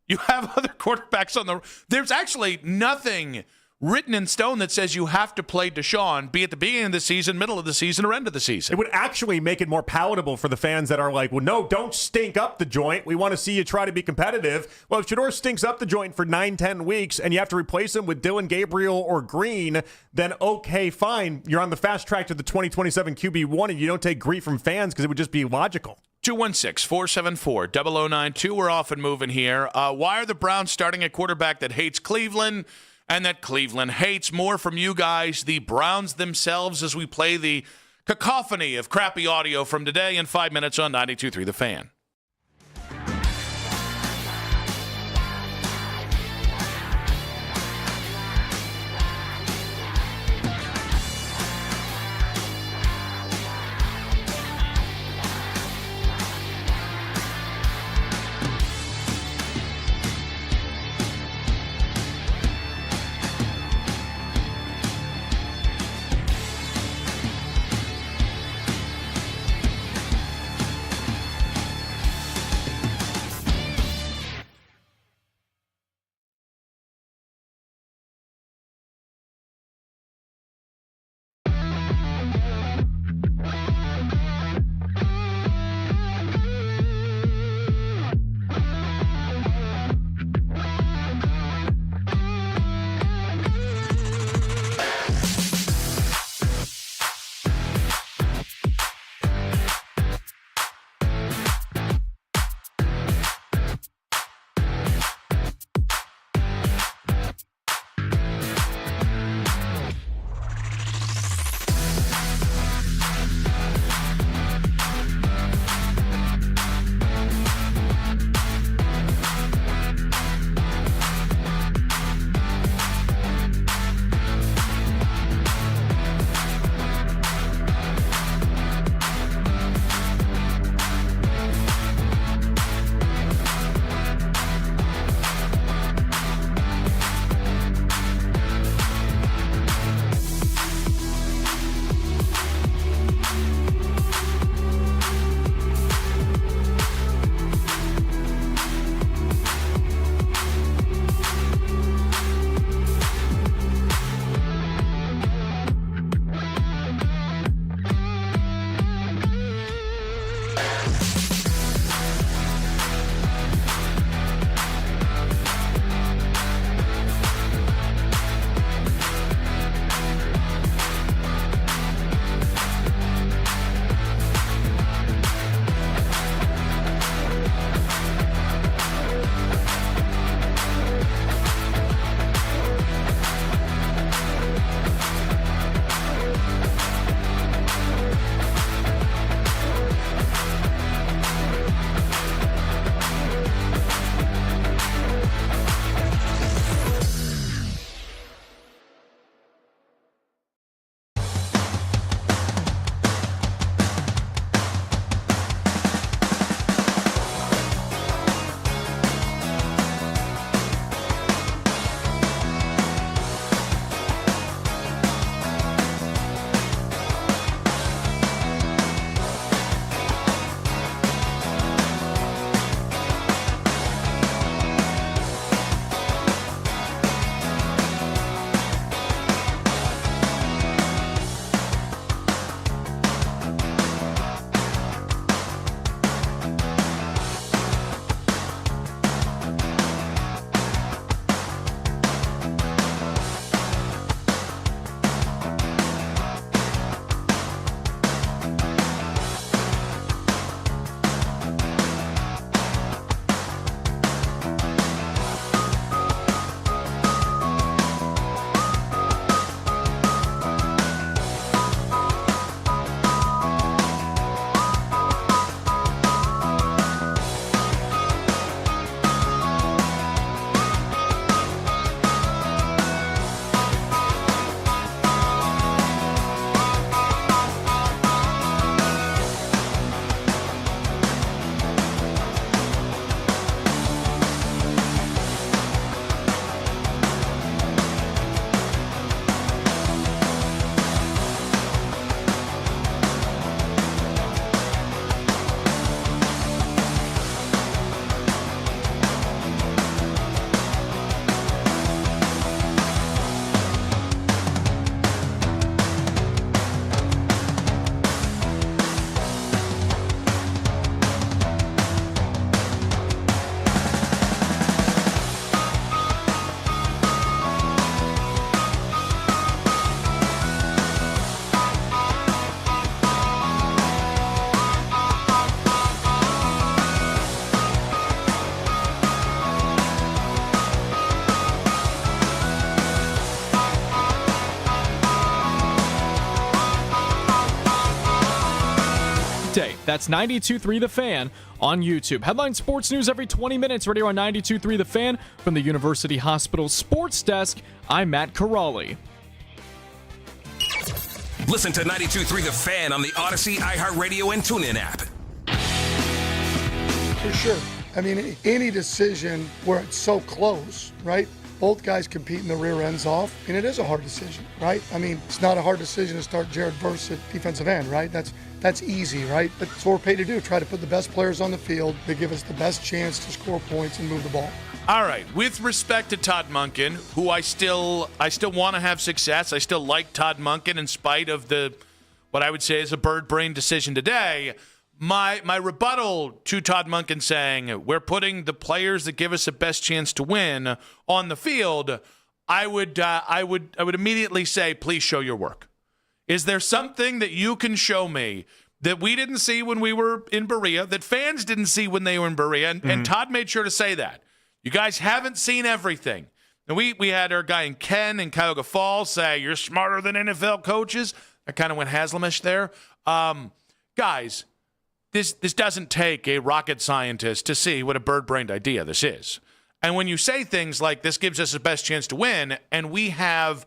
You have other quarterbacks on the. There's actually nothing written in stone that says you have to play Deshaun, be at the beginning of the season, middle of the season, or end of the season. It would actually make it more palatable for the fans that are like, well, no, don't stink up the joint. We want to see you try to be competitive. Well, if Shedeur stinks up the joint for 9-10 weeks and you have to replace him with Dylan Gabriel or Green, then okay, fine. You're on the fast track to the 2027 QB1 and you don't take grief from fans because it would just be logical. 216-474-0092. We're off and moving here. Why are the Browns starting a quarterback that hates Cleveland and that Cleveland hates? More from you guys, the Browns themselves, as we play the cacophony of crappy audio from today in 5 minutes on 92.3 The Fan. That's 92.3 The Fan on YouTube. Headline sports news every 20 minutes right here on 92.3 The Fan. From the University Hospital Sports Desk, I'm Matt Corrali. Listen to 92.3 The Fan on the Odyssey, iHeartRadio, and TuneIn app. For sure. I mean, any decision where it's so close, right? Both guys competing the rear ends off, and it is a hard decision, right? I mean, it's not a hard decision to start Jared Verse at defensive end, right? That's easy, right? But that's what we're paid to do, try to put the best players on the field that give us the best chance to score points and move the ball. All right. With respect to Todd Monken, who I still want to have success. I still like Todd Monken in spite of what I would say is a bird brain decision today. My rebuttal to Todd Monken saying we're putting the players that give us the best chance to win on the field, I would immediately say, please show your work. Is there something that you can show me that we didn't see when we were in Berea, that fans didn't see when they were in Berea? And Todd made sure to say that. You guys haven't seen everything. And we had our guy in Ken and Cuyahoga Falls say, you're smarter than NFL coaches. I kind of went Haslamish there. Guys, this doesn't take a rocket scientist to see what a bird-brained idea this is. And when you say things like this gives us the best chance to win, and we have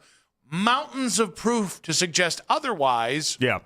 mountains of proof to suggest otherwise. Yeah.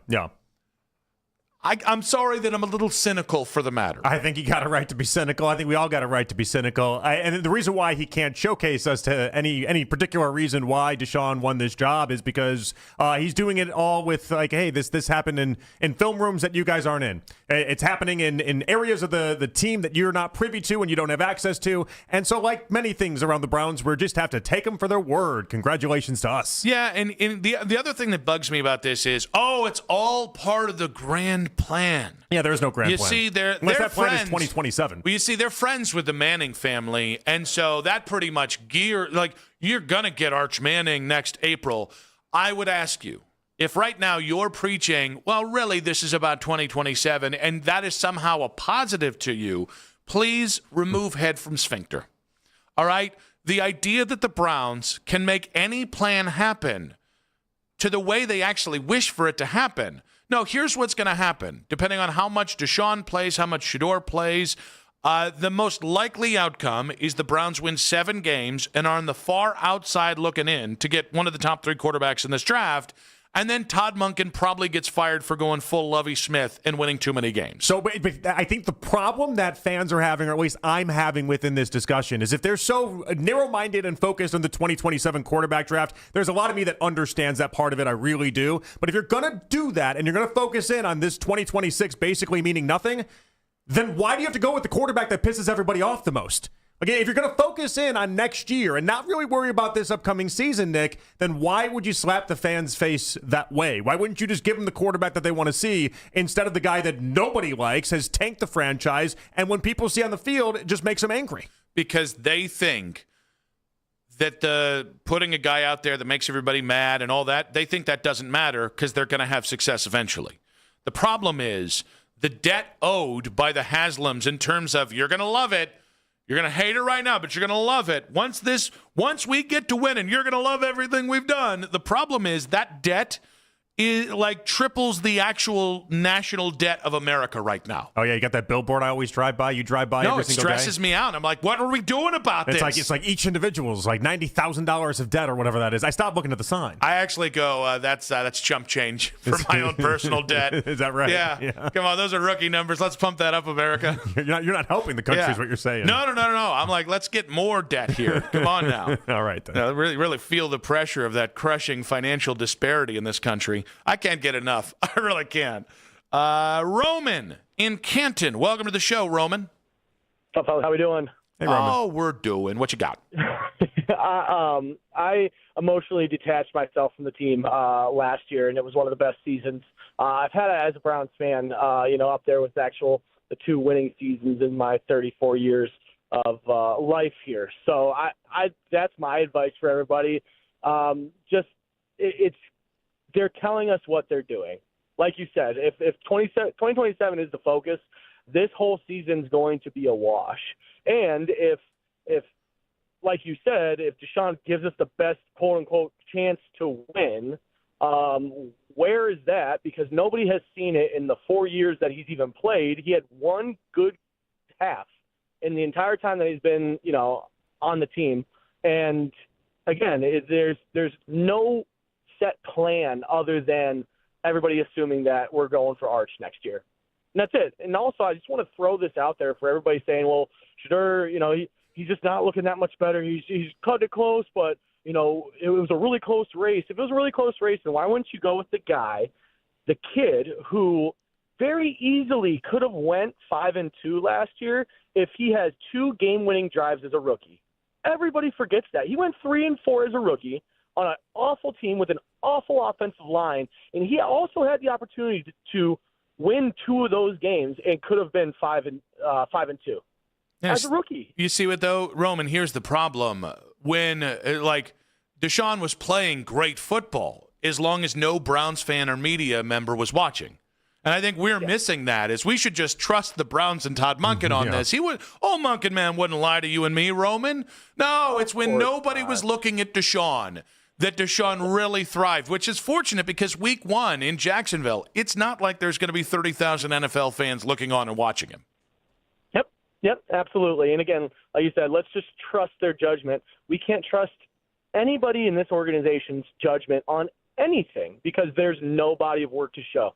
I'm sorry that I'm a little cynical for the matter. I think he got a right to be cynical. I think we all got a right to be cynical. And the reason why he can't showcase us to any particular reason why Deshaun won this job is because he's doing it all with like, hey, this happened in film rooms that you guys aren't in. It's happening in areas of the team that you're not privy to and you don't have access to. And so like many things around the Browns, we just have to take them for their word. Congratulations to us. Yeah, and the other thing that bugs me about this is, it's all part of the grand plan. Yeah, there is no grand plan. You see, they're that plan friends. is 2027. Well, you see, they're friends with the Manning family, and so that pretty much you're gonna get Arch Manning next April. I would ask you, if right now you're preaching, well, really, this is about 2027, and that is somehow a positive to you, please remove head from sphincter. All right? The idea that the Browns can make any plan happen to the way they actually wish for it to happen. No, here's what's going to happen. Depending on how much Deshaun plays, how much Shedeur plays, the most likely outcome is the Browns win 7 games and are on the far outside looking in to get one of the top 3 quarterbacks in this draft. And then Todd Monken probably gets fired for going full Lovie Smith and winning too many games. So, but I think the problem that fans are having, or at least I'm having within this discussion, is if they're so narrow-minded and focused on the 2027 quarterback draft, there's a lot of me that understands that part of it. I really do. But if you're going to do that and you're going to focus in on this 2026 basically meaning nothing, then why do you have to go with the quarterback that pisses everybody off the most? Again, if you're going to focus in on next year and not really worry about this upcoming season, Nick, then why would you slap the fans' face that way? Why wouldn't you just give them the quarterback that they want to see instead of the guy that nobody likes, has tanked the franchise, and when people see on the field, it just makes them angry? Because they think that putting a guy out there that makes everybody mad and all that, they think that doesn't matter because they're going to have success eventually. The problem is the debt owed by the Haslams in terms of you're going to love it. You're going to hate it right now, but you're going to love it. Once we get to winning, you're going to love everything we've done. The problem is that debt is like triples the actual national debt of America right now. Oh, yeah, you got that billboard I always drive by? You drive by every single day? No, it stresses me out. I'm like, what are we doing about this? It's like each individual is like $90,000 of debt or whatever that is. I stopped looking at the sign. I actually go, that's chump change for my own personal debt. Is that right? Yeah. Come on, those are rookie numbers. Let's pump that up, America. You're not helping the country is what you're saying. No. I'm like, let's get more debt here. Come on now. All right, then. I really feel the pressure of that crushing financial disparity in this country. I can't get enough. I really can't. Roman in Canton. Welcome to the show, Roman. What's up, how we doing? Hey, Roman. Oh, we're doing. What you got? I emotionally detached myself from the team last year, and it was one of the best seasons I've had as a Browns fan. Up there with the 2 winning seasons in my 34 years of life here. So that's my advice for everybody. They're telling us what they're doing. Like you said, if 2027 is the focus, this whole season's going to be a wash. And if like you said, if Deshaun gives us the best quote-unquote chance to win, where is that? Because nobody has seen it in the 4 years that he's even played. He had one good half in the entire time that he's been, on the team. And again, there's no set plan other than everybody assuming that we're going for Arch next year. And that's it. And also, I just want to throw this out there for everybody saying, well, Shedeur, he's just not looking that much better. He's cut it close, but, it was a really close race. If it was a really close race, then why wouldn't you go with the kid who very easily could have went 5-2 last year if he has 2 game-winning drives as a rookie? Everybody forgets that. He went 3-4 as a rookie on an awful team with an awful offensive line, and he also had the opportunity to win 2 of those games and could have been 5-2 as a rookie. You see what, though, Roman, here's the problem. When, Deshaun was playing great football as long as no Browns fan or media member was watching. And I think we're missing that, is we should just trust the Browns and Todd Monken on this. Monken man wouldn't lie to you and me, Roman. No, it's when nobody was looking at Deshaun that Deshaun really thrived, which is fortunate because week 1 in Jacksonville, it's not like there's going to be 30,000 NFL fans looking on and watching him. Yep, absolutely. And again, like you said, let's just trust their judgment. We can't trust anybody in this organization's judgment on anything because there's no body of work to show.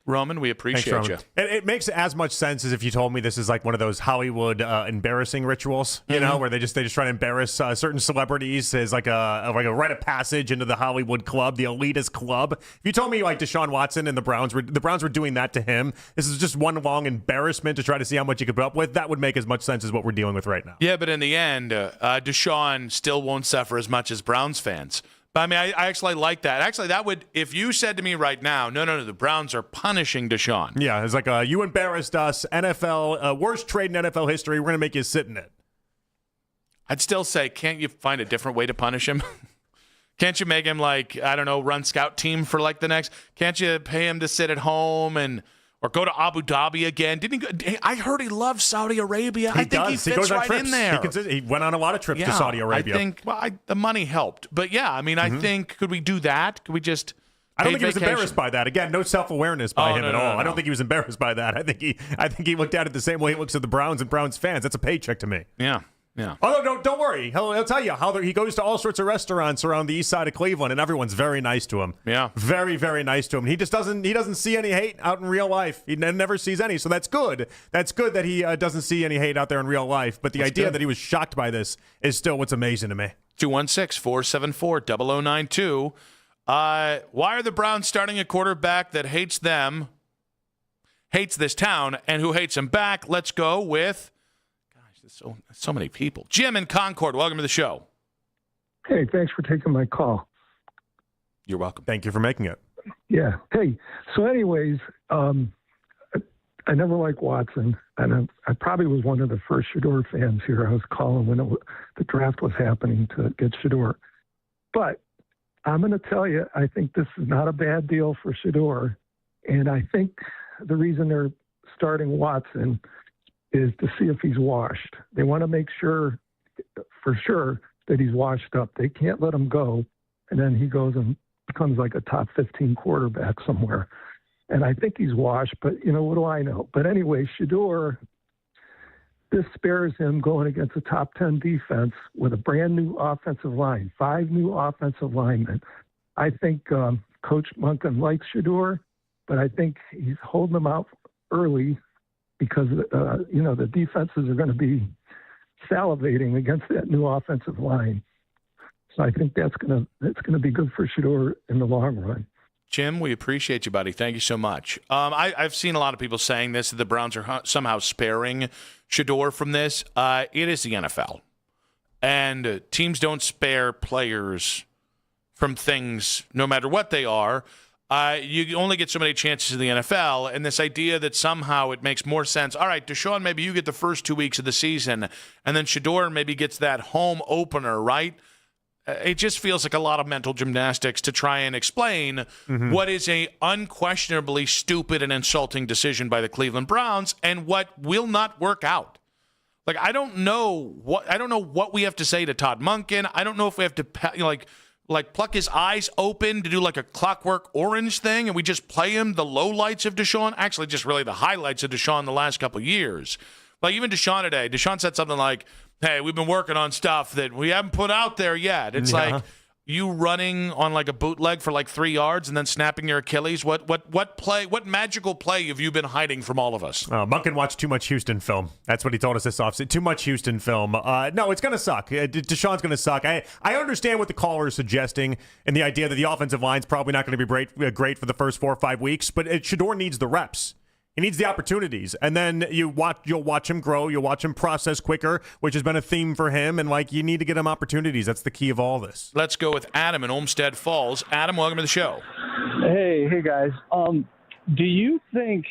Roman, we appreciate you. It makes as much sense as if you told me this is like one of those Hollywood embarrassing rituals, where they just try to embarrass certain celebrities as like a rite of passage into the Hollywood club, the elitist club. If you told me like Deshaun Watson and the Browns were doing that to him, this is just one long embarrassment to try to see how much you could put up with. That would make as much sense as what we're dealing with right now. Yeah, but in the end, Deshaun still won't suffer as much as Browns fans. But I mean, I actually like that. Actually, that would, if you said to me right now, no, the Browns are punishing Deshaun. Yeah, it's like, you embarrassed us, NFL, worst trade in NFL history, we're going to make you sit in it. I'd still say, can't you find a different way to punish him? Can't you make him run scout team for the next, can't you pay him to sit at home or go to Abu Dhabi again? I heard he loves Saudi Arabia. I think he fits right in there. He went on a lot of trips to Saudi Arabia. I think the money helped. But yeah, I mean, I think, could we do that? Could we just I don't think he was embarrassed by that. Again, no self-awareness by him at all. I don't think he was embarrassed by that. I think he looked at it the same way he looks at the Browns and Browns fans. That's a paycheck to me. Yeah. Yeah. Although, don't worry. He'll tell you how he goes to all sorts of restaurants around the east side of Cleveland, and everyone's very nice to him. Yeah. Very, very nice to him. He just doesn't see any hate out in real life. He never sees any, so that's good. That's good that he doesn't see any hate out there in real life. But the idea that he was shocked by this is still what's amazing to me. 216-474-0092. Why are the Browns starting a quarterback that hates them, hates this town, and who hates him back? Let's go with... So many people. Jim in Concord, welcome to the show. Hey, thanks for taking my call. You're welcome. Thank you for making it. Yeah. Hey, so anyways, I never liked Watson, and I probably was one of the first Shedeur fans here. I was calling when the draft was happening to get Shedeur. But I'm going to tell you, I think this is not a bad deal for Shedeur, and I think the reason they're starting Watson is to see if he's washed. They want to make sure, for sure, that he's washed up. They can't let him go, and then he goes and becomes like a top 15 quarterback somewhere. And I think he's washed, but, what do I know? But anyway, Shedeur, this spares him going against a top 10 defense with a brand new offensive line, 5 new offensive linemen. I think Coach Monken likes Shedeur, but I think he's holding them out early because, the defenses are going to be salivating against that new offensive line. So I think that's going to be good for Shedeur in the long run. Jim, we appreciate you, buddy. Thank you so much. I've seen a lot of people saying this, that the Browns are somehow sparing Shedeur from this. It is the NFL. And teams don't spare players from things no matter what they are. You only get so many chances in the NFL, and this idea that somehow it makes more sense. All right, Deshaun, maybe you get the first 2 weeks of the season, and then Shedeur maybe gets that home opener, right? It just feels like a lot of mental gymnastics to try and explain what is a unquestionably stupid and insulting decision by the Cleveland Browns and what will not work out. I don't know what we have to say to Todd Monken. I don't know if we have to like pluck his eyes open to do like a Clockwork Orange thing, and we just play him the lowlights of Deshaun? Actually, just really the highlights of Deshaun the last couple of years. Like even Deshaun today, Deshaun said something like, hey, we've been working on stuff that we haven't put out there yet. It's like you running on like a bootleg for like 3 yards and then snapping your Achilles. What magical play have you been hiding from all of us? Munkin watched too much Houston film. That's what he told us this offseason. Too much Houston film. No, it's going to suck. Deshaun's going to suck. I understand what the caller is suggesting and the idea that the offensive line's probably not going to be great for the first 4 or 5 weeks, but Shedeur needs the reps. He needs the opportunities, and then you'll watch him grow. You'll watch him process quicker, which has been a theme for him. And you need to get him opportunities. That's the key of all this. Let's go with Adam in Olmsted Falls. Adam, welcome to the show. Hey guys. Do you think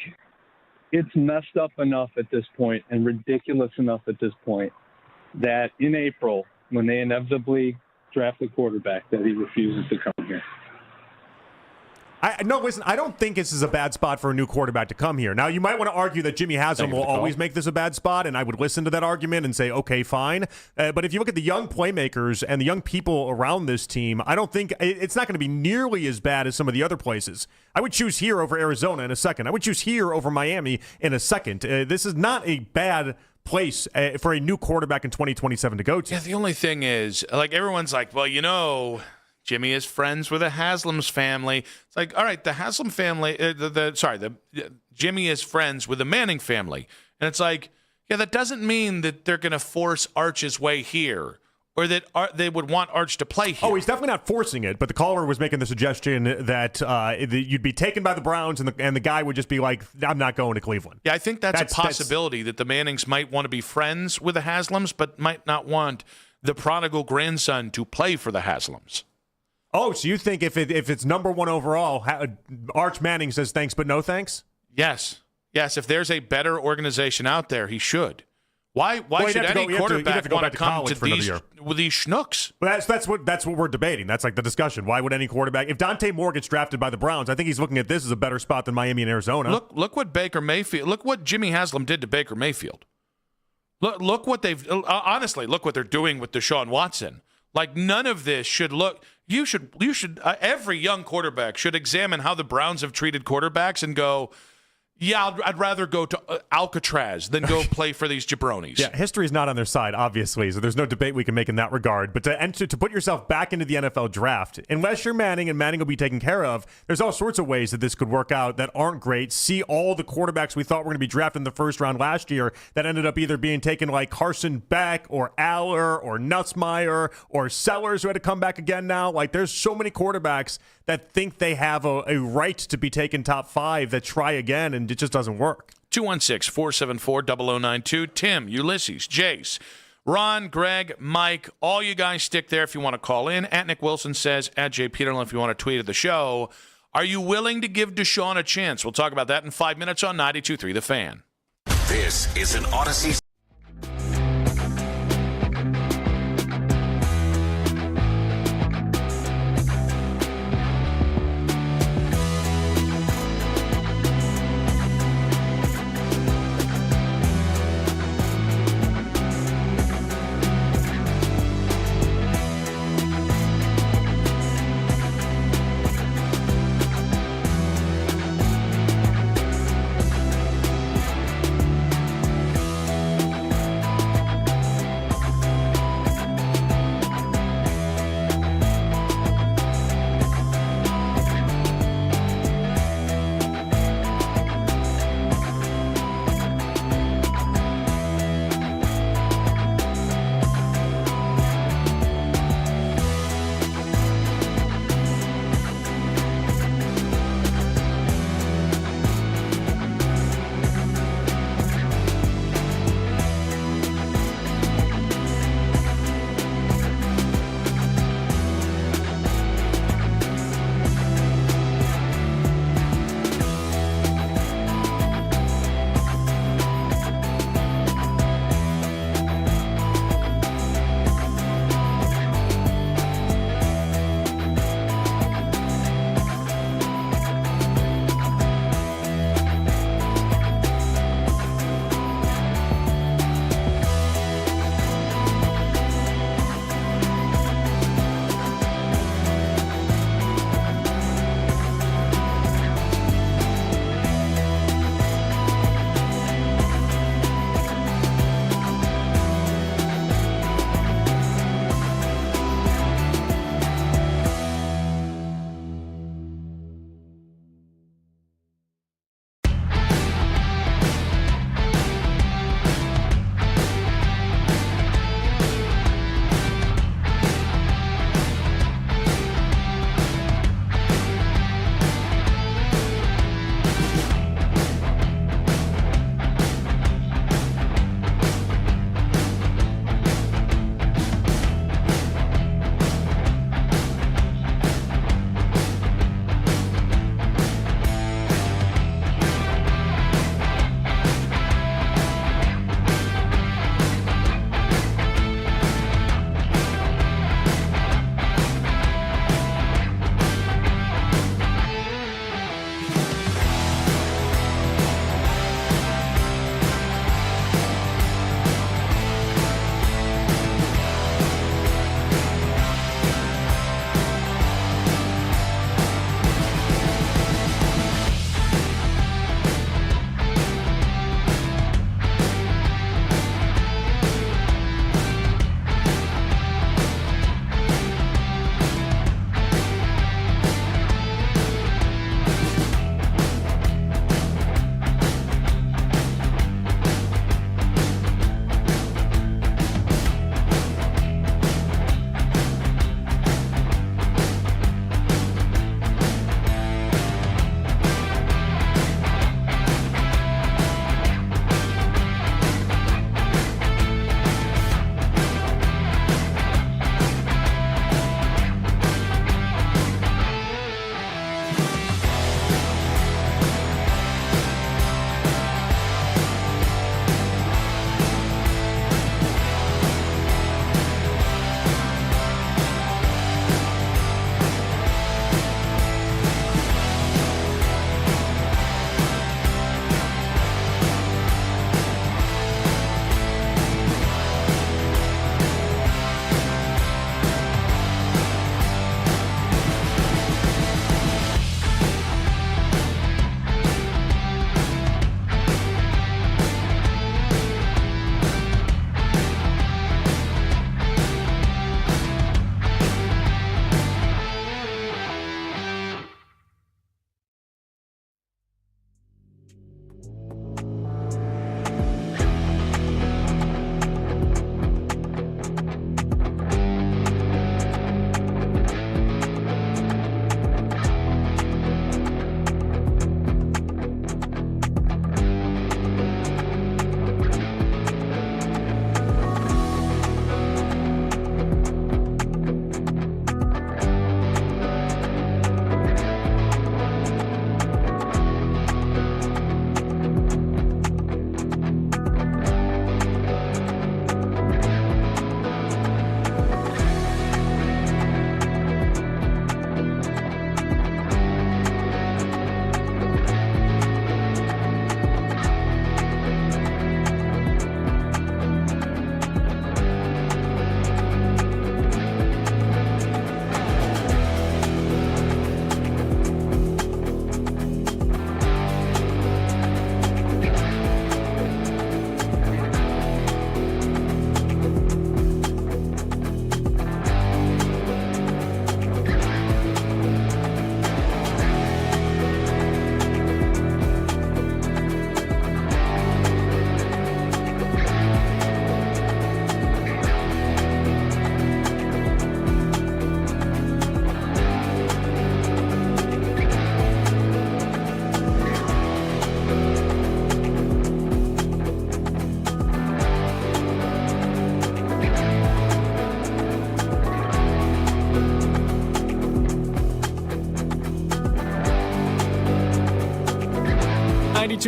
it's messed up enough at this point and ridiculous enough at this point that in April, when they inevitably draft the quarterback, that he refuses to come here? No, listen, I don't think this is a bad spot for a new quarterback to come here. Now, you might want to argue that Jimmy Haslam will always make this a bad spot, and I would listen to that argument and say, okay, fine. But if you look at the young playmakers and the young people around this team, I don't think it's not going to be nearly as bad as some of the other places. I would choose here over Arizona in a second. I would choose here over Miami in a second. This is not a bad place for a new quarterback in 2027 to go to. Yeah, the only thing is, everyone's like, well, Jimmy is friends with the Haslam's family. It's like, all right, the Haslam family, Jimmy is friends with the Manning family. And it's like, yeah, that doesn't mean that they're going to force Arch's way here or that they would want Arch to play here. Oh, he's definitely not forcing it, but the caller was making the suggestion that you'd be taken by the Browns and the guy would just be like, I'm not going to Cleveland. Yeah, I think that's a possibility that the Mannings might want to be friends with the Haslams, but might not want the prodigal grandson to play for the Haslams. Oh, so you think if it's number one overall, Arch Manning says thanks but no thanks? Yes. If there's a better organization out there, he should. Why should any quarterback want to come to these schnooks? Well, that's what we're debating. That's like the discussion. Why would any quarterback? If Dante Moore gets drafted by the Browns, I think he's looking at this as a better spot than Miami and Arizona. Look what Baker Mayfield. Look what Jimmy Haslam did to Baker Mayfield. Look what they've honestly. Look what they're doing with Deshaun Watson. Like none of this should look. You should. Every young quarterback should examine how the Browns have treated quarterbacks and go, yeah, I'd rather go to Alcatraz than go play for these jabronis. Yeah, history's not on their side, obviously, so there's no debate we can make in that regard. But to put yourself back into the NFL draft, unless you're Manning and Manning will be taken care of, there's all sorts of ways that this could work out that aren't great. See all the quarterbacks we thought were going to be drafted in the first round last year that ended up either being taken like Carson Beck or Aller or Nussmeier or Sellers who had to come back again now. Like there's so many quarterbacks that think they have a right to be taken top 5 that try again, and it just doesn't work. 216-474-0092. Tim, Ulysses, Jace, Ron, Greg, Mike, all you guys stick there if you want to call in. At Nick Wilson says, at Jay Peterlin if you want to tweet at the show. Are you willing to give Deshaun a chance? We'll talk about that in 5 minutes on 92.3 The Fan. This is an Odyssey.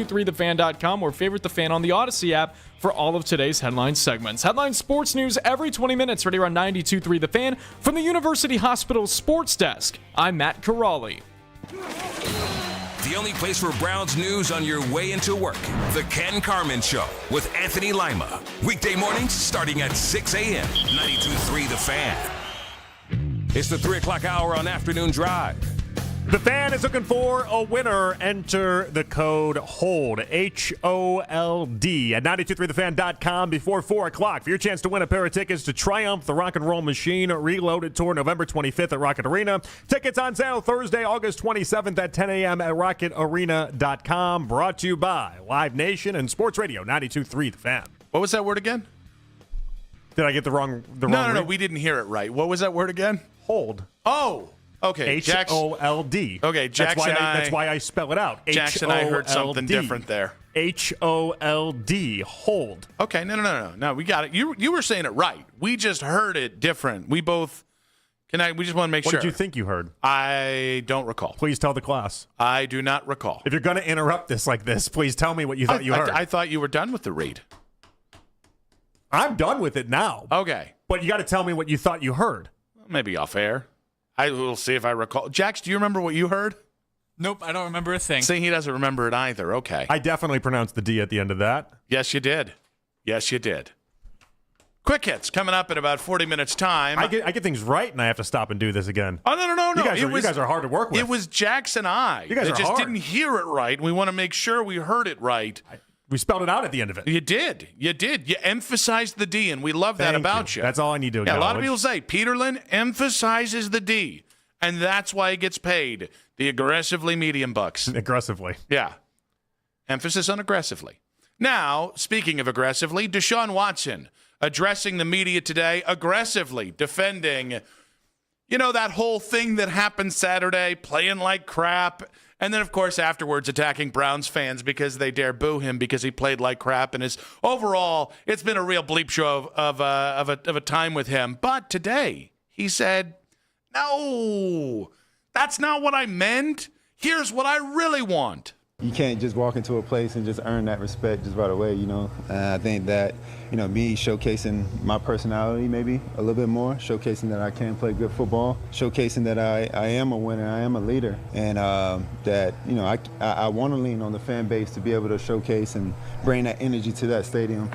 923thefan.com or favorite the Fan on the Odyssey app for all of today's headline segments. Headline sports news every 20 minutes right here on 923 The Fan from the University Hospital Sports Desk. I'm Matt Corrali. The only place for Browns news on your way into work. The Ken Carman Show with Anthony Lima. Weekday mornings starting at 6 a.m. 92.3 The Fan. It's the 3 o'clock hour on Afternoon Drive. The Fan is looking for a winner. Enter the code HOLD, H-O-L-D, at 923thefan.com before 4 o'clock for your chance to win a pair of tickets to Triumph the Rock and Roll Machine Reloaded Tour November 25th at Rocket Arena. Tickets on sale Thursday, August 27th at 10 a.m. at rocketarena.com. Brought to you by Live Nation and Sports Radio 92.3 The Fan. What was that word again? Did I get the wrong No, we didn't hear it right. What was that word again? Hold. Oh, okay. H-O-L-D. Okay, Jackson that's why I spell it out. Jackson and I heard something different there. H-O-L-D. Hold. Okay, no, we got it. You were saying it right. We just heard it different. We both... We just want to make sure. What did you think you heard? I don't recall. Please tell the class. I do not recall. If you're going to interrupt this like this, please tell me what you thought you heard. I thought you were done with the read. I'm done with it now. Okay. But you got to tell me what you thought you heard. Maybe off air. I will see if I recall. Jax, do you remember what you heard? Nope, I don't remember a thing. See, he doesn't remember it either. Okay. I definitely pronounced the D at the end of that. Yes, you did. Quick hits coming up in about 40 minutes' time. I get things right, and I have to stop and do this again. Oh, no. You guys are hard to work with. It was Jax and I. You guys that are just hard. didn't hear it right. We want to make sure we heard it right. We spelled it out at the end of it. You did. You emphasized the D, and we love that about you. That's all I need to acknowledge. A lot of people say Peterlin emphasizes the D, and that's why he gets paid the aggressively medium bucks. Aggressively. Yeah. Emphasis on aggressively. Now, speaking of aggressively, Deshaun Watson addressing the media today, aggressively defending, that whole thing that happened Saturday, playing like crap. And then, of course, afterwards attacking Browns fans because they dare boo him because he played like crap. And overall, it's been a real bleep show of a time with him. But today, he said, no, that's not what I meant. Here's what I really want. You can't just walk into a place and just earn that respect just right away, I think that, me showcasing my personality maybe a little bit more, showcasing that I can play good football, showcasing that I am a winner, I am a leader, and that, I want to lean on the fan base to be able to showcase and bring that energy to that stadium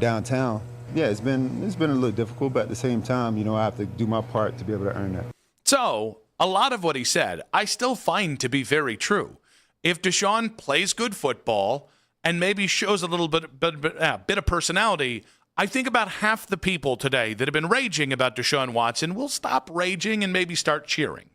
downtown. Yeah, it's been a little difficult, but at the same time, I have to do my part to be able to earn that. So, a lot of what he said, I still find to be very true. If Deshaun plays good football and maybe shows a little bit of personality, I think about half the people today that have been raging about Deshaun Watson will stop raging and maybe start cheering.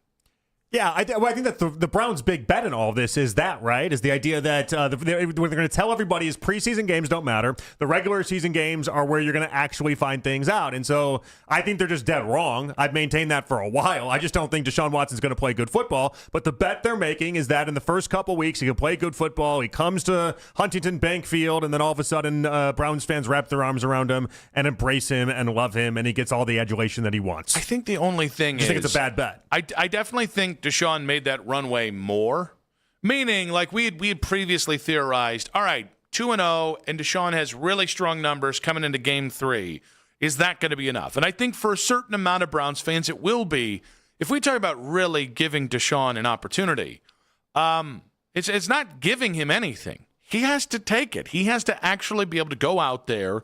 Yeah, I think that the Browns' big bet in all of this is that, right? Is the idea that what they're going to tell everybody is preseason games don't matter. The regular season games are where you're going to actually find things out. And so I think they're just dead wrong. I've maintained that for a while. I just don't think Deshaun Watson's going to play good football. But the bet they're making is that in the first couple weeks, he can play good football. He comes to Huntington Bank Field, and then all of a sudden, Browns fans wrap their arms around him and embrace him and love him, and he gets all the adulation that he wants. I think the only thing I think it's a bad bet. I definitely think Deshaun made that runway more, meaning like we had previously theorized, all right, 2-0, and Deshaun has really strong numbers coming into game 3. Is that going to be enough? And I think for a certain amount of Browns fans, it will be. If we talk about really giving Deshaun an opportunity, it's not giving him anything. He has to take it. He has to actually be able to go out there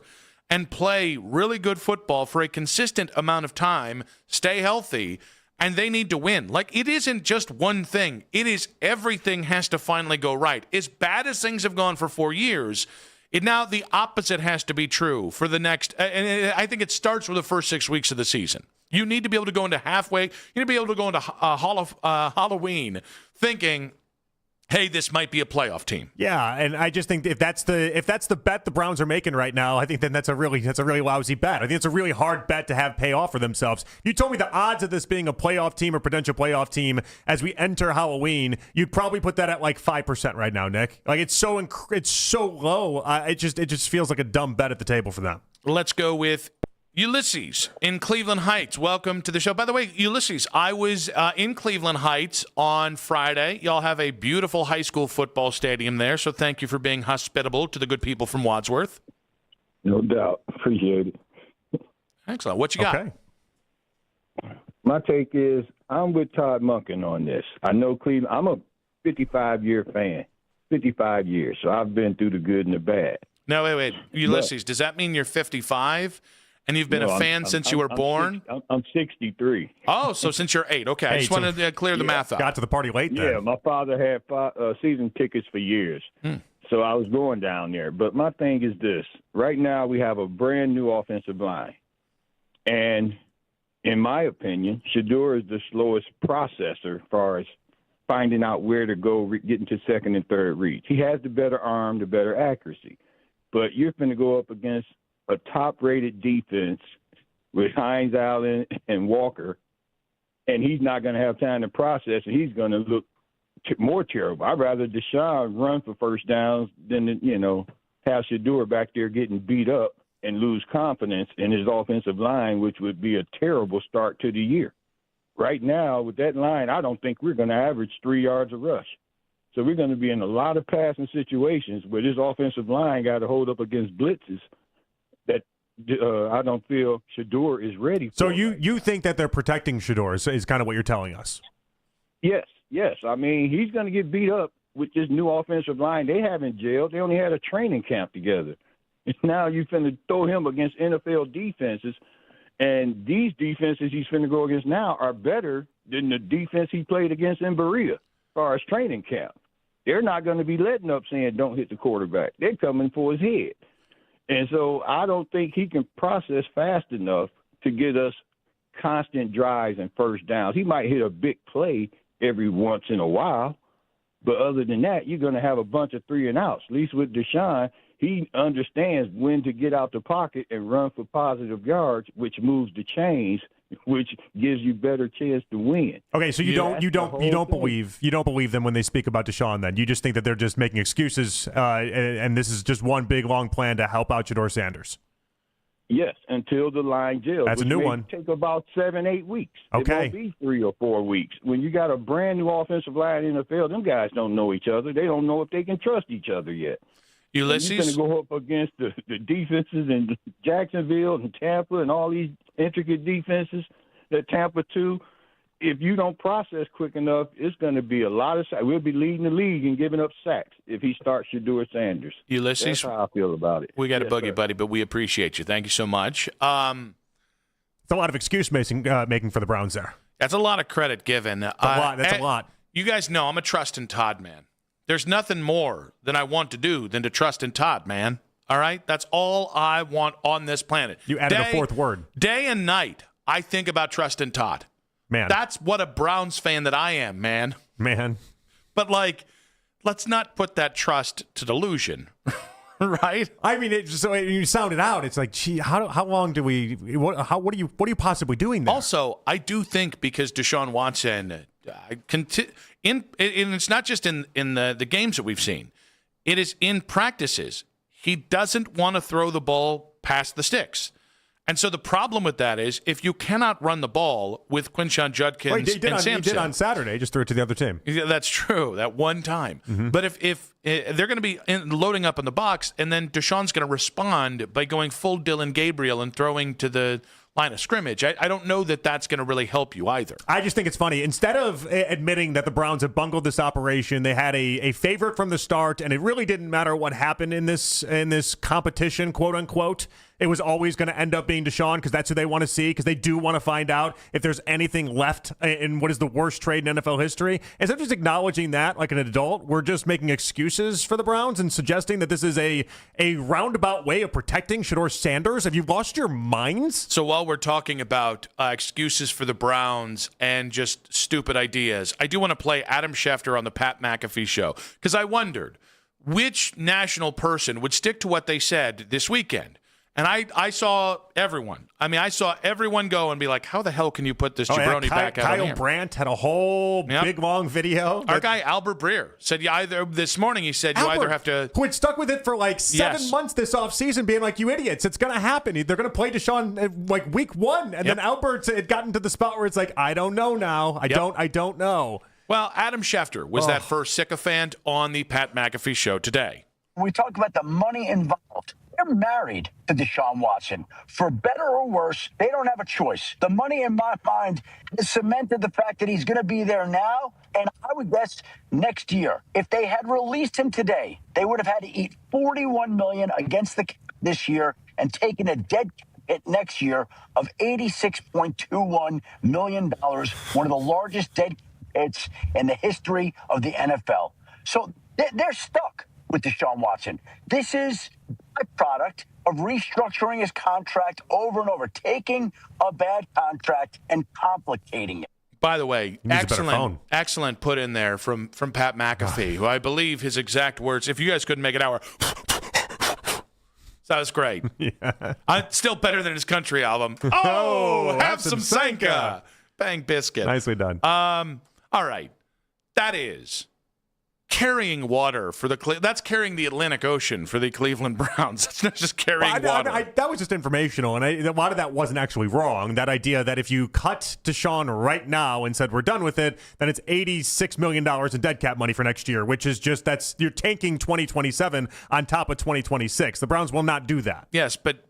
and play really good football for a consistent amount of time, stay healthy, and they need to win. Like, it isn't just one thing. It is everything has to finally go right. As bad as things have gone for 4 years, now the opposite has to be true for the next, and I think it starts with the first 6 weeks of the season. You need to be able to go into halfway. You need to be able to go into Halloween thinking, hey, this might be a playoff team. Yeah, and I just think if that's the bet the Browns are making right now, I think then that's a really lousy bet. I think it's a really hard bet to have pay off for themselves. You told me the odds of this being a playoff team or potential playoff team as we enter Halloween, you'd probably put that at like 5% right now, Nick. Like it's so low. It just feels like a dumb bet at the table for them. Let's go with Ulysses in Cleveland Heights, welcome to the show. By the way, Ulysses, I was in Cleveland Heights on Friday. Y'all have a beautiful high school football stadium there, so thank you for being hospitable to the good people from Wadsworth. No doubt. Appreciate it. Excellent. What you got? Okay. My take is I'm with Todd Monken on this. I know Cleveland. I'm a 55-year fan, 55 years, so I've been through the good and the bad. No, wait. Ulysses, does that mean you're 55 and you've been a fan since you were born? I'm 63. Oh, so since you're 8. Okay, I just wanted to clear the math up. Got to the party late then. Yeah, my father had season tickets for years. So I was going down there. But my thing is this. Right now we have a brand-new offensive line. And in my opinion, Shedeur is the slowest processor as far as finding out where to go, getting to second and third reads. He has the better arm, the better accuracy. But you're going to go up against a top-rated defense with Hines, Allen, and Walker, and he's not going to have time to process, and he's going to look more terrible. I'd rather Deshaun run for first downs than, have Shedeur back there getting beat up and lose confidence in his offensive line, which would be a terrible start to the year. Right now, with that line, I don't think we're going to average 3 yards a rush. So we're going to be in a lot of passing situations where this offensive line got to hold up against blitzes that I don't feel Shedeur is ready for. So you think that they're protecting Shedeur is kind of what you're telling us? Yes. I mean, he's going to get beat up with this new offensive line. They haven't jailed. They only had a training camp together. And now you're finna throw him against NFL defenses, and these defenses he's finna go against now are better than the defense he played against in Berea as far as training camp. They're not going to be letting up saying don't hit the quarterback. They're coming for his head. And so I don't think he can process fast enough to get us constant drives and first downs. He might hit a big play every once in a while, but other than that, you're going to have a bunch of 3 and outs. At least with Deshaun, he understands when to get out the pocket and run for positive yards, which moves the chains, which gives you better chance to win. Okay, so you don't believe them when they speak about Deshaun. Then you just think that they're just making excuses, and this is just one big long plan to help out Shedeur Sanders. Yes, until the line gels. That's a new one. Take about 7-8 weeks. Okay. It won't be 3 or 4 weeks. When you got a brand new offensive line in the NFL, them guys don't know each other. They don't know if they can trust each other yet. Ulysses? You're going to go up against the defenses in Jacksonville and Tampa and all these intricate defenses that Tampa too. If you don't process quick enough, it's going to be a lot of sacks. We'll be leading the league and giving up sacks if he starts Shedeur Sanders. Ulysses, that's how I feel about it. We got to bug you, buddy, but we appreciate you. Thank you so much. It's a lot of excuse making for the Browns there. That's a lot of credit given. That's a lot. You guys know I'm a trust in Todd man. There's nothing more than I want to do than to trust in Todd, man. All right? That's all I want on this planet. You added a fourth word. Day and night, I think about trust in Todd. Man. That's what a Browns fan that I am, man. But, let's not put that trust to delusion, right? I mean, you sound it out. It's like, gee, how long do we? What are you possibly doing there? Also, I do think because Deshaun Watson, and it's not just in the games that we've seen, it is in practices. He doesn't want to throw the ball past the sticks. And so the problem with that is if you cannot run the ball with Quinshon Judkins and Sampson. He did on Saturday, just threw it to the other team. Yeah, that's true, that one time. Mm-hmm. But if they're going to be loading up in the box, and then Deshaun's going to respond by going full Dylan Gabriel and throwing to the line of scrimmage, I don't know that that's going to really help you either. I just think it's funny. Instead of admitting that the Browns have bungled this operation, they had a favorite from the start, and it really didn't matter what happened in this competition, quote unquote. It was always going to end up being Deshaun because that's who they want to see, because they do want to find out if there's anything left in what is the worst trade in NFL history. Instead of just acknowledging that like an adult, we're just making excuses for the Browns and suggesting that this is a roundabout way of protecting Shedeur Sanders. Have you lost your minds? So while we're talking about excuses for the Browns and just stupid ideas, I do want to play Adam Schefter on the Pat McAfee show, because I wondered which national person would stick to what they said this weekend And I saw everyone. I mean, I saw everyone go and be like, how the hell can you put this jabroni back out on Kyle here? Brandt had a whole big, long video. Our guy, Albert Breer, said this morning, he said, you either have to. Who had stuck with it for like 7 months this offseason, being like, you idiots, it's going to happen. They're going to play Deshaun like week 1. And then Albert had gotten to the spot where it's like, I don't know now. I don't know. Well, Adam Schefter was that first sycophant on the Pat McAfee show today. We talk about the money involved. They're married to Deshaun Watson. For better or worse, they don't have a choice. The money, in my mind, has cemented the fact that he's going to be there now, and I would guess next year. If they had released him today, they would have had to eat $41 million against the cap this year and taken a dead hit next year of $86.21 million, one of the largest dead hits in the history of the NFL. So they're stuck with Deshaun Watson. This is a product of restructuring his contract over and over, taking a bad contract and complicating it. By the way, excellent put in there from Pat McAfee, who I believe his exact words, if you guys couldn't make it out, that was great. Still better than his country album. Oh, have some Sanka. Bang biscuit. Nicely done. All right. That is carrying water for that's carrying the Atlantic Ocean for the Cleveland Browns. That's not just carrying water. That was just informational, and a lot of that wasn't actually wrong. That idea that if you cut Deshaun right now and said we're done with it, then it's $86 million in dead cap money for next year, which is just you're tanking 2027 on top of 2026. The Browns will not do that. Yes, but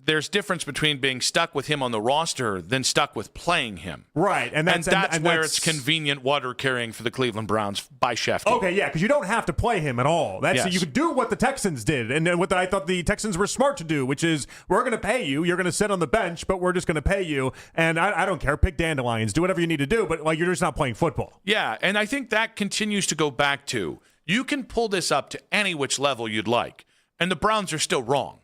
there's difference between being stuck with him on the roster than stuck with playing him. Right. And that's where it's convenient water carrying for the Cleveland Browns by Schefter. Okay, yeah, because you don't have to play him at all. You could do what the Texans did, and what I thought the Texans were smart to do, which is we're going to pay you. You're going to sit on the bench, but we're just going to pay you. And I don't care. Pick dandelions. Do whatever you need to do, but you're just not playing football. Yeah, and I think that continues to go back to you can pull this up to any which level you'd like, and the Browns are still wrong.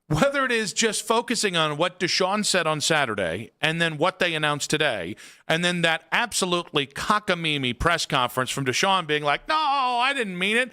Whether it is just focusing on what Deshaun said on Saturday and then what they announced today, and then that absolutely cockamamie press conference from Deshaun being like, no, I didn't mean it.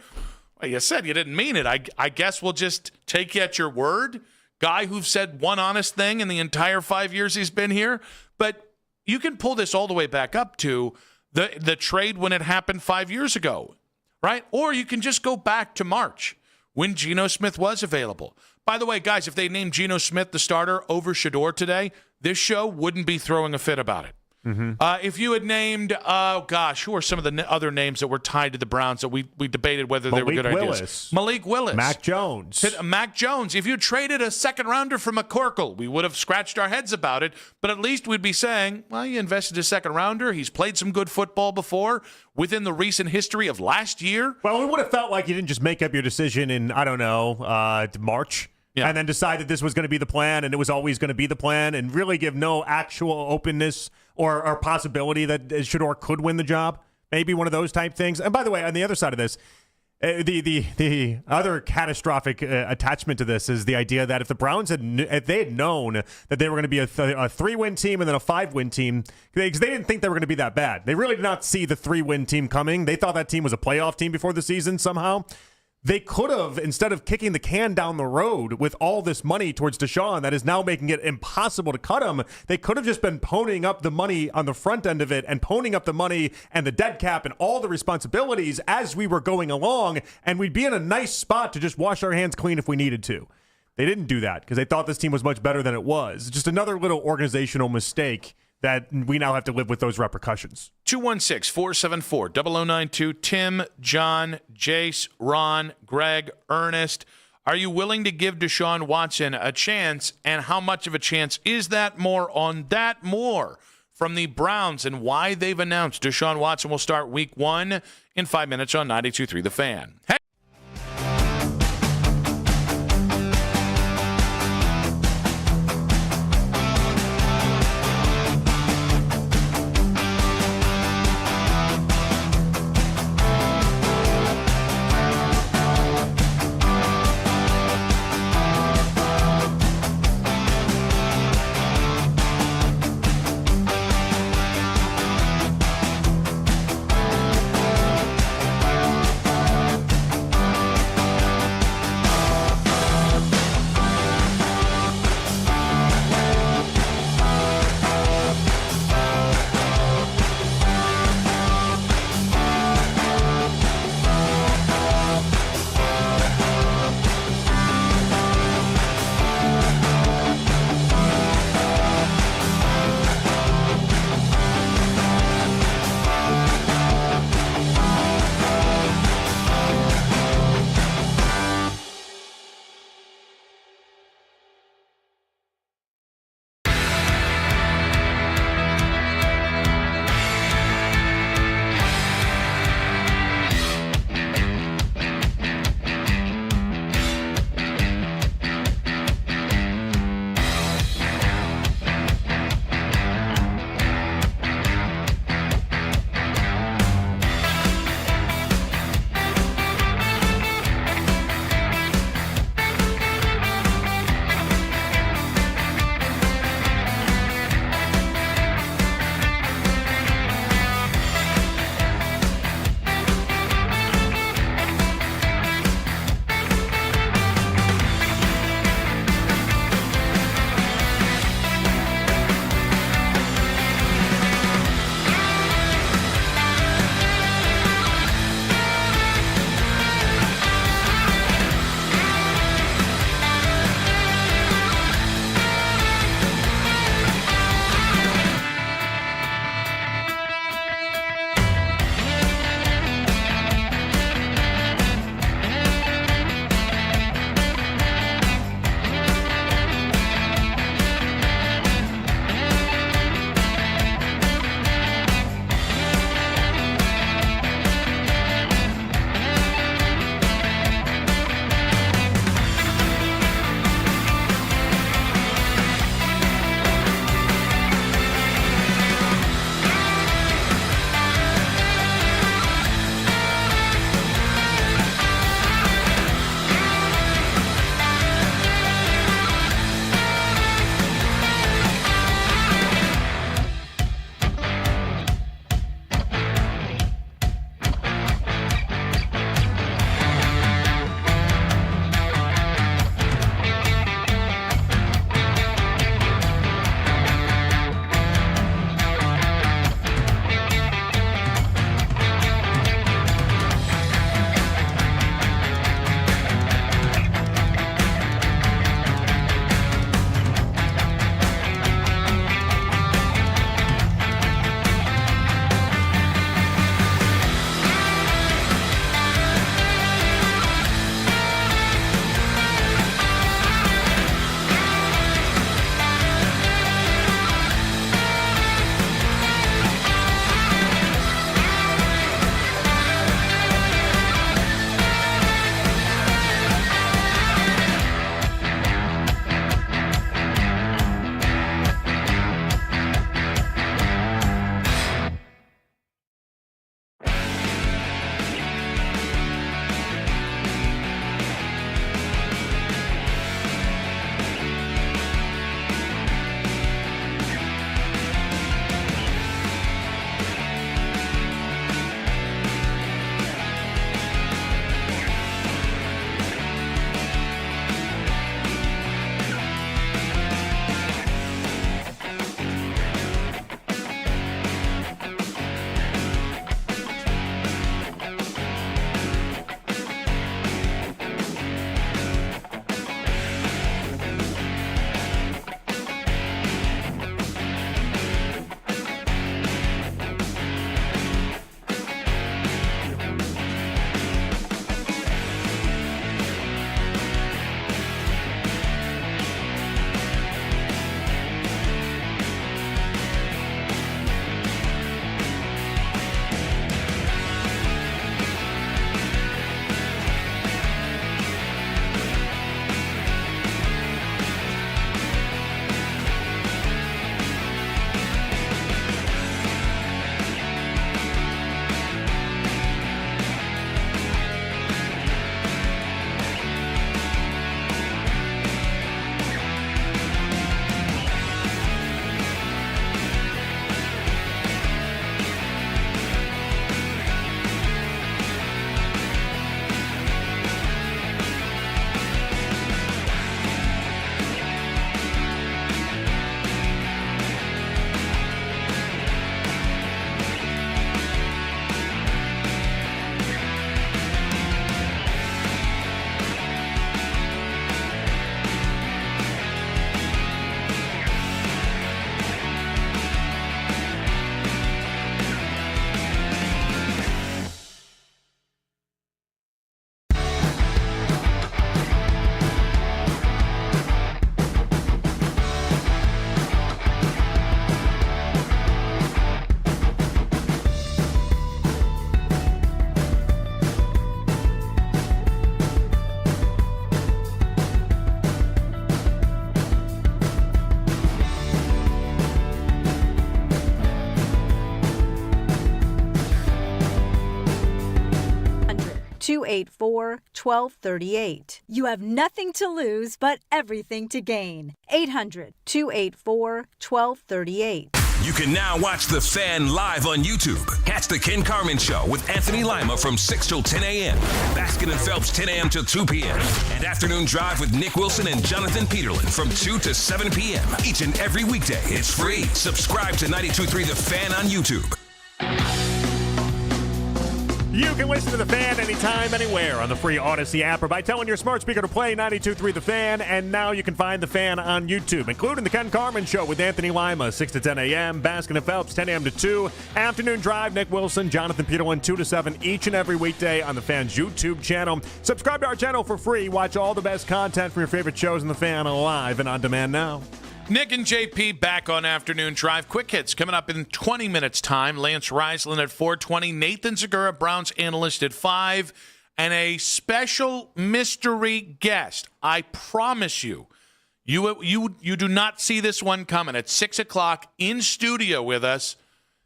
Well, you said you didn't mean it. I guess we'll just take you at your word. Guy who've said one honest thing in the entire 5 years he's been here. But you can pull this all the way back up to the trade when it happened 5 years ago, right? Or you can just go back to March when Geno Smith was available. By the way, guys, if they named Geno Smith the starter over Shedeur today, this show wouldn't be throwing a fit about it. Mm-hmm. If you had named, who are some of the other names that were tied to the Browns that we debated whether they were good ideas? Malik Willis. Mac Jones. Mac Jones. If you traded a second-rounder for McCorkle, we would have scratched our heads about it, but at least we'd be saying, well, you invested a second-rounder. He's played some good football before within the recent history of last year. Well, we would have felt like you didn't just make up your decision in, March. Yeah. And then decide that this was going to be the plan and it was always going to be the plan and really give no actual openness or possibility that Shedeur could win the job. Maybe one of those type things. And by the way, on the other side of this, the other catastrophic attachment to this is the idea that if the Browns had known that they were going to be a 3-win team and then a 5-win team, because they didn't think they were going to be that bad. They really did not see the 3-win team coming. They thought that team was a playoff team before the season somehow. They could have, instead of kicking the can down the road with all this money towards Deshaun that is now making it impossible to cut him, they could have just been ponying up the money on the front end of it and ponying up the money and the dead cap and all the responsibilities as we were going along, and we'd be in a nice spot to just wash our hands clean if we needed to. They didn't do that because they thought this team was much better than it was. Just another little organizational mistake that we now have to live with those repercussions. 216-474-0092. Tim, John, Jace, Ron, Greg, Ernest. Are you willing to give Deshaun Watson a chance? And how much of a chance is that? More on that. More from the Browns and why they've announced Deshaun Watson will start week 1 in 5 minutes on 92.3 The Fan. Hey. 800-284-1238. You have nothing to lose but everything to gain. 800-284-1238. You can now watch The Fan live on YouTube. Catch The Ken Carman Show with Anthony Lima from 6 till 10 a.m. Baskin and Phelps 10 a.m. till 2 p.m. And Afternoon Drive with Nick Wilson and Jonathan Peterlin from 2 to 7 p.m. Each and every weekday. It's free. Subscribe to 92.3 The Fan on YouTube. You can listen to The Fan anytime, anywhere on the free Odyssey app or by telling your smart speaker to play 92.3 The Fan. And now you can find The Fan on YouTube, including The Ken Carman Show with Anthony Lima, 6 to 10 a.m., Baskin and Phelps, 10 a.m. to 2, Afternoon Drive, Nick Wilson, Jonathan Peterlin, 2 to 7, each and every weekday on The Fan's YouTube channel. Subscribe to our channel for free. Watch all the best content from your favorite shows in The Fan live and on demand now. Nick and JP back on Afternoon Drive. Quick hits coming up in 20 minutes' time. Lance Reisland at 4:20. Nathan Segura, Browns analyst, at 5. And a special mystery guest. I promise you, you do not see this one coming. At 6 o'clock in studio with us,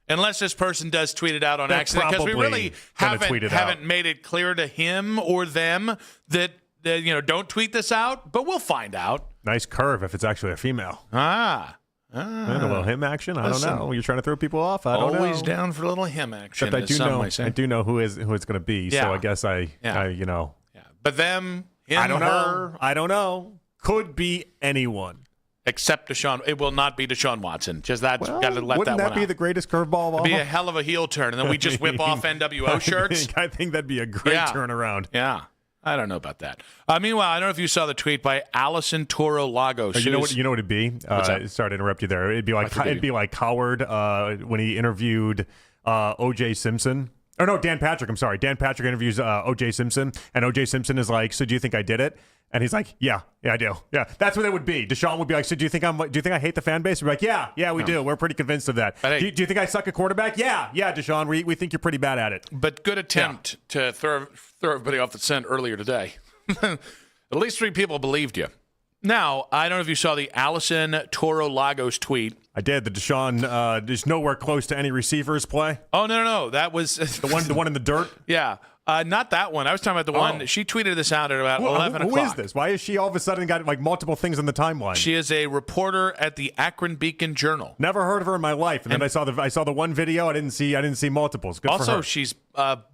unless this person does tweet it out on accident. Because we really haven't made it clear to him or them that don't tweet this out. But we'll find out. Nice curve if it's actually a female. And a little him action. I don't know. You're trying to throw people off. I don't know. Always down for a little him action. Except I do know who it's going to be. Yeah. So I guess I. But them, him, I don't her, know. I don't know. Could be anyone. Except Deshaun. It will not be Deshaun Watson. Just that. Got to let that one out. Wouldn't that be the greatest curveball of all? It'd be a hell of a heel turn, and then we just whip off NWO shirts. I think that'd be a great turnaround. Yeah. I don't know about that. Meanwhile, I don't know if you saw the tweet by Allison Toro Lagos. You know what it'd be? Sorry to interrupt you there. It'd be like Howard when he interviewed O.J. Simpson. Or no, Dan Patrick. I'm sorry. Dan Patrick interviews O.J. Simpson, and O.J. Simpson is like, "So do you think I did it?" And he's like, "Yeah, I do. Yeah, that's what it would be." Deshaun would be like, "So do you think I hate the fan base?" We'd be like, "Yeah, we do. We're pretty convinced of that." Do you think I suck at quarterback? Yeah, Deshaun. We think you're pretty bad at it. But good attempt to throw everybody off the scent earlier today. At least 3 people believed you. Now, I don't know if you saw the Allison Toro Lagos tweet. I did. The Deshaun is nowhere close to any receivers play. Oh, no. That was the one in the dirt? Yeah. Not that one. I was talking about the one. She tweeted this out at about 11 o'clock. Who is this? Why is she all of a sudden got like multiple things on the timeline? She is a reporter at the Akron Beacon Journal. Never heard of her in my life. And then I saw the one video. I didn't see multiples. Good for her. Also, she's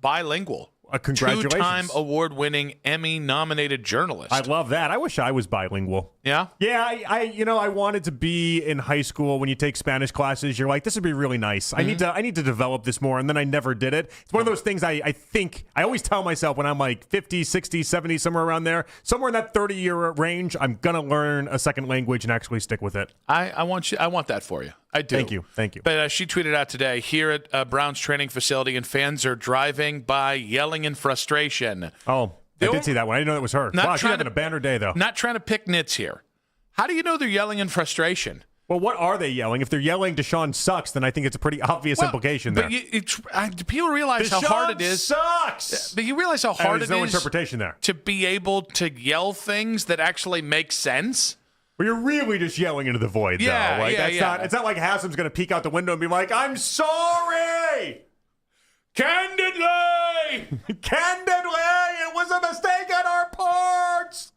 bilingual. Congratulations. 2-time award-winning Emmy-nominated journalist. I love that. I wish I was bilingual. Yeah? Yeah, I wanted to be in high school when you take Spanish classes. You're like, this would be really nice. Mm-hmm. I need to develop this more, and then I never did it. It's one of those things I think, I always tell myself when I'm like 50, 60, 70, somewhere around there, somewhere in that 30-year range, I'm going to learn a second language and actually stick with it. I want that for you. I do. Thank you. But she tweeted out today, here at Brown's training facility, and fans are driving by yelling in frustration. Oh, I did see that one. I didn't know that was her. Wow, she's having a banner day, though. Not trying to pick nits here. How do you know they're yelling in frustration? Well, what are they yelling? If they're yelling Deshaun sucks, then I think it's a pretty obvious implication there. But people realize how hard it is. Sucks! But you realize how hard it is. There's no interpretation there. To be able to yell things that actually make sense. Well, you're really just yelling into the void, though. It's not like Haslam's going to peek out the window and be like, "I'm sorry! Candidly! It was a mistake on our parts!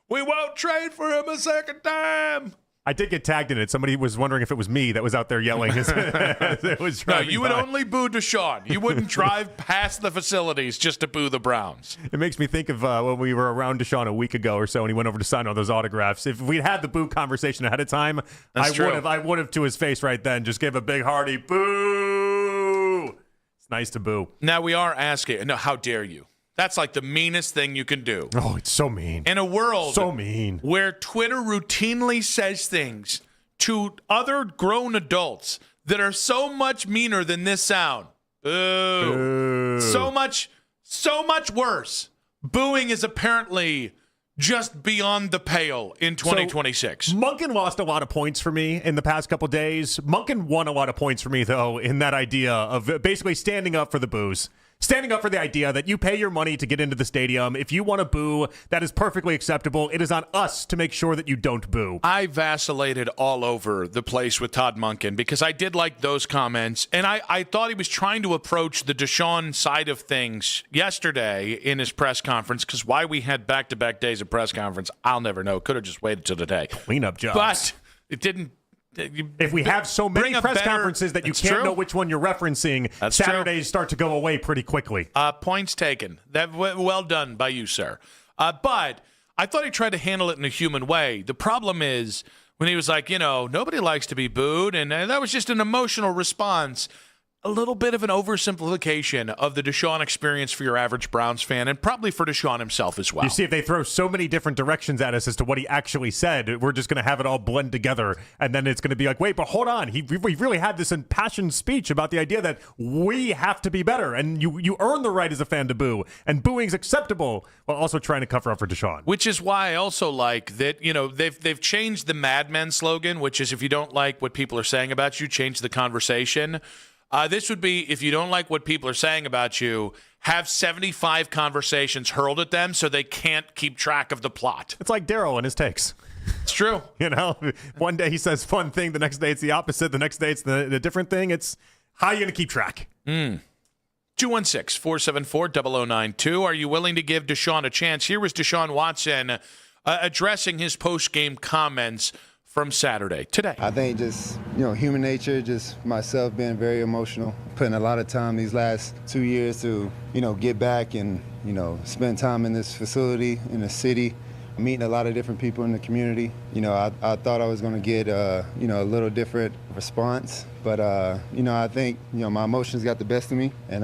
We won't trade for him a second time!" I did get tagged in it. Somebody was wondering if it was me that was out there yelling. It was no, you would only boo Deshaun. You wouldn't drive past the facilities just to boo the Browns. It makes me think of when we were around Deshaun a week ago or so, and he went over to sign all those autographs. If we'd had the boo conversation ahead of time, I would have to his face right then just gave a big hearty boo. It's nice to boo. Now we are asking. No, how dare you? That's like the meanest thing you can do. Oh, it's so mean. In a world so mean where Twitter routinely says things to other grown adults that are so much meaner than this sound. Boo. So much worse. Booing is apparently just beyond the pale in 2026. So, Monken lost a lot of points for me in the past couple days. Monken won a lot of points for me, though, in that idea of basically standing up for the boos. standing up for the idea that you pay your money to get into the stadium. If you want to boo, that is perfectly acceptable. It is on us to make sure that you don't boo. I vacillated all over the place with Todd Monken because I did like those comments, and I thought he was trying to approach the Deshaun side of things yesterday in his press conference, because why we had back-to-back days of press conference, I'll never know. Could have just waited till today. Cleanup jobs. But it didn't. If we have so many press conferences that you can't know which one you're referencing, Saturdays start to go away pretty quickly. Points taken. Well done by you, sir. But I thought he tried to handle it in a human way. The problem is when he was like, nobody likes to be booed, and that was just an emotional response. A little bit of an oversimplification of the Deshaun experience for your average Browns fan, and probably for Deshaun himself as well. You see, if they throw so many different directions at us as to what he actually said, we're just going to have it all blend together, and then it's going to be like, wait, but hold on. We really had this impassioned speech about the idea that we have to be better, and you earn the right as a fan to boo, and booing's acceptable, while also trying to cover up for Deshaun. Which is why I also like that, they've changed the Mad Men slogan, which is if you don't like what people are saying about you, change the conversation. This would be, if you don't like what people are saying about you, have 75 conversations hurled at them so they can't keep track of the plot. It's like Daryl and his takes. It's true. One day he says one thing, the next day it's the opposite, the next day it's the different thing. It's how are you going to keep track? 216-474-0092. Are you willing to give Deshaun a chance? Here was Deshaun Watson addressing his post-game comments from Saturday, today. I think just, human nature, just myself being very emotional, putting a lot of time these last 2 years to, get back and, spend time in this facility, in the city, meeting a lot of different people in the community. I thought I was going to get, a little different response, but, I think, my emotions got the best of me, and,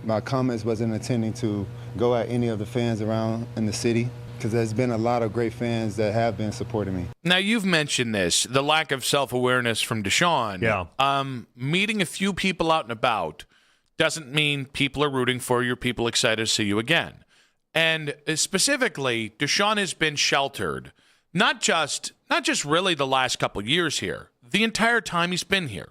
my comments wasn't intending to go at any of the fans around in the city, because there's been a lot of great fans that have been supporting me. Now, you've mentioned this, the lack of self-awareness from Deshaun. Yeah. Meeting a few people out and about doesn't mean people are rooting for you or people excited to see you again. And specifically, Deshaun has been sheltered, not just really the last couple years here, the entire time he's been here.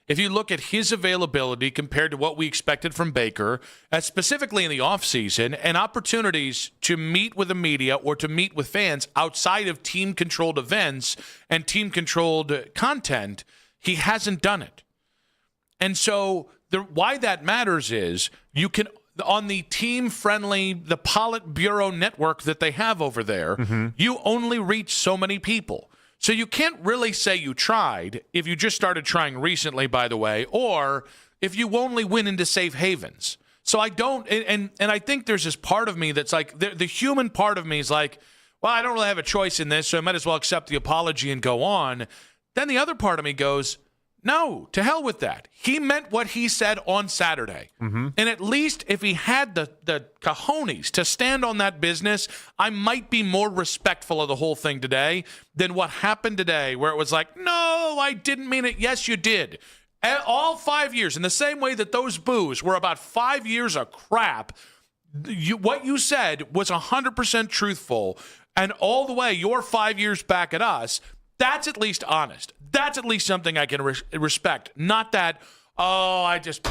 If you look at his availability compared to what we expected from Baker, specifically in the offseason, and opportunities to meet with the media or to meet with fans outside of team-controlled events and team-controlled content, he hasn't done it. And so why that matters is you can, on the team-friendly, the Politburo network that they have over there, you only reach so many people. So you can't really say you tried if you just started trying recently, by the way, or if you only went into safe havens. So I don't, and I think there's this part of me that's like, the human part of me is like, well, I don't really have a choice in this, so I might as well accept the apology and go on. Then the other part of me goes, no, to hell with that. He meant what he said on Saturday. And at least if he had the cojones to stand on that business, I might be more respectful of the whole thing today than what happened today, where it was like, no, I didn't mean it. Yes, you did. All 5 years, in the same way that those boos were about 5 years of crap, what you said was 100% truthful. And all the way, your 5 years back at us, that's at least honest. That's at least something I can respect. Not that, I just,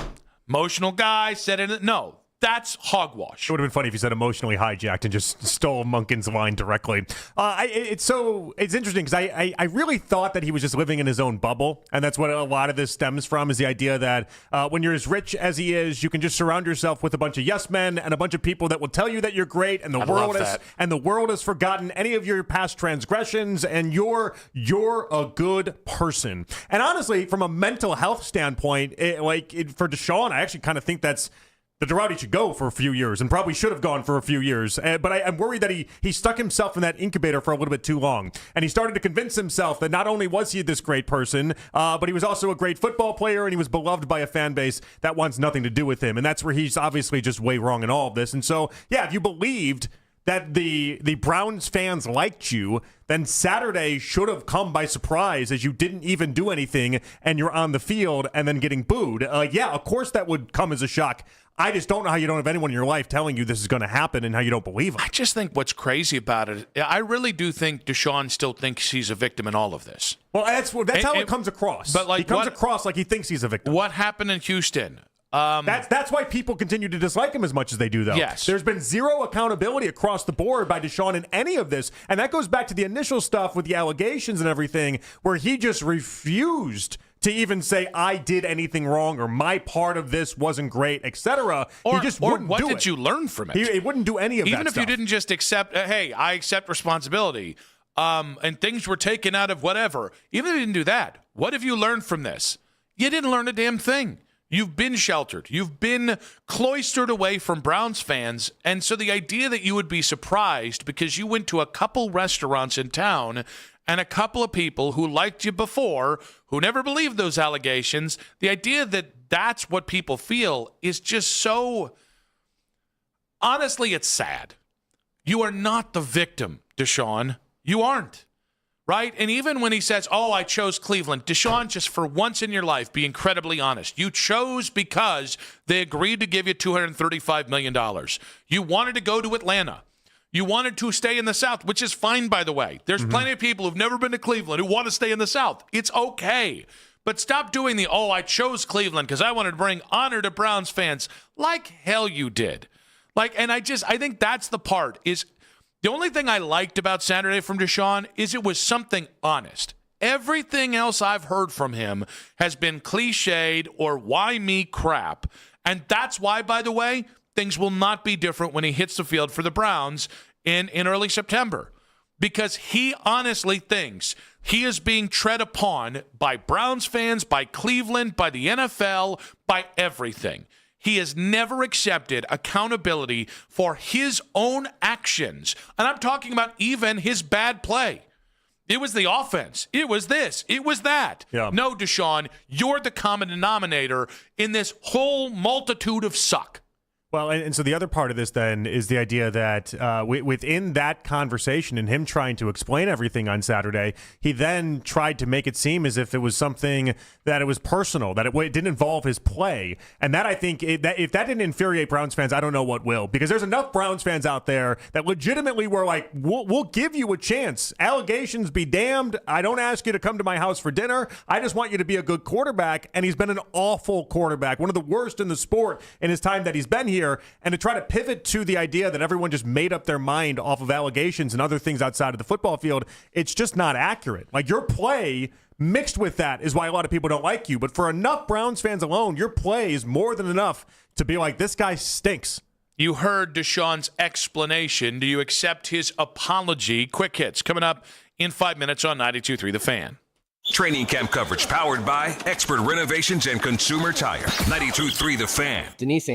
emotional guy said it. No, that's hogwash. It would have been funny if you said emotionally hijacked and just stole Monken's line directly. It's interesting because I really thought that he was just living in his own bubble, and that's what a lot of this stems from, is the idea that when you're as rich as he is, you can just surround yourself with a bunch of yes men and a bunch of people that will tell you that you're great, and the world has forgotten any of your past transgressions, and you're a good person. And honestly, from a mental health standpoint, for Deshaun, I actually kind of think that's the route he should go for a few years, and probably should have gone for a few years. But I'm worried that he stuck himself in that incubator for a little bit too long. And he started to convince himself that not only was he this great person, but he was also a great football player, and he was beloved by a fan base that wants nothing to do with him. And that's where he's obviously just way wrong in all of this. And so, yeah, if you believed that the Browns fans liked you, then Saturday should have come by surprise, as you didn't even do anything and you're on the field and then getting booed. Yeah, of course that would come as a shock. I just don't know how you don't have anyone in your life telling you this is going to happen and how you don't believe it. I just think what's crazy about it, I really do think Deshaun still thinks he's a victim in all of this. Well, that's how it comes across. But he comes across like he thinks he's a victim. What happened in Houston? That's why people continue to dislike him as much as they do, though. Yes. There's been zero accountability across the board by Deshaun in any of this, and that goes back to the initial stuff with the allegations and everything, where he just refused to even say, I did anything wrong, or my part of this wasn't great, etc. He just wouldn't do it. What did you learn from it? He wouldn't do any of that Even if stuff. you didn't just accept, hey, I accept responsibility, and things were taken out of whatever. Even if you didn't do that, what have you learned from this? You didn't learn a damn thing. You've been sheltered. You've been cloistered away from Browns fans. And so the idea that you would be surprised because you went to a couple restaurants in town and a couple of people who liked you before, who never believed those allegations, the idea that that's what people feel is just so, honestly, it's sad. You are not the victim, Deshaun. You aren't. Right? And even when he says, I chose Cleveland, Deshaun, just for once in your life, be incredibly honest. You chose because they agreed to give you $235 million. You wanted to go to Atlanta. You wanted to stay in the South, which is fine, by the way. There's plenty of people who've never been to Cleveland who want to stay in the South. It's okay. But stop doing I chose Cleveland because I wanted to bring honor to Browns fans. Like hell you did. And I think that's the part is – the only thing I liked about Saturday from Deshaun is it was something honest. Everything else I've heard from him has been cliched or why me crap. And that's why, by the way, things will not be different when he hits the field for the Browns in early September. Because he honestly thinks he is being tread upon by Browns fans, by Cleveland, by the NFL, by everything. He has never accepted accountability for his own actions. And I'm talking about even his bad play. It was the offense. It was this. It was that. Yeah. No, Deshaun, you're the common denominator in this whole multitude of suck. Well, and so the other part of this then is the idea that within that conversation and him trying to explain everything on Saturday, he then tried to make it seem as if it was something that it was personal, that it didn't involve his play. And that I think, if that didn't infuriate Browns fans, I don't know what will. Because there's enough Browns fans out there that legitimately were like, we'll give you a chance. Allegations be damned. I don't ask you to come to my house for dinner. I just want you to be a good quarterback. And he's been an awful quarterback, one of the worst in the sport in his time that he's been here. And to try to pivot to the idea that everyone just made up their mind off of allegations and other things outside of the football field, it's just not accurate. Your play mixed with that is why a lot of people don't like you. But for enough Browns fans alone, your play is more than enough to be like, this guy stinks. You heard Deshaun's explanation. Do you accept his apology? Quick hits coming up in 5 minutes on 92.3 The Fan. Training camp coverage powered by Expert Renovations and Consumer Tire. 92.3 The Fan. Denise.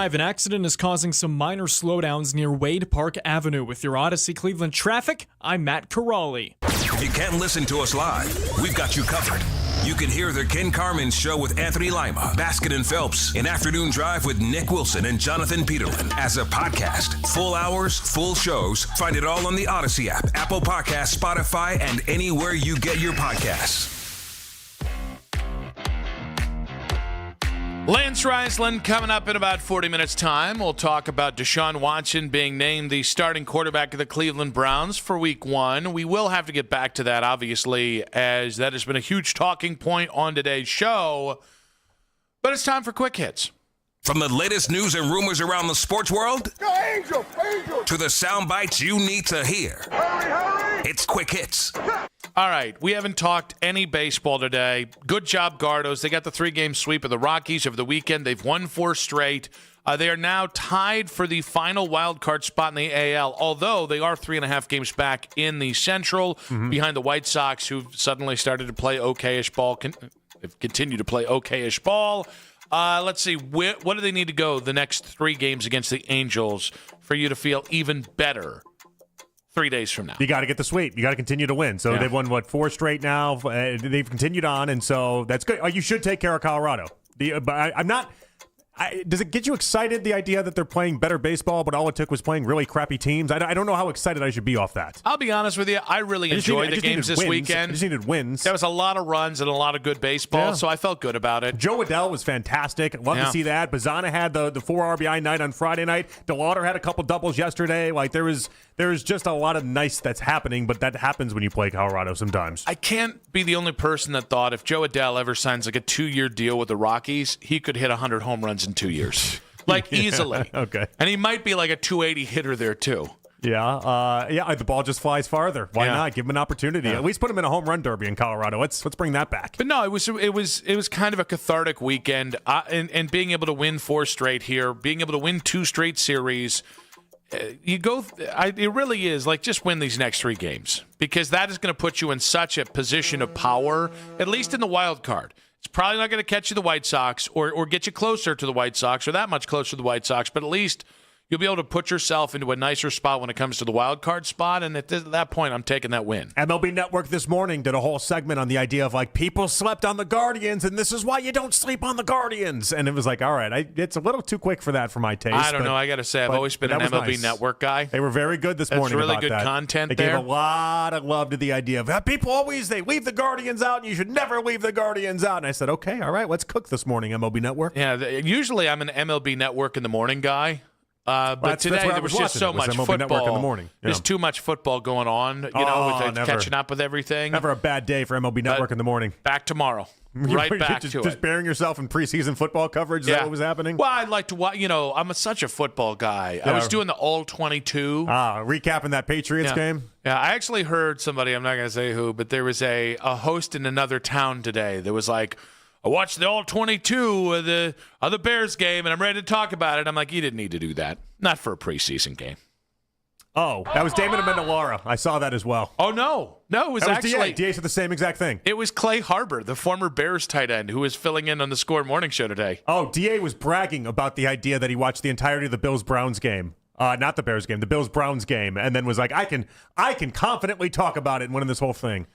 5, an accident is causing some minor slowdowns near Wade Park Avenue. With your Odyssey Cleveland traffic, I'm Matt Corrali. If you can't listen to us live, we've got you covered. You can hear the Ken Carman Show with Anthony Lima, Baskin and Phelps, an afternoon drive with Nick Wilson and Jonathan Peterlin as a podcast. Full hours, full shows. Find it all on the Odyssey app, Apple Podcasts, Spotify, and anywhere you get your podcasts. Lance Reisland coming up in about 40 minutes' time. We'll talk about Deshaun Watson being named the starting quarterback of the Cleveland Browns for Week 1. We will have to get back to that, obviously, as that has been a huge talking point on today's show. But it's time for Quick Hits. From the latest news and rumors around the sports world Go Angel! to the sound bites you need to hear. Hurry! It's Quick Hits. All right, we haven't talked any baseball today. Good job, Gardos. They got the 3-game sweep of the Rockies over the weekend. They've won 4 straight. They are now tied for the final wild card spot in the AL, although they are 3.5 games back in the Central behind the White Sox, who've suddenly started to play okay-ish ball. They've continued to play okay-ish ball. Let's see. What do they need to go the next 3 games against the Angels for you to feel even better 3 days from now? You got to get the sweep. You got to continue to win. So they've won, 4 straight now. They've continued on, and so that's good. You should take care of Colorado. But I'm not... does it get you excited, the idea that they're playing better baseball, but all it took was playing really crappy teams? I don't know how excited I should be off that. I'll be honest with you. I really enjoyed the games this weekend. I just needed wins. There was a lot of runs and a lot of good baseball, so I felt good about it. Joe Adell was fantastic. Love to see that. Bazzana had the 4 RBI night on Friday night. DeLauder had a couple doubles yesterday. Like there was just a lot of nice that's happening, but that happens when you play Colorado sometimes. I can't be the only person that thought if Joe Adell ever signs like a 2-year deal with the Rockies, he could hit 100 home runs in 2 years. Like, easily. Okay. And he might be like a 280 hitter there, too. Yeah. The ball just flies farther. Why not? Give him an opportunity. At least put him in a home run derby in Colorado. Let's bring that back. But no, it was kind of a cathartic weekend. And being able to win 4 straight here, being able to win 2 straight series, it really is like just win these next 3 games, because that is going to put you in such a position of power, at least in the wild card. It's probably not going to catch you the White Sox or get you closer to the White Sox or that much closer to the White Sox, but at least you'll be able to put yourself into a nicer spot when it comes to the wild card spot, and at that point, I'm taking that win. MLB Network this morning did a whole segment on the idea of, like, people slept on the Guardians, and this is why you don't sleep on the Guardians. And it was like, all right, it's a little too quick for that for my taste. I don't know. I got to say, I've always been an MLB Network guy. They were very good this morning really about good that. content they there. They gave a lot of love to the idea of, people always, they leave the Guardians out, and you should never leave the Guardians out. And I said, okay, all right, let's cook this morning, MLB Network. Yeah, usually I'm an MLB Network in the morning guy. But today there was just so much football. In the morning. Yeah. There's too much football going on, with catching up with everything. Never a bad day for MLB Network in the morning. Back tomorrow. Right back to it. Just burying yourself in preseason football coverage? Is that what was happening? Well, I'd like to watch, I'm such a football guy. I was doing the All-22. Recapping that Patriots game? Yeah, I actually heard somebody, I'm not going to say who, but there was a host in another town today that was like, I watched the All-22 of the Bears game, and I'm ready to talk about it. I'm like, you didn't need to do that. Not for a preseason game. Oh, that was Damon Amendola. I saw that as well. Oh, no. No, it was actually... DA said the same exact thing. It was Clay Harbor, the former Bears tight end, who was filling in on the Score Morning Show today. Oh, DA was bragging about the idea that he watched the entirety of the Bills-Browns game. Not the Bears game, the Bills-Browns game, and then was like, I can confidently talk about it and winning this whole thing.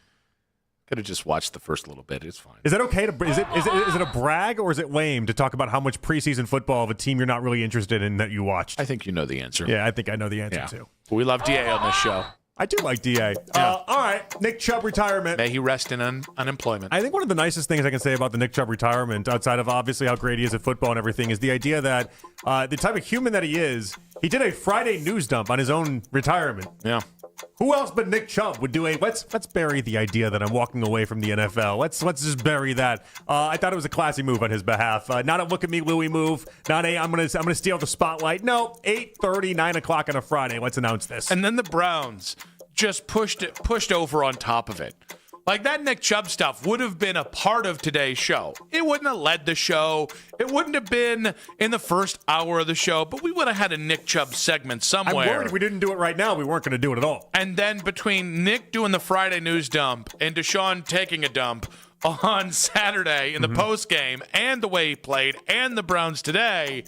Could have just watched the first little bit. It's fine. Is that okay? Is it a brag, or is it lame to talk about how much preseason football of a team you're not really interested in that you watched? I think you know the answer. Yeah, I think I know the answer too. We love DA on this show. I do like DA. All right, Nick Chubb retirement. May he rest in unemployment. I think one of the nicest things I can say about the Nick Chubb retirement, outside of obviously how great he is at football and everything, is the idea that the type of human that he is, he did a Friday news dump on his own retirement. Yeah. Who else but Nick Chubb would do let's bury the idea that I'm walking away from the NFL. Let's just bury that. I thought it was a classy move on his behalf. Not a look at me Louie move. Not a I'm gonna steal the spotlight. No, 8:30, 9 o'clock on a Friday. Let's announce this. And then the Browns just pushed over on top of it. Like, that Nick Chubb stuff would have been a part of today's show. It wouldn't have led the show. It wouldn't have been in the first hour of the show, but we would have had a Nick Chubb segment somewhere. I'm worried if we didn't do it right now, we weren't going to do it at all. And then between Nick doing the Friday news dump and Deshaun taking a dump on Saturday in the post game and the way he played and the Browns today,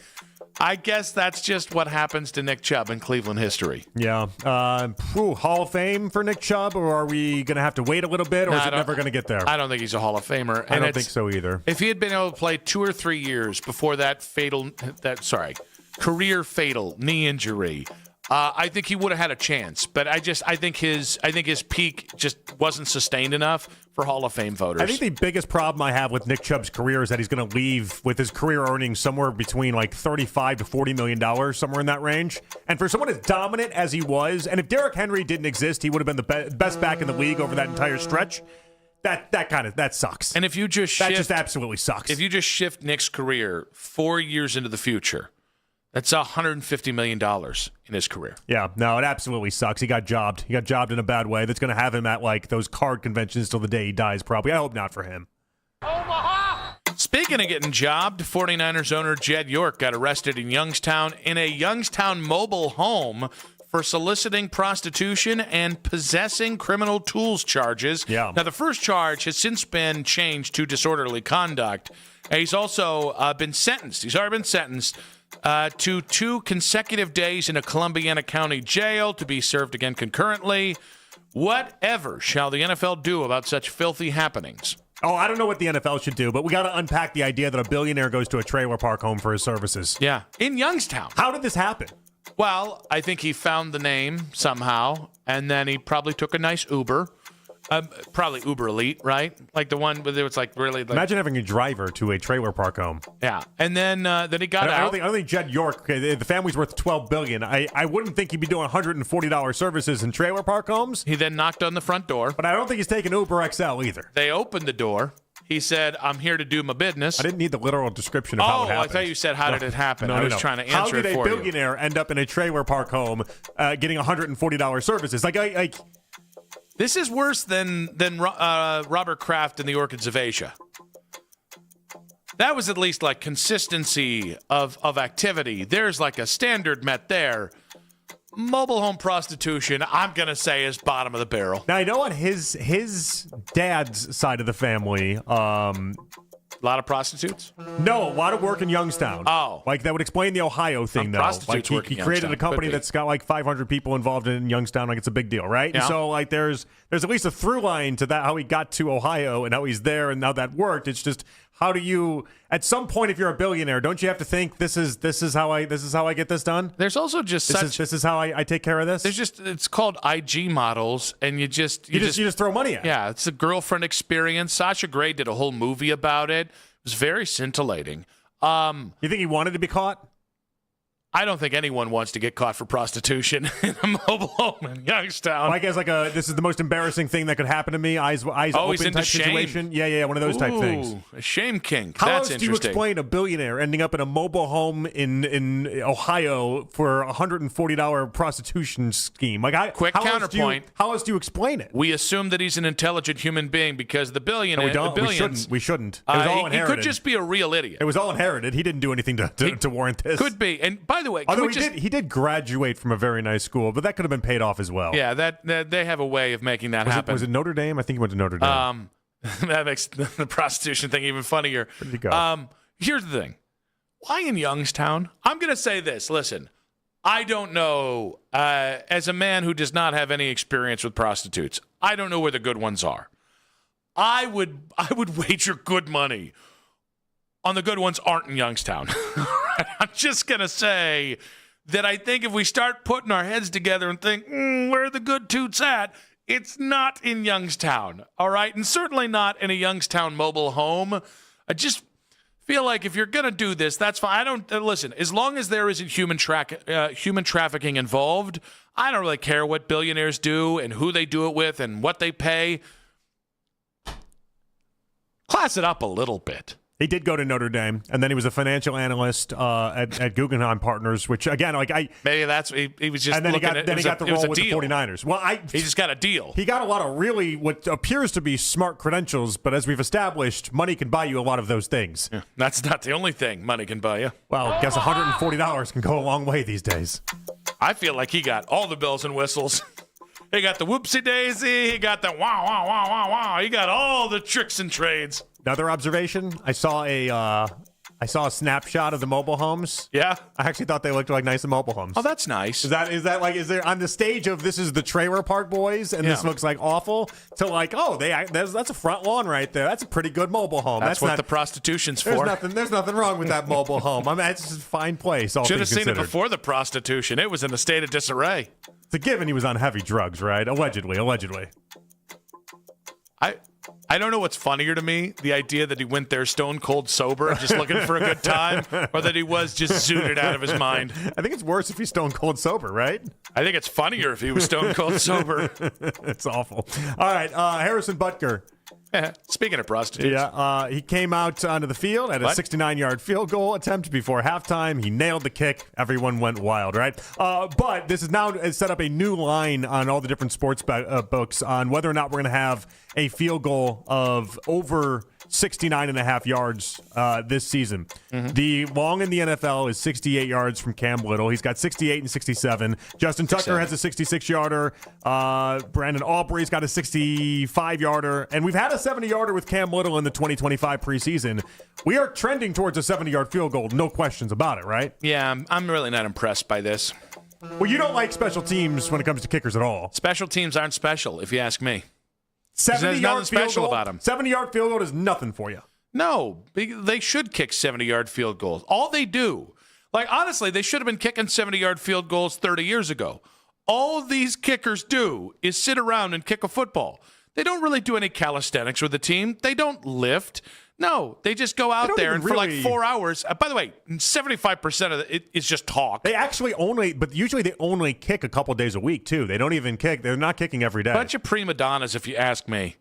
I guess that's just what happens to Nick Chubb in Cleveland history. Yeah. Hall of Fame for Nick Chubb, or are we going to have to wait a little bit, or is it never going to get there? I don't think he's a Hall of Famer. I don't think so either. If he had been able to play 2 or 3 years before that career fatal knee injury, I think he would have had a chance. But I think his peak just wasn't sustained enough for Hall of Fame voters. I think the biggest problem I have with Nick Chubb's career is that he's going to leave with his career earnings somewhere between like $35 to $40 million, somewhere in that range. And for someone as dominant as he was, and if Derrick Henry didn't exist, he would have been the best back in the league over that entire stretch. That sucks. And if you just that just absolutely sucks. If you just shift Nick's career 4 years into the future, that's $150 million in his career. Yeah, no, it absolutely sucks. He got jobbed. He got jobbed in a bad way. That's going to have him at like those card conventions till the day he dies, probably. I hope not for him. Speaking of getting jobbed, 49ers owner Jed York got arrested in a Youngstown mobile home for soliciting prostitution and possessing criminal tools charges. Yeah. Now, the first charge has since been changed to disorderly conduct. He's also been sentenced. He's already been sentenced to 2 consecutive days in a Columbiana County jail to be served again concurrently. Whatever shall the NFL do about such filthy happenings? Oh, I don't know what the NFL should do, but we got to unpack the idea that a billionaire goes to a trailer park home for his services. Yeah, in Youngstown. How did this happen? Well, I think he found the name somehow, and then he probably took a nice Uber. Probably Uber Elite, right? Like the one where it's like really. Like, imagine having a driver to a trailer park home. Yeah, and then he got out. I don't think Jed York. The family's worth $12 billion. I wouldn't think he'd be doing $140 services in trailer park homes. He then knocked on the front door, but I don't think he's taking Uber XL either. They opened the door. He said, "I'm here to do my business." I didn't need the literal description of how it happened. I thought you said, "How did it happen?" I was trying to answer it for you. How did a billionaire end up in a trailer park home getting $140 services? Like. This is worse than Robert Kraft and the Orchids of Asia. That was at least like consistency of activity. There's like a standard met there. Mobile home prostitution, I'm going to say, is bottom of the barrel. Now, I know on his dad's side of the family, a lot of prostitutes? No, a lot of work in Youngstown. Oh. Like, that would explain the Ohio thing, though. Prostitutes like, he created a company that's got, like, 500 people involved in Youngstown. Like, it's a big deal, right? Yeah. And so, like, there's at least a through line to that, how he got to Ohio and how he's there and how that worked. It's just, how do you, at some point, if you're a billionaire, don't you have to think, this is how I get this done? There's also just this is how I take care of this? There's just, it's called IG models, and you just throw money at it. Yeah, it's a girlfriend experience. Sasha Grey did a whole movie about it. It was very scintillating. You think he wanted to be caught? I don't think anyone wants to get caught for prostitution in a mobile home in Youngstown. Well, I guess this is the most embarrassing thing that could happen to me. Eyes open type situation. Yeah, one of those type things. A shame kink. How That's else do you interesting. explain a billionaire ending up in a mobile home in Ohio for a $140 prostitution scheme? Like, Quick counterpoint. How else do you explain it? We assume that he's an intelligent human being because the billionaire. No, we don't. We shouldn't. It was all inherited. He could just be a real idiot. It was all inherited. He didn't do anything to warrant this. Could be. And by the way, although he did graduate from a very nice school, but that could have been paid off as well. Yeah, that they have a way of making that happen. Was it Notre Dame? I think he went to Notre Dame. That makes the prostitution thing even funnier. Where did he go? Here's the thing. Why in Youngstown? I'm going to say this. Listen, I don't know. As a man who does not have any experience with prostitutes, I don't know where the good ones are. I would wager good money on the good ones aren't in Youngstown. I'm just going to say that I think if we start putting our heads together and think, where are the good toots at? It's not in Youngstown, all right? And certainly not in a Youngstown mobile home. I just feel like if you're going to do this, that's fine. I don't listen, as long as there isn't human trafficking involved, I don't really care what billionaires do and who they do it with and what they pay. Class it up a little bit. He did go to Notre Dame, and then he was a financial analyst at Guggenheim Partners, which, again, maybe that's he was just. And then he got the role with the 49ers. Well, he just got a deal. He got a lot of really what appears to be smart credentials, but as we've established, money can buy you a lot of those things. Yeah, that's not the only thing money can buy you. Well, I guess $140 can go a long way these days. I feel like he got all the bells and whistles. He got the whoopsie daisy. He got the wow, wow, wow, wow, wow. He got all the tricks and trades. Another observation, I saw I saw a snapshot of the mobile homes. Yeah, I actually thought they looked like nice mobile homes. Oh, that's nice. Is there on the stage of this is the trailer park boys and this looks like awful to like that's a front lawn right there. That's a pretty good mobile home. That's what the prostitution's for. There's nothing wrong with that mobile home. I mean, it's just a fine place. Should have seen it before the prostitution. It was in a state of disarray. It's a given he was on heavy drugs, right? Allegedly. I don't know what's funnier to me, the idea that he went there stone cold sober, just looking for a good time, or that he was just zooted out of his mind. I think it's worse if he's stone cold sober, right? I think it's funnier if he was stone cold sober. It's awful. All right, Harrison Butker. Speaking of prostitutes. Yeah, he came out onto the field at a 69-yard field goal attempt before halftime. He nailed the kick. Everyone went wild, right? But this is now set up a new line on all the different sports books on whether or not we're going to have a field goal of over 69.5 yards this season. Mm-hmm. The long in the NFL is 68 yards from Cam Little. He's got 68 and 67. Justin Tucker has a 66-yarder. Brandon Aubrey's got a 65-yarder. And we've had a 70-yarder with Cam Little in the 2025 preseason. We are trending towards a 70-yard field goal. No questions about it, right? Yeah, I'm really not impressed by this. Well, you don't like special teams when it comes to kickers at all. Special teams aren't special, if you ask me. 70-yard special goal, about him. 70-yard field goal is nothing for you. No, they should kick 70-yard field goals. All they do, like honestly, they should have been kicking 70-yard field goals 30 years ago. All these kickers do is sit around and kick a football. They don't really do any calisthenics with the team. They don't lift. No, they just go out there and for like 4 hours. By the way, 75% of it is just talk. They actually usually they only kick a couple days a week too. They don't even kick. They're not kicking every day. Bunch of prima donnas, if you ask me.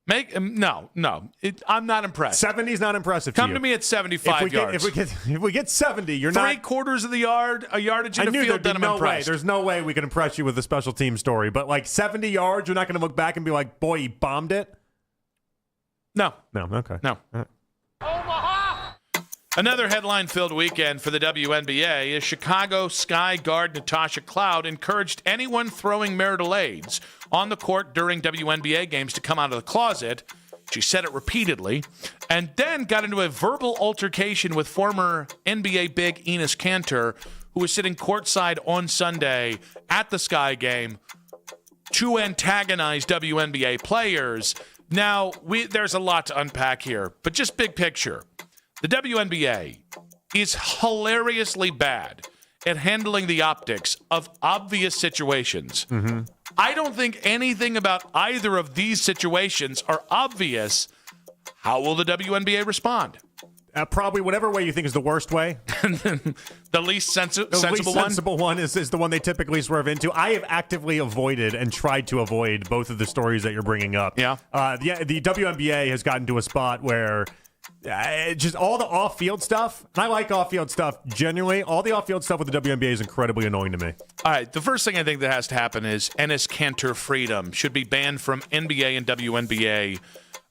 I'm not impressed. 70 is not impressive. Come to me at 75 yards. If we get 70, you're not 3/4 of the yard, a yardage in the field. Then I'm impressed. There's no way we can impress you with a special team story. But like 70 yards, you're not going to look back and be like, "Boy, he bombed it." No. Okay. No. Omaha! Another headline-filled weekend for the WNBA is Chicago Sky guard Natasha Cloud encouraged anyone throwing marital aids on the court during WNBA games to come out of the closet. She said it repeatedly, and then got into a verbal altercation with former NBA big Enes Kanter, who was sitting courtside on Sunday at the Sky game to antagonize WNBA players. Now, there's a lot to unpack here, but just big picture. The WNBA is hilariously bad at handling the optics of obvious situations. Mm-hmm. I don't think anything about either of these situations are obvious. How will the WNBA respond? Probably whatever way you think is the worst way. The least sensible one is the one they typically swerve into. I have actively avoided and tried to avoid both of the stories that you're bringing up. Yeah. The WNBA has gotten to a spot where just all the off-field stuff, and I like off-field stuff genuinely, all the off-field stuff with the WNBA is incredibly annoying to me. All right, the first thing I think that has to happen is Enes Kanter freedom should be banned from NBA and WNBA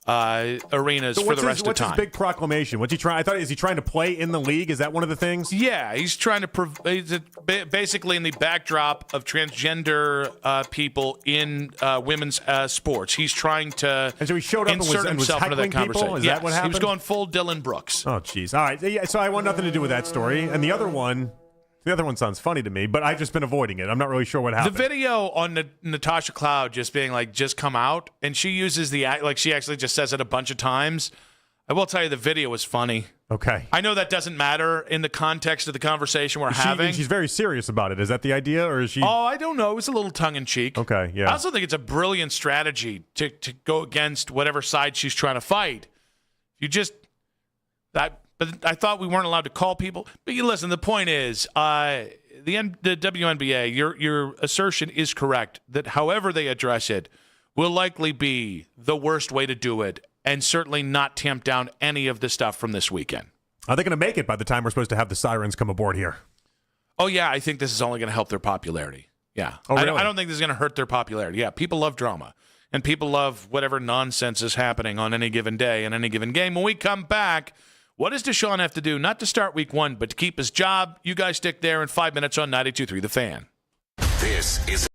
arenas for the rest of time. What's his big proclamation? What's he trying? Is he trying to play in the league? Is that one of the things? Yeah, he's trying to basically in the backdrop of transgender people in women's sports. He's trying to and so he showed up insert and was himself into that conversation. People? Is that what happened? He was going full Dylan Brooks. Oh, jeez. All right. Yeah, so I want nothing to do with that story. And the other one sounds funny to me, but I've just been avoiding it. I'm not really sure what happened. The video on Natasha Cloud just being like, just come out, and she uses she actually just says it a bunch of times. I will tell you the video was funny. Okay. I know that doesn't matter in the context of the conversation we're having. She's very serious about it. Is that the idea, or is she? Oh, I don't know. It was a little tongue-in-cheek. Okay, yeah. I also think it's a brilliant strategy to go against whatever side she's trying to fight. But I thought we weren't allowed to call people. But you listen, the point is, the WNBA, your assertion is correct that however they address it will likely be the worst way to do it, and certainly not tamp down any of the stuff from this weekend. Are they going to make it by the time we're supposed to have the sirens come aboard here? Oh, yeah, I think this is only going to help their popularity. Yeah. Oh, really? I don't think this is going to hurt their popularity. Yeah, people love drama, and people love whatever nonsense is happening on any given day in any given game. When we come back, what does Deshaun have to do, not to start week one, but to keep his job? You guys stick there in 5 minutes on 92.3 The Fan. This is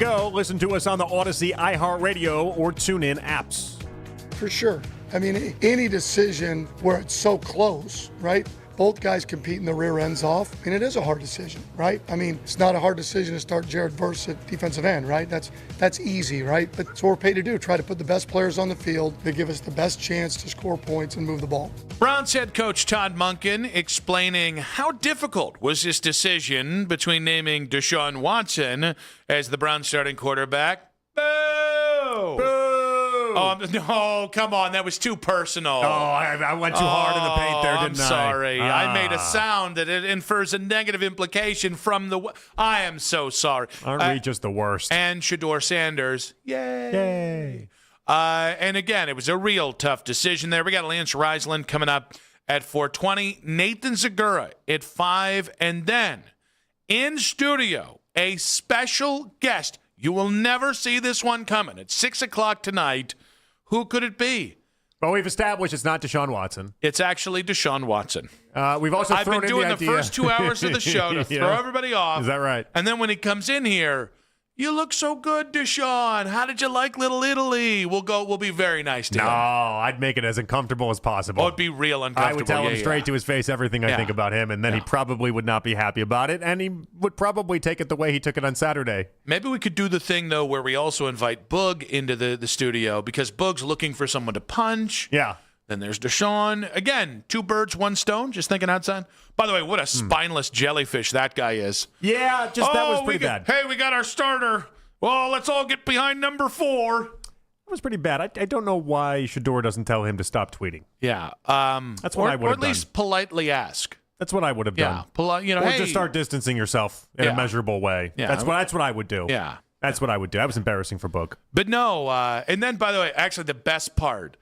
go. Listen to us on the Odyssey, iHeartRadio, or TuneIn apps. For sure. I mean, any decision where it's so close, right? Both guys competing the rear ends off, and it is a hard decision, right? I mean, it's not a hard decision to start Jared Verse at defensive end, right? That's easy, right? But it's what we're paid to do, try to put the best players on the field that give us the best chance to score points and move the ball. Browns head coach Todd Monken explaining how difficult was this decision between naming Deshaun Watson as the Browns starting quarterback. Boo! Boo! Oh, no, come on. That was too personal. Oh, I went too hard in the paint there, didn't I? I'm sorry. I made a sound that it infers a negative implication from the... I am so sorry. Aren't we just the worst? And Shedeur Sanders. Yay. And again, it was a real tough decision there. We got Lance Reisland coming up at 4:20. Nathan Zagura at 5. And then in studio, a special guest. You will never see this one coming. At 6 o'clock tonight. Who could it be? Well, we've established it's not Deshaun Watson. It's actually Deshaun Watson. We've also I've been doing the first 2 hours of the show to throw everybody off. Is that right? And then when he comes in here, you look so good, Deshaun. How did you like Little Italy? We'll be very nice to him. No, I'd make it as uncomfortable as possible. Oh, it'd be real uncomfortable. I would tell him straight to his face everything I think about him, and then he probably would not be happy about it, and he would probably take it the way he took it on Saturday. Maybe we could do the thing, though, where we also invite Boog into the studio, because Boog's looking for someone to punch. Yeah. Then there's Deshaun. Again, 2 birds, 1 stone, just thinking outside. By the way, what a spineless jellyfish that guy is. Yeah, that was pretty bad. Hey, we got our starter. Well, let's all get behind number 4. That was pretty bad. I don't know why Shedeur doesn't tell him to stop tweeting. Yeah. That's what I would have done. Or at least politely ask. That's what I would have done. Yeah. Or hey. just start distancing yourself in a measurable way. Yeah. That's what I would do. Yeah. That's what I would do. That was embarrassing for Boog. But no, and then, by the way, actually the best part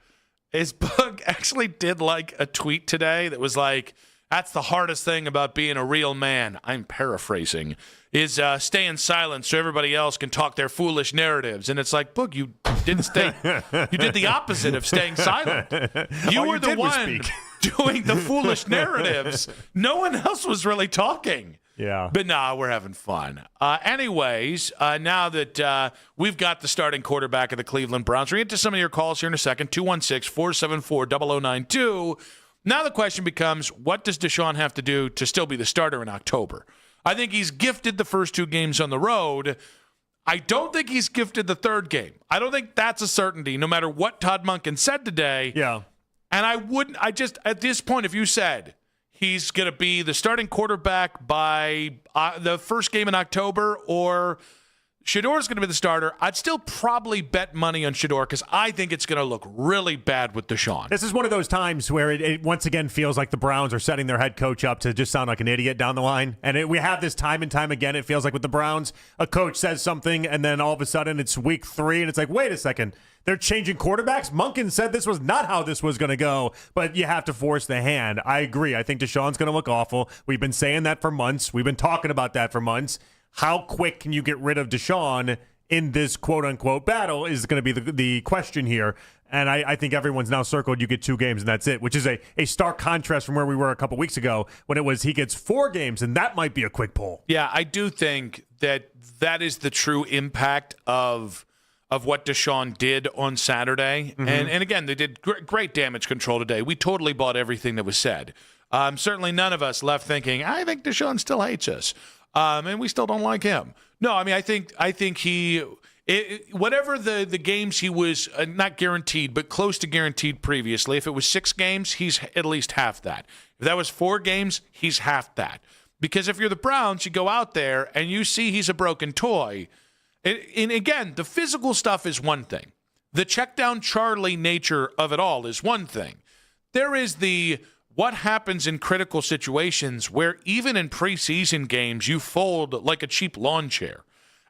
is Boog actually did like a tweet today that was like, that's the hardest thing about being a real man. I'm paraphrasing. Is staying silent so everybody else can talk their foolish narratives. And it's like, Boog, you didn't stay. You did the opposite of staying silent. You were the one doing the foolish narratives. No one else was really talking. Yeah. But nah, we're having fun. Anyways, now that we've got the starting quarterback of the Cleveland Browns, we're going to get to some of your calls here in a second. 216-474-0092. Now the question becomes, what does Deshaun have to do to still be the starter in October? I think he's gifted the first 2 games on the road. I don't think he's gifted the 3rd game. I don't think that's a certainty, no matter what Todd Monken said today. Yeah. And at this point, if you said he's going to be the starting quarterback by the first game in October, or Shedeur's going to be the starter, I'd still probably bet money on Shedeur because I think it's going to look really bad with Deshaun. This is one of those times where it once again feels like the Browns are setting their head coach up to just sound like an idiot down the line. And we have this time and time again. It feels like with the Browns, a coach says something, and then all of a sudden it's week 3, and it's like, wait a second. They're changing quarterbacks? Monken said this was not how this was going to go, but you have to force the hand. I agree. I think Deshaun's going to look awful. We've been saying that for months. We've been talking about that for months. How quick can you get rid of Deshaun in this quote-unquote battle is going to be the question here. And I think everyone's now circled you get 2 games and that's it, which is a stark contrast from where we were a couple weeks ago when it was he gets 4 games, and that might be a quick pull. Yeah, I do think that is the true impact of what Deshaun did on Saturday. Mm-hmm. And again, they did great damage control today. We totally bought everything that was said. Certainly none of us left thinking, I think Deshaun still hates us. And we still don't like him. No, I mean, I think he, whatever the games he was not guaranteed, but close to guaranteed previously, if it was 6 games, he's at least half that. If that was 4 games, he's half that. Because if you're the Browns, you go out there and you see he's a broken toy. And again, the physical stuff is one thing. The check down Charlie nature of it all is one thing. There is what happens in critical situations where even in preseason games, you fold like a cheap lawn chair.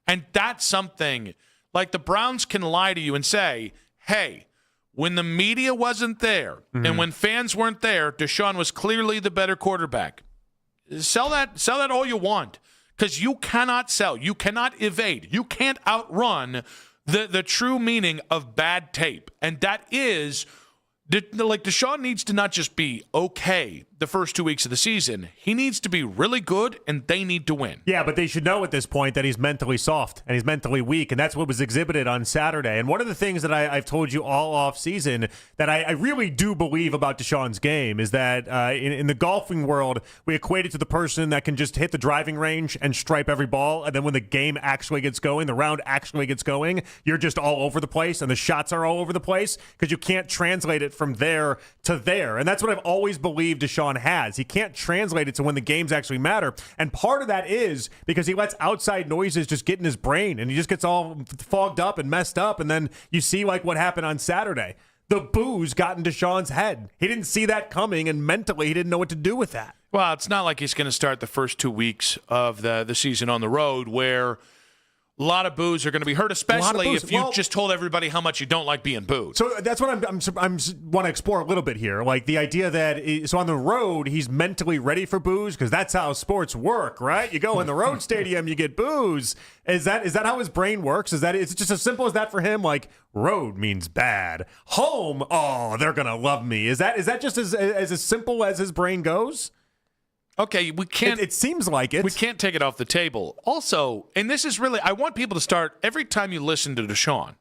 And that's something like the Browns can lie to you and say, hey, when the media wasn't there and when fans weren't there, Deshaun was clearly the better quarterback. Sell that all you want, because you cannot sell. You cannot evade. You can't outrun the true meaning of bad tape. And that is, like, Deshaun needs to not just be okay. the first 2 weeks of the season. He needs to be really good, and they need to win. Yeah, but they should know at this point that he's mentally soft and he's mentally weak, and that's what was exhibited on Saturday. And one of the things that I've told you all off season that I really do believe about Deshaun's game is that in the golfing world, we equate it to the person that can just hit the driving range and stripe every ball, and then when the game actually gets going, the round actually gets going, you're just all over the place, and the shots are all over the place because you can't translate it from there to there. And that's what I've always believed Deshaun has. He can't translate it to when the games actually matter. And part of that is because he lets outside noises just get in his brain, and he just gets all fogged up and messed up. And then you see like what happened on Saturday. The booze got in Deshaun's head. He didn't see that coming, and mentally he didn't know what to do with that. Well, it's not like he's going to start the first 2 weeks of the season on the road where a lot of boos are going to be hurt, especially if you just told everybody how much you don't like being booed. So that's what I'm want to explore a little bit here. Like the idea that so on the road, he's mentally ready for boos because that's how sports work, right? You go in the road stadium, you get boos. Is that how his brain works? Is it just as simple as that for him? Like road means bad. Home, oh, they're going to love me. Is that just as simple as his brain goes? Okay, we can't. It seems like it. We can't take it off the table. Also, and this is really, I want people to start, every time you listen to Deshaun,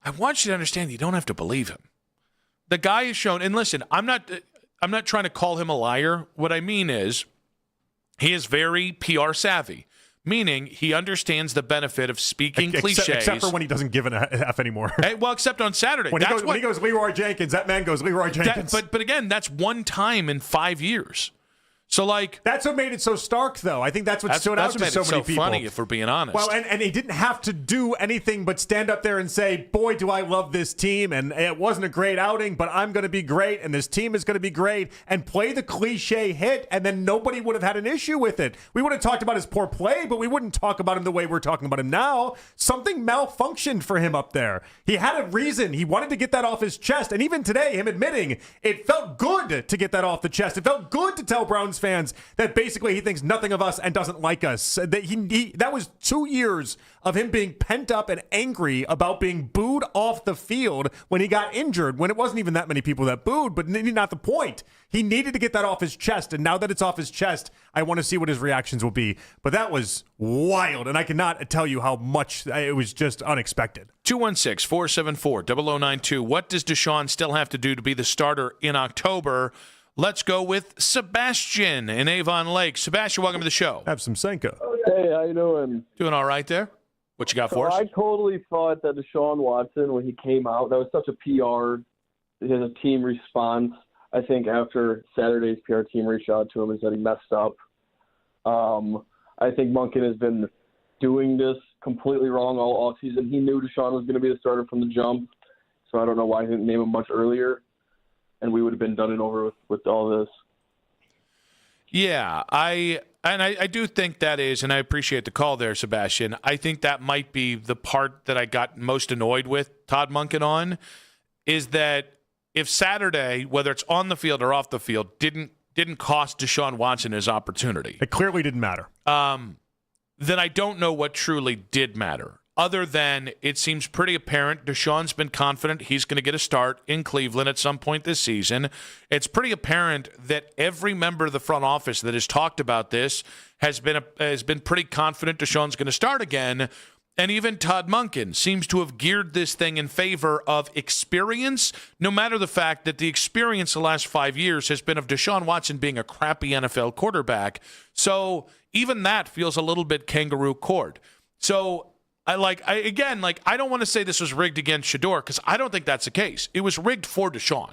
I want you to understand you don't have to believe him. The guy is shown, and listen, I'm not trying to call him a liar. What I mean is, he is very PR savvy, meaning he understands the benefit of speaking cliches. Except for when he doesn't give an F anymore. Well, except on Saturday. When he goes Leroy Jenkins, that man goes Leroy Jenkins. But again, that's one time in 5 years. So, like, that's what made it so stark, though. I think that's what stood out to so many people. That's what made it so funny, if we're being honest. Well, and he didn't have to do anything but stand up there and say, boy, do I love this team, and it wasn't a great outing, but I'm going to be great, and this team is going to be great, and play the cliche hit, and then nobody would have had an issue with it. We would have talked about his poor play, but we wouldn't talk about him the way we're talking about him now. Something malfunctioned for him up there. He had a reason. He wanted to get that off his chest, and even today, him admitting, it felt good to get that off the chest. It felt good to tell Browns fans that basically he thinks nothing of us and doesn't like us. That was 2 years of him being pent up and angry about being booed off the field when he got injured, when it wasn't even that many people that booed, but not the point. He needed to get that off his chest, and now that it's off his chest, I want to see what his reactions will be. But that was wild, and I cannot tell you how much it was just unexpected. 216-474-0092. What does Deshaun still have to do to be the starter in October? Let's go with Sebastian in Avon Lake. Sebastian, welcome to the show. Have some Senka. Hey, how you doing? Doing all right there? What you got for us? I totally thought that Deshaun Watson, when he came out, that was such a PR, a team response. I think after Saturday's PR team reached out to him and said he messed up. I think Monken has been doing this completely wrong all offseason. He knew Deshaun was going to be the starter from the jump, so I don't know why he didn't name him much earlier. And we would have been done and over with all this. Yeah, I do think that is, and I appreciate the call there, Sebastian. I think that might be the part that I got most annoyed with Todd Monken on, is that if Saturday, whether it's on the field or off the field, didn't cost Deshaun Watson his opportunity. It clearly didn't matter. Then I don't know what truly did matter. Other than it seems pretty apparent Deshaun's been confident he's going to get a start in Cleveland at some point this season. It's pretty apparent that every member of the front office that has talked about this has been pretty confident Deshaun's going to start again. And even Todd Monken seems to have geared this thing in favor of experience, no matter the fact that the experience the last 5 years has been of Deshaun Watson being a crappy NFL quarterback. So even that feels a little bit kangaroo court. So I don't want to say this was rigged against Shedeur because I don't think that's the case. It was rigged for Deshaun,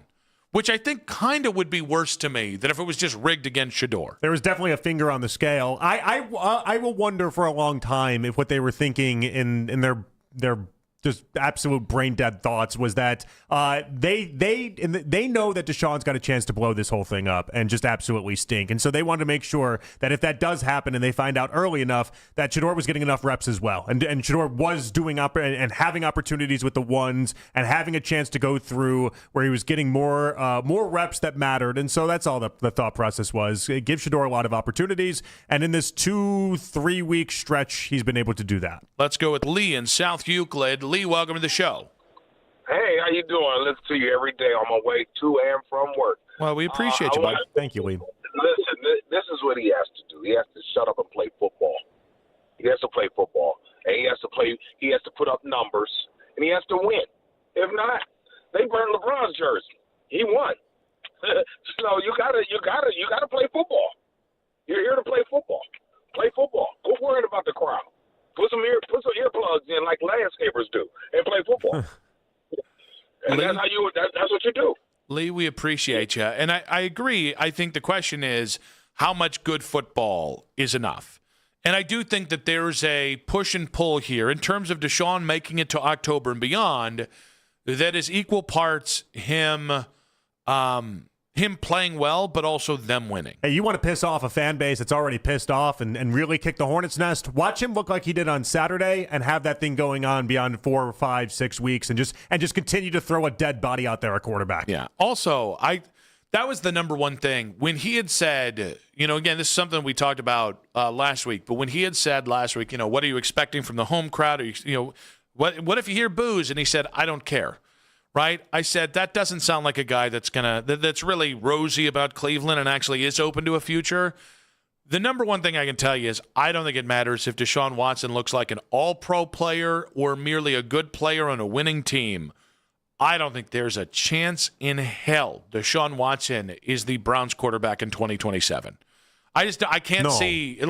which I think kind of would be worse to me than if it was just rigged against Shedeur. There was definitely a finger on the scale. I will wonder for a long time if what they were thinking in their just absolute brain dead thoughts was that they know that Deshaun's got a chance to blow this whole thing up and just absolutely stink, and so they wanted to make sure that if that does happen and they find out early enough that Shedeur was getting enough reps as well, and Shedeur was doing up and having opportunities with the ones and having a chance to go through where he was getting more reps that mattered, and so that's all the thought process was. Give Shedeur a lot of opportunities, and in this 2-3 week stretch, he's been able to do that. Let's go with Lee in South Euclid. Lee, welcome to the show. Hey, how you doing? I listen to you every day on my way to and from work. Well, we appreciate you, bud. Thank you, Lee. Listen, this is what he has to do. He has to shut up and play football. He has to play football, and he has to put up numbers, and he has to win. If not, they burned LeBron's jersey. He won. So you gotta play football. You're here to play football. Play football. Quit worrying about the crowd. Put some earplugs in like landscapers do, and play football. And that's what you do. Lee, we appreciate you. And I agree. I think the question is, how much good football is enough? And I do think that there's a push and pull here in terms of Deshaun making it to October and beyond that is equal parts him playing well, but also them winning. Hey, you want to piss off a fan base that's already pissed off and really kick the hornet's nest? Watch him look like he did on Saturday and have that thing going on beyond 4 or 5, 6 weeks and just continue to throw a dead body out there at quarterback. Yeah. Also, that was the number one thing. When he had said, again, this is something we talked about last week, but when he had said last week, what are you expecting from the home crowd? What if you hear boos? And he said, I don't care. Right? I said, that doesn't sound like a guy that's really rosy about Cleveland and actually is open to a future. The number one thing I can tell you is I don't think it matters if Deshaun Watson looks like an all-pro player or merely a good player on a winning team. I don't think there's a chance in hell Deshaun Watson is the Browns quarterback in 2027. I can't see.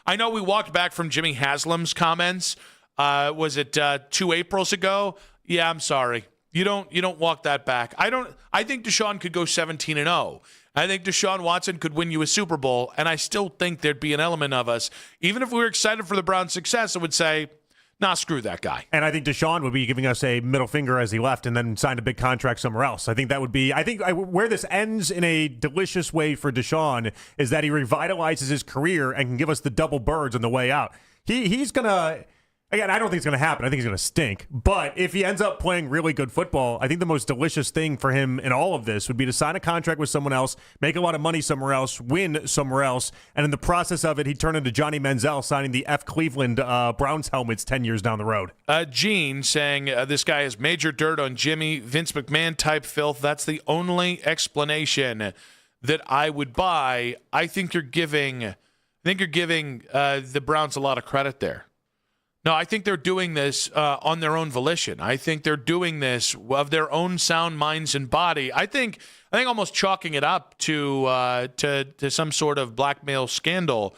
I know we walked back from Jimmy Haslam's comments. Was it 2 Aprils ago? Yeah, I'm sorry. You don't walk that back. I think Deshaun could go 17-0. I think Deshaun Watson could win you a Super Bowl, and I still think there'd be an element of us, even if we were excited for the Browns' success, that would say, nah, screw that guy. And I think Deshaun would be giving us a middle finger as he left and then signed a big contract somewhere else. I think that would be where this ends in a delicious way for Deshaun is that he revitalizes his career and can give us the double birds on the way out. He's going to... Again, I don't think it's going to happen. I think he's going to stink. But if he ends up playing really good football, I think the most delicious thing for him in all of this would be to sign a contract with someone else, make a lot of money somewhere else, win somewhere else, and in the process of it, he'd turn into Johnny Manziel signing the F. Cleveland Browns helmets 10 years down the road. Gene saying this guy has major dirt on Jimmy, Vince McMahon-type filth. That's the only explanation that I would buy. I think you're giving the Browns a lot of credit there. No, I think they're doing this on their own volition. I think they're doing this of their own sound minds and body. I think almost chalking it up to some sort of blackmail scandal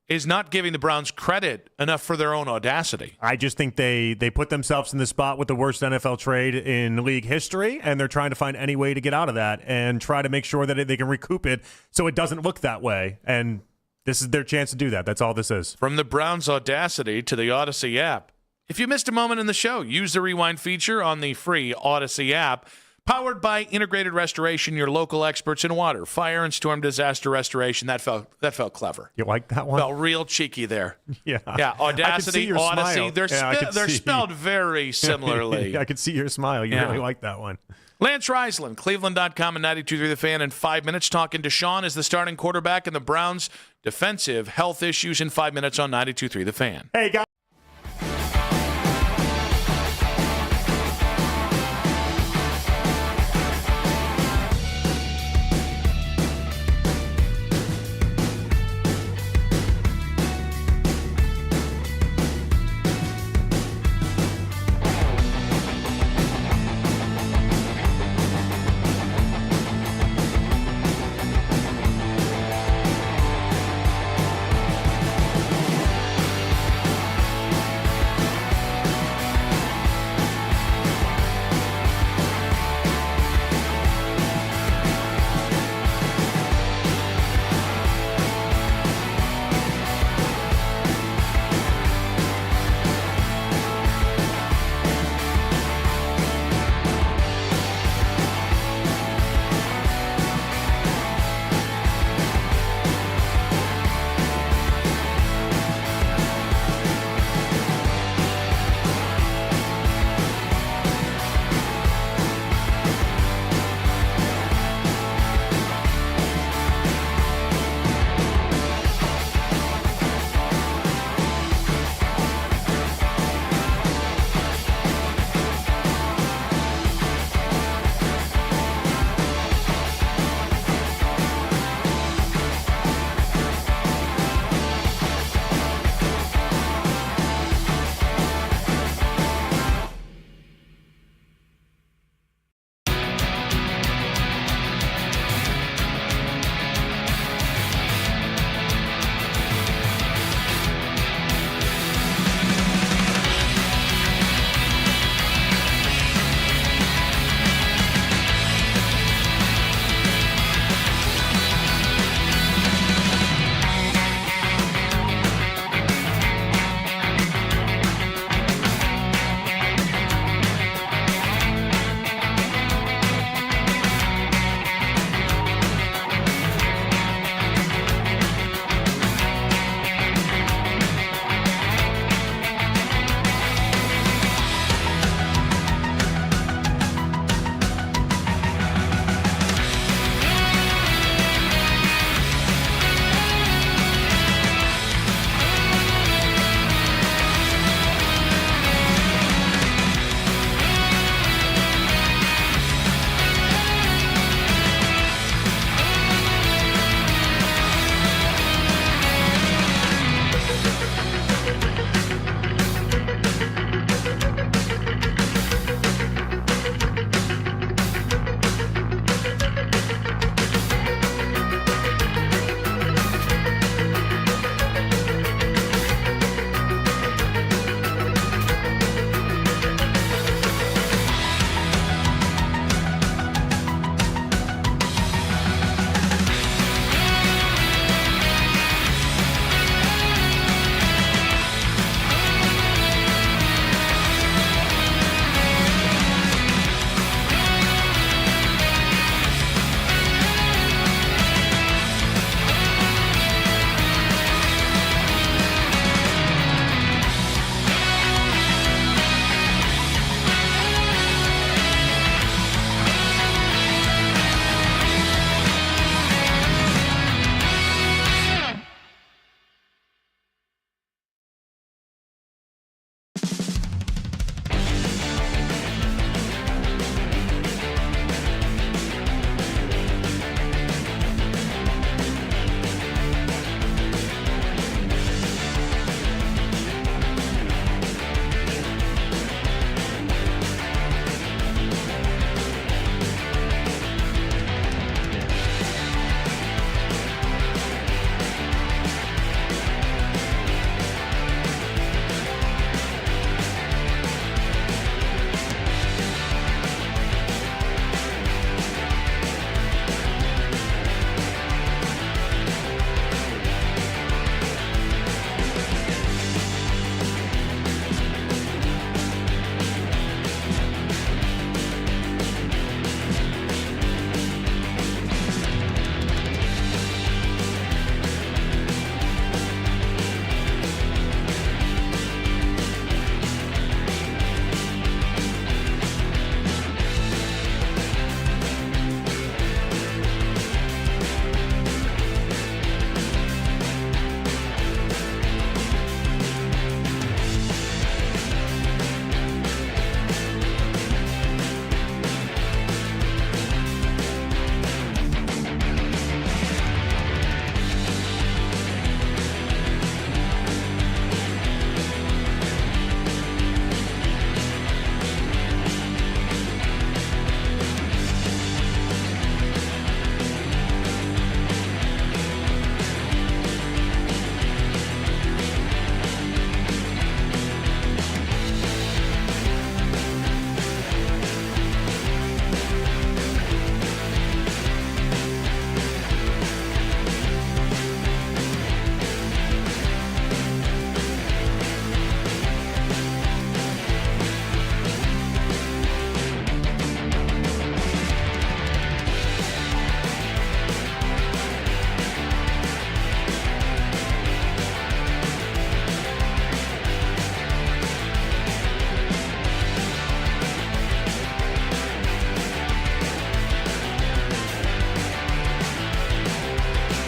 is not giving the Browns credit enough for their own audacity. I just think they put themselves in the spot with the worst NFL trade in league history, and they're trying to find any way to get out of that and try to make sure that they can recoup it so it doesn't look that way. And this is their chance to do that. That's all this is. From the Browns' audacity to the Odyssey app. If you missed a moment in the show, use the rewind feature on the free Odyssey app. Powered by Integrated Restoration, your local experts in water, fire, and storm disaster restoration. That felt clever. You like that one? Felt real cheeky there. Yeah. Audacity, Odyssey. They're spelled very similarly. I could see your smile. You really like that one. Lance Reisland, Cleveland.com and 92.3 The Fan in 5 minutes. Talking to Deshaun as the starting quarterback and the Browns' defensive health issues in 5 minutes on 92.3 The Fan. Hey, guys.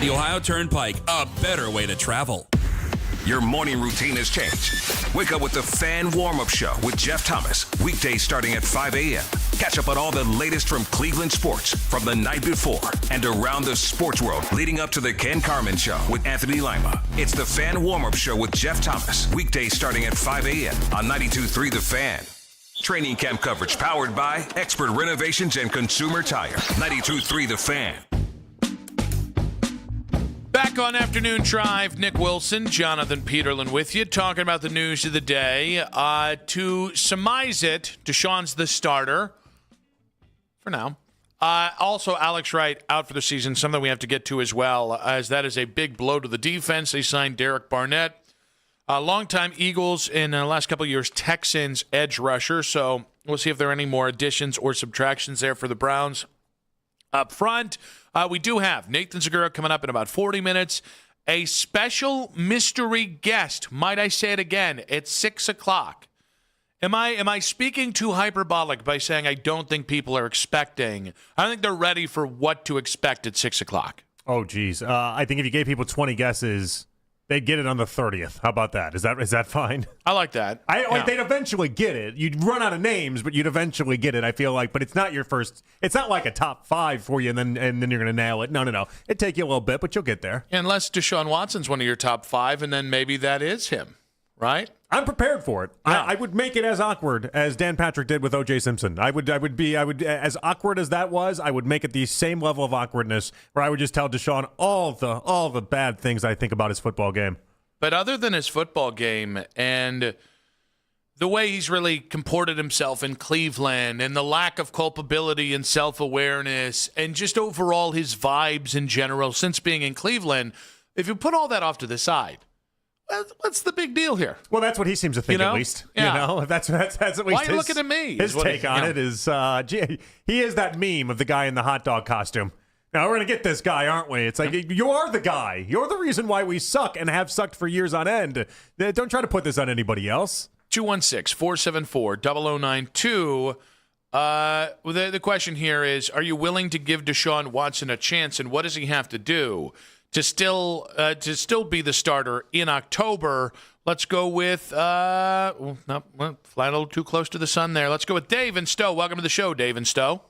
The Ohio Turnpike, a better way to travel. Your morning routine has changed. Wake up with the Fan Warm-Up Show with Jeff Thomas. Weekdays starting at 5 a.m. Catch up on all the latest from Cleveland sports from the night before and around the sports world leading up to the Ken Carman Show with Anthony Lima. It's the Fan Warm-Up Show with Jeff Thomas. Weekdays starting at 5 a.m. on 92.3 The Fan. Training camp coverage powered by Expert Renovations and Consumer Tire. 92.3 The Fan. Back on Afternoon Drive, Nick Wilson, Jonathan Peterlin with you, talking about the news of the day. To surmise it, Deshaun's the starter for now. Also, Alex Wright out for the season, something we have to get to as well, as that is a big blow to the defense. They signed Derek Barnett, a longtime Eagles in the last couple of years, Texans edge rusher. So we'll see if there are any more additions or subtractions there for the Browns. Up front, we do have Nathan Segura coming up in about 40 minutes. A special mystery guest. Might I say it again? It's 6 o'clock. Am I speaking too hyperbolic by saying I don't think people are expecting? I don't think they're ready for what to expect at 6 o'clock. Oh, geez. I think if you gave people 20 guesses, they'd get it on the 30th. How about that? Is that fine? I like that. They'd eventually get it. You'd run out of names, but you'd eventually get it, I feel like. But it's not your first. It's not like a top 5 for you, and then you're going to nail it. No. It'd take you a little bit, but you'll get there. Unless Deshaun Watson's one of your top 5, and then maybe that is him, right? I'm prepared for it. Yeah. I would make it as awkward as Dan Patrick did with O.J. Simpson. I would as awkward as that was. I would make it the same level of awkwardness where I would just tell Deshaun all the bad things I think about his football game. But other than his football game and the way he's really comported himself in Cleveland and the lack of culpability and self-awareness and just overall his vibes in general since being in Cleveland, if you put all that off to the side, what's the big deal here? Well, that's what he seems to think, at least. Yeah. That's at least why are you looking at me? His take on it is, he is that meme of the guy in the hot dog costume. Now, we're going to get this guy, aren't we? It's like, you are the guy. You're the reason why we suck and have sucked for years on end. Don't try to put this on anybody else. 216-474-0092. The question here is, are you willing to give Deshaun Watson a chance, and what does he have to do to still be the starter in October? Let's go with flying a little too close to the sun there. Let's go with Dave and Stowe. Welcome to the show, Dave and Stowe.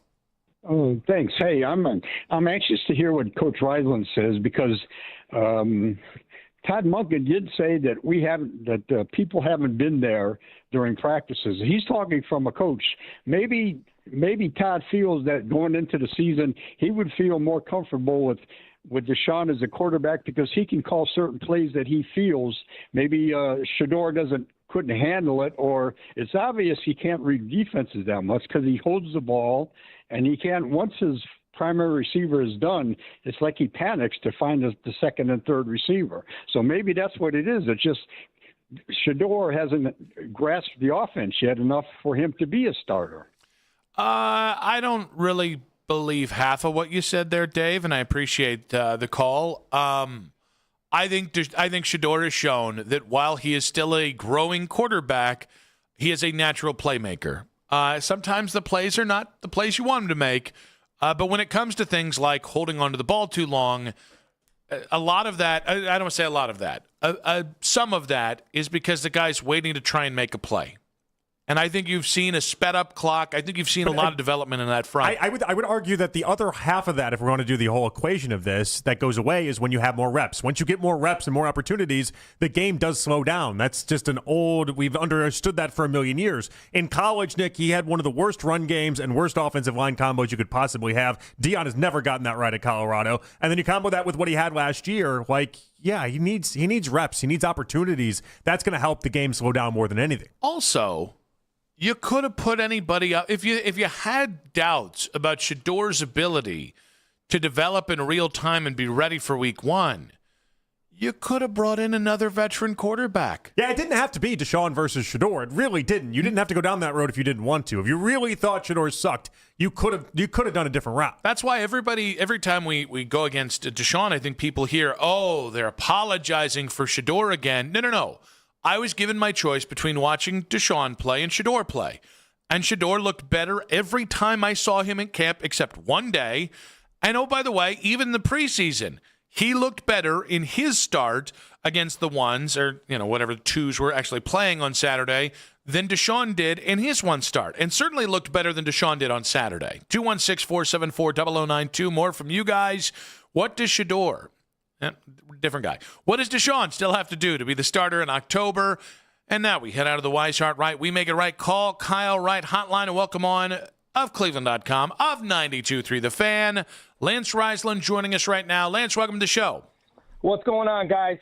Oh, thanks. Hey, I'm anxious to hear what Coach Reisland says because Todd Monken did say that people haven't been there during practices. He's talking from a coach. Maybe Todd feels that going into the season he would feel more comfortable with Deshaun as a quarterback because he can call certain plays that he feels maybe Shedeur couldn't handle it, or it's obvious he can't read defenses that much because he holds the ball and he can't. Once his primary receiver is done, it's like he panics to find the second and third receiver. So maybe that's what it is. It's just Shedeur hasn't grasped the offense yet enough for him to be a starter. I don't really believe half of what you said there, Dave, and I appreciate the call. I think Shedeur has shown that while he is still a growing quarterback, he is a natural playmaker. Sometimes the plays are not the plays you want him to make, but when it comes to things like holding onto the ball too long, a lot of that, I don't want to say a lot of that, some of that is because the guy's waiting to try and make a play. And I think you've seen a sped-up clock. I think you've seen a lot of development in that front. I would argue that the other half of that, if we're going to do the whole equation of this, that goes away is when you have more reps. Once you get more reps and more opportunities, the game does slow down. That's just we've understood that for a million years. In college, Nick, he had one of the worst run games and worst offensive line combos you could possibly have. Deion has never gotten that right at Colorado. And then you combo that with what he had last year, he needs reps. He needs opportunities. That's going to help the game slow down more than anything. Also, you could have put anybody up. If you had doubts about Shedeur's ability to develop in real time and be ready for week 1, you could have brought in another veteran quarterback. Yeah, it didn't have to be Deshaun versus Shedeur. It really didn't. You didn't have to go down that road if you didn't want to. If you really thought Shedeur sucked, you could have done a different route. That's why every time we go against Deshaun, I think people hear, they're apologizing for Shedeur again. No. I was given my choice between watching Deshaun play and Shedeur play. And Shedeur looked better every time I saw him in camp except one day. And, by the way, even the preseason, He looked better in his start against the ones, or whatever the twos were actually playing on Saturday, than Deshaun did in his one start, and certainly looked better than Deshaun did on Saturday. 216-474-0092. More from you guys. What does Shedeur, different guy, what does Deshaun still have to do to be the starter in October? And now we head out of the Wise Heart Right, We Make It Right Call Kyle Wright hotline, and welcome on of Cleveland.com, of 92.3 The Fan. Lance Reisland joining us right now. Lance, welcome to the show. What's going on, guys?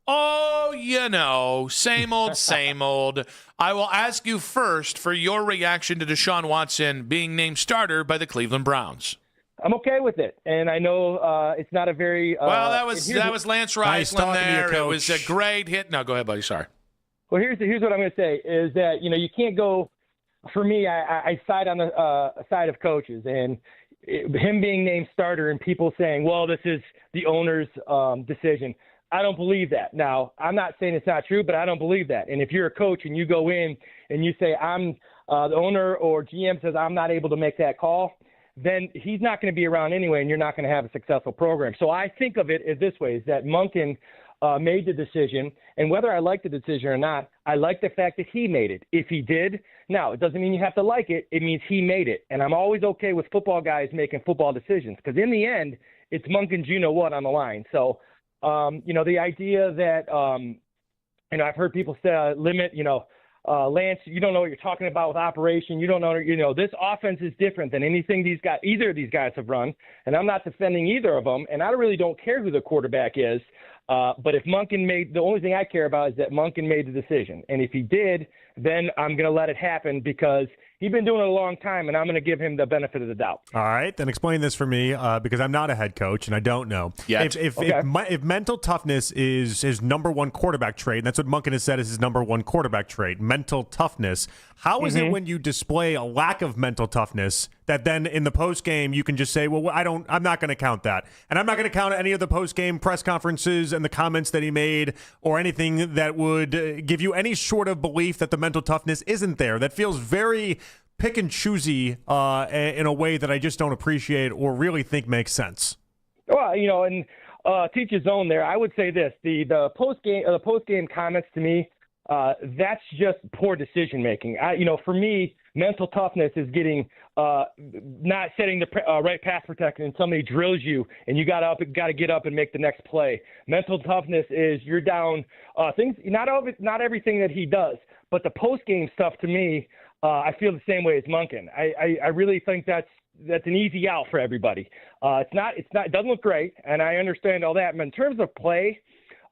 Oh, same old, same old. I will ask you first for your reaction to Deshaun Watson being named starter by the Cleveland Browns. I'm okay with it, and I know it's not a very well. That was Lance Reisland there. It was a great hit. No, go ahead, buddy. Sorry. Well, here's what I'm going to say is that you can't go. For me, I side on the side of coaches, and him being named starter and people saying, "Well, this is the owner's decision." I don't believe that. Now, I'm not saying it's not true, but I don't believe that. And if you're a coach and you go in and you say, I'm the owner or GM says I'm not able to make that call, then he's not going to be around anyway, and you're not going to have a successful program. So I think of it as this way, is that Monken made the decision, and whether I like the decision or not, I like the fact that he made it. If he did, now, it doesn't mean you have to like it. It means he made it. And I'm always okay with football guys making football decisions, because in the end, it's Monken's you-know-what on the line. So, the idea that, I've heard people say, limit, Lance, you don't know what you're talking about with operation. You don't know, this offense is different than anything either of these guys have run. And I'm not defending either of them. And I really don't care who the quarterback is. But if Monken the only thing I care about is that Monken made the decision. And if he did, then I'm going to let it happen, because he's been doing it a long time, and I'm going to give him the benefit of the doubt. All right, then explain this for me, because I'm not a head coach and I don't know. Yet. If mental toughness is his number one quarterback trait, and that's what Monken has said is his number one quarterback trait, mental toughness, how is it when you display a lack of mental toughness that then in the post game you can just say, well, I'm not going to count that, and I'm not going to count any of the post game press conferences and the comments that he made or anything that would give you any sort of belief that the mental toughness isn't there? That feels very pick and choosy in a way that I just don't appreciate or really think makes sense. Well, and teach his own there. I would say this: the post game comments to me, that's just poor decision making. For me, mental toughness is getting not setting the right pass protection, and somebody drills you, and you got to get up and make the next play. Mental toughness is you're down things. Not everything that he does, but the post game stuff to me. I feel the same way as Monken. I really think that's an easy out for everybody. It doesn't look great, and I understand all that. But in terms of play,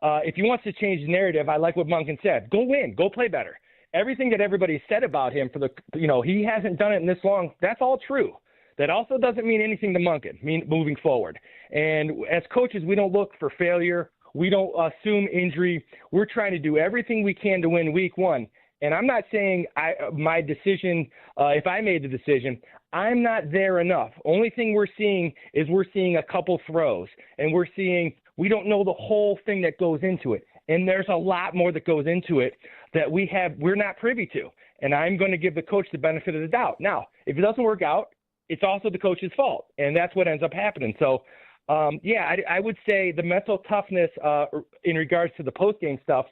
if he wants to change the narrative, I like what Monken said. Go win, go play better. Everything that everybody said about him he hasn't done it in this long. That's all true. That also doesn't mean anything to Monken moving forward. And as coaches, we don't look for failure. We don't assume injury. We're trying to do everything we can to win week one. And I'm not saying my decision, if I made the decision, I'm not there enough. Only thing we're seeing a couple throws, and we don't know the whole thing that goes into it. And there's a lot more that goes into it that we're not privy to. And I'm going to give the coach the benefit of the doubt. Now, if it doesn't work out, it's also the coach's fault, and that's what ends up happening. So, I would say the mental toughness in regards to the post-game stuff,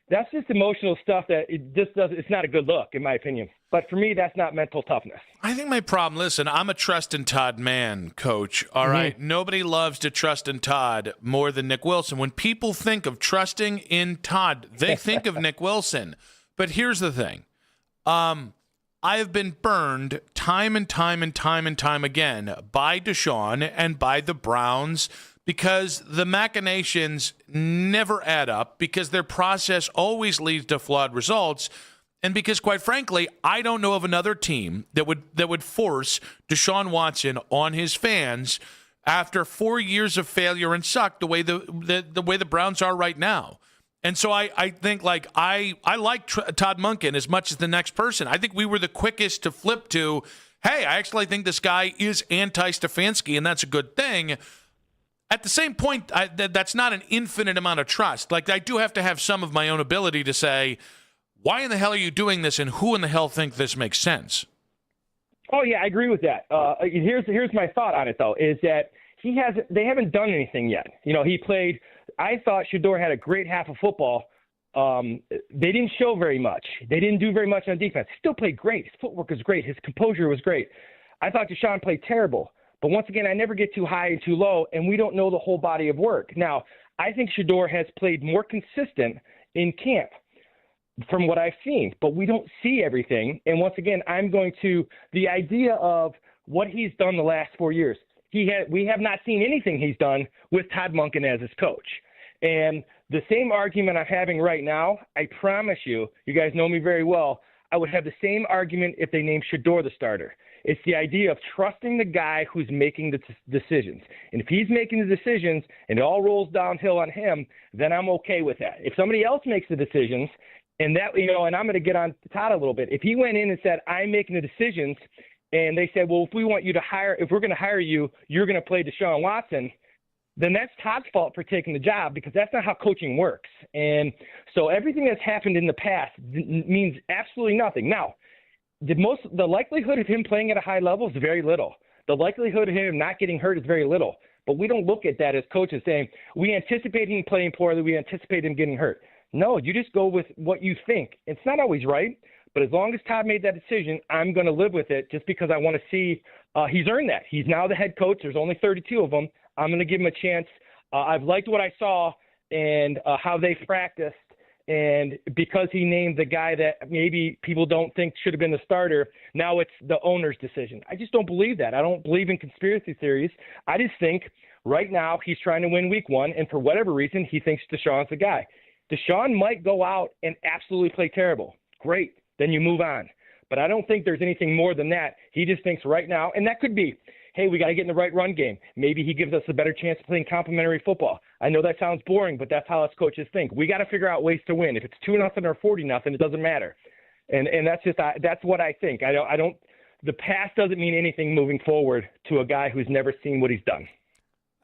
that's just emotional stuff that it's not a good look, in my opinion. But for me, that's not mental toughness. I think my problem, listen, I'm a trust in Todd man, Coach. All right. Nobody loves to trust in Todd more than Nick Wilson. When people think of trusting in Todd, they think of Nick Wilson. But here's the thing. I have been burned time and time again by Deshaun and by the Browns, because the machinations never add up, because their process always leads to flawed results, and because, quite frankly, I don't know of another team that would force Deshaun Watson on his fans after 4 years of failure and suck the way the Browns are right now. And so I think I like Todd Monken as much as the next person. I think we were the quickest to flip to, hey, I actually think this guy is anti-Stefanski, and that's a good thing. At the same point, that's not an infinite amount of trust. I do have to have some of my own ability to say, why in the hell are you doing this, and who in the hell think this makes sense? Oh, yeah, I agree with that. Here's my thought on it, though, is that they haven't done anything yet. I thought Shedeur had a great half of football. They didn't show very much. They didn't do very much on defense. He still played great. His footwork was great. His composure was great. I thought Deshaun played terrible. But once again, I never get too high and too low, and we don't know the whole body of work. Now, I think Shedeur has played more consistent in camp from what I've seen, but we don't see everything. And once again, I'm going to the idea of what he's done the last 4 years. We have not seen anything he's done with Todd Monken as his coach. And the same argument I'm having right now, I promise you, you guys know me very well, I would have the same argument if they named Shedeur the starter. It's the idea of trusting the guy who's making the decisions. And if he's making the decisions and it all rolls downhill on him, then I'm okay with that. If somebody else makes the decisions, and and I'm going to get on Todd a little bit. If he went in and said, I'm making the decisions, and they said, well, if we're going to hire you, you're going to play Deshaun Watson, then that's Todd's fault for taking the job, because that's not how coaching works. And so everything that's happened in the past means absolutely nothing. Now, the likelihood of him playing at a high level is very little. The likelihood of him not getting hurt is very little. But we don't look at that as coaches saying, we anticipate him playing poorly, we anticipate him getting hurt. No, you just go with what you think. It's not always right, but as long as Todd made that decision, I'm going to live with it, just because I want to see he's earned that. He's now the head coach. There's only 32 of them. I'm going to give him a chance. I've liked what I saw and how they practiced. And because he named the guy that maybe people don't think should have been the starter, now it's the owner's decision. I just don't believe that. I don't believe in conspiracy theories. I just think right now he's trying to win week 1, and for whatever reason, he thinks Deshaun's the guy. Deshaun might go out and absolutely play terrible. Great. Then you move on. But I don't think there's anything more than that. He just thinks right now, and that could be, hey, we got to get in the right run game. Maybe he gives us a better chance of playing complementary football. I know that sounds boring, but that's how us coaches think. We got to figure out ways to win. If it's 2-0 or 40-0, it doesn't matter. And that's what I think. The past doesn't mean anything moving forward to a guy who's never seen what he's done.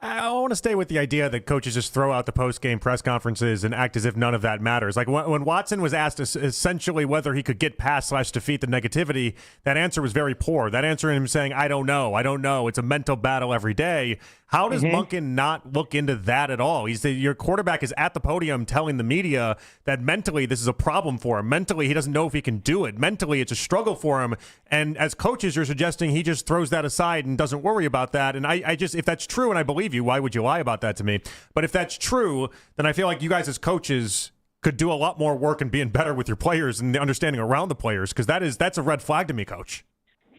I want to stay with the idea that coaches just throw out the post-game press conferences and act as if none of that matters. Like when Watson was asked essentially whether he could get past / defeat the negativity, that answer was very poor. That answer in him saying, I don't know. It's a mental battle every day. How does Monken not look into that at all? Your quarterback is at the podium telling the media that mentally this is a problem for him. Mentally, he doesn't know if he can do it. Mentally, it's a struggle for him. And as coaches, you're suggesting he just throws that aside and doesn't worry about that. And I just, if that's true, and I believe you, why would you lie about that to me? But if that's true, then I feel like you guys as coaches could do a lot more work in being better with your players and the understanding around the players, because that's a red flag to me, Coach.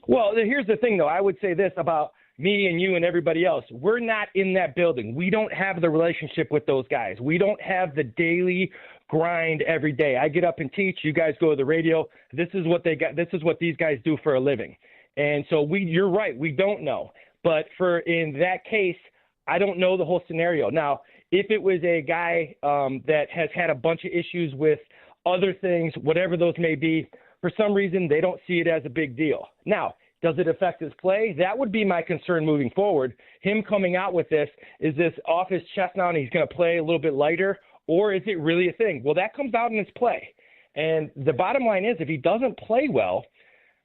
Well, here's the thing, though. I would say this about me and you and everybody else. We're not in that building. We don't have the relationship with those guys. We don't have the daily grind every day. I get up and teach. You guys go to the radio. This is what they got. This is what these guys do for a living. And so you're right. We don't know. But in that case, I don't know the whole scenario. Now, if it was a guy that has had a bunch of issues with other things, whatever those may be, for some reason they don't see it as a big deal. Now, does it affect his play? That would be my concern moving forward. Him coming out with this, is this off his chest now and he's going to play a little bit lighter, or is it really a thing? Well, that comes out in his play. And the bottom line is, if he doesn't play well,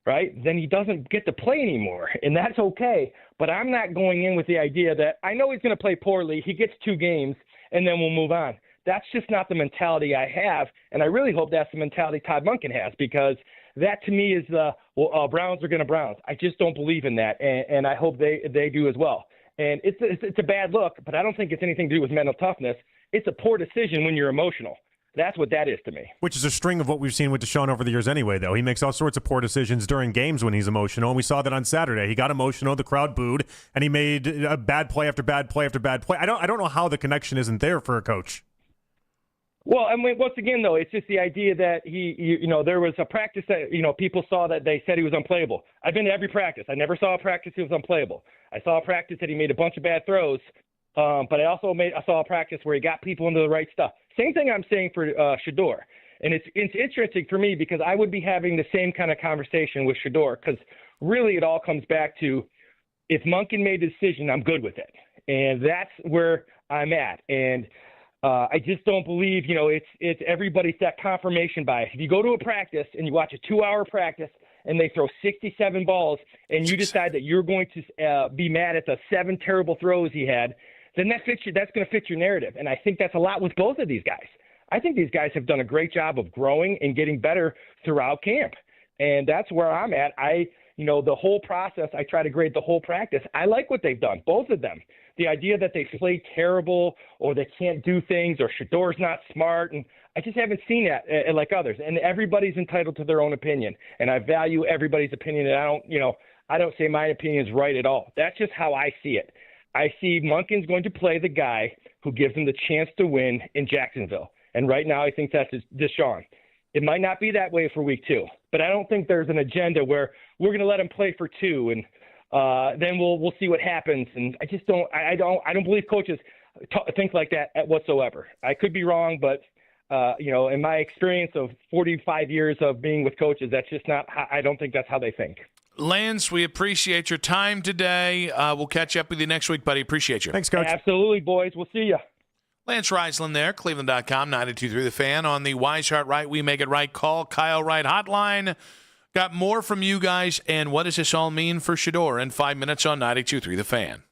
right, then he doesn't get to play anymore, and that's okay. But I'm not going in with the idea that I know he's going to play poorly, he gets 2 games, and then we'll move on. That's just not the mentality I have, and I really hope that's the mentality Todd Monken has, because that to me is Browns are going to Browns. I just don't believe in that, and I hope they do as well. And it's a bad look, but I don't think it's anything to do with mental toughness. It's a poor decision when you're emotional. That's what that is to me. Which is a string of what we've seen with Deshaun over the years anyway, though. He makes all sorts of poor decisions during games when he's emotional, and we saw that on Saturday. He got emotional, the crowd booed, and he made a bad play after bad play after bad play. I don't know how the connection isn't there for a coach. Well, I mean, once again, though, it's just the idea that there was a practice that, people saw that they said he was unplayable. I've been to every practice. I never saw a practice he was unplayable. I saw a practice that he made a bunch of bad throws, but I saw a practice where he got people into the right stuff. Same thing I'm saying for Shedeur. And it's interesting for me because I would be having the same kind of conversation with Shedeur, because really it all comes back to, if Monken made a decision, I'm good with it. And that's where I'm at. And I just don't believe, it's everybody's that confirmation bias. If you go to a practice and you watch a 2-hour practice and they throw 67 balls, and you decide that you're going to be mad at the 7 terrible throws he had, then that's going to fit your narrative. And I think that's a lot with both of these guys. I think these guys have done a great job of growing and getting better throughout camp. And that's where I'm at. The whole process, I try to grade the whole practice. I like what they've done, both of them. The idea that they play terrible or they can't do things or Shador's not smart, and I just haven't seen that like others. And everybody's entitled to their own opinion, and I value everybody's opinion. And I don't say my opinion is right at all. That's just how I see it. I see Monken's going to play the guy who gives him the chance to win in Jacksonville. And right now I think that's Deshaun. It might not be that way for week 2, but I don't think there's an agenda where we're going to let him play for 2 and then we'll see what happens. And I just don't believe coaches think like that whatsoever. I could be wrong, but in my experience of 45 years of being with coaches, that's just not. I don't think that's how they think. Lance, we appreciate your time today. We'll catch up with you next week, buddy. Appreciate you. Thanks, Coach. Absolutely, boys. We'll see you. Lance Reisland there, Cleveland.com, 92.3 The Fan on the Wise Heart Right, We Make It Right Call Kyle Wright hotline. Got more from you guys, and what does this all mean for Shador in 5 minutes on 92.3 The Fan.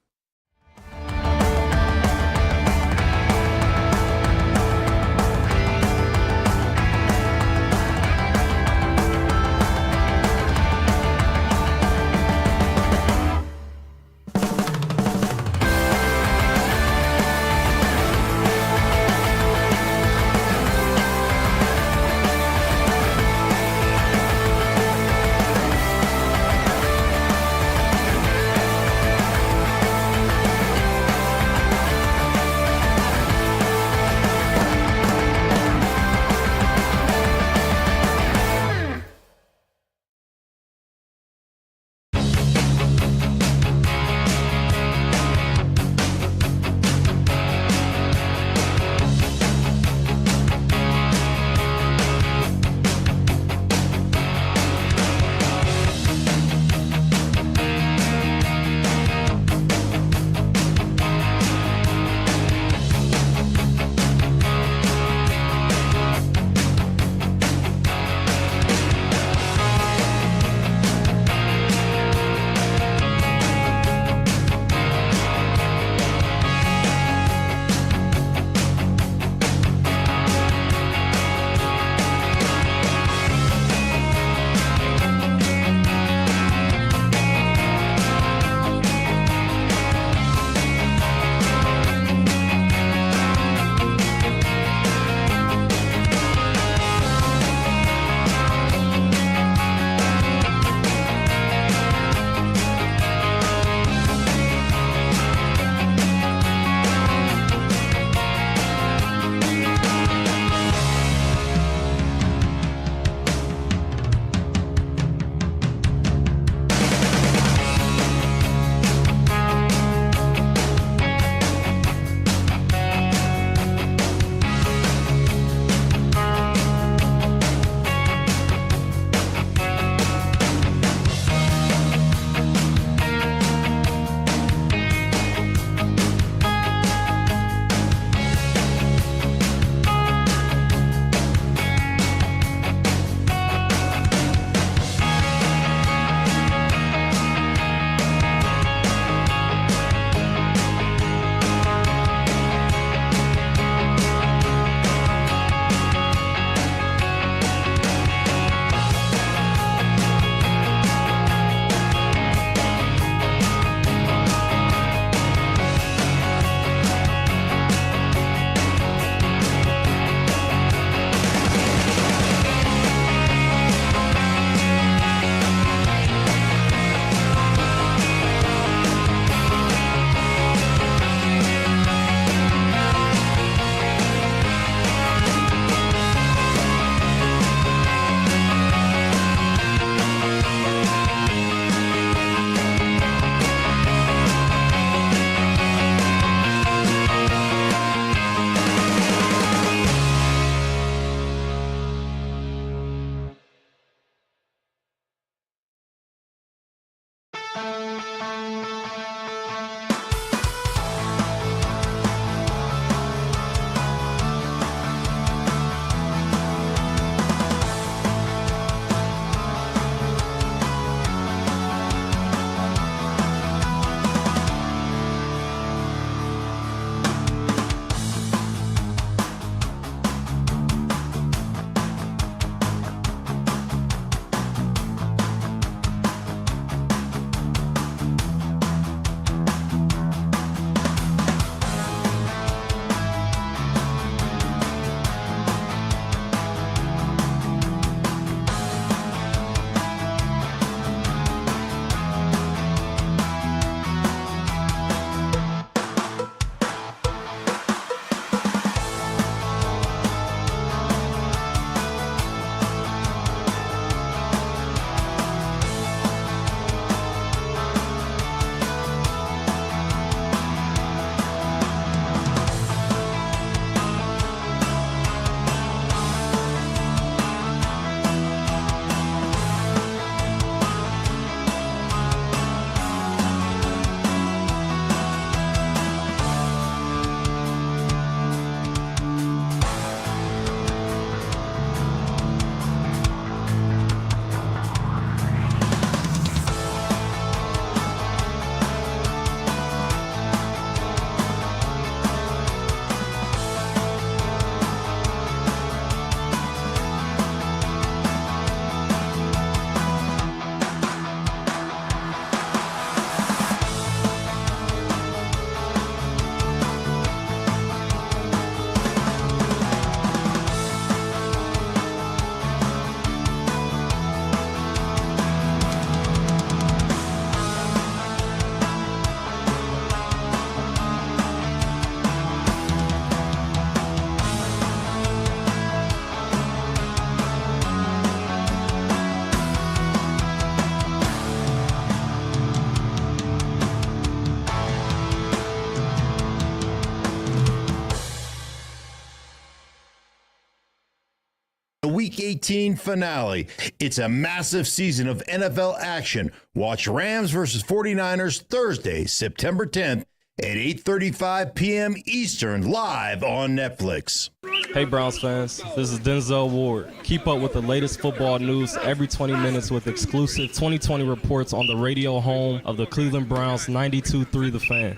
the Week 18 finale. It's a massive season of NFL action. Watch Rams versus 49ers Thursday, September 10th at 8:35 p.m. Eastern, live on Netflix. Hey Browns fans, this is Denzel Ward. Keep up with the latest football news every 20 minutes with exclusive 2020 reports on the radio home of the Cleveland Browns, 92.3 The Fan.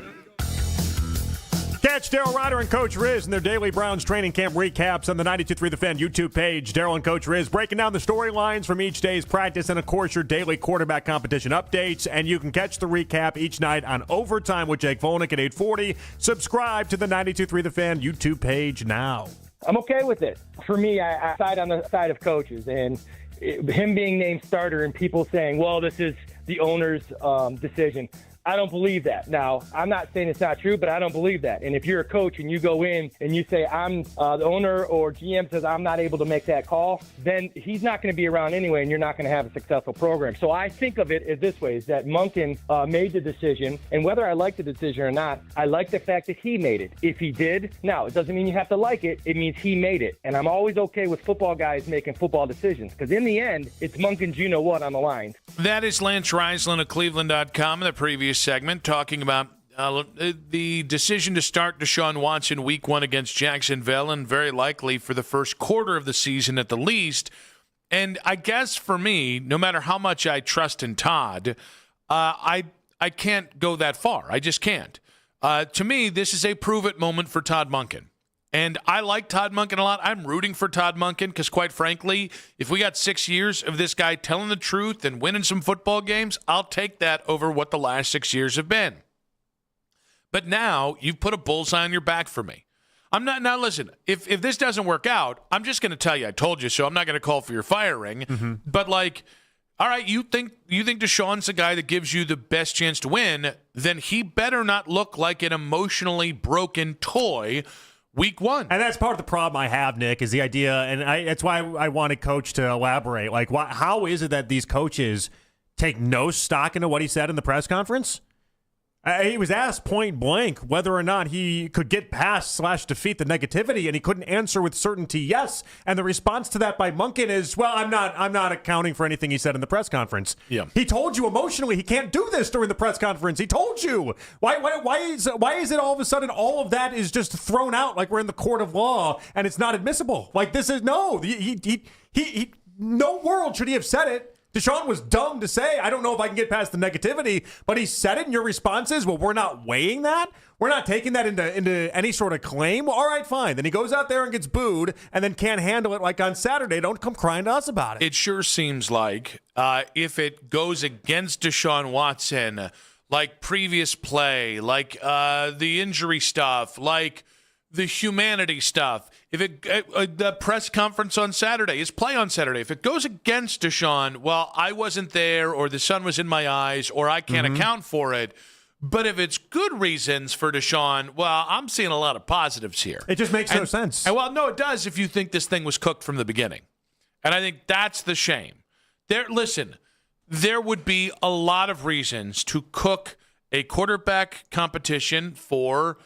Catch Daryl Ryder and Coach Riz in their daily Browns training camp recaps on the 92.3 The Fan YouTube page. Daryl and Coach Riz breaking down the storylines from each day's practice and, of course, your daily quarterback competition updates. And you can catch the recap each night on Overtime with Jake Volnick at 8:40. Subscribe to the 92.3 The Fan YouTube page now. I'm okay with it. For me, I side on the side of coaches, and him being named starter and people saying, well, this is the owner's decision. I don't believe that. Now, I'm not saying it's not true, but I don't believe that. And if you're a coach and you go in and you say, I'm the owner, or GM says I'm not able to make that call, then he's not going to be around anyway, and you're not going to have a successful program. So I think of it as this way, is that Monken made the decision, and whether I like the decision or not, I like the fact that he made it. If he did, now, it doesn't mean you have to like it. It means he made it. And I'm always okay with football guys making football decisions, because in the end, it's Monken's you-know-what on the line. That is Lance Reisland of Cleveland.com in the previous segment talking about the decision to start Deshaun Watson week 1 against Jacksonville, and very likely for the first quarter of the season at the least. And I guess for me, no matter how much I trust in Todd, I can't go that far. I just can't. To me, this is a prove-it moment for Todd Monken. And I like Todd Monken a lot. I'm rooting for Todd Monken because, quite frankly, if we got 6 years of this guy telling the truth and winning some football games, I'll take that over what the last 6 years have been. But now you've put a bullseye on your back for me. I'm not. Now, listen, if this doesn't work out, I'm just going to tell you I told you so. I'm not going to call for your firing. Mm-hmm. But, like, all right, you think Deshaun's the guy that gives you the best chance to win, then he better not look like an emotionally broken toy week 1. And that's part of the problem I have, Nick, is the idea, and that's why I wanted Coach to elaborate. Like, how is it that these coaches take no stock into what he said in the press conference? He was asked point blank whether or not he could get past / defeat the negativity, and he couldn't answer with certainty yes. And the response to that by Monken is, well, I'm not accounting for anything he said in the press conference. Yeah. He told you emotionally he can't do this during the press conference. He told you. Why is it all of a sudden all of that is just thrown out like we're in the court of law and it's not admissible? Like, this is no. He no world should he have said it. Deshaun was dumb to say, I don't know if I can get past the negativity, but he said it, and your response is, well, we're not weighing that? We're not taking that into any sort of claim? Well, all right, fine. Then he goes out there and gets booed and then can't handle it like on Saturday. Don't come crying to us about it. It sure seems like if it goes against Deshaun Watson, like previous play, like the injury stuff, like the humanity stuff, if the press conference on Saturday, his play on Saturday, if it goes against Deshaun, well, I wasn't there, or the sun was in my eyes, or I can't account for it. But if it's good reasons for Deshaun, well, I'm seeing a lot of positives here. It just makes no sense. And, well, no, it does if you think this thing was cooked from the beginning. And I think that's the shame. Listen, there would be a lot of reasons to cook a quarterback competition for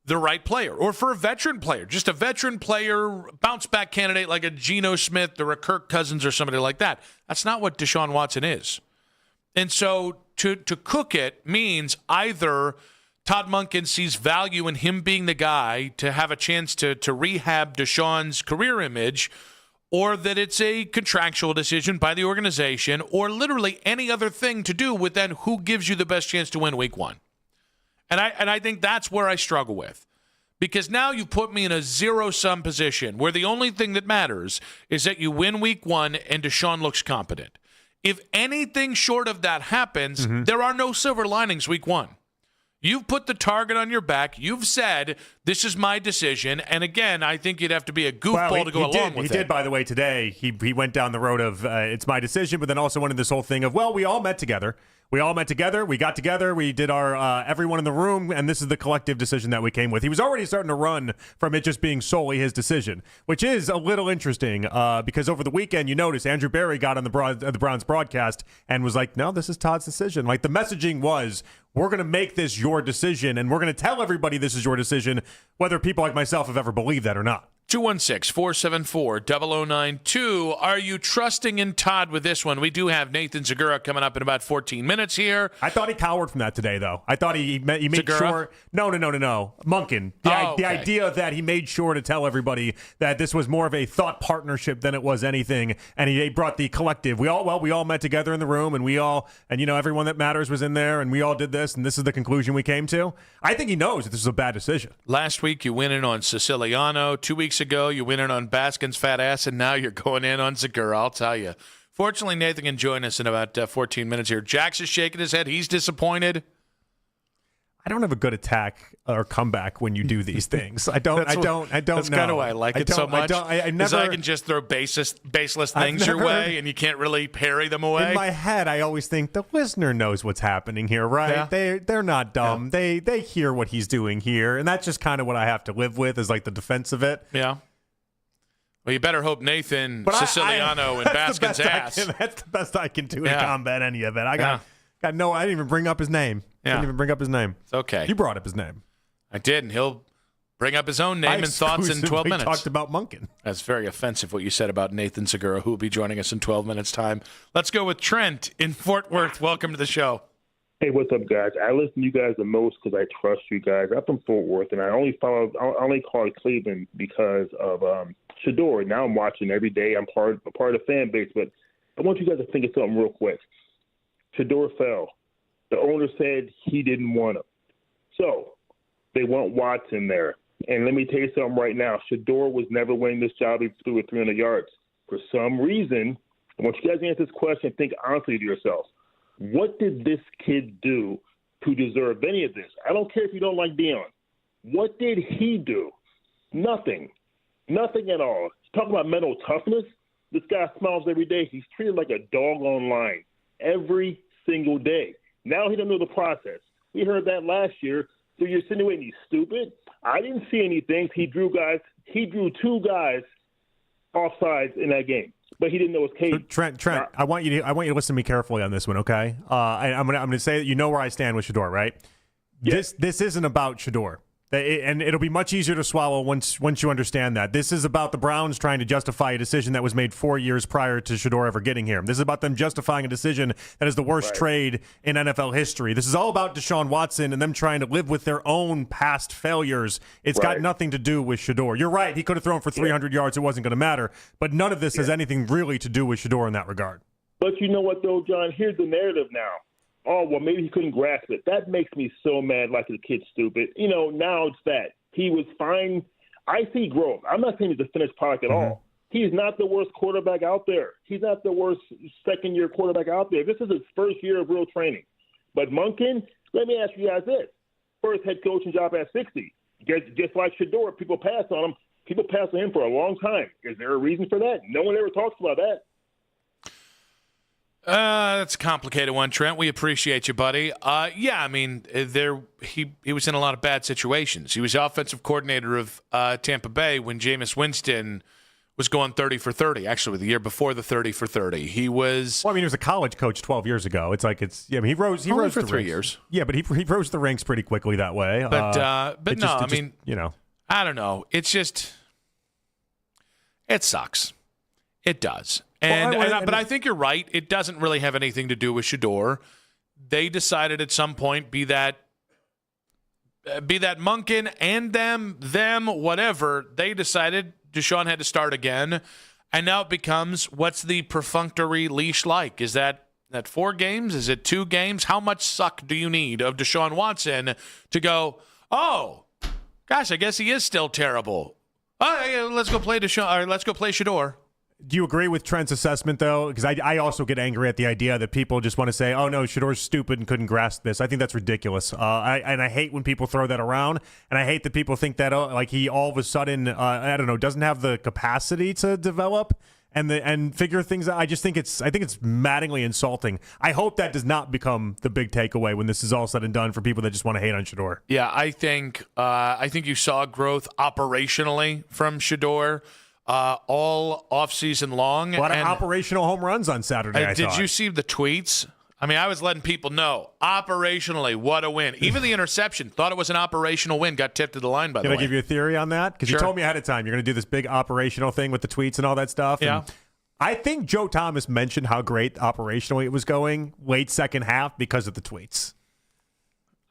the right player, or for a veteran player, just a veteran player, bounce back candidate like a Geno Smith or a Kirk Cousins or somebody like that. That's not what Deshaun Watson is. And so to cook it means either Todd Monken sees value in him being the guy to have a chance to rehab Deshaun's career image, or that it's a contractual decision by the organization, or literally any other thing to do with then who gives you the best chance to win week 1. And I think that's where I struggle with. Because now you put me in a zero-sum position where the only thing that matters is that you win week 1 and Deshaun looks competent. If anything short of that happens, there are no silver linings week 1. You've put the target on your back. You've said, this is my decision. And again, I think you'd have to be a goofball to go along with it. He did, by the way, today. He went down the road of it's my decision, but then also went into this whole thing of, well, we all met together. We got together, we did our everyone in the room, and this is the collective decision that we came with. He was already starting to run from it just being solely his decision, which is a little interesting because over the weekend, you notice Andrew Berry got on the Browns broadcast and was like, no, this is Todd's decision. Like, the messaging was, we're going to make this your decision, and we're going to tell everybody this is your decision, whether people like myself have ever believed that or not. 216-474-0092. Are you trusting in Todd with this one? We do have Nathan Segura coming up in about 14 minutes here. I thought he cowered from that today, though. I thought he made Segura? sure. No. Munkin. The idea that he made sure to tell everybody that this was more of a thought partnership than it was anything, and he brought the collective. We all met together in the room, and everyone that matters was in there, and we all did this, and this is the conclusion we came to. I think he knows that this is a bad decision. Last week you went in on Siciliano. 2 weeks ago you went in on Baskin's fat ass, and now you're going in on Segura. I'll tell you. Fortunately, Nathan can join us in about 14 minutes here. Jax is shaking his head. He's disappointed. I don't have a good attack or comeback when you do these things. I don't That's know. kind of why I like it so much. I can just throw baseless things your way, and you can't really parry them away. In my head, I always think the listener knows what's happening here, right? Yeah. They're not dumb. Yeah. They hear what he's doing here, and that's just kind of what I have to live with is like the defense of it. Yeah. Well, you better hope Nathan Siciliano and Baskin's ass. That's the best I can do to combat any of it. I didn't even bring up his name. Yeah. Didn't even bring up his name. It's okay. You brought up his name. I did, and he'll bring up his own name and thoughts in 12 minutes. We talked about Munkin. That's very offensive what you said about Nathan Segura, who will be joining us in 12 minutes' time. Let's go with Trent in Fort Worth. Welcome to the show. Hey, what's up, guys? I listen to you guys the most because I trust you guys. I'm from Fort Worth, and I only call Cleveland because of Shador. Now I'm watching every day. I'm part of the fan base, but I want you guys to think of something real quick. Shador fell. The owner said he didn't want him. So they want Watson there. And let me tell you something right now. Shador was never winning this job if he threw it 300 yards. For some reason, I want you guys to answer this question. Think honestly to yourselves. What did this kid do to deserve any of this? I don't care if you don't like Deion. What did he do? Nothing. Nothing at all. Talk about mental toughness. This guy smiles every day. He's treated like a dog online every single day. Now he doesn't know the process. We heard that last year. So you're insinuating he's stupid? I didn't see anything. He drew two guys offsides in that game, but he didn't know his case. So Trent, I want you to listen to me carefully on this one, okay? I'm gonna say that you know where I stand with Shador, right? Yeah. This isn't about Shador. And it'll be much easier to swallow once you understand that. This is about the Browns trying to justify a decision that was made 4 years prior to Shador ever getting here. This is about them justifying a decision that is the worst trade in NFL history. This is all about Deshaun Watson and them trying to live with their own past failures. It's got nothing to do with Shador. You're right. He could have thrown for 300 yards. It wasn't going to matter. But none of this has anything really to do with Shador in that regard. But you know what, though, John? Here's the narrative now. Oh, well, maybe he couldn't grasp it. That makes me so mad like the kid's stupid. Now it's that. He was fine. I see growth. I'm not saying he's a finished product at all. He's not the worst quarterback out there. He's not the worst second-year quarterback out there. This is his first year of real training. But Munkin, let me ask you guys this. First head coaching job at 60. Just like Shador, people pass on him. People pass on him for a long time. Is there a reason for that? No one ever talks about that. That's a complicated one, Trent. We appreciate you, buddy. He was in a lot of bad situations. He was the offensive coordinator of Tampa Bay when Jameis Winston was going 30 for 30. Actually, the year before the 30 for 30, he was. Well, he was a college coach 12 years ago. It's like he rose. He rose for the 3 ranks. Years. Yeah, but he rose the ranks pretty quickly that way. But I don't know. It's just it sucks. It does. But I think you're right. It doesn't really have anything to do with Shador. They decided at some point, be that Munkin and them, whatever, they decided Deshaun had to start again. And now it becomes, what's the perfunctory leash like? Is that 4 games? Is it 2 games? How much suck do you need of Deshaun Watson to go, oh, gosh, I guess he is still terrible. Let's go play Deshaun. Or let's go play Shador. Do you agree with Trent's assessment, though? Because I also get angry at the idea that people just want to say, oh, no, Shador's stupid and couldn't grasp this. I think that's ridiculous. I hate when people throw that around, and I hate that people think that he all of a sudden, doesn't have the capacity to develop and figure things out. I think it's maddeningly insulting. I hope that does not become the big takeaway when this is all said and done for people that just want to hate on Shador. Yeah, I think you saw growth operationally from Shador. All offseason long. A lot of operational home runs on Saturday, Did you see the tweets? I mean, I was letting people know, operationally, what a win. Even the interception, thought it was an operational win, got tipped to the line, by the way. Can I give you a theory on that? Because Sure. you told me ahead of time you're going to do this big operational thing with the tweets and all that stuff. Yeah. And I think Joe Thomas mentioned how great operationally it was going late second half because of the tweets.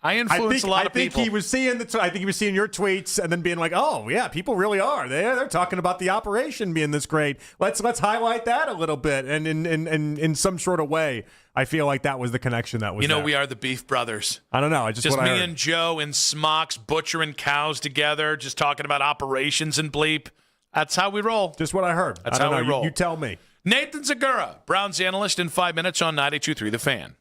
I influence a lot of people. I think he was seeing your tweets and then being like, "Oh yeah, people really are. They're talking about the operation being this great. Let's highlight that a little bit." And in some sort of way, I feel like that was the connection that was. We are the Beef Brothers. I don't know. I just me what I heard. and Joe in smocks butchering cows together, just talking about operations and bleep. That's how we roll. Just what I heard. That's how we roll. You tell me. Nathan Zagura, Browns analyst, in 5 minutes on 92.3 The Fan.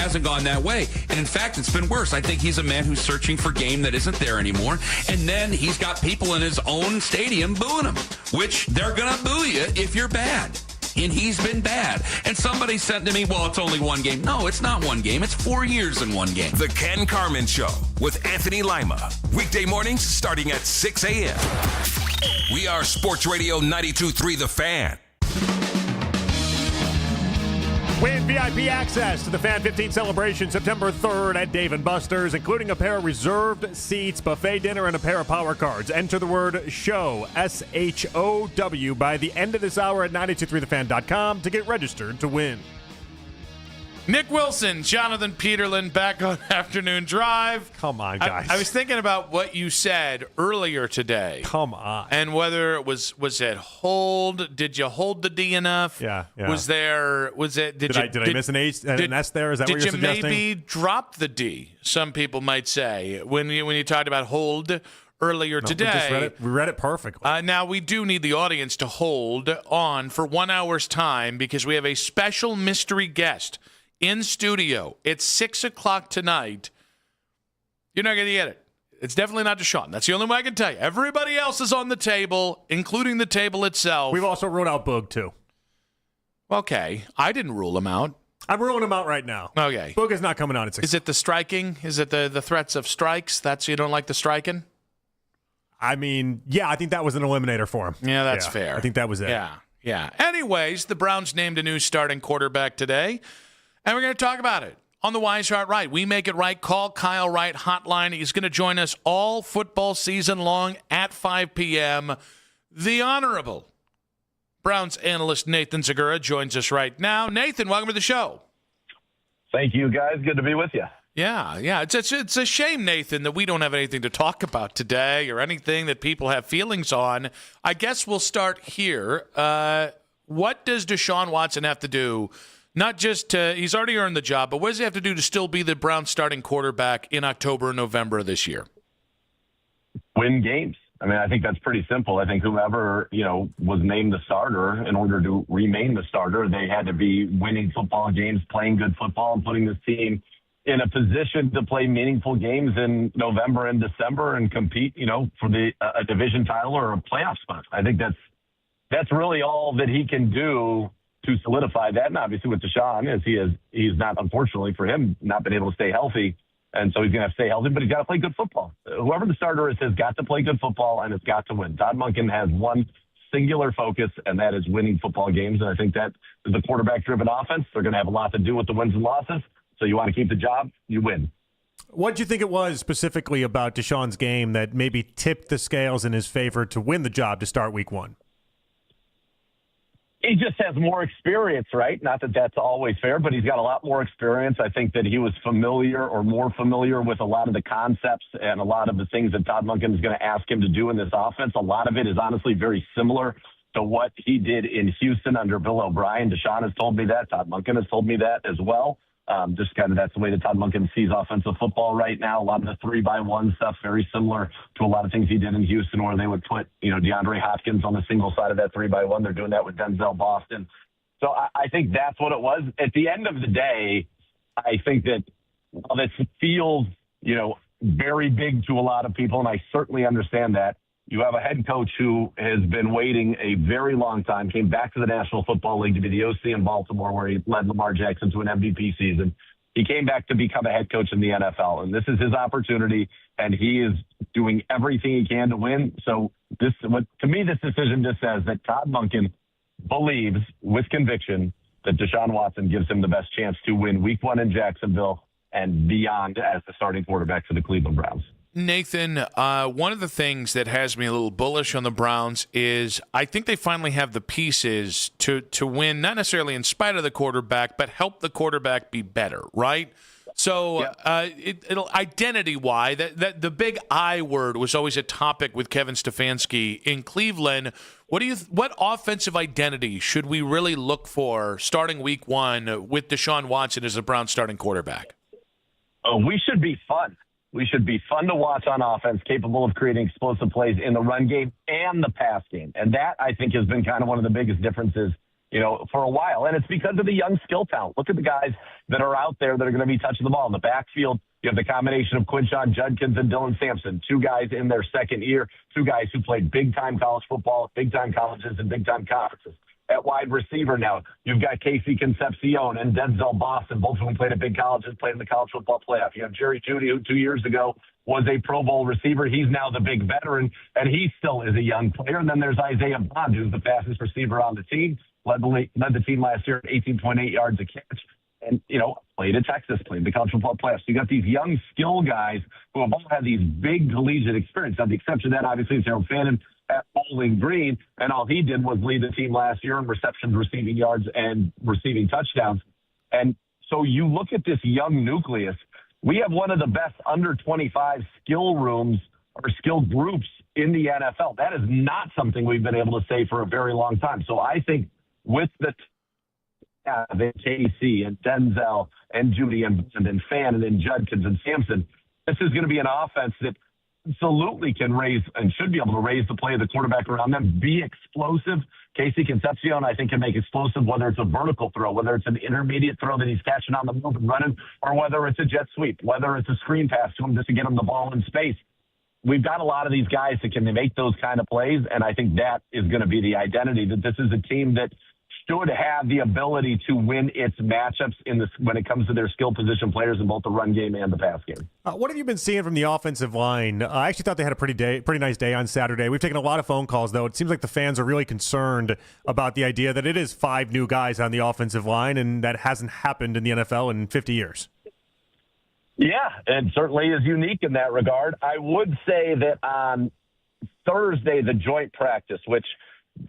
hasn't gone that way. And in fact, it's been worse. I think he's a man who's searching for game that isn't there anymore. And then he's got people in his own stadium booing him, which they're going to boo you if you're bad. And he's been bad. And somebody said to me, well, it's only one game. No, it's not one game. It's 4 years in one game. The Ken Carman Show with Anthony Lima. Weekday mornings starting at 6 a.m. We are Sports Radio 92.3 The Fan. Win VIP access to the Fan 15 celebration September 3rd at Dave & Buster's, including a pair of reserved seats, buffet dinner, and a pair of power cards. Enter the word SHOW, S-H-O-W, by the end of this hour at 923thefan.com to get registered to win. Nick Wilson, Jonathan Peterlin, back on Afternoon Drive. Come on, guys. I was thinking about what you said earlier today. Come on. And whether it was it hold? Did you hold the D enough? Yeah. Did I miss an S there? Is that what you're suggesting? Did you maybe drop the D? Some people might say when you talked about hold earlier today. We read it perfectly. Now we do need the audience to hold on for 1 hour's time because we have a special mystery guest in studio. It's 6 o'clock tonight. You're not going to get it. It's definitely not Deshaun. That's the only way I can tell you. Everybody else is on the table, including the table itself. We've also ruled out Boog, too. Okay. I didn't rule him out. I'm ruling him out right now. Okay. Boog is not coming on at 6. Is it the striking? Is it the threats of strikes? You don't like the striking? I mean, yeah, I think that was an eliminator for him. Yeah, that's fair. I think that was it. Yeah. Anyways, the Browns named a new starting quarterback today. And we're going to talk about it on the Wise Heart Right. We make it right. Call Kyle Wright hotline. He's going to join us all football season long at 5 p.m. The Honorable Browns analyst Nathan Zagura joins us right now. Nathan, welcome to the show. Thank you, guys. Good to be with you. Yeah. It's a shame, Nathan, that we don't have anything to talk about today or anything that people have feelings on. I guess we'll start here. What does Deshaun Watson have to do? Not just he's already earned the job, but what does he have to do to still be the Browns starting quarterback in October and November of this year? Win games. I mean, I think that's pretty simple. I think whoever, was named the starter, in order to remain the starter, they had to be winning football games, playing good football, and putting this team in a position to play meaningful games in November and December and compete, for a division title or a playoff spot. I think that's really all that he can do to solidify that. And obviously with Deshaun, as he's not, unfortunately for him, not been able to stay healthy. And so he's going to have to stay healthy, but he's got to play good football. Whoever the starter is has got to play good football, and it's got to win. Todd Monken has one singular focus, and that is winning football games. And I think that is a quarterback-driven offense. They're going to have a lot to do with the wins and losses. So you want to keep the job, you win. What do you think it was specifically about Deshaun's game that maybe tipped the scales in his favor to win the job to start week one? He just has more experience, right? Not that that's always fair, but he's got a lot more experience. I think that he was more familiar with a lot of the concepts and a lot of the things that Todd Monken is going to ask him to do in this offense. A lot of it is honestly very similar to what he did in Houston under Bill O'Brien. Deshaun has told me that. Todd Monken has told me that as well. Just kind of that's the way that Todd Monken sees offensive football right now. A lot of the 3-by-1 stuff, very similar to a lot of things he did in Houston, where they would put, DeAndre Hopkins on the single side of that 3-by-1. They're doing that with Denzel Boston. So I think that's what it was. At the end of the day, I think that while this feels, very big to a lot of people, and I certainly understand that, you have a head coach who has been waiting a very long time, came back to the National Football League to be the OC in Baltimore, where he led Lamar Jackson to an MVP season. He came back to become a head coach in the NFL, and this is his opportunity, and he is doing everything he can to win. So to me, this decision just says that Todd Monken believes with conviction that Deshaun Watson gives him the best chance to win week one in Jacksonville and beyond as the starting quarterback for the Cleveland Browns. Nathan, one of the things that has me a little bullish on the Browns is I think they finally have the pieces to win, not necessarily in spite of the quarterback, but help the quarterback be better, right? So it'll identity-wise, that the big I word was always a topic with Kevin Stefanski in Cleveland. What offensive identity should we really look for starting week one with Deshaun Watson as the Browns starting quarterback? We should be fun. We should be fun to watch on offense, capable of creating explosive plays in the run game and the pass game. And that, I think, has been kind of one of the biggest differences for a while. And it's because of the young skill talent. Look at the guys that are out there that are going to be touching the ball. In the backfield, you have the combination of Quinshon Judkins and Dylan Sampson, two guys in their second year, two guys who played big-time college football, big-time colleges, and big-time conferences. At wide receiver now, you've got Casey Concepcion and Denzel Boston, both of them played at big colleges, played in the college football playoff. You have Jerry Jeudy, who 2 years ago was a Pro Bowl receiver. He's now the big veteran, and he still is a young player. And then there's Isaiah Bond, who's the fastest receiver on the team, led the team last year at 18.8 yards a catch. And, played at Texas, played the college football playoffs. So you got these young skill guys who have all had these big collegiate experience. Now, the exception of that, obviously, is Harold Fannin at Bowling Green, and all he did was lead the team last year in receptions, receiving yards, and receiving touchdowns. And so you look at this young nucleus. We have one of the best under 25 skill rooms or skill groups in the NFL. That is not something we've been able to say for a very long time. So I think with the KC and Denzel and Jeudy and Fan and Judkins and Sampson, this is going to be an offense that absolutely can raise and should be able to raise the play of the quarterback around them, be explosive. Casey Concepcion, I think, can make explosive, whether it's a vertical throw, whether it's an intermediate throw that he's catching on the move and running, or whether it's a jet sweep, whether it's a screen pass to him just to get him the ball in space. We've got a lot of these guys that can make those kind of plays, and I think that is going to be the identity, that this is a team that should have the ability to win its matchups when it comes to their skill position players in both the run game and the pass game. What have you been seeing from the offensive line? I actually thought they had a pretty nice day on Saturday. We've taken a lot of phone calls, though. It seems like the fans are really concerned about the idea that it is 5 new guys on the offensive line, and that hasn't happened in the NFL in 50 years. Yeah, it certainly is unique in that regard. I would say that on Thursday, the joint practice, which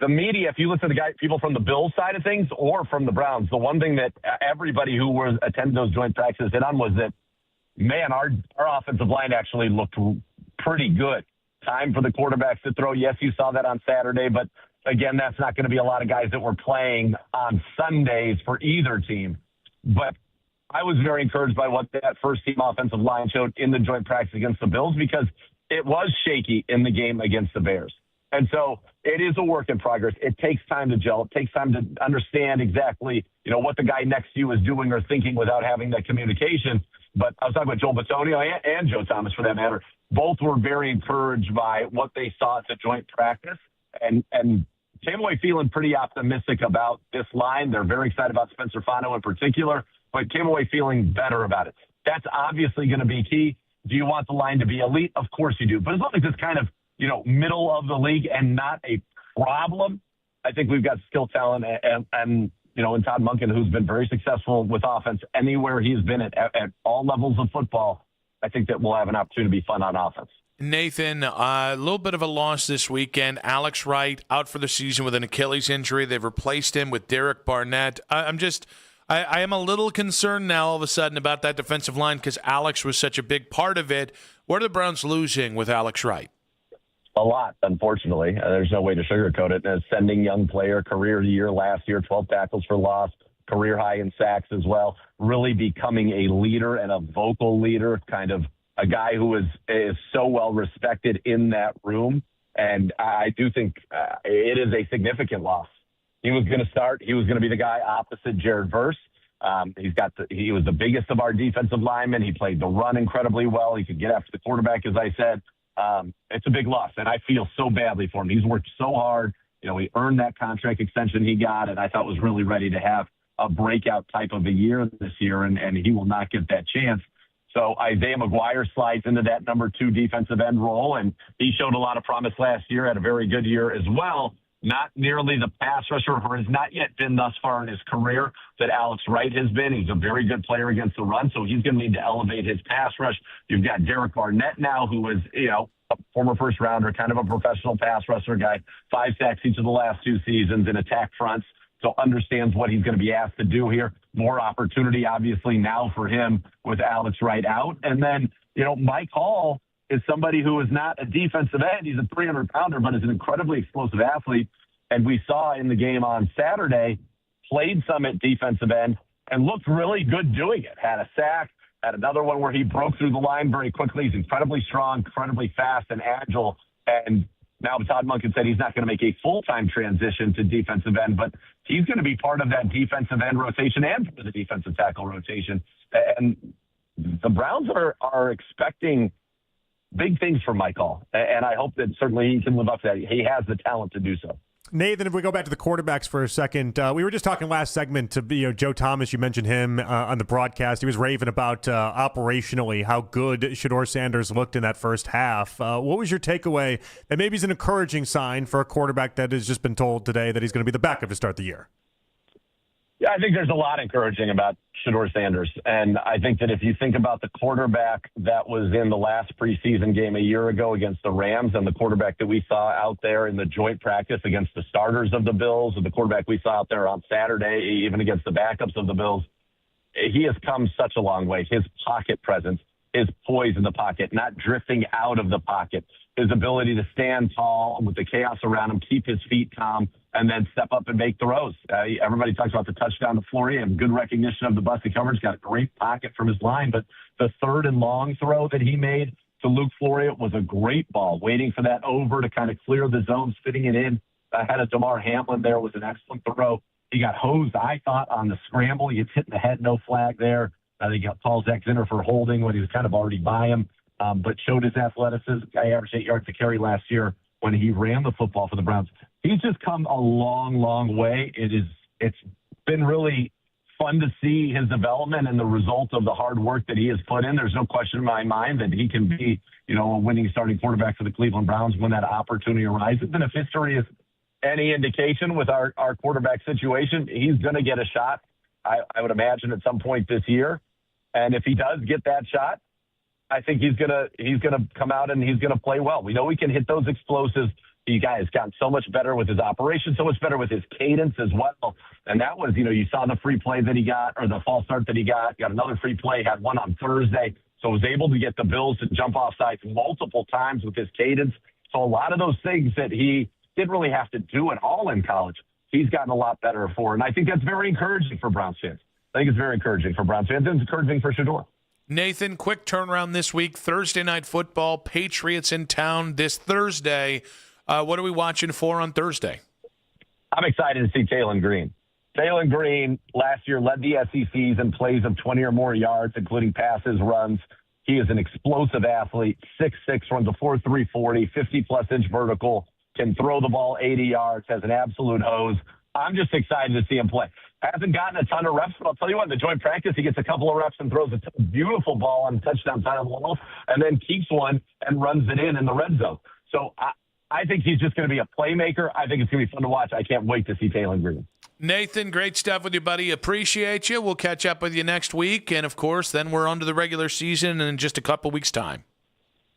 the media, if you listen to people from the Bills side of things or from the Browns, the one thing that everybody who was attending those joint practices hit on was that, man, our offensive line actually looked pretty good. Time for the quarterbacks to throw. Yes, you saw that on Saturday, but again, that's not going to be a lot of guys that were playing on Sundays for either team. But I was very encouraged by what that first team offensive line showed in the joint practice against the Bills, because it was shaky in the game against the Bears. And so it is a work in progress. It takes time to gel. It takes time to understand exactly, what the guy next to you is doing or thinking without having that communication. But I was talking about Joel Bitonio and Joe Thomas, for that matter. Both were very encouraged by what they saw at the joint practice and came away feeling pretty optimistic about this line. They're very excited about Spencer Fano in particular, but came away feeling better about it. That's obviously going to be key. Do you want the line to be elite? Of course you do. But as long as it's kind of, middle of the league and not a problem, I think we've got skill talent and in Todd Monken, who's been very successful with offense anywhere he's been at all levels of football. I think that we'll have an opportunity to be fun on offense. Nathan, a little bit of a loss this weekend. Alex Wright out for the season with an Achilles injury. They've replaced him with Derek Barnett. I am a little concerned now all of a sudden about that defensive line because Alex was such a big part of it. What are the Browns losing with Alex Wright? A lot, unfortunately. There's no way to sugarcoat it. An ascending young player, career year last year, 12 tackles for loss, career high in sacks as well. Really becoming a leader and a vocal leader, kind of a guy who is so well respected in that room. And I do think it is a significant loss. He was going to start. He was going to be the guy opposite Jared Verse. He was the biggest of our defensive linemen. He played the run incredibly well. He could get after the quarterback, as I said. It's a big loss, and I feel so badly for him. He's worked so hard. He earned that contract extension he got, and I thought was really ready to have a breakout type of a year this year, and he will not get that chance. So Isaiah McGuire slides into that number 2 defensive end role, and he showed a lot of promise last year, had a very good year as well. Not nearly the pass rusher, or has not yet been thus far in his career that Alex Wright has been. He's a very good player against the run, so he's going to need to elevate his pass rush. You've got Derek Barnett now, who is, a former first rounder, kind of a professional pass rusher guy, 5 sacks each of the last 2 seasons in attack fronts, so understands what he's going to be asked to do here. More opportunity, obviously, now for him with Alex Wright out. And then, Mike Hall is somebody who is not a defensive end. He's a 300-pounder, but is an incredibly explosive athlete. And we saw in the game on Saturday, played some at defensive end and looked really good doing it. Had a sack, had another one where he broke through the line very quickly. He's incredibly strong, incredibly fast and agile. And Now, Todd Monken said he's not going to make a full-time transition to defensive end, but he's going to be part of that defensive end rotation and for the defensive tackle rotation. And the Browns are expecting big things from Michael, and I hope that certainly he can live up to that. He has the talent to do so. Nathan, if we go back to the quarterbacks for a second, we were just talking last segment to Joe Thomas. You mentioned him on the broadcast. He was raving about operationally how good Shedeur Sanders looked in that first half. What was your takeaway? That maybe is an encouraging sign for a quarterback that has just been told today that he's going to be the backup to start the year. Yeah, I think there's a lot encouraging about Shedeur Sanders. And I think that if you think about the quarterback that was in the last preseason game a year ago against the Rams and the quarterback that we saw out there in the joint practice against the starters of the Bills and the quarterback we saw out there on Saturday, even against the backups of the Bills, he has come such a long way. His pocket presence, his poise in the pocket, not drifting out of the pocket, his ability to stand tall with the chaos around him, keep his feet calm, and then step up and make throws. Everybody talks about the touchdown to Flory and good recognition of the busted coverage. Got a great pocket from his line, but the third and long throw that he made to Luke Flory was a great ball, waiting for that over to kind of clear the zone, fitting it in. Ahead of DeMar Hamlin there was an excellent throw. He got hosed, I thought, on the scramble. He gets hit in the head, no flag there. They got Paul Zach Zinner for holding when he was kind of already by him, but showed his athleticism. Guy averaged 8 yards to carry last year when he ran the football for the Browns. He's just come a long, long way. It's been really fun to see his development and the result of the hard work that he has put in. There's no question in my mind that he can be, a winning starting quarterback for the Cleveland Browns when that opportunity arises. And if history is any indication with our quarterback situation, he's going to get a shot, I would imagine, at some point this year. And if he does get that shot, I think he's gonna come out and he's gonna play well. We know he can hit those explosives. He has gotten so much better with his operation, so much better with his cadence as well. And that was, you saw the free play that he got, or the false start that he got another free play, had one on Thursday. So was able to get the Bills to jump off sides multiple times with his cadence. So a lot of those things that he didn't really have to do at all in college, he's gotten a lot better for. And I think that's very encouraging for Browns fans. I think it's very encouraging for Browns fans, and it's encouraging for Shedeur. Nathan, quick turnaround this week. Thursday Night Football, Patriots in town this Thursday. What are we watching for on Thursday? I'm excited to see Taylon Green. Taylon Green last year led the SECs in plays of 20 or more yards, including passes, runs. He is an explosive athlete, 6'6", runs a 4.3 40, 50-plus inch vertical, can throw the ball 80 yards, has an absolute hose. I'm just excited to see him play. Hasn't gotten a ton of reps, but I'll tell you what, in the joint practice, he gets a couple of reps and throws a beautiful ball on the touchdown side of the wall, and then keeps one and runs it in the red zone. So I think he's just going to be a playmaker. I think it's going to be fun to watch. I can't wait to see Taylon Green. Nathan, great stuff with you, buddy. Appreciate you. We'll catch up with you next week. And, of course, then we're on to the regular season in just a couple weeks' time.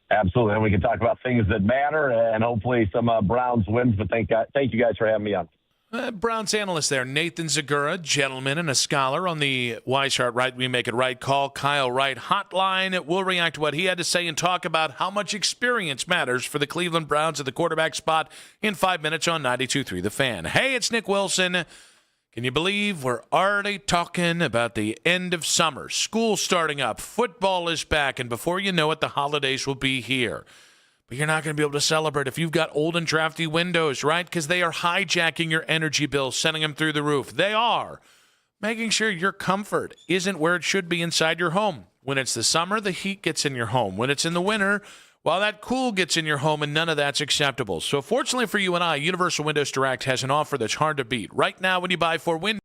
Absolutely. And we can talk about things that matter and hopefully some Browns wins. But thank you guys for having me on. Browns analyst there, Nathan Zagura, gentleman and a scholar on the Wise Heart Right, We Make It Right Call Kyle Wright hotline. We'll react to what he had to say and talk about how much experience matters for the Cleveland Browns at the quarterback spot in 5 minutes on 92.3 The Fan. Hey, it's Nick Wilson. Can you believe we're already talking about the end of summer? School starting up, football is back, and before you know it, the holidays will be here. But you're not going to be able to celebrate if you've got old and drafty windows, right? Because they are hijacking your energy bills, sending them through the roof. They are making sure your comfort isn't where it should be inside your home. When it's the summer, the heat gets in your home. When it's in the winter, well, that cool gets in your home, and none of that's acceptable. So fortunately for you and I, Universal Windows Direct has an offer that's hard to beat. Right now, when you buy 4 windows,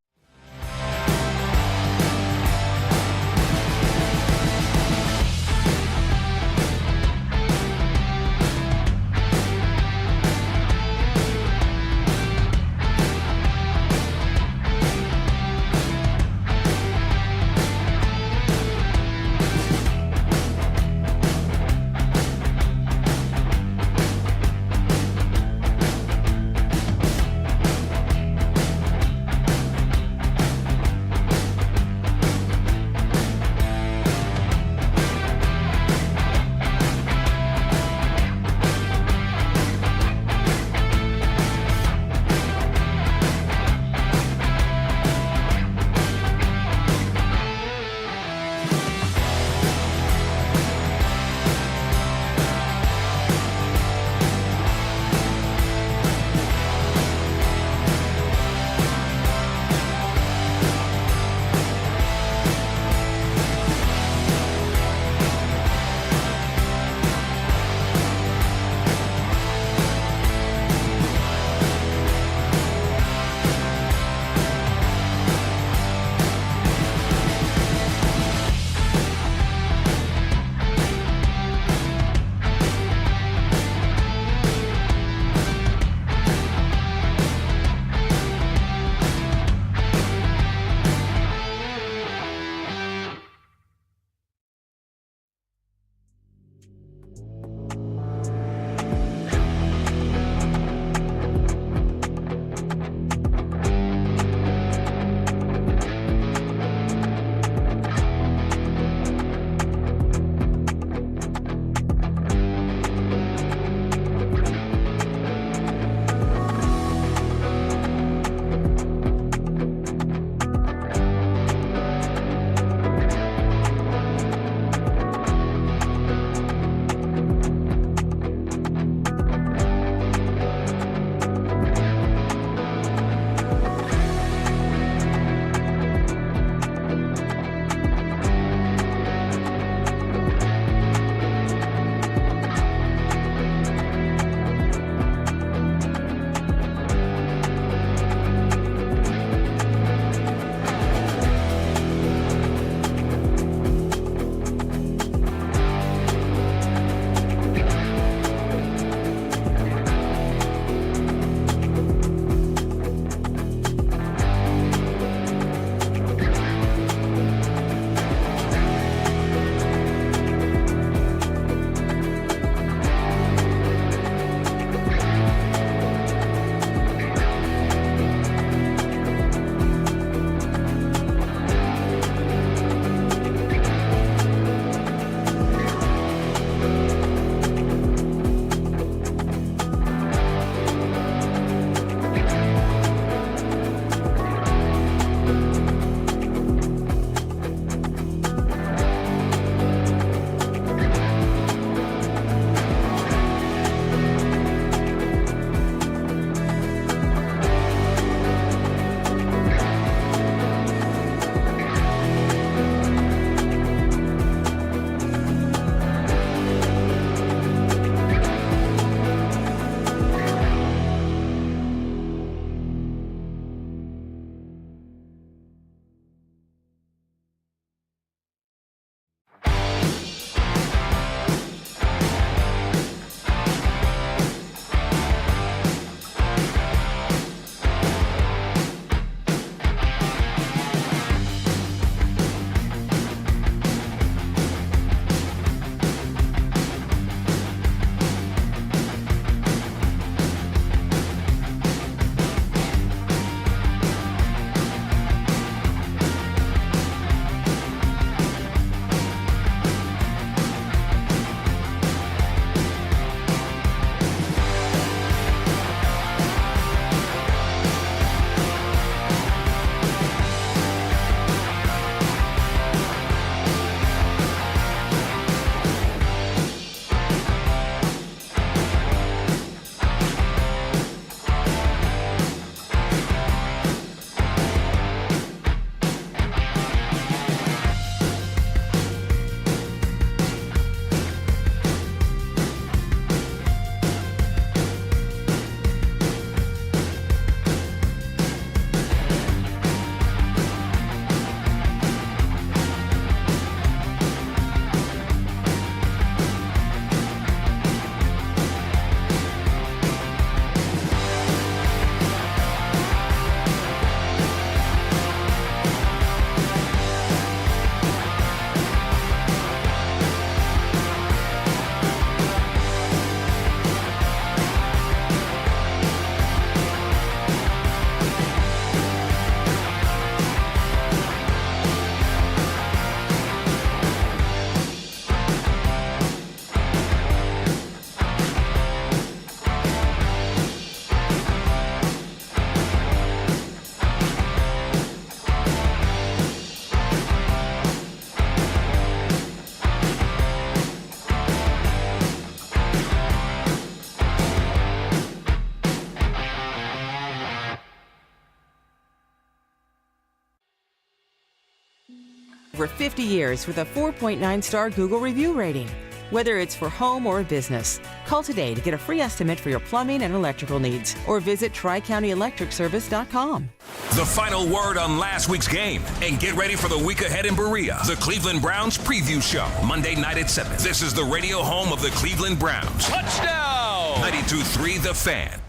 over 50 years with a 4.9-star Google review rating. Whether it's for home or business, call today to get a free estimate for your plumbing and electrical needs or visit TriCountyElectricService.com. The final word on last week's game. And get ready for the week ahead in Berea. The Cleveland Browns preview show, Monday night at 7. This is the radio home of the Cleveland Browns. Touchdown! 92.3 The Fan.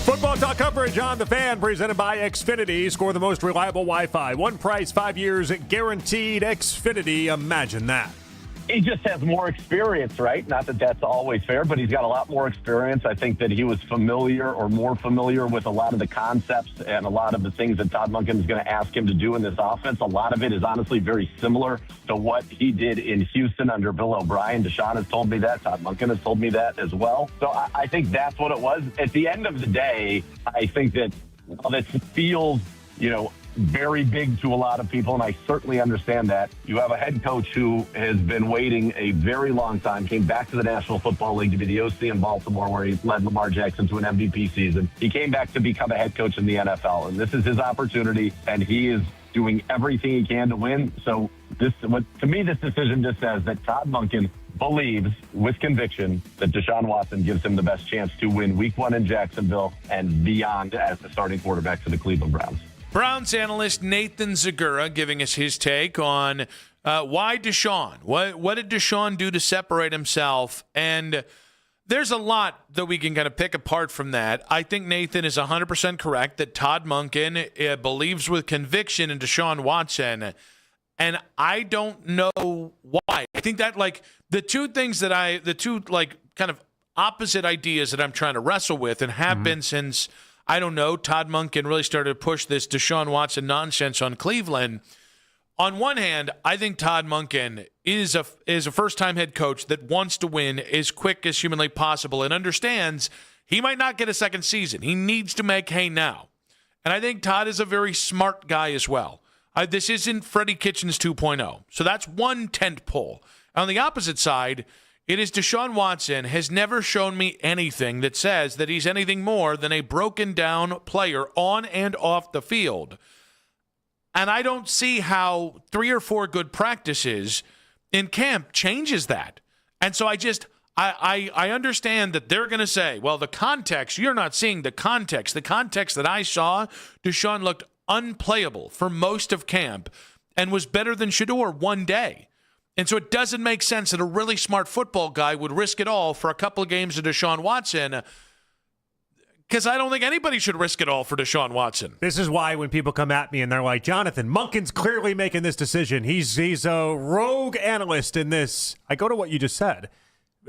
Football talk coverage on The Fan, presented by Xfinity. Score the most reliable Wi-Fi. One price, 5 years guaranteed. Xfinity, imagine that. He just has more experience, right? Not that that's always fair, but he's got a lot more experience. I think that he was familiar or more familiar with a lot of the concepts and a lot of the things that Todd Monken is going to ask him to do in this offense. A lot of it is honestly very similar to what he did in Houston under Bill O'Brien. Deshaun has told me that. Todd Monken has told me that as well. So I think that's what it was. At the end of the day, I think that while this feels, very big to a lot of people, and I certainly understand that. You have a head coach who has been waiting a very long time, came back to the National Football League to be the OC in Baltimore, where he led Lamar Jackson to an MVP season. He came back to become a head coach in the NFL, and this is his opportunity, and he is doing everything he can to win. So to me, this decision just says that Todd Monken believes with conviction that Deshaun Watson gives him the best chance to win Week 1 in Jacksonville and beyond as the starting quarterback for the Cleveland Browns. Browns analyst Nathan Zagura giving us his take on why Deshaun. What did Deshaun do to separate himself? And there's a lot that we can kind of pick apart from that. I think Nathan is 100% correct that Todd Monken believes with conviction in Deshaun Watson. And I don't know why. I think that the two kind of opposite ideas that I'm trying to wrestle with and have been since, I don't know, Todd Monken really started to push this Deshaun Watson nonsense on Cleveland. On one hand, I think Todd Monken is a first-time head coach that wants to win as quick as humanly possible and understands he might not get a second season. He needs to make hay now. And I think Todd is a very smart guy as well. This isn't Freddie Kitchens 2.0. So that's one tent pole. On the opposite side, it is Deshaun Watson has never shown me anything that says that he's anything more than a broken-down player on and off the field. And I don't see how 3 or 4 good practices in camp changes that. And so I understand that they're going to say, well, the context, you're not seeing the context. The context that I saw, Deshaun looked unplayable for most of camp and was better than Shedeur one day. And so it doesn't make sense that a really smart football guy would risk it all for a couple of games of Deshaun Watson, because I don't think anybody should risk it all for Deshaun Watson. This is why when people come at me and they're like, Jonathan, Monken's clearly making this decision. He's a rogue analyst in this. I go to what you just said.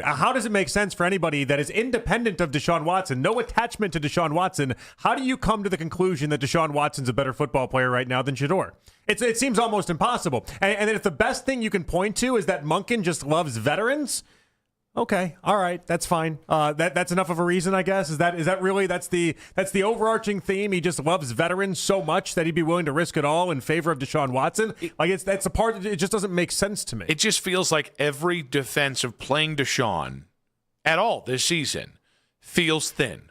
How does it make sense for anybody that is independent of Deshaun Watson, no attachment to Deshaun Watson? How do you come to the conclusion that Deshaun Watson's a better football player right now than Shedeur? It seems almost impossible. And if the best thing you can point to is that Monken just loves veterans, okay, all right, that's fine. That's enough of a reason, I guess. Is that really that's the overarching theme? He just loves veterans so much that he'd be willing to risk it all in favor of Deshaun Watson. That's the part that it just doesn't make sense to me. It just feels like every defense of playing Deshaun at all this season feels thin.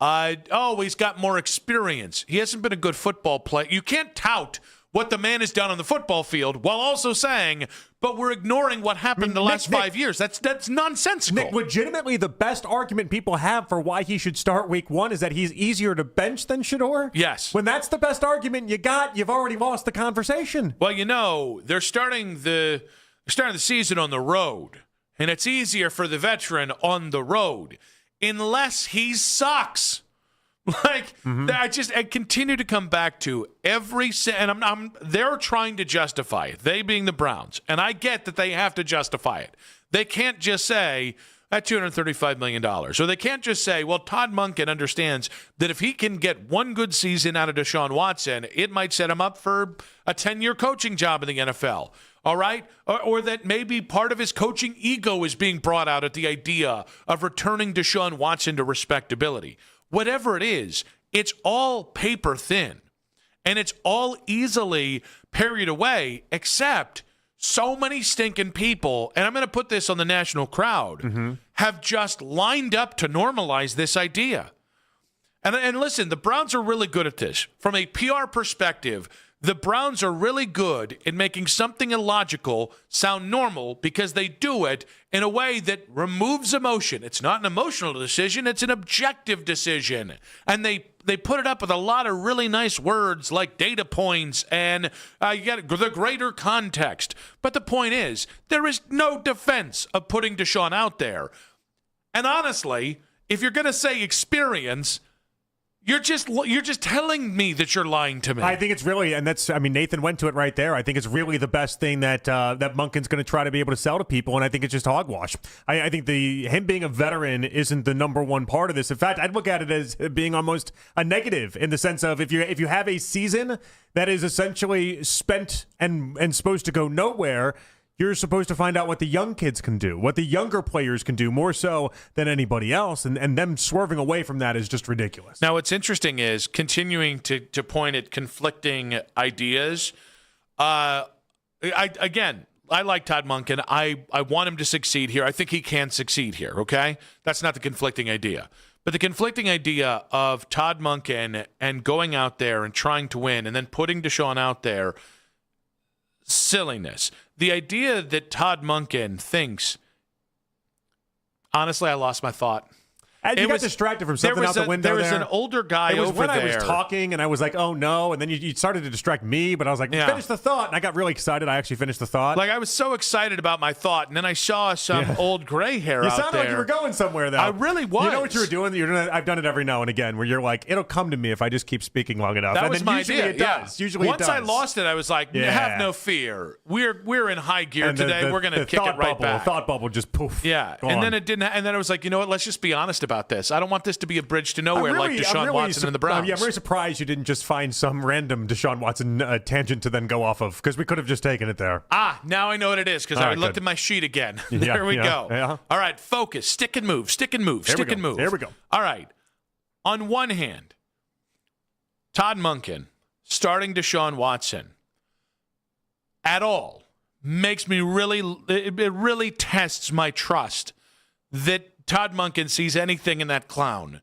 He's got more experience. He hasn't been a good football player. You can't tout what the man has done on the football field while also saying, but we're ignoring what happened the last 5 years. That's nonsensical. Nick, legitimately, the best argument people have for why he should start Week 1 is that he's easier to bench than Shedeur? Yes. When that's the best argument you've already lost the conversation. Well, they're starting the season on the road, and it's easier for the veteran on the road, unless he sucks. I continue to come back to and they're trying to justify it, they being the Browns, and I get that they have to justify it. They can't just say at $235 million, or they can't just say, well, Todd Monken understands that if he can get one good season out of Deshaun Watson, it might set him up for a 10-year coaching job in the NFL. All right? Or that maybe part of his coaching ego is being brought out at the idea of returning Deshaun Watson to respectability. Whatever it is, it's all paper thin, and it's all easily parried away, except so many stinking people, and I'm going to put this on the national crowd, have just lined up to normalize this idea. And listen, the Browns are really good at this. From a PR perspective, The Browns are really good in making something illogical sound normal because they do it in a way that removes emotion. It's not an emotional decision, it's an objective decision. And they put it up with a lot of really nice words like data points and you got the greater context. But the point is, there is no defense of putting Deshaun out there. And honestly, if you're going to say experience, you're just telling me that you're lying to me. I think it's really, and Nathan went to it right there. I think it's really the best thing that Monken's going to try to be able to sell to people, and I think it's just hogwash. I think him being a veteran isn't the number one part of this. In fact, I'd look at it as being almost a negative in the sense of if you have a season that is essentially spent and supposed to go nowhere, you're supposed to find out what the young kids can do, what the younger players can do, more so than anybody else, and them swerving away from that is just ridiculous. Now, what's interesting is continuing to point at conflicting ideas. I like Todd Monken. I want him to succeed here. I think he can succeed here, okay? That's not the conflicting idea. But the conflicting idea of Todd Monken and going out there and trying to win and then putting Deshaun out there, silliness. The idea that Todd Monken thinks, honestly, I lost my thought. And you got distracted from something out the window there. There was an older guy over there. It was when I was talking, and I was like, oh, no. And then you started to distract me, but I was like, finish the thought. And I got really excited. I actually finished the thought. Like, I was so excited about my thought, and then I saw some old gray hair out there. You sounded like you were going somewhere, though. I really was. You know what you were doing? I've done it every now and again, where you're like, it'll come to me if I just keep speaking long enough. That was my idea. Usually it does. Usually Once it does. I lost it, I was like, have no fear. We're in high gear today. We're going to kick it right back. The thought bubble just poof. Yeah. And then it didn't. And then I was like, you know what? Let's just be honest about this. I don't want this to be a bridge to nowhere like Deshaun Watson and the Browns. I'm very surprised you didn't just find some random Deshaun Watson tangent to then go off of, because we could have just taken it there. Now I know what it is, because I looked at my sheet again. There we go. Yeah. All right, focus. Stick and move. Stick and move. Stick and move. There we go. All right. On one hand, Todd Monken starting Deshaun Watson at all makes me it really tests my trust that Todd Monken sees anything in that clown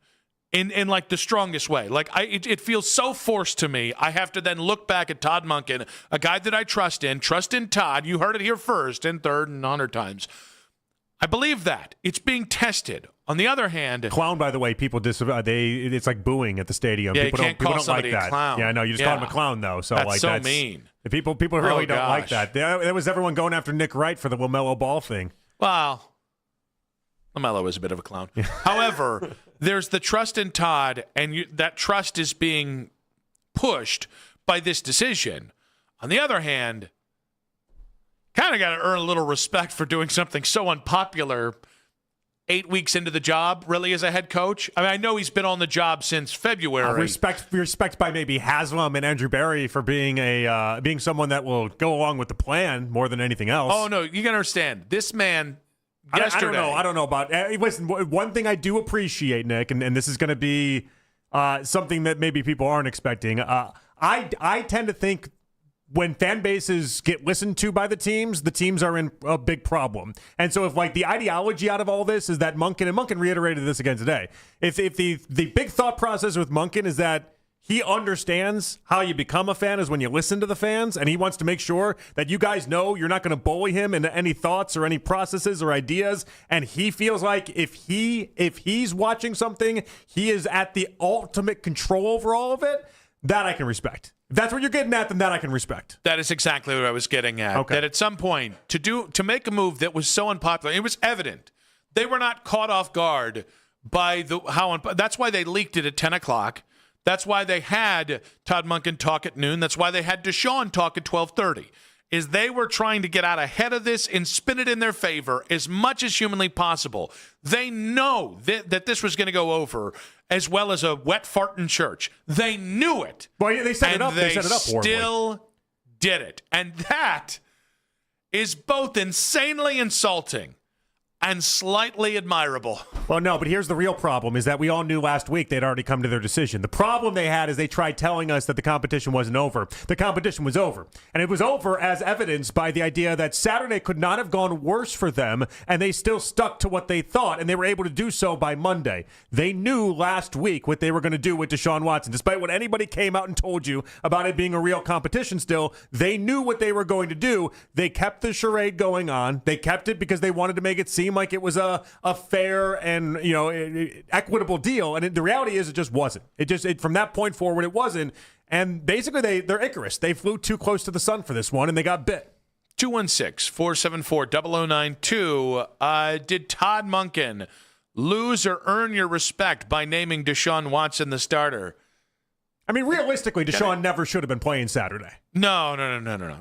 in like the strongest way. Like it feels so forced to me. I have to then look back at Todd Monken, a guy that I trust in Todd. You heard it here first and third and 100 times. I believe that. It's being tested. On the other hand, clown, by the way, people it's like booing at the stadium. Yeah, people you can't call somebody like that. A clown. Yeah, I know. You just call him a clown, though. So that's so mean. People really don't like that. There was everyone going after Nick Wright for the LaMelo Ball thing. Well, LaMelo is a bit of a clown. However, there's the trust in Todd, and that trust is being pushed by this decision. On the other hand, kind of got to earn a little respect for doing something so unpopular 8 weeks into the job, really, as a head coach. I mean, I know he's been on the job since February. Respect by maybe Haslam and Andrew Berry for being being someone that will go along with the plan more than anything else. Oh, no, you got to understand. This man... Yesterday. I don't know about. Listen, one thing I do appreciate, Nick, and this is going to be something that maybe people aren't expecting. I tend to think when fan bases get listened to by the teams are in a big problem. And so if like the ideology out of all this is that Monken reiterated this again today. If the big thought process with Monken is that he understands how you become a fan is when you listen to the fans, and he wants to make sure that you guys know you're not going to bully him into any thoughts or any processes or ideas. And he feels like if he's watching something, he is at the ultimate control over all of it. That I can respect. If that's what you're getting at, then that I can respect. That is exactly what I was getting at. Okay. That at some point to make a move that was so unpopular, it was evident they were not caught off guard by that's why they leaked it at 10 o'clock. That's why they had Todd Monken talk at noon. That's why they had Deshaun talk at 12:30. Is they were trying to get out ahead of this and spin it in their favor as much as humanly possible. They know that this was going to go over as well as a wet fart in church. They knew it. Well, they set it up. They set it up horribly. Still did it. And that is both insanely insulting. and slightly admirable. Well, no, but here's the real problem is that we all knew last week they'd already come to their decision. The problem they had is they tried telling us that the competition wasn't over. The competition was over. And it was over as evidenced by the idea that Saturday could not have gone worse for them, and they still stuck to what they thought, and they were able to do so by Monday. They knew last week what they were going to do with Deshaun Watson. Despite what anybody came out and told you about it being a real competition still, they knew what they were going to do. They kept the charade going on. They kept it because they wanted to make it seem like it was a fair and equitable deal, and the reality is it just wasn't. From that point forward it wasn't, and basically they're Icarus. They flew too close to the sun for this one, and they got bit. 216-474-0092. Did Todd Monken lose or earn your respect by naming Deshaun Watson the starter? I mean, realistically, Deshaun never should have been playing Saturday. No.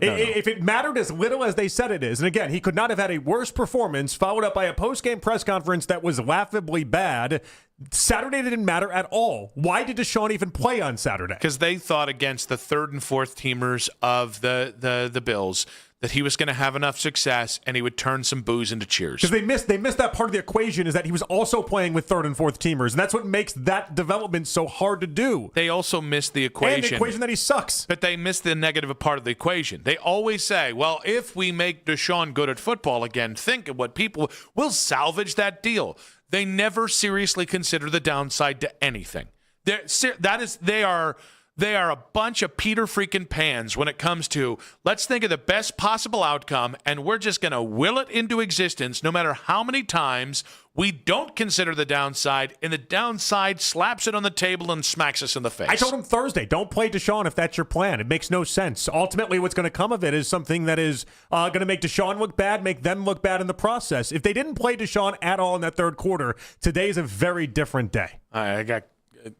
If it mattered as little as they said it is, and again, he could not have had a worse performance followed up by a post-game press conference that was laughably bad. Saturday didn't matter at all. Why did Deshaun even play on Saturday? Because they thought against the third and fourth teamers of the Bills that he was going to have enough success and he would turn some boos into cheers. Because they missed that part of the equation is that he was also playing with third and fourth teamers, and that's what makes that development so hard to do. They also missed the equation. And the equation that he sucks. But they missed the negative part of the equation. They always say, well, if we make Deshaun good at football again, think of what people will salvage that deal. They never seriously consider the downside to anything. They are a bunch of Peter freaking Pans when it comes to let's think of the best possible outcome, and we're just going to will it into existence no matter how many times we don't consider the downside, and the downside slaps it on the table and smacks us in the face. I told him Thursday, don't play Deshaun if that's your plan. It makes no sense. Ultimately, what's going to come of it is something that is going to make Deshaun look bad, make them look bad in the process. If they didn't play Deshaun at all in that third quarter, today's a very different day. I got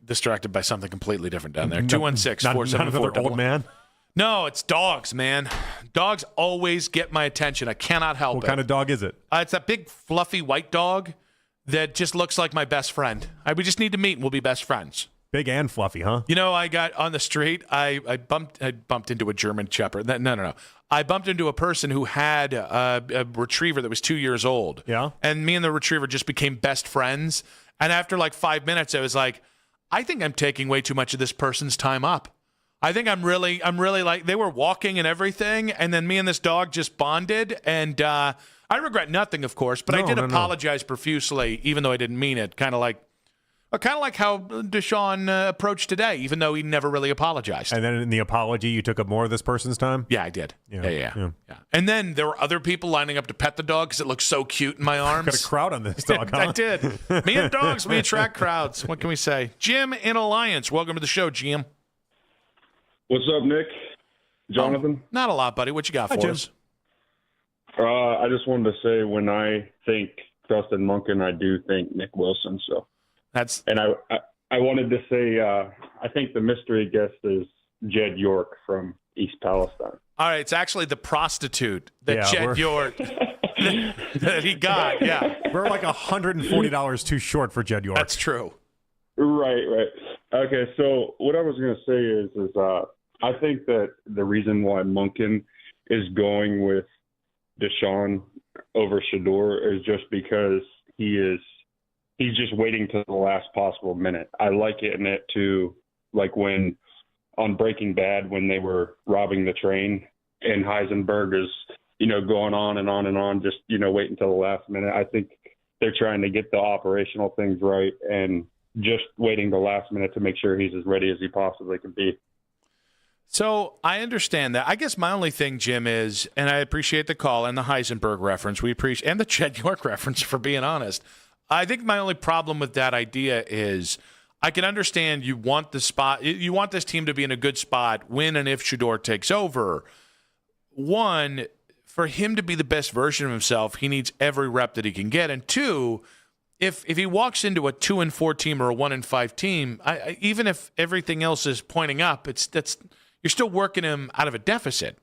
distracted by something completely different down there. 216-474 old man. No, it's dogs, man. Dogs always get my attention. I cannot help it. What kind of dog is it? It's that big, fluffy white dog that just looks like my best friend. We just need to meet and we'll be best friends. Big and fluffy, huh? I got on the street. I bumped into a German Shepherd. No. I bumped into a person who had a retriever that was 2 years old. Yeah. And me and the retriever just became best friends. And after like 5 minutes, I was like, I think I'm taking way too much of this person's time up. I think I'm really like, they were walking and everything, and then me and this dog just bonded, and I regret nothing, of course, but I did apologize profusely, even though I didn't mean it. Kind of like how Deshaun approached today, even though he never really apologized. And then in the apology, you took up more of this person's time? Yeah, I did. Yeah. And then there were other people lining up to pet the dog because it looked so cute in my arms. Got a crowd on this dog, huh? I did. Me and dogs, we attract crowds. What can we say? Jim in Alliance, welcome to the show, Jim. What's up, Nick? Jonathan? Not a lot, buddy. What you got for us? I just wanted to say when I think Justin Monken, I do think Nick Wilson. So and I wanted to say I think the mystery guest is Jed York from East Palestine. All right, it's actually the prostitute that Jed York that he got. Yeah, we're like $140 too short for Jed York. That's true. Right. Okay, so what I was going to say is I think that the reason why Monken is going with Deshaun over Shedeur is just because he's just waiting to the last possible minute. I liken it to like when on Breaking Bad when they were robbing the train and Heisenberg is, going on and on and on, just, wait until the last minute. I think they're trying to get the operational things right and just waiting the last minute to make sure he's as ready as he possibly can be. So I understand that. I guess my only thing, Jim, is, and I appreciate the call and the Heisenberg reference. We appreciate, and the Jed York reference, for being honest. I think my only problem with that idea is I can understand you want this team to be in a good spot when and if Shedeur takes over. One, for him to be the best version of himself, he needs every rep that he can get. And two, if he walks into a 2-4 team or a 1-5 team, even if everything else is pointing up, you're still working him out of a deficit.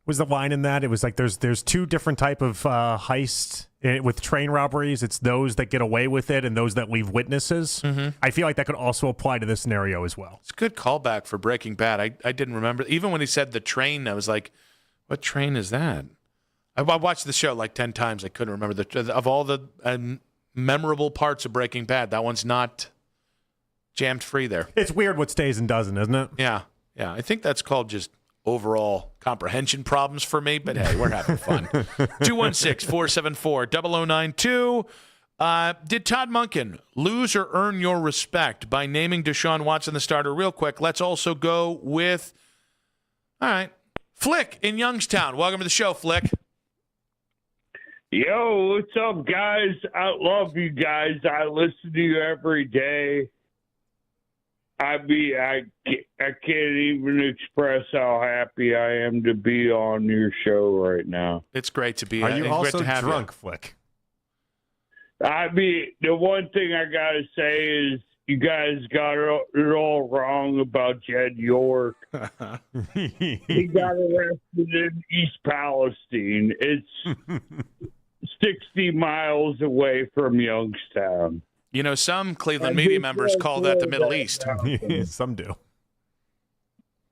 Was the line in that? It was like there's two different type of heists with train robberies. It's those that get away with it and those that leave witnesses. Mm-hmm. I feel like that could also apply to this scenario as well. It's a good callback for Breaking Bad. I didn't remember. Even when he said the train, I was like, what train is that? I watched the show like 10 times. I couldn't remember of all the memorable parts of Breaking Bad. That one's not jammed free there. It's weird what stays and doesn't, isn't it? Yeah. I think that's called just overall comprehension problems for me. But hey, we're having fun. 216-474-0092. Did Todd Monken lose or earn your respect by naming Deshaun Watson the starter? Real quick, let's also go with, all right, Flick in Youngstown. Welcome to the show, Flick. Yo, what's up, guys? I love you guys. I listen to you every day. I can't even express how happy I am to be on your show right now. It's great to be. Are you also to have drunk, you. Flick? I mean, the one thing I gotta say is you guys got it all wrong about Jed York. He got arrested in East Palestine. It's 60 miles away from Youngstown. You know, some Cleveland media members call that the Middle East. Some do.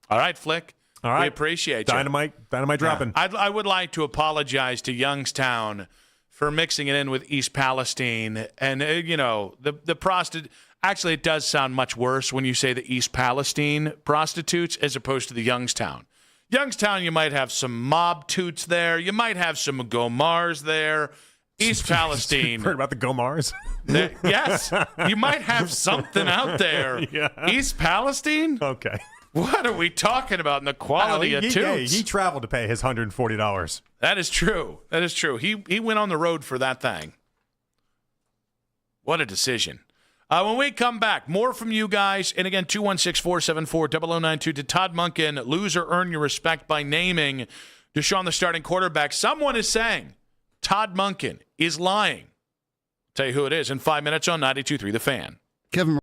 All right, Flick. All right. We appreciate you. Dynamite dropping. I would like to apologize to Youngstown for mixing it in with East Palestine. And, the prostitute. Actually, it does sound much worse when you say the East Palestine prostitutes as opposed to the Youngstown. Youngstown, you might have some mob toots there. You might have some Gomars there. East Palestine. Heard about the Gomars? Yes. You might have something out there. Yeah. East Palestine? Okay. What are we talking about in the quality of toots? He traveled to pay his $140. That is true. He went on the road for that thing. What a decision. When we come back, more from you guys. And again, 216-474-0092. Did Todd Monken lose or earn your respect by naming Deshaun the starting quarterback? Someone is saying Todd Monken is lying. I'll tell you who it is in 5 minutes on 92.3 The Fan. Kevin.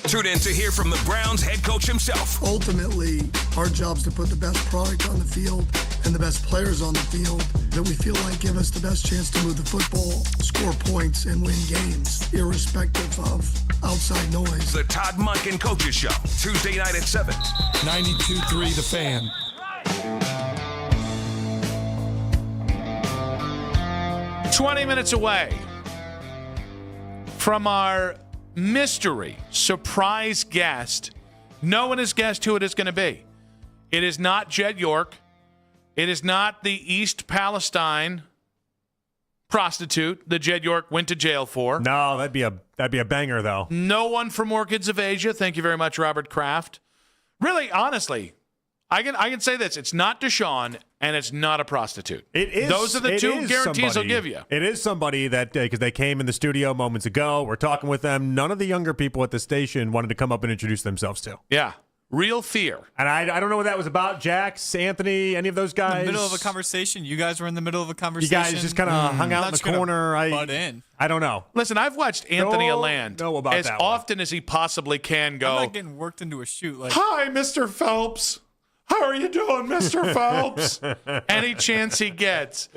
Tune in to hear from the Browns head coach himself. Ultimately, our job is to put the best product on the field and the best players on the field that we feel like give us the best chance to move the football, score points, and win games, irrespective of outside noise. The Todd Monken Coaches Show, Tuesday night at 7. 92.3 The Fan. "20 minutes away from our mystery surprise guest. No one has guessed who it is going to be. It is not Jed York. It is not the East Palestine prostitute that Jed York went to jail for. No, that'd be a banger, though. No one from Orchids of Asia. Thank you very much, Robert Kraft. Really, honestly, I can say this. It's not Deshaun, and it's not a prostitute. It is. Those are the two guarantees I'll give you. It is somebody that, because they came in the studio moments ago, we're talking with them. None of the younger people at the station wanted to come up and introduce themselves to. Yeah. Real fear. And I don't know what that was about. Jax, Anthony, any of those guys? In the middle of a conversation. You guys were in the middle of a conversation. You guys just kind of hung out in the corner. Butt in. I don't know. Listen, I've watched Anthony Aland as often as he possibly can go. I'm not getting worked into a shoot. Like, hi, Mr. Phelps. How are you doing, Mr. Phelps? Any chance he gets.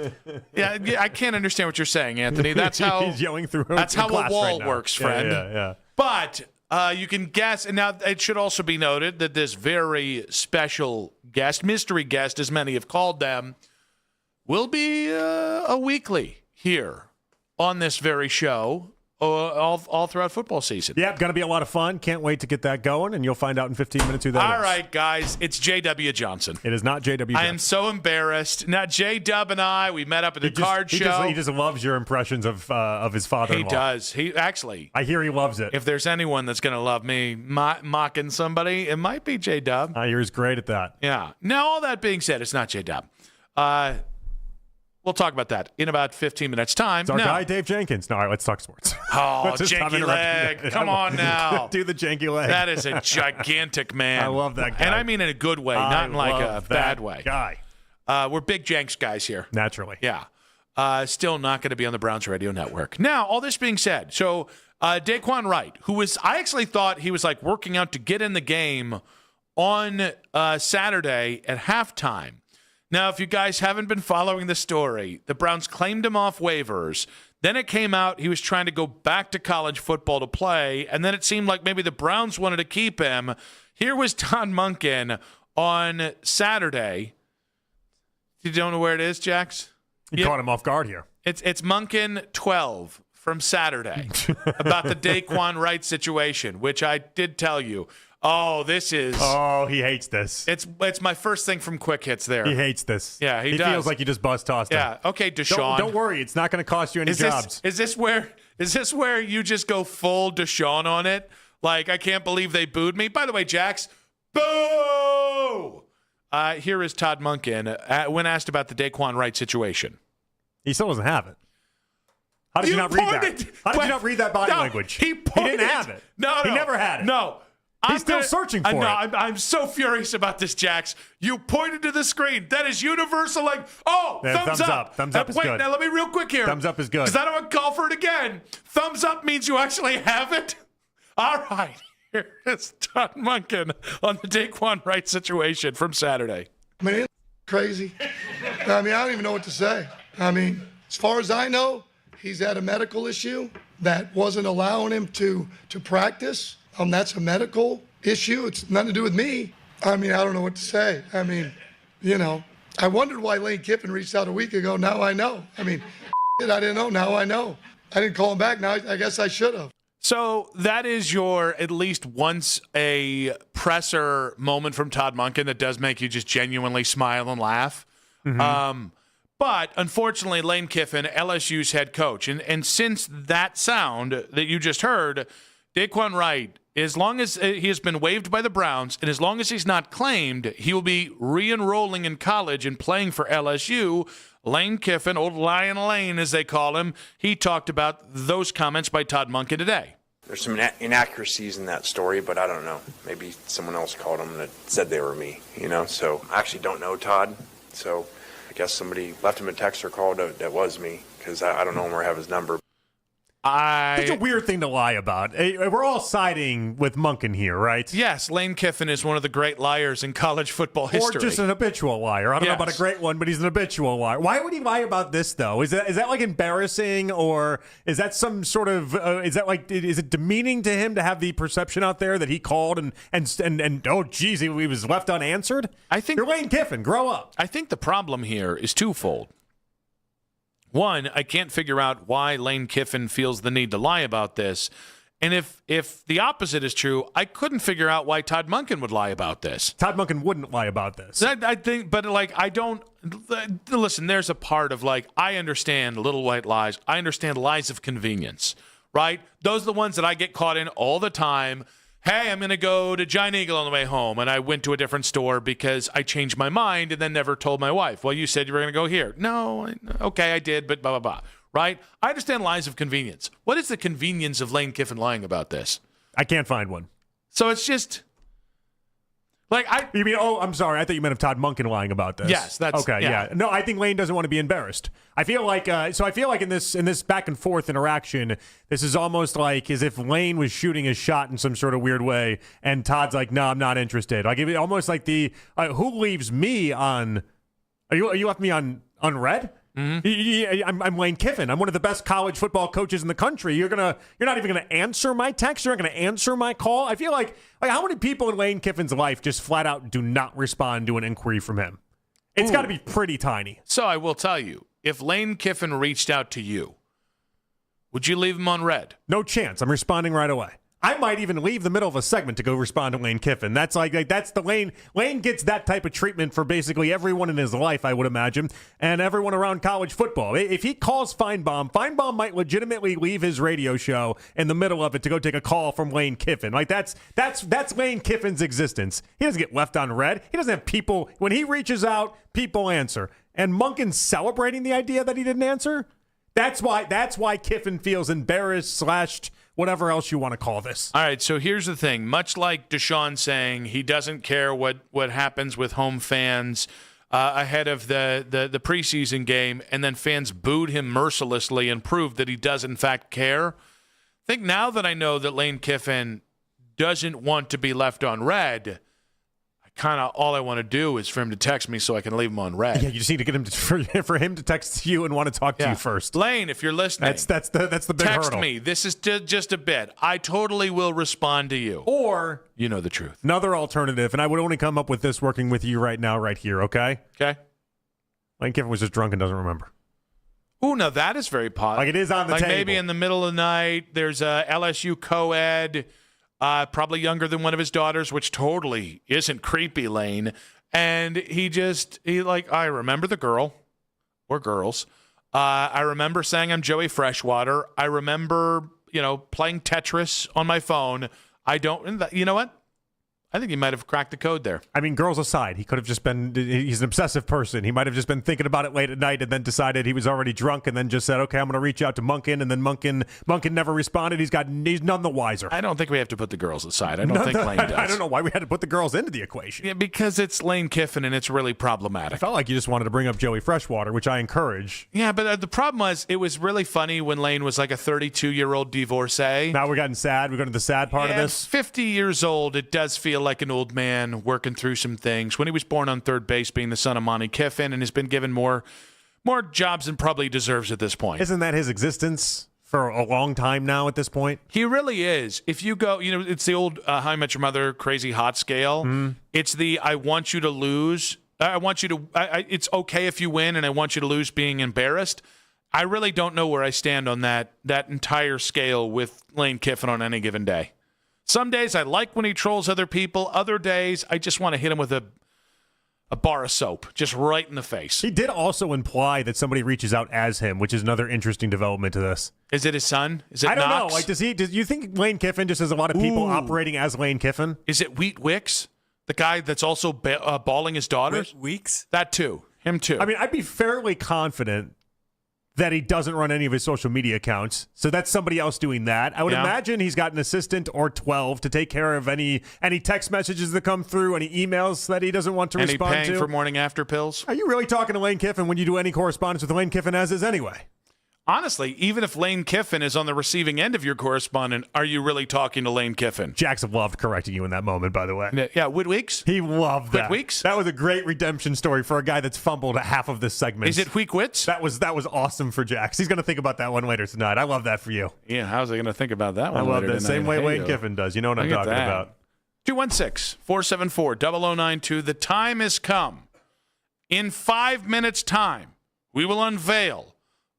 Yeah, I can't understand what you're saying, Anthony. That's how he's yelling through. That's how a wall works, friend. Yeah. But you can guess, and now it should also be noted that this very special guest, mystery guest, as many have called them, will be a weekly here on this very show. All throughout football season. Yeah, going to be a lot of fun. Can't wait to get that going, and you'll find out in 15 minutes who that is. All right, guys, it's J.W. Johnson. It is not J.W. I Johnson. am so embarrassed. Now, J-Dub and I, we met up at the card show. He just loves your impressions of his father-in-law. He does. He actually. I hear he loves it. If there's anyone that's going to love me mocking somebody, it might be J-Dub. I hear he's great at that. Yeah. Now, all that being said, it's not J-Dub. We'll talk about that in about 15 minutes' time. It's our guy, Dave Jenkins. No, all right, let's talk sports. Oh, janky leg. Come on now. Do the janky leg. That is a gigantic man. I love that guy. And I mean in a good way, not in like a bad way. Guy. We're big Jenks guys here. Naturally. Yeah. Still not going to be on the Browns radio network. Now, all this being said, so Daquan Wright, I actually thought he was like working out to get in the game on Saturday at halftime. Now, if you guys haven't been following the story, the Browns claimed him off waivers. Then it came out he was trying to go back to college football to play, and then it seemed like maybe the Browns wanted to keep him. Here was Todd Monken on Saturday. You don't know where it is, Jax? You caught him off guard here. It's Monken 12 from Saturday about the Daquan Wright situation, which I did tell you. Oh, this is. Oh, he hates this. It's my first thing from Quick Hits there. He hates this. Yeah, he does. He feels like you just buzz tossed him. Yeah. Okay, Deshaun. Don't worry. It's not going to cost you any jobs. Is this where you just go full Deshaun on it? Like, I can't believe they booed me. By the way, Jax, boo! Here is Todd Monken when asked about the Daquan Wright situation. He still doesn't have it. How did you not read that? How did you not read that body language? He didn't have it. No. He never had it. No. He's still searching for it. I'm so furious about this, Jax. You pointed to the screen. That is universal. Like, thumbs up. Thumbs up is wait, good. Now let me real quick here. Thumbs up is good. Because I don't want to call for it again. Thumbs up means you actually have it. All right. Here is Todd Monken on the Daquan Wright situation from Saturday. I mean, it's crazy. I mean, I don't even know what to say. I mean, as far as I know, he's had a medical issue that wasn't allowing him to practice. That's a medical issue. It's nothing to do with me. I mean, I don't know what to say. I mean, I wondered why Lane Kiffin reached out a week ago. Now I know. I mean, I didn't know. Now I know. I didn't call him back. Now I guess I should have. So that is your at least once a presser moment from Todd Monken that does make you just genuinely smile and laugh. Mm-hmm. But unfortunately, Lane Kiffin, LSU's head coach, and since that sound that you just heard, Daquan Wright, as long as he has been waived by the Browns, and as long as he's not claimed, he will be re-enrolling in college and playing for LSU. Lane Kiffin, old Lion Lane as they call him, he talked about those comments by Todd Monken today. There's some inaccuracies in that story, but I don't know. Maybe someone else called them that said they were me, So I actually don't know Todd, so I guess somebody left him a text or call that was me, because I don't know him or have his number. It's a weird thing to lie about. We're all siding with Monken here, right? Yes, Lane Kiffin is one of the great liars in college football history. Or just an habitual liar. I don't know about a great one, but he's an habitual liar. Why would he lie about this, though? Is that like embarrassing, or is that some sort of is it demeaning to him to have the perception out there that he called and oh geez, he was left unanswered? I think you're Lane Kiffin. Grow up. I think the problem here is twofold. One, I can't figure out why Lane Kiffin feels the need to lie about this. And if the opposite is true, I couldn't figure out why Todd Monken would lie about this. Todd Monken wouldn't lie about this. I think, but I don't listen. There's a part of I understand little white lies. I understand lies of convenience, right? Those are the ones that I get caught in all the time. Hey, I'm going to go to Giant Eagle on the way home, and I went to a different store because I changed my mind and then never told my wife. Well, you said you were going to go here. No, okay, I did, but blah, blah, blah, right? I understand lies of convenience. What is the convenience of Lane Kiffin lying about this? I can't find one. So it's just... You mean, I'm sorry, I thought you meant of Todd Monken lying about this. Yes, that's... Okay, yeah. No, I think Lane doesn't want to be embarrassed. I feel like in this back and forth interaction, this is almost like as if Lane was shooting his shot in some sort of weird way, and Todd's like, no, I'm not interested. Like, it almost like who leaves me on... You left me on unread? Mm-hmm. I'm Lane Kiffin. I'm one of the best college football coaches in the country. You're not even gonna answer my text. You're not gonna answer my call. I feel like how many people in Lane Kiffin's life just flat out do not respond to an inquiry from him? It's got to be pretty tiny. So I will tell you, if Lane Kiffin reached out to you, would you leave him on red? No chance. I'm responding right away. I might even leave the middle of a segment to go respond to Lane Kiffin. That's that's the Lane. Lane gets that type of treatment for basically everyone in his life, I would imagine, and everyone around college football. If he calls Feinbaum might legitimately leave his radio show in the middle of it to go take a call from Lane Kiffin. That's Lane Kiffin's existence. He doesn't get left on red. He doesn't have people. When he reaches out, people answer. And Monken's celebrating the idea that he didn't answer. That's why Kiffin feels embarrassed / whatever else you want to call this. All right, so here's the thing. Much like Deshaun saying he doesn't care what happens with home fans ahead of the preseason game, and then fans booed him mercilessly and proved that he does, in fact, care. I think now that I know that Lane Kiffin doesn't want to be left on red, all I want to do is for him to text me so I can leave him on red. Yeah, you just need to get him for him to text you and want to talk to you first. Lane, if you're listening, that's the big text hurdle. me. This is just a bit. I totally will respond to you. Or you know the truth. Another alternative, and I would only come up with this working with you right now, right here. Okay. Okay. Lane Kiffin was just drunk and doesn't remember. Ooh, now that is very possible. Like it is on the table. Maybe in the middle of the night, there's a LSU co-ed. Probably younger than one of his daughters, which totally isn't creepy, Lane. And he I remember the girl or girls. I remember saying I'm Joey Freshwater. I remember, playing Tetris on my phone. You know what? I think he might have cracked the code there. I mean, girls aside, he could have just been, he's an obsessive person. He might have just been thinking about it late at night and then decided he was already drunk and then just said, okay, I'm going to reach out to Monken. And then Monken never responded. He's none the wiser. I don't think we have to put the girls aside. I don't think Lane does. I don't know why we had to put the girls into the equation. Yeah, because it's Lane Kiffin and it's really problematic. I felt like you just wanted to bring up Joey Freshwater, which I encourage. Yeah, but the problem was it was really funny when Lane was like a 32-year-old divorcee. Now we're getting sad. We're going to the sad part of this. 50 years old, it does feel like an old man working through some things. When he was born on third base, being the son of Monty Kiffin, and has been given more jobs than probably he deserves at this point. Isn't that his existence for a long time now at this point? He really is. If you go, it's the old How I Met Your Mother crazy hot scale. Mm. It's the I want you to lose. It's okay if you win, and I want you to lose being embarrassed. I really don't know where I stand on that entire scale with Lane Kiffin on any given day. Some days I like when he trolls other people. Other days I just want to hit him with a bar of soap, just right in the face. He did also imply that somebody reaches out as him, which is another interesting development to this. Is it his son? Is it I don't Knox? know. Does you think Lane Kiffin just has a lot of people operating as Lane Kiffin? Is it Wheat Wicks, the guy that's also balling his daughters? Weeks? That too. Him too. I mean, I'd be fairly confident that he doesn't run any of his social media accounts. So that's somebody else doing that. I would imagine he's got an assistant or 12 to take care of any text messages that come through, any emails that he doesn't want to respond to. And he paying for morning after pills? Are you really talking to Lane Kiffin when you do any correspondence with Lane Kiffin as is anyway? Honestly, even if Lane Kiffin is on the receiving end of your correspondent, are you really talking to Lane Kiffin? Jackson loved correcting you in that moment, by the way. Yeah, Whitweeks? He loved that. Whitweeks? That was a great redemption story for a guy that's fumbled half of this segment. Is it Wheakwits? That was awesome for Jax. He's going to think about that one later tonight. I love that for you. Yeah, how's he going to think about that one I love later that. tonight? Same way Hey, Wayne Kiffin does. You know what I'm talking about. 216-474-0092. The time has come. In 5 minutes' time, we will unveil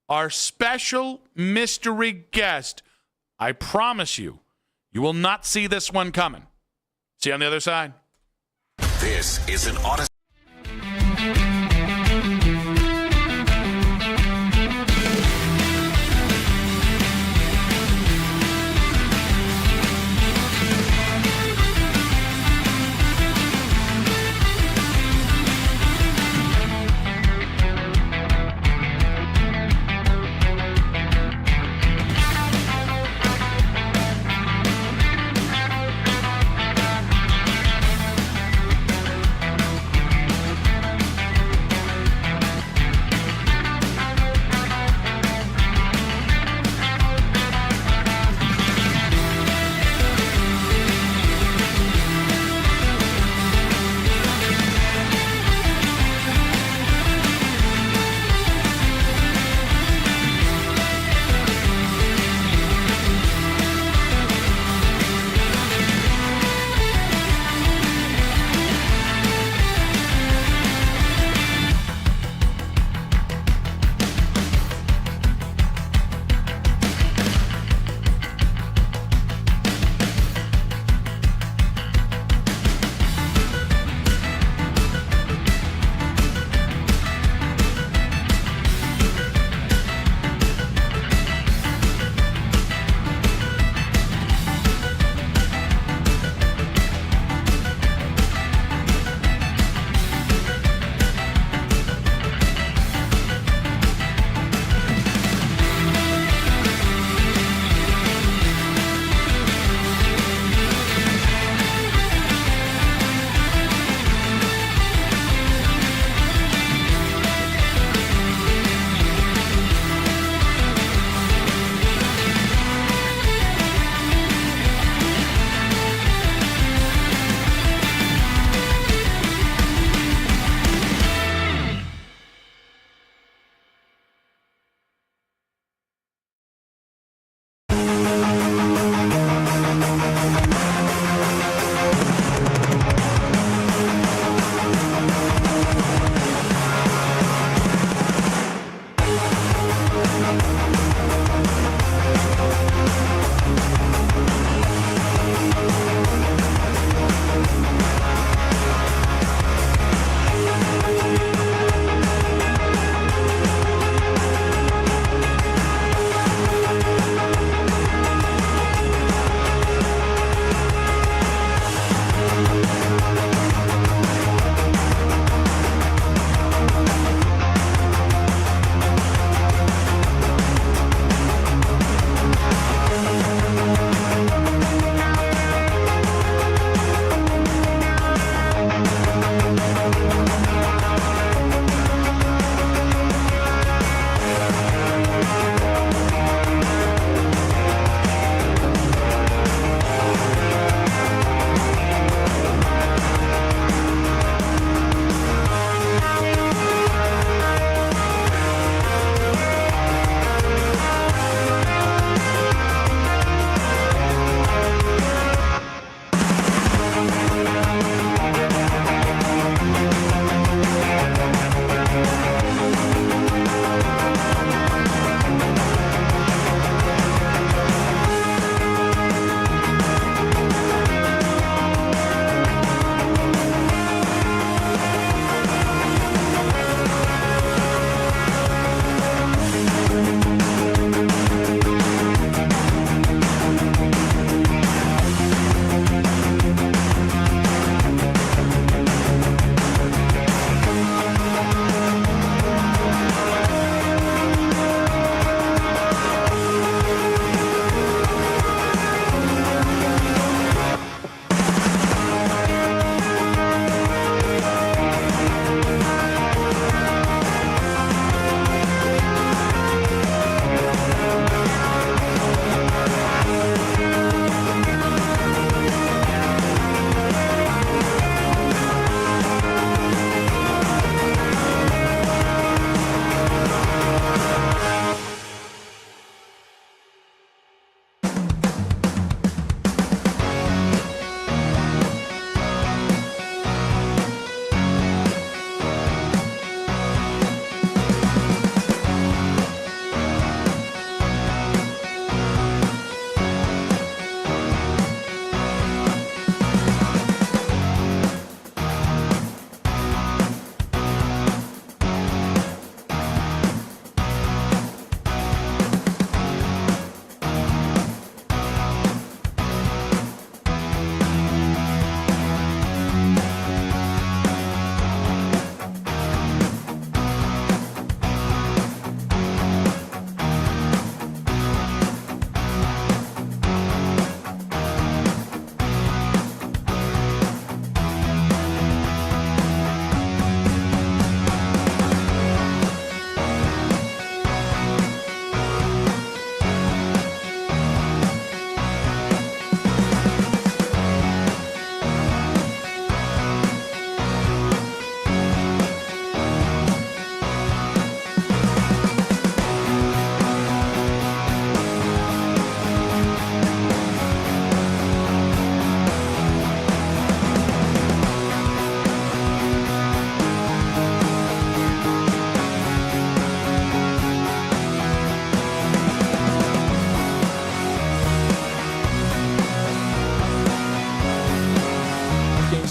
our special mystery guest. I promise you, you will not see this one coming. See you on the other side. This is an Odyssey.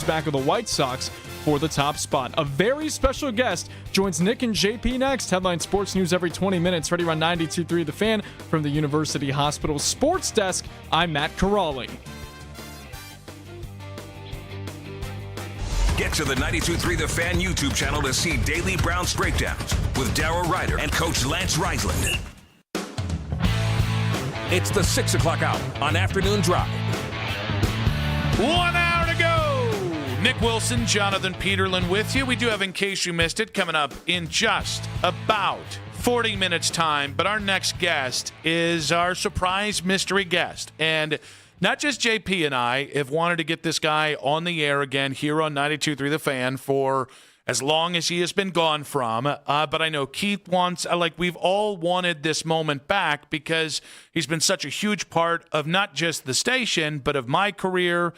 back of the White Sox for the top spot. A very special guest joins Nick and JP next. Headline Sports News every 20 minutes. Ready on 92.3 The Fan from the University Hospital Sports Desk. I'm Matt Corrali. Get to the 92.3 The Fan YouTube channel to see daily Browns breakdowns with Darryl Ryder and Coach Lance Reisland. It's the 6 o'clock hour on Afternoon Drive. 1 hour to go. Nick Wilson, Jonathan Peterlin with you. We do have In Case You Missed It coming up in just about 40 minutes time. But our next guest is our surprise mystery guest. And not just JP and I have wanted to get this guy on the air again here on 92.3 The Fan for as long as he has been gone from. But I know Keith wants, we've all wanted this moment back because he's been such a huge part of not just the station, but of my career,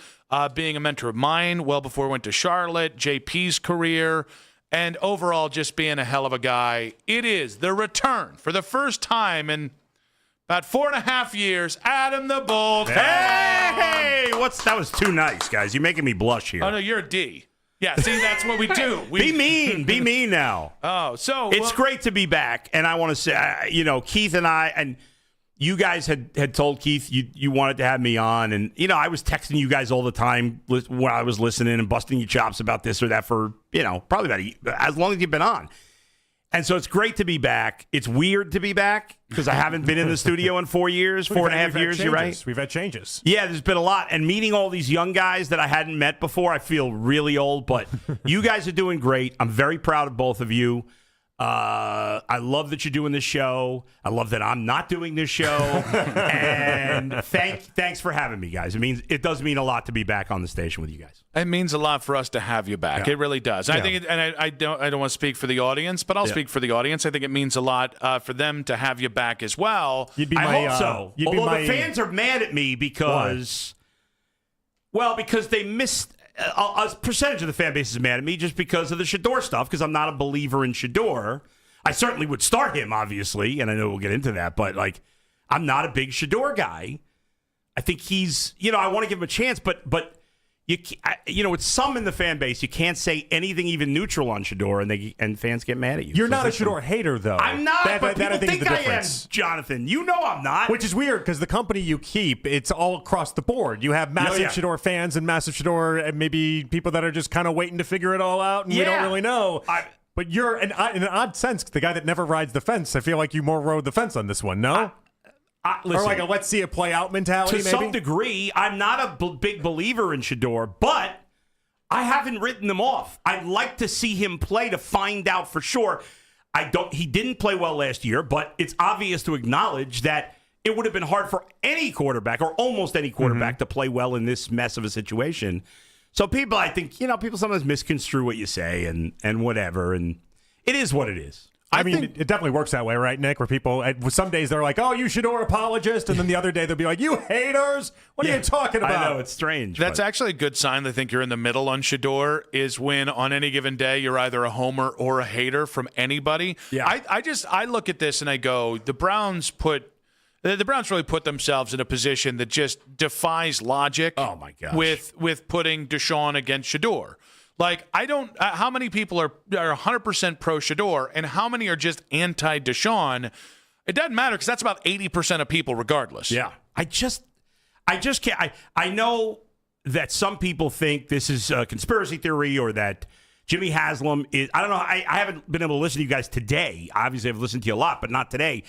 being a mentor of mine well before I went to Charlotte, JP's career, and overall just being a hell of a guy. It is the return for the first time in about 4.5 years, Adam the Bull. Hey, that was too nice, guys. You're making me blush here. Oh, no, you're a D. Yeah, see, that's what we do. Be mean now. Oh, so it's great to be back, and I want to say, Keith and I, and you guys had told Keith you wanted to have me on, and I was texting you guys all the time when I was listening and busting your chops about this or that for probably about as long as you've been on. And so it's great to be back. It's weird to be back because I haven't been in the studio in 4 years, 4.5 years. You're right. We've had changes. Yeah, there's been a lot. And meeting all these young guys that I hadn't met before, I feel really old. But you guys are doing great. I'm very proud of both of you. I love that you're doing this show. I love that I'm not doing this show. And thanks for having me, guys. It does mean a lot to be back on the station with you guys. It means a lot for us to have you back. Yeah. It really does. Yeah. I think, I don't want to speak for the audience, but I'll speak for the audience. I think it means a lot for them to have you back as well. I hope so. Although the fans are mad at me because they missed. A percentage of the fan base is mad at me just because of the Shedeur stuff, because I'm not a believer in Shedeur. I certainly would start him, obviously, and I know we'll get into that, but I'm not a big Shedeur guy. I think he's, I want to give him a chance, but it's some in the fan base. You can't say anything even neutral on Shedeur, and fans get mad at you. You're not a Shedeur hater, though. I'm not, but people think I am, Jonathan. You know I'm not. Which is weird, because the company you keep, it's all across the board. You have massive Shedeur fans and massive Shedeur, and maybe people that are just kind of waiting to figure it all out, and we don't really know. But you're, in an odd sense, the guy that never rides the fence. I feel like you more rode the fence on this one, no? Listen, or a let's see it play out mentality, to some degree. I'm not a big believer in Shedeur, but I haven't written him off. I'd like to see him play to find out for sure. He didn't play well last year, but it's obvious to acknowledge that it would have been hard for any quarterback or almost any quarterback to play well in this mess of a situation. So people, I think, people sometimes misconstrue what you say and whatever, and it is what it is. I mean, it definitely works that way, right, Nick? Where people, some days they're like, oh, you Shedeur apologist, and then the other day they'll be like, you haters? What are you talking about? I know, it's strange. That's actually a good sign. I think you're in the middle on Shedeur, is when on any given day you're either a homer or a hater from anybody. Yeah. I look at this and I go, the Browns really put themselves in a position that just defies logic. Oh, my gosh. With putting Deshaun against Shedeur. How many people are 100% pro Shedeur and how many are just anti Deshaun? It doesn't matter because that's about 80% of people regardless. Yeah. I just can't. I know that some people think this is a conspiracy theory or that Jimmy Haslam is, I don't know. I haven't been able to listen to you guys today. Obviously, I've listened to you a lot, but not today.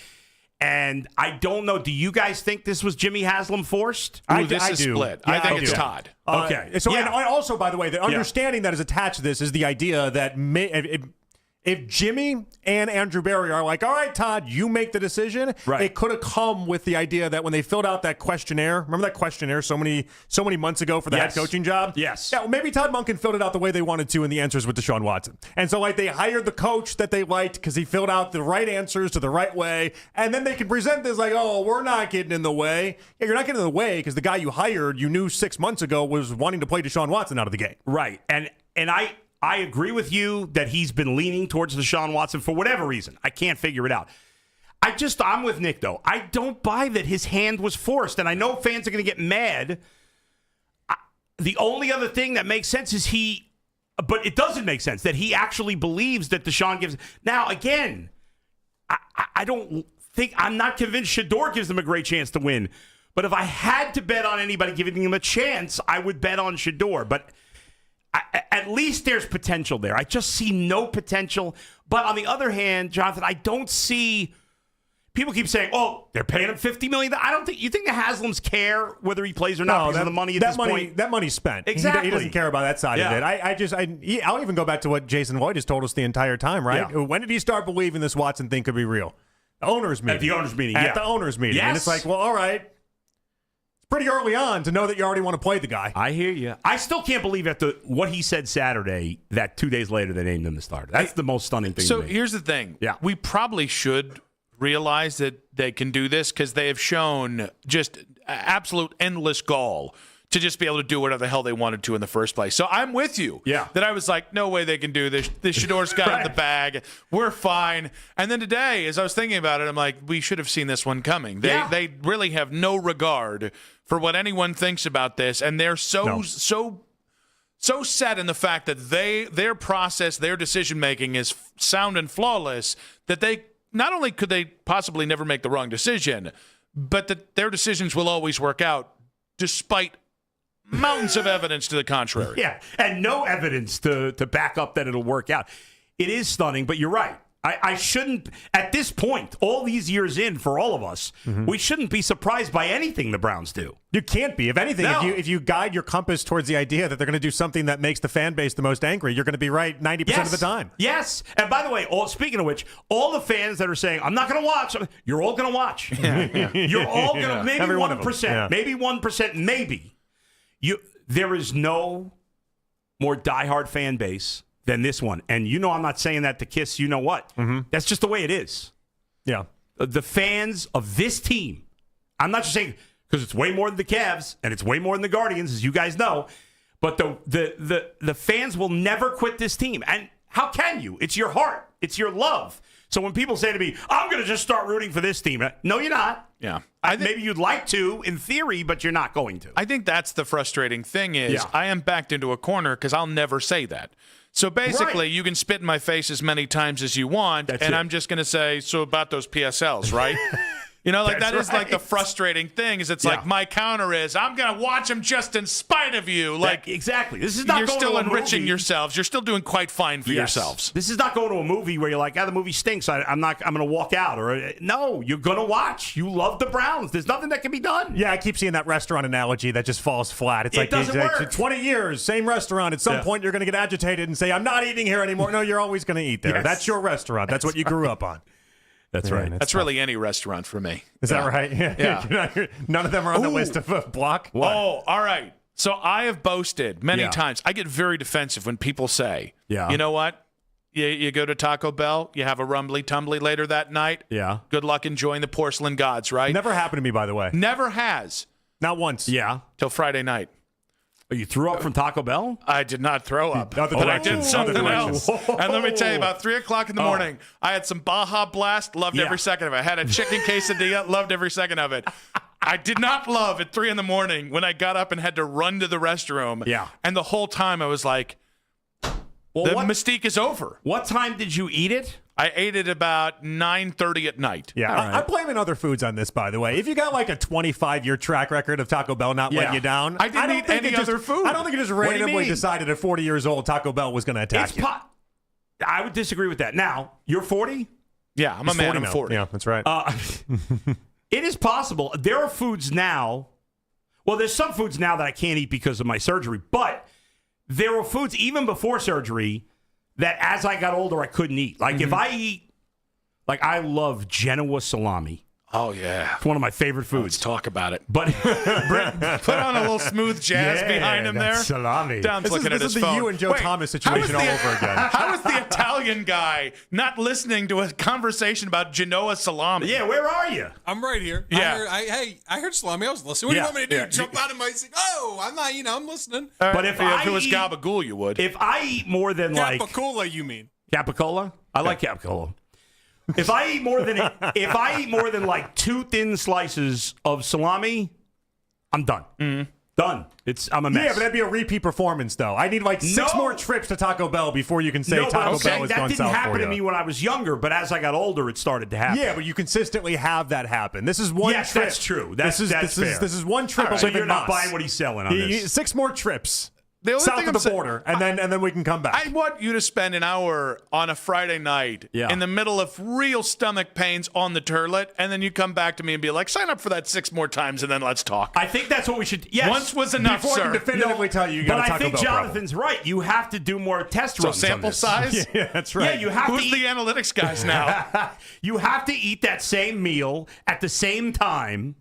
And I don't know. Do you guys think this was Jimmy Haslam forced? I do. Split. Yeah, I think it's Todd. Okay. So, and also, by the way, the understanding that is attached to this is the idea that if Jimmy and Andrew Berry are like, all right, Todd, you make the decision, it could have come with the idea that when they filled out that questionnaire, remember that questionnaire so many months ago for the head coaching job? Yes. Yeah, well, maybe Todd Monken filled it out the way they wanted to, and the answers with Deshaun Watson. And so, they hired the coach that they liked because he filled out the right answers to the right way, and then they can present this like, oh, we're not getting in the way. Yeah, you're not getting in the way because the guy you hired, you knew 6 months ago, was wanting to play Deshaun Watson out of the gate. Right. And I agree with you that he's been leaning towards Deshaun Watson for whatever reason. I can't figure it out. I'm with Nick, though. I don't buy that his hand was forced, and I know fans are going to get mad. the only other thing that makes sense is but it doesn't make sense that he actually believes that Deshaun gives. Now, again, I'm not convinced Shador gives them a great chance to win. But if I had to bet on anybody giving him a chance, I would bet on Shador. But at least there's potential there. I just see no potential. But on the other hand, Jonathan, I don't see. People keep saying, "Oh, they're paying him $50 million." I don't think you think the Haslams care whether he plays or not because of the money at this point. That money's spent. Exactly. He doesn't care about that side of it. I'll even go back to what Jason Lloyd has told us the entire time. Right? Yeah. When did he start believing this Watson thing could be real? The owners meeting. At the owners meeting. At the owners meeting. Yes. And it's like, well, all right. It's pretty early on to know that you already want to play the guy. I hear you. I still can't believe after what he said Saturday that 2 days later they named him the starter. That's the most stunning thing. So to me. here's the thing. Yeah. We probably should realize that they can do this because they have shown just absolute endless gall to just be able to do whatever the hell they wanted to in the first place. So I'm with you. Yeah. That I was like, no way they can do this. The Shador's got in the bag. We're fine. And then today, as I was thinking about it, I'm like, we should have seen this one coming. They really have no regard for what anyone thinks about this, and they're so set in the fact that their process, their decision making is sound and flawless that they not only could they possibly never make the wrong decision, but that their decisions will always work out despite mountains of evidence to the contrary. Yeah, and no evidence to back up that it'll work out. It is stunning, but you're right. I shouldn't, at this point, all these years in, for all of us, we shouldn't be surprised by anything the Browns do. You can't be. If anything, if you guide your compass towards the idea that they're going to do something that makes the fan base the most angry, you're going to be right 90% of the time. Yes. And by the way, speaking of which, all the fans that are saying, I'm not going to watch, you're all going to watch. You're all going to, maybe Every 1%, maybe 1%, maybe. There is no more diehard fan base than this one. And I'm not saying that to kiss you know what. That's just the way it is. Yeah. The fans of this team, I'm not just saying because it's way more than the Cavs and it's way more than the Guardians, as you guys know, but the fans will never quit this team. And how can you? It's your heart. It's your love. So when people say to me, I'm going to just start rooting for this team, no, you're not. Yeah. Maybe you'd like to in theory, but you're not going to. I think that's the frustrating thing is I am backed into a corner because I'll never say that. So basically, you can spit in my face as many times as you want, I'm just going to say, so about those PSLs, right? That is like the frustrating thing is it's like my counter is, I'm going to watch them just in spite of you. Like exactly. This is not you're going still to a enriching movie. yourselves. You're still doing quite fine for yourselves. This is not going to a movie where you're like, the movie stinks. I'm going to walk out. No, you're going to watch. You love the Browns. There's nothing that can be done. Yeah, I keep seeing that restaurant analogy that just falls flat. It's it doesn't work. 20 years, same restaurant. At some point, you're going to get agitated and say, I'm not eating here anymore. No, you're always going to eat there. Yes. That's your restaurant. That's what you grew up on. That's right. That's really any restaurant for me. Is that right? Yeah. None of them are on the list of a block? What? Oh, all right. So I have boasted many times. I get very defensive when people say, you know what? You go to Taco Bell, you have a rumbly-tumbly later that night. Yeah. Good luck enjoying the porcelain gods, right? Never happened to me, by the way. Never has. Not once. Yeah. Till Friday night. You threw up from Taco Bell? I did not throw up, but I did something else. And let me tell you, about 3 o'clock in the morning, I had some Baja Blast, loved every second of it. I had a chicken quesadilla, loved every second of it. I did not love at 3 in the morning when I got up and had to run to the restroom. Yeah. And the whole time I was like, the mystique is over. What time did you eat it? I ate it about 9:30 at night. Yeah, I'm blaming other foods on this, by the way. If you got like a 25-year track record of Taco Bell not letting you down, I didn't eat any other food. I don't think it just randomly decided at 40 years old Taco Bell was going to attack you. I would disagree with that. Now, you're 40? Yeah, I'm a man. I'm 40. Yeah, that's right. It is possible. There are foods now. Well, there's some foods now that I can't eat because of my surgery, but there were foods even before surgery that as I got older, I couldn't eat. Like if I eat, I love Genoa salami. Oh, yeah. It's one of my favorite foods. Let's talk about it. But put on a little smooth jazz behind him there. Salami. Down's looking at his phone. This is the you and Joe Thomas situation all over again. How is the Italian guy not listening to a conversation about Genoa salami? Yeah, where are you? I'm right here. Yeah. I heard salami. I was listening. What do you want me to do? Jump out of my seat? Oh, I'm not. I'm listening. But if it was gabagool, you would. If I eat more than Capicola, you mean? Capicola? I like Capicola. If I eat more than like 2 thin slices of salami, I'm done. Done. I'm a mess. Yeah, but that'd be a repeat performance, though. I need like 6 more trips to Taco Bell before you can say Taco Bell has gone south for you. That didn't happen to me when I was younger, but as I got older, it started to happen. Yeah, but you consistently have that happen. This is one trip. That's true. This is one trip. Right, so you're not buying what he's selling on this. 6 more trips. The only south thing of the border, and then we can come back. I want you to spend an hour on a Friday night in the middle of real stomach pains on the toilet, and then you come back to me and be like, sign up for that 6 more times, and then let's talk. I think that's what we should. Yes, once was enough, Before sir. I can definitively tell you, got to Taco Bell. But I think Jonathan's right. You have to do more test runs. So sample size. Yeah, that's right. Yeah, you have Who's the analytics guys now? You have to eat that same meal at the same time,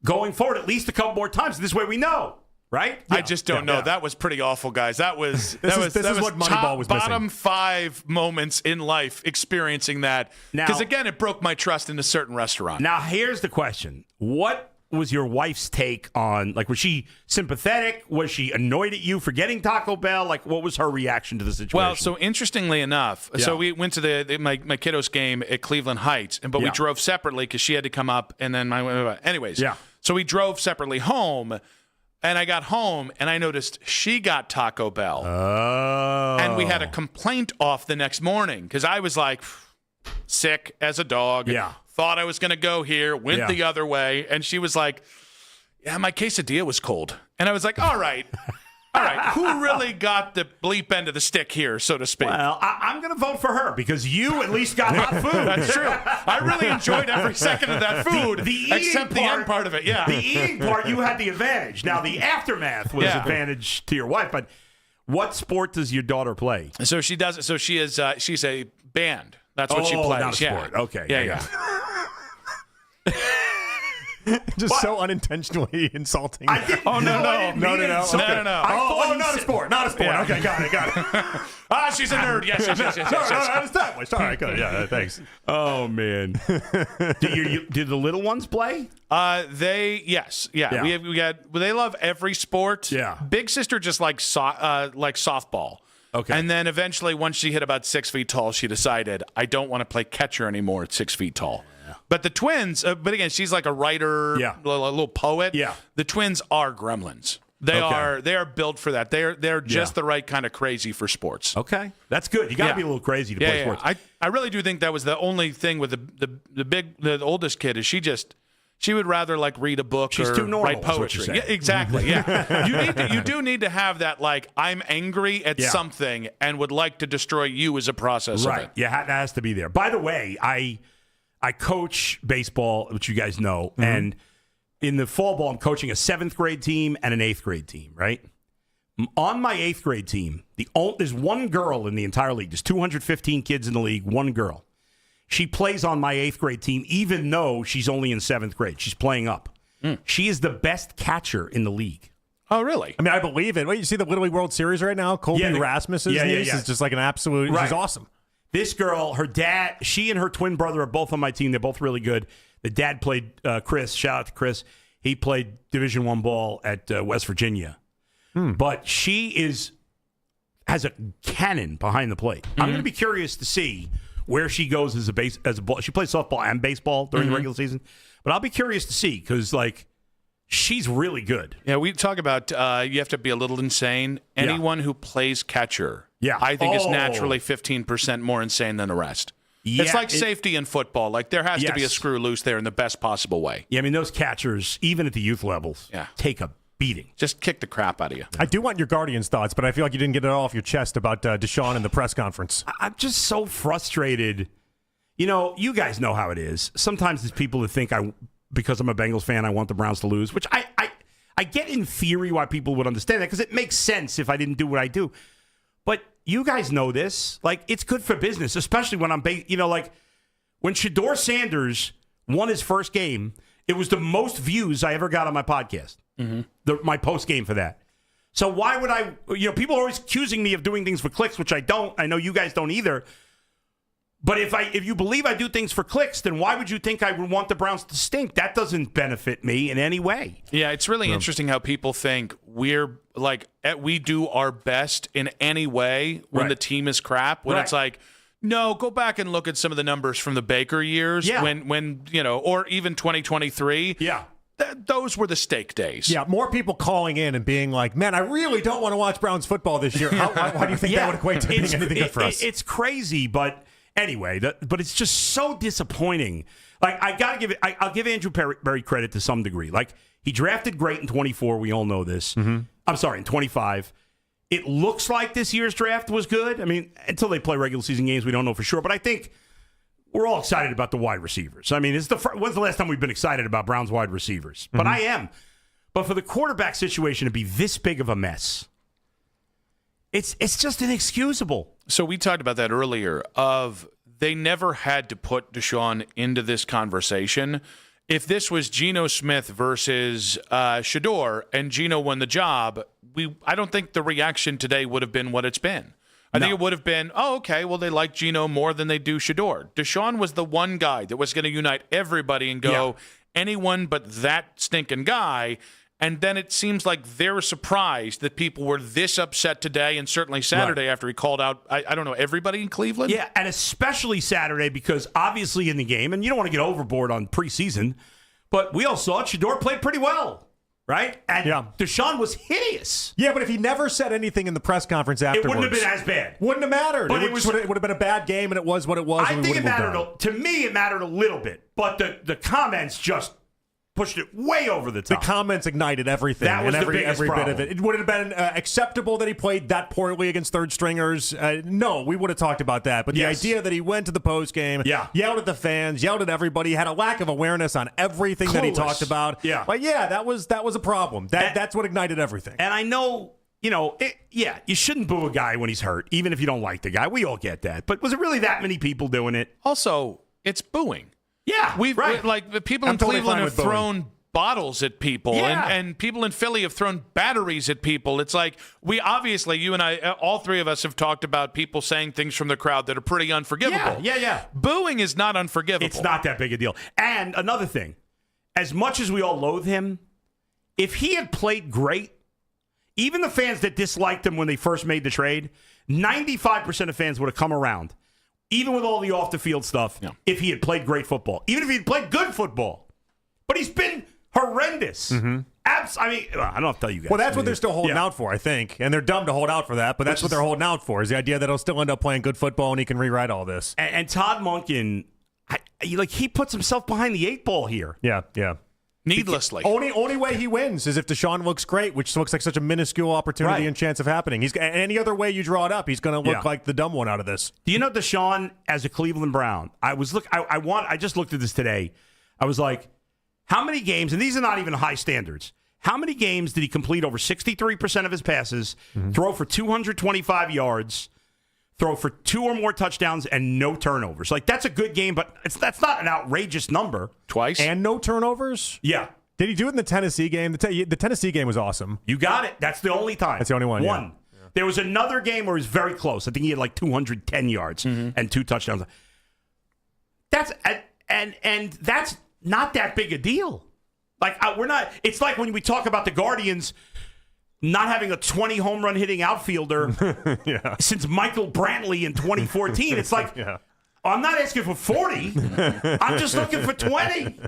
going forward at least a couple more times. This way we know. Right? I just don't know. That was pretty awful, guys. That was this is what Moneyball was missing. Bottom 5 moments in life experiencing that. Because again, it broke my trust in a certain restaurant. Now, here's the question: what was your wife's take on? Like, was she sympathetic? Was she annoyed at you for getting Taco Bell? Like, what was her reaction to the situation? Well, so interestingly enough, so we went to my kiddos game at Cleveland Heights, but we drove separately because she had to come up, and then anyways. Yeah. So we drove separately home. And I got home, and I noticed she got Taco Bell. Oh. And we had a complaint off the next morning because I was like sick as a dog. Yeah. Thought I was going to go here, went the other way. And she was like, yeah, my quesadilla was cold. And I was like, all right. All right, who really got the bleep end of the stick here, so to speak? Well, I'm going to vote for her because you at least got hot food. That's true. I really enjoyed every second of that food, except the end part of it. Yeah, the eating part, you had the advantage. Now, the aftermath was advantage to your wife. But what sport does your daughter play? So she does. So she is. She's a band. That's what she plays. Not a sport. Okay. Yeah. Just so unintentionally insulting. No. Oh, not a sport. Not a sport. Yeah. Okay, got it. She's a nerd. Yes. Established. All right, good. Yeah, thanks. Oh, man. Did the little ones play? Yes. They love every sport. Yeah. Big sister just likes softball. Okay. And then eventually, once she hit about 6 feet tall, she decided, I don't want to play catcher anymore at 6 feet tall. But the twins, but again, she's like a writer, a little poet. Yeah. The twins are gremlins. They are built for that. They're just the right kind of crazy for sports. Okay. That's good. You got to be a little crazy to play sports. I really do think that was the only thing with the oldest kid is she would rather like read a book She's or too normal, write poetry. Yeah, exactly. Yeah. You do need to have that like I'm angry at something and would like to destroy you as a process of it. Yeah, that has to be there. By the way, I coach baseball, which you guys know, and in the fall ball, I'm coaching a 7th grade team and an 8th grade team, right? On my 8th grade team, there's one girl in the entire league. There's 215 kids in the league, one girl. She plays on my 8th grade team, even though she's only in 7th grade. She's playing up. She is the best catcher in the league. Oh, really? I mean, I believe it. Wait, you see the Little League World Series right now? Colby Rasmus's niece is just like an absolute. She's awesome. This girl, her dad, she and her twin brother are both on my team. They're both really good. The dad played Chris. Shout out to Chris. He played Division I ball at West Virginia. But she has a cannon behind the plate. I'm going to be curious to see where she goes as a ball. She plays softball and baseball during the regular season. But I'll be curious to see because, like, she's really good. Yeah, we talk about you have to be a little insane. Anyone who plays catcher, I think is naturally 15% more insane than the rest. Yeah, it's like safety in football. Like there has to be a screw loose there in the best possible way. Yeah, I mean those catchers, even at the youth levels, take a beating. Just kick the crap out of you. I do want your Guardians thoughts, but I feel like you didn't get it all off your chest about Deshaun in the press conference. I'm just so frustrated. You know, you guys know how it is. Sometimes there's people that think because I'm a Bengals fan, I want the Browns to lose, which I get in theory why people would understand that because it makes sense if I didn't do what I do. But you guys know this. Like, it's good for business, especially when like when Shedeur Sanders won his first game, it was the most views I ever got on my podcast. My post game for that. So why would I, people are always accusing me of doing things for clicks, which I don't. I know you guys don't either. But if you believe I do things for clicks, then why would you think I would want the Browns to stink? That doesn't benefit me in any way. Yeah, it's really interesting how people think we do our best in any way when the team is crap. When it's like, no, go back and look at some of the numbers from the Baker years when or even 2023. Yeah. those were the steak days. Yeah, more people calling in and being like, man, I really don't want to watch Browns football this year. Why do you think that would equate to being anything good for us? It's crazy, but anyway, but it's just so disappointing. Like, I'll give Andrew Berry credit to some degree. Like, he drafted great in 24. We all know this. Mm-hmm. I'm sorry, in 25. It looks like this year's draft was good. I mean, until they play regular season games, we don't know for sure. But I think we're all excited about the wide receivers. I mean, when's the last time we've been excited about Browns wide receivers? But I am. But for the quarterback situation to be this big of a mess, it's just inexcusable. So we talked about that earlier. They never had to put Deshaun into this conversation. If this was Geno Smith versus Shador and Geno won the job, I don't think the reaction today would have been what it's been. I think it would have been, oh, okay, well, they like Geno more than they do Shador. Deshaun was the one guy that was going to unite everybody and go, anyone but that stinking guy. And then it seems like they're surprised that people were this upset today and certainly Saturday after he called out, I don't know, everybody in Cleveland? Yeah, and especially Saturday because obviously in the game, and you don't want to get overboard on preseason, but we all saw it. Shador played pretty well. Right? And Deshaun was hideous. Yeah, but if he never said anything in the press conference afterwards, it wouldn't have been as bad. Wouldn't have mattered. But it would have been a bad game, and it was what it was. I think it mattered. To me, it mattered a little bit. But the comments just pushed it way over the top. The comments ignited everything. That was every biggest problem. Bit of it. It would have been acceptable that he played that poorly against third stringers. No, we would have talked about that. But the idea that he went to the post game, yelled at the fans, yelled at everybody, had a lack of awareness on everything that he talked about. Yeah, but that was a problem. That's what ignited everything. And I know. You shouldn't boo a guy when he's hurt, even if you don't like the guy. We all get that. But was it really that many people doing it? Also, it's booing. Yeah, like the people in Cleveland have thrown bottles at people, and people in Philly have thrown batteries at people. It's like we obviously, you and I, all three of us have talked about people saying things from the crowd that are pretty unforgivable. Yeah. Booing is not unforgivable. It's not that big a deal. And another thing, as much as we all loathe him, if he had played great, even the fans that disliked him when they first made the trade, 95% of fans would have come around. Even with all the off-the-field stuff, if he had played great football. Even if he had played good football. But he's been horrendous. Mm-hmm. I mean, I don't have to tell you guys. Well, that's what they're still holding out for, I think. And they're dumb to hold out for that, but that's what they're holding out for, is the idea that he'll still end up playing good football and he can rewrite all this. And Todd Monken, he puts himself behind the 8 ball here. Yeah. Needlessly. Only way he wins is if Deshaun looks great, which looks like such a minuscule opportunity and chance of happening. Any other way you draw it up, he's going to look like the dumb one out of this. Do you know Deshaun as a Cleveland Brown? I just looked at this today. I was like, how many games, and these are not even high standards, how many games did he complete over 63% of his passes, throw for 225 yards, throw for 2 or more touchdowns, and no turnovers? Like, that's a good game, but that's not an outrageous number. Twice? And no turnovers? Yeah. Did he do it in the Tennessee game? The Tennessee game was awesome. You got it. That's the only time. That's the only one. Yeah. There was another game where he was very close. I think he had like 210 yards and 2 touchdowns. That's not that big a deal. Like, we're not. It's like when we talk about the Guardians not having a 20 home run hitting outfielder since Michael Brantley in 2014. It's like, I'm not asking for 40. I'm just looking for 20.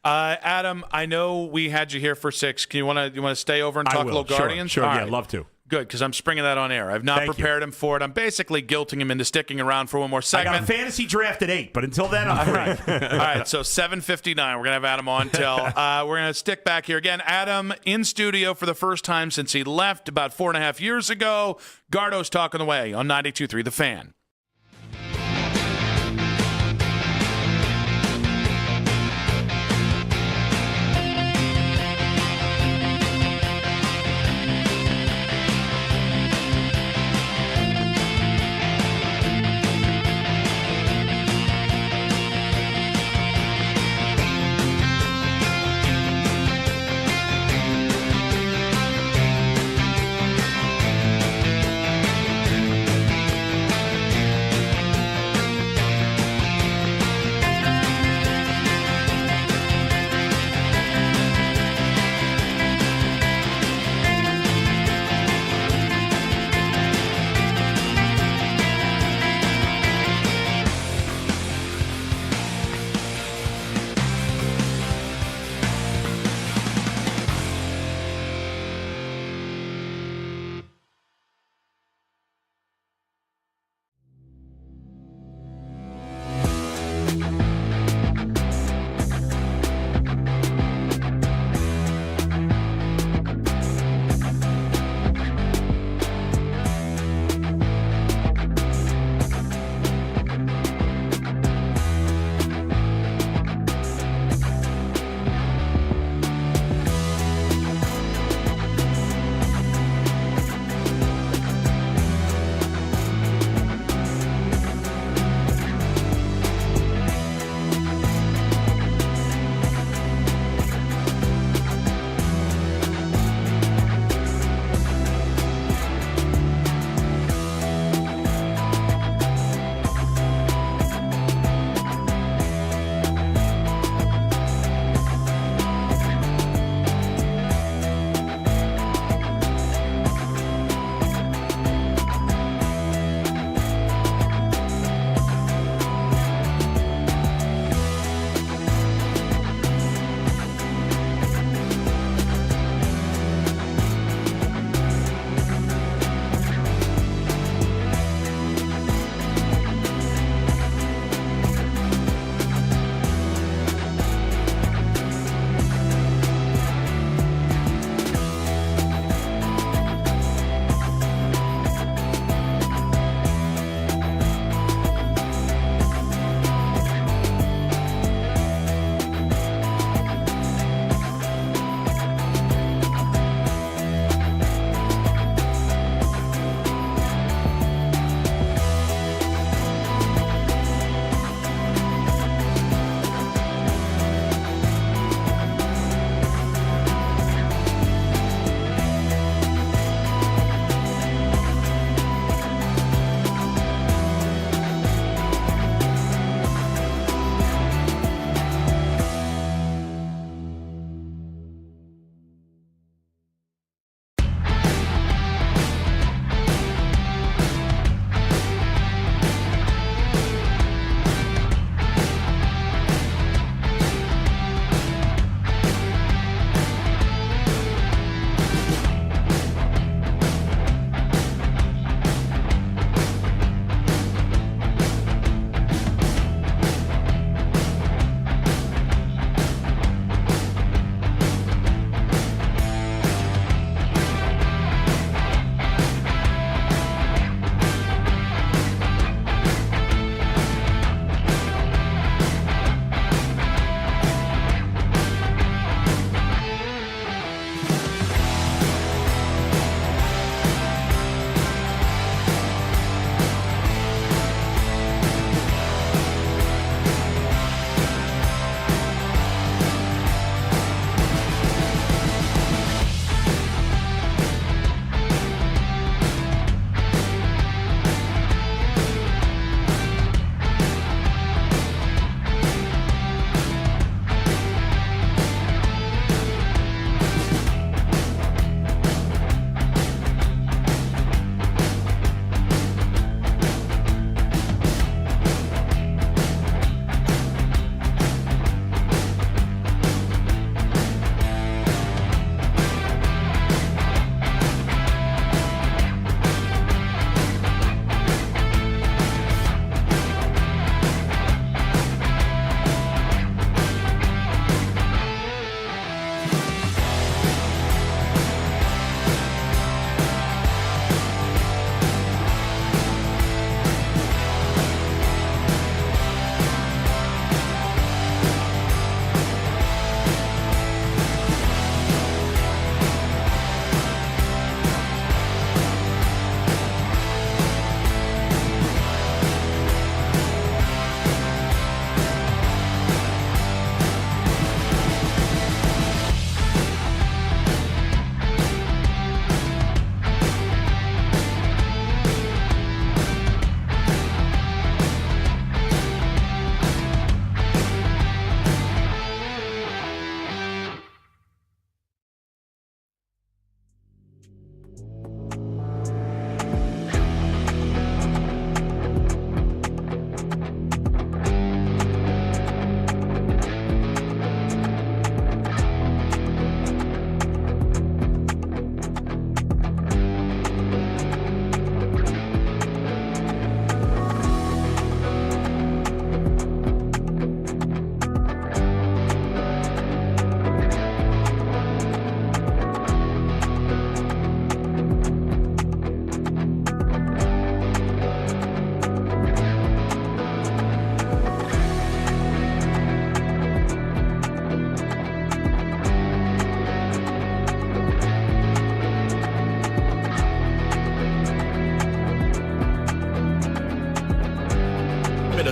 Adam, I know we had you here for 6. You want to stay over and talk a little Guardians? Sure. All Yeah, right. love to. Good, because I'm springing that on air. I've not prepared him for it. I'm basically guilting him into sticking around for one more segment. I got a fantasy draft at 8, but until then, I'm free. All right, so 7:59. We're going to have Adam on till. We're going to stick back here again. Adam in studio for the first time since he left about 4.5 years ago. Gardo's talking away on 92.3 The Fan.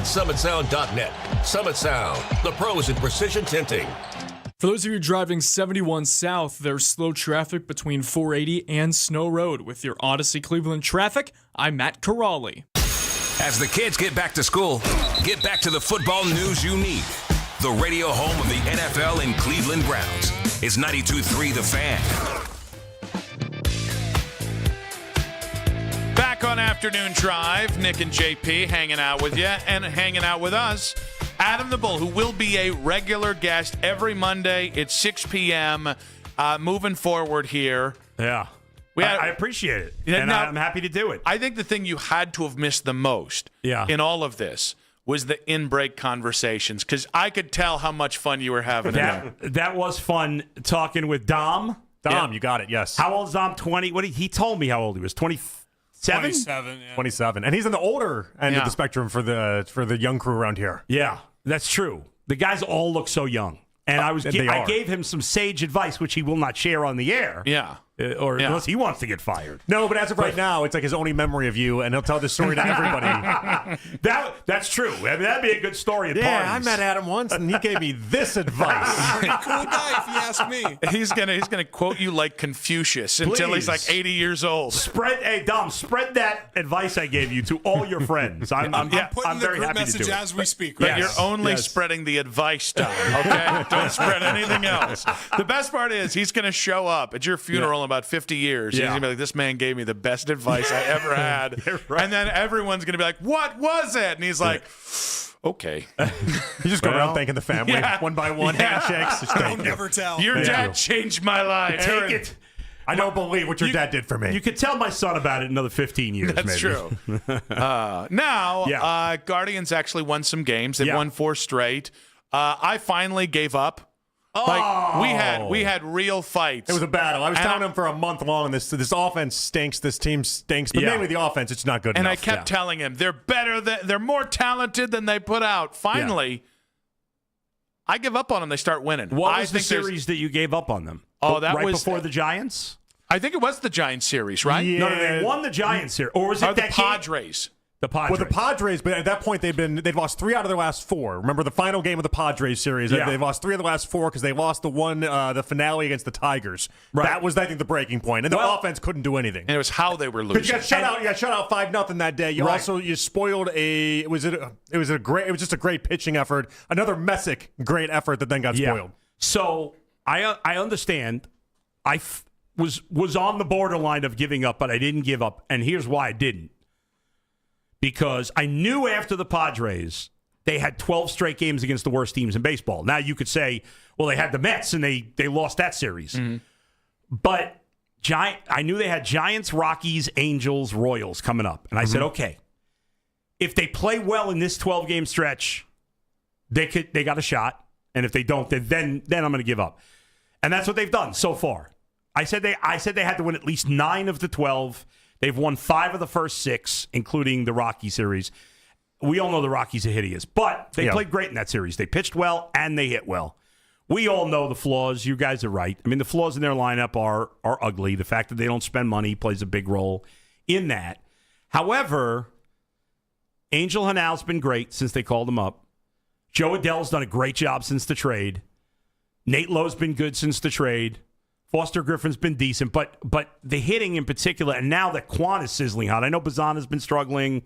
SummitSound.net. Summit Sound, the pros in precision tinting. For those of you driving 71 south, there's slow traffic between 480 and Snow Road. With your Odyssey Cleveland traffic, I'm Matt Corrali. As the kids get back to school, get back to the football news you need. The radio home of the NFL and Cleveland Browns is 92.3 The Fan. Back on Afternoon Drive, Nick and JP hanging out with you and hanging out with us. Adam the Bull, who will be a regular guest every Monday at 6 p.m. Moving forward here. Yeah. I appreciate it, and I'm happy to do it. I think the thing you had to have missed the most in all of this was the in-break conversations, because I could tell how much fun you were having. That was fun talking with Dom. You got it, yes. How old is Dom? 20? He told me how old he was. 27? 27, yeah. 27. And he's in the older end of the spectrum for the young crew around here. Yeah, that's true. The guys all look so young. And I gave him some sage advice, which he will not share on the air. Yeah. Unless he wants to get fired. No, but as of right now, it's like his only memory of you, and he'll tell this story to everybody. That's true. I mean, that'd be a good story at parties. parties. I met Adam once, and he gave me this advice. Pretty cool guy, if you ask me. He's gonna quote you like Confucius until he's like 80 years old. Hey, Dom, spread that advice I gave you to all your friends. I'm putting very the group happy to message do it. as we speak. Right? Right? You're only spreading the advice, Dom, okay? Don't spread anything else. The best part is he's going to show up at your funeral in about 50 years. He's going to be like, this man gave me the best advice I ever had. Right. And then everyone's going to be like, what was it? And he's like, okay. You just go around thanking the family one by one, handshakes. Just I'll never tell. Your dad changed my life. Take it. I don't believe what your dad did for me. You could tell my son about it in another 15 years, That's maybe. true. Guardians actually won some games. They've won 4 straight. I finally gave up. Like we had real fights. It was a battle. I was telling him for a month long, this offense stinks, this team stinks, but mainly the offense, it's not good enough. And I kept telling him they're better, they're more talented than they put out. Finally, I give up on them. They start winning. What was the series that you gave up on them? Oh, that was before the Giants. I think it was the Giants series, right? Yeah. No, they won the Giants series, or was it the Padres? The Padres. Well, the Padres, but at that point they'd lost 3 out of their last 4. Remember the final game of the Padres series? Yeah. They've lost 3 of the last 4 because they lost the finale against the Tigers. Right. That was, I think, the breaking point, and the offense couldn't do anything. And it was how they were losing. You got shut out 5-0 that day. You spoiled it was just a great pitching effort. Another Messick great effort that then got spoiled. So I understand. I was on the borderline of giving up, but I didn't give up, and here's why I didn't. Because I knew after the Padres, they had 12 straight games against the worst teams in baseball. Now you could say, well, they had the Mets and they lost that series. Mm-hmm. But I knew they had Giants, Rockies, Angels, Royals coming up. And I said, okay, if they play well in this 12-game stretch, they got a shot. And if they don't, then I'm going to give up. And that's what they've done so far. I said they had to win at least 9 of the 12. They've won 5 of the first 6, including the Rocky series. We all know the Rockies are hideous, but they played great in that series. They pitched well, and they hit well. We all know the flaws. You guys are right. I mean, the flaws in their lineup are ugly. The fact that they don't spend money plays a big role in that. However, Angel Hanal's been great since they called him up. Joe Adell's done a great job since the trade. Nate Lowe's been good since the trade. Foster Griffin's been decent, but the hitting in particular, and now that Quan is sizzling hot. I know Bazana's been struggling,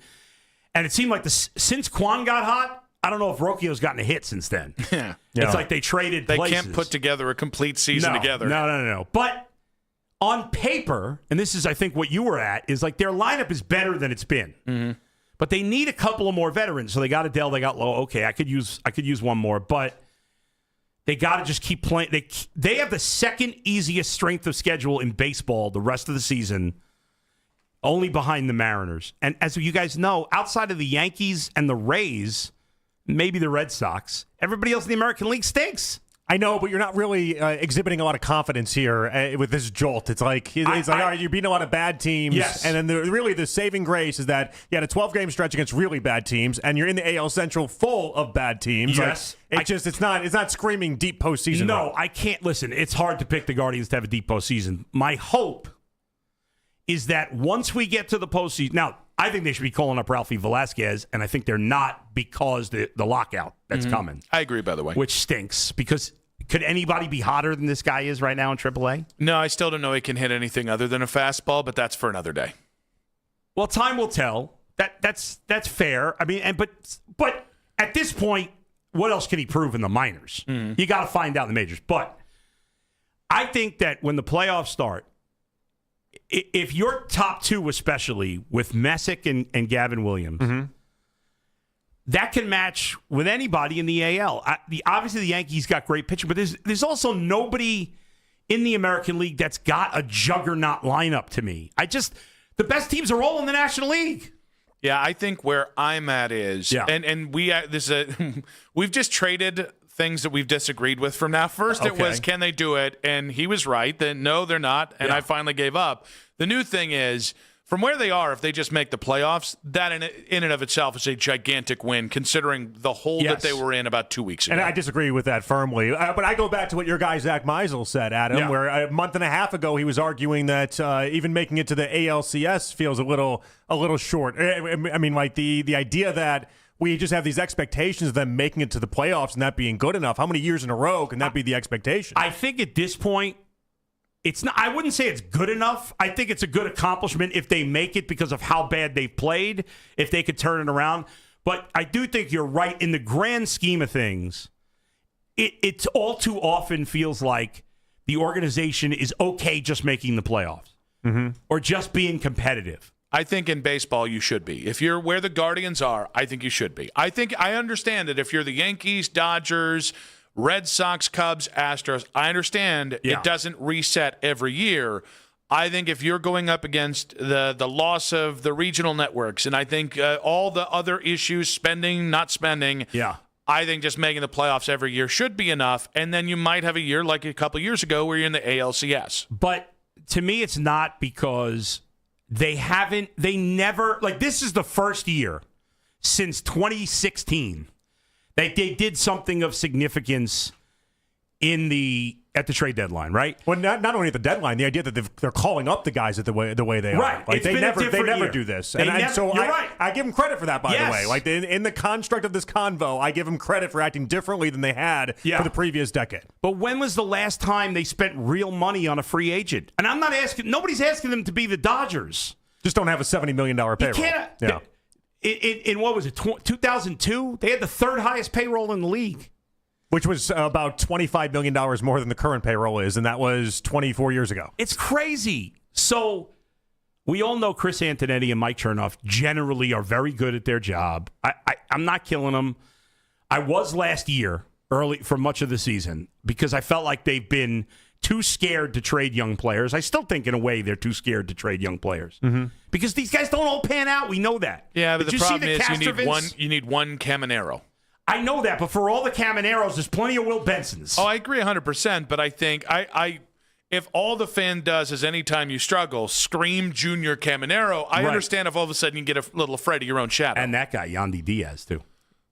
and it seemed like since Quan got hot, I don't know if Rocchio's gotten a hit since then. Yeah. It's like they traded places. They can't put together a complete season together. No. But on paper, and this is, I think, what you were at, is like their lineup is better than it's been. Mm-hmm. But they need a couple of more veterans. So they got Adell, they got Lowe. Okay, I could use one more, but they got to just keep playing. They have the second easiest strength of schedule in baseball the rest of the season, only behind the Mariners. And as you guys know, outside of the Yankees and the Rays, maybe the Red Sox, everybody else in the American League stinks. I know, but you're not really exhibiting a lot of confidence here with this jolt. It's like, all right, you're beating a lot of bad teams. Yes. And then really the saving grace is that you had a 12-game stretch against really bad teams, and you're in the AL Central full of bad teams. Yes. Like, it's not screaming deep postseason. No, right? I can't. Listen, it's hard to pick the Guardians to have a deep postseason. My hope is that once we get to the postseason, now, I think they should be calling up Ralphie Velasquez, and I think they're not because the lockout that's coming. I agree, by the way. Which stinks, because could anybody be hotter than this guy is right now in AAA? No, I still don't know he can hit anything other than a fastball, but that's for another day. Well, time will tell. That's fair. I mean, but at this point, what else can he prove in the minors? You got to find out in the majors. But I think that when the playoffs start, if your top two, especially with Messick and Gavin Williams, that can match with anybody in the AL. Obviously, the Yankees got great pitching, but there's also nobody in the American League that's got a juggernaut lineup to me. The best teams are all in the National League. Yeah, I think where I'm at is, and we've just traded things that we've disagreed with from now. First, it was, can they do it? And he was right. Then, no, they're not. And I finally gave up. The new thing is, from where they are, if they just make the playoffs, that in and of itself is a gigantic win, considering the hole that they were in about 2 weeks ago. And I disagree with that firmly. But I go back to what your guy, Zach Meisel, said, Adam, where a month and a half ago he was arguing that even making it to the ALCS feels a little short. I mean, like the idea that we just have these expectations of them making it to the playoffs and that being good enough. How many years in a row can that be the expectation? I think at this point, it's not. I wouldn't say it's good enough. I think it's a good accomplishment if they make it because of how bad they've played, if they could turn it around. But I do think you're right. In the grand scheme of things, it's all too often feels like the organization is okay just making the playoffs or just being competitive. I think in baseball you should be. If you're where the Guardians are, I think you should be. I understand that if you're the Yankees, Dodgers, Red Sox, Cubs, Astros, I understand it doesn't reset every year. I think if you're going up against the loss of the regional networks, and I think all the other issues, spending, not spending, I think just making the playoffs every year should be enough. And then you might have a year like a couple years ago where you're in the ALCS. But to me, it's not because they never, like this is the first year since 2016 that they did something of significance at the trade deadline, right? Well, not only at the deadline, the idea that they're calling up the guys the way they are. Right. Like they never do this. You're right. I give them credit for that, by the way. Like in the construct of this convo, I give them credit for acting differently than they had for the previous decade. But when was the last time they spent real money on a free agent? And I'm not asking, nobody's asking them to be the Dodgers. Just don't have a $70 million payroll. In what was it, 2002? They had the third highest payroll in the league. Which was about $25 million more than the current payroll is, and that was 24 years ago. It's crazy. So we all know Chris Antonetti and Mike Chernoff generally are very good at their job. I'm not killing them. I was last year, early for much of the season, because I felt like they've been too scared to trade young players. I still think, in a way, they're too scared to trade young players. Because these guys don't all pan out. We know that. Yeah, but the problem is you need one Caminero. I know that, but for all the Camineros, there's plenty of Will Bensons. Oh, I agree 100%, but I think if all the fan does is anytime you struggle, scream Junior Caminero, I understand if all of a sudden you get a little afraid of your own shadow. And that guy, Yandy Diaz, too.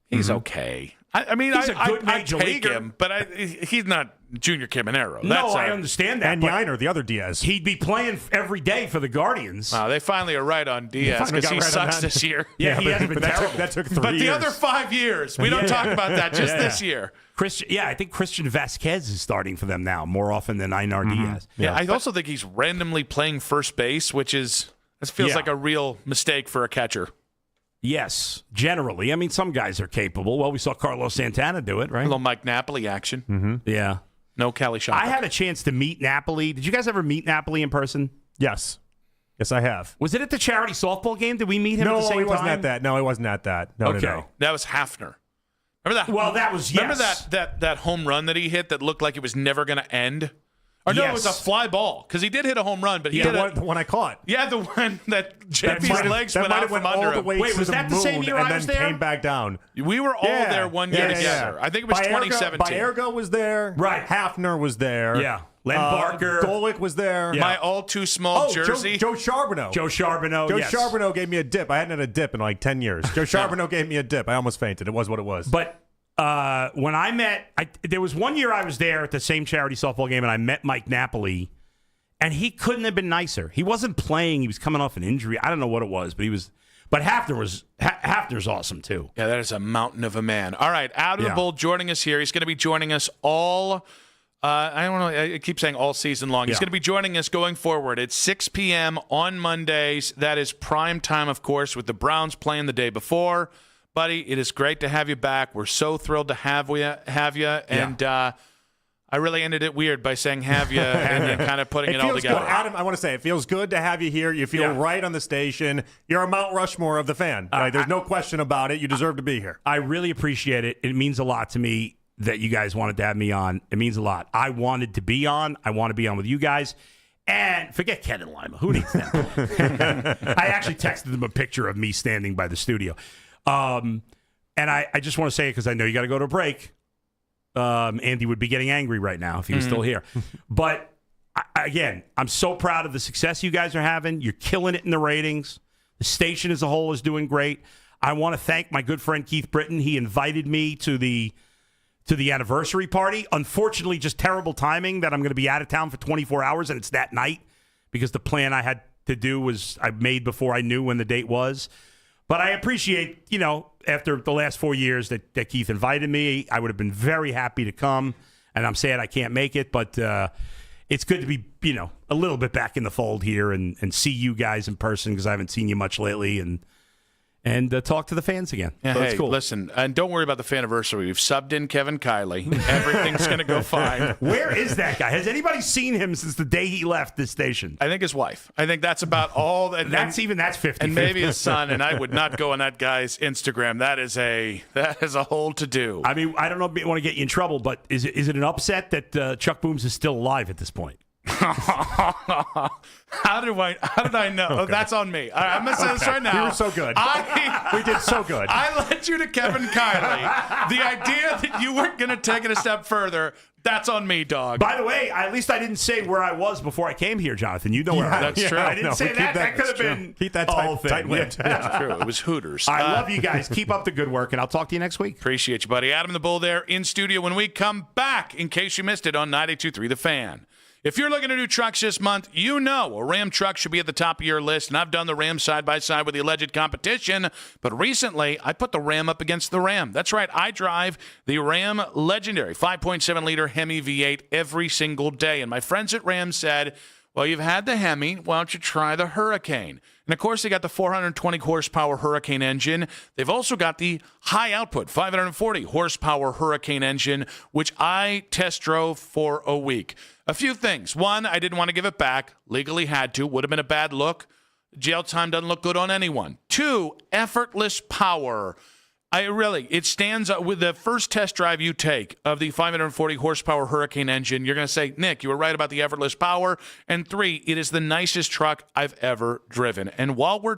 He's okay. I mean, he's a good major take leaguer. him, but he's not Junior Caminero. I understand that. And Yiner, the other Diaz. He'd be playing every day for the Guardians. Wow, they finally are right on Diaz because he sucks this year. Yeah, he hasn't been terrible. That took 3 years. But the other 5 years, we don't talk about that, just this year. I think Christian Vasquez is starting for them now more often than Einar Diaz. Yeah, I also think he's randomly playing first base, which feels like a real mistake for a catcher. Yes, generally. I mean, some guys are capable. Well, we saw Carlos Santana do it, right? A little Mike Napoli action. Yeah. No Cali Shop. I had a chance to meet Napoli. Did you guys ever meet Napoli in person? Yes. Yes, I have. Was it at the charity softball game? Did we meet him at the same time? No, he wasn't at that. No, he wasn't at that. No, okay. No. That was Hafner. Remember that? Well, that was, Remember that home run that he hit that looked like it was never going to end? Or no, it was a fly ball, because he did hit a home run, but he hit the one I caught. Yeah, the one that JP's legs went out from under him. Wait, was that the same year I was there? And then came back down. We were all there one year together. Yeah. I think it was 2017. Baerga was there. Right. Hafner was there. Yeah. Len Barker. Golick was there. Yeah. My all too small jersey. Joe Charbonneau. Joe Charbonneau gave me a dip. I hadn't had a dip in like 10 years. Joe Charbonneau gave me a dip. I almost fainted. It was what it was. But when I met, there was one year I was there at the same charity softball game, and I met Mike Napoli, and he couldn't have been nicer. He wasn't playing. He was coming off an injury. I don't know what it was, but he was. But Hafner's awesome too. Yeah, that is a mountain of a man. All right, Out of the Bowl joining us here. He's going to be joining us all. I don't know. I keep saying all season long. He's going to be joining us going forward at 6 p.m. on Mondays. That is prime time, of course, with the Browns playing the day before. Buddy, it is great to have you back. We're so thrilled to have you. And I really ended it weird by saying have you and then kind of putting it all together. Good. Adam, I want to say it feels good to have you here. You feel right on the station. You're a Mount Rushmore of the fan. There's no question about it. You deserve to be here. I really appreciate it. It means a lot to me that you guys wanted to have me on. It means a lot. I wanted to be on. I want to be on with you guys. And forget Ken and Lima. Who needs them? I actually texted them a picture of me standing by the studio. And I just want to say it because I know you got to go to a break. Andy would be getting angry right now if he was still here. But, again, I'm so proud of the success you guys are having. You're killing it in the ratings. The station as a whole is doing great. I want to thank my good friend Keith Britton. He invited me to the anniversary party. Unfortunately, just terrible timing that I'm going to be out of town for 24 hours, and it's that night because the plan I had to do was I made before I knew when the date was. But I appreciate, after the last 4 years that Keith invited me, I would have been very happy to come, and I'm sad I can't make it, but it's good to be, a little bit back in the fold here and see you guys in person because I haven't seen you much lately, and talk to the fans again. Yeah, so hey, it's cool. Listen, and don't worry about the Faniversary. We've subbed in Kevin Kiley. Everything's going to go fine. Where is that guy? Has anybody seen him since the day he left this station? I think his wife. I think that's about all. That's 50-50. And maybe his son, and I would not go on that guy's Instagram. That is a whole to-do. I mean, I don't know if I want to get you in trouble, but is it an upset that Chuck Booms is still alive at this point? How did I know? Okay. Oh, that's on me. I'm going to say this right now. We were so good. We did so good. I led you to Kevin Kiley. The idea that you weren't going to take it a step further, that's on me, dog. By the way, at least I didn't say where I was before I came here, Jonathan. You know where I was. That's true. I didn't say that. That could have been keep that tight-lipped. That's true. It was Hooters. I love you guys. Keep up the good work, and I'll talk to you next week. Appreciate you, buddy. Adam the Bull there in studio when we come back, in case you missed it, on 92.3 The Fan. If you're looking at new trucks this month, you know a Ram truck should be at the top of your list, and I've done the Ram side-by-side with the alleged competition, but recently I put the Ram up against the Ram. That's right, I drive the Ram Legendary 5.7-liter Hemi V8 every single day, and my friends at Ram said, well, you've had the Hemi, why don't you try the Hurricane? And, of course, they got the 420-horsepower Hurricane engine. They've also got the high-output 540-horsepower Hurricane engine, which I test drove for a week. A few things. One, I didn't want to give it back. Legally had to. Would have been a bad look. Jail time doesn't look good on anyone. Two, effortless power. It stands up with the first test drive you take of the 540-horsepower Hurricane engine. You're going to say, Nick, you were right about the effortless power. And three, it is the nicest truck I've ever driven. And while we're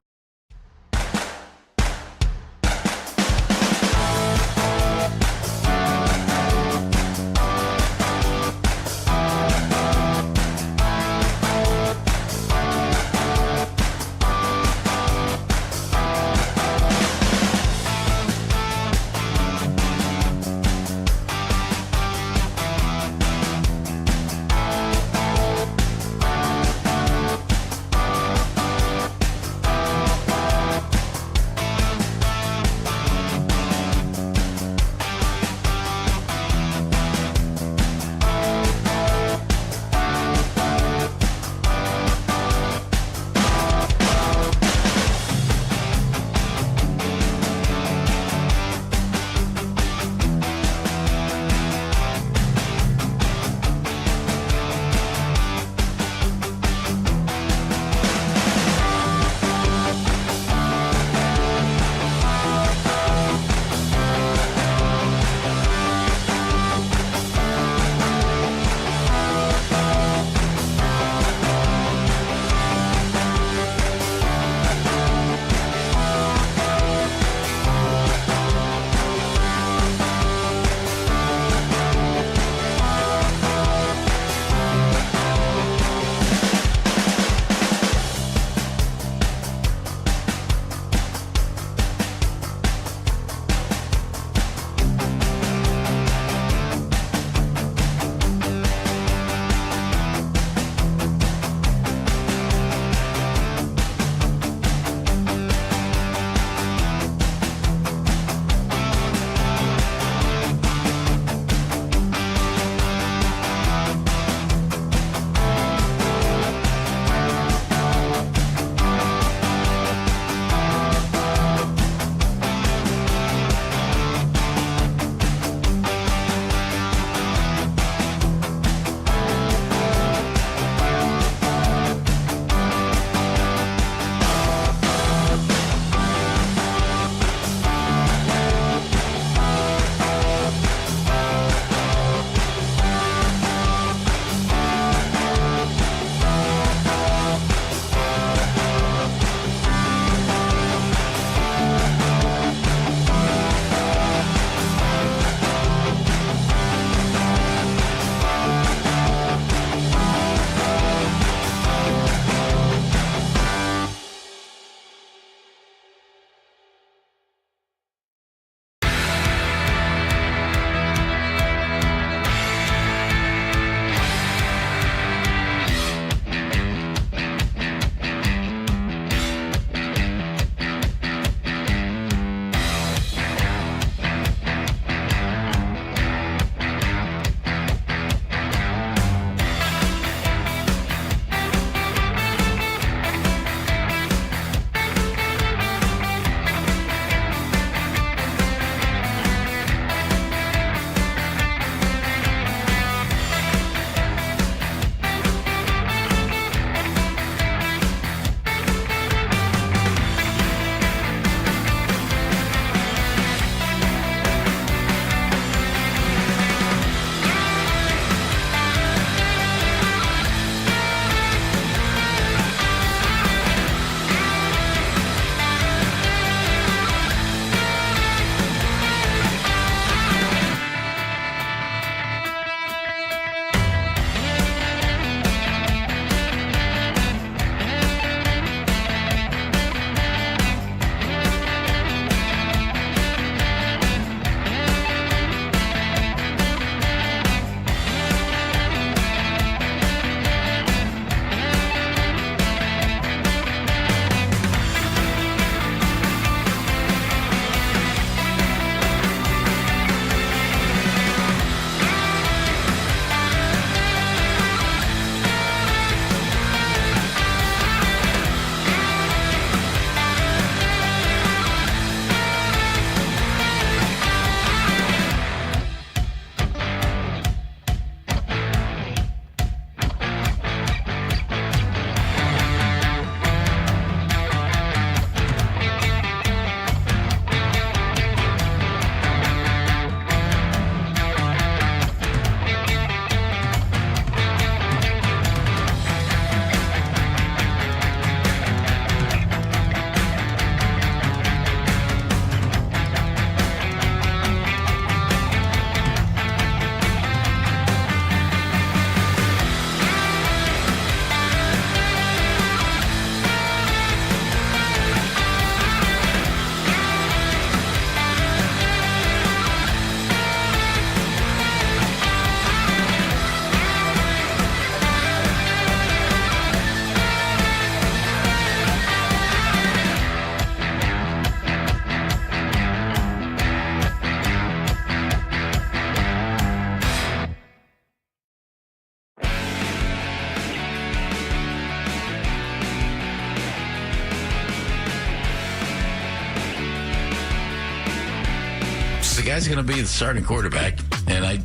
guy's going to be the starting quarterback, and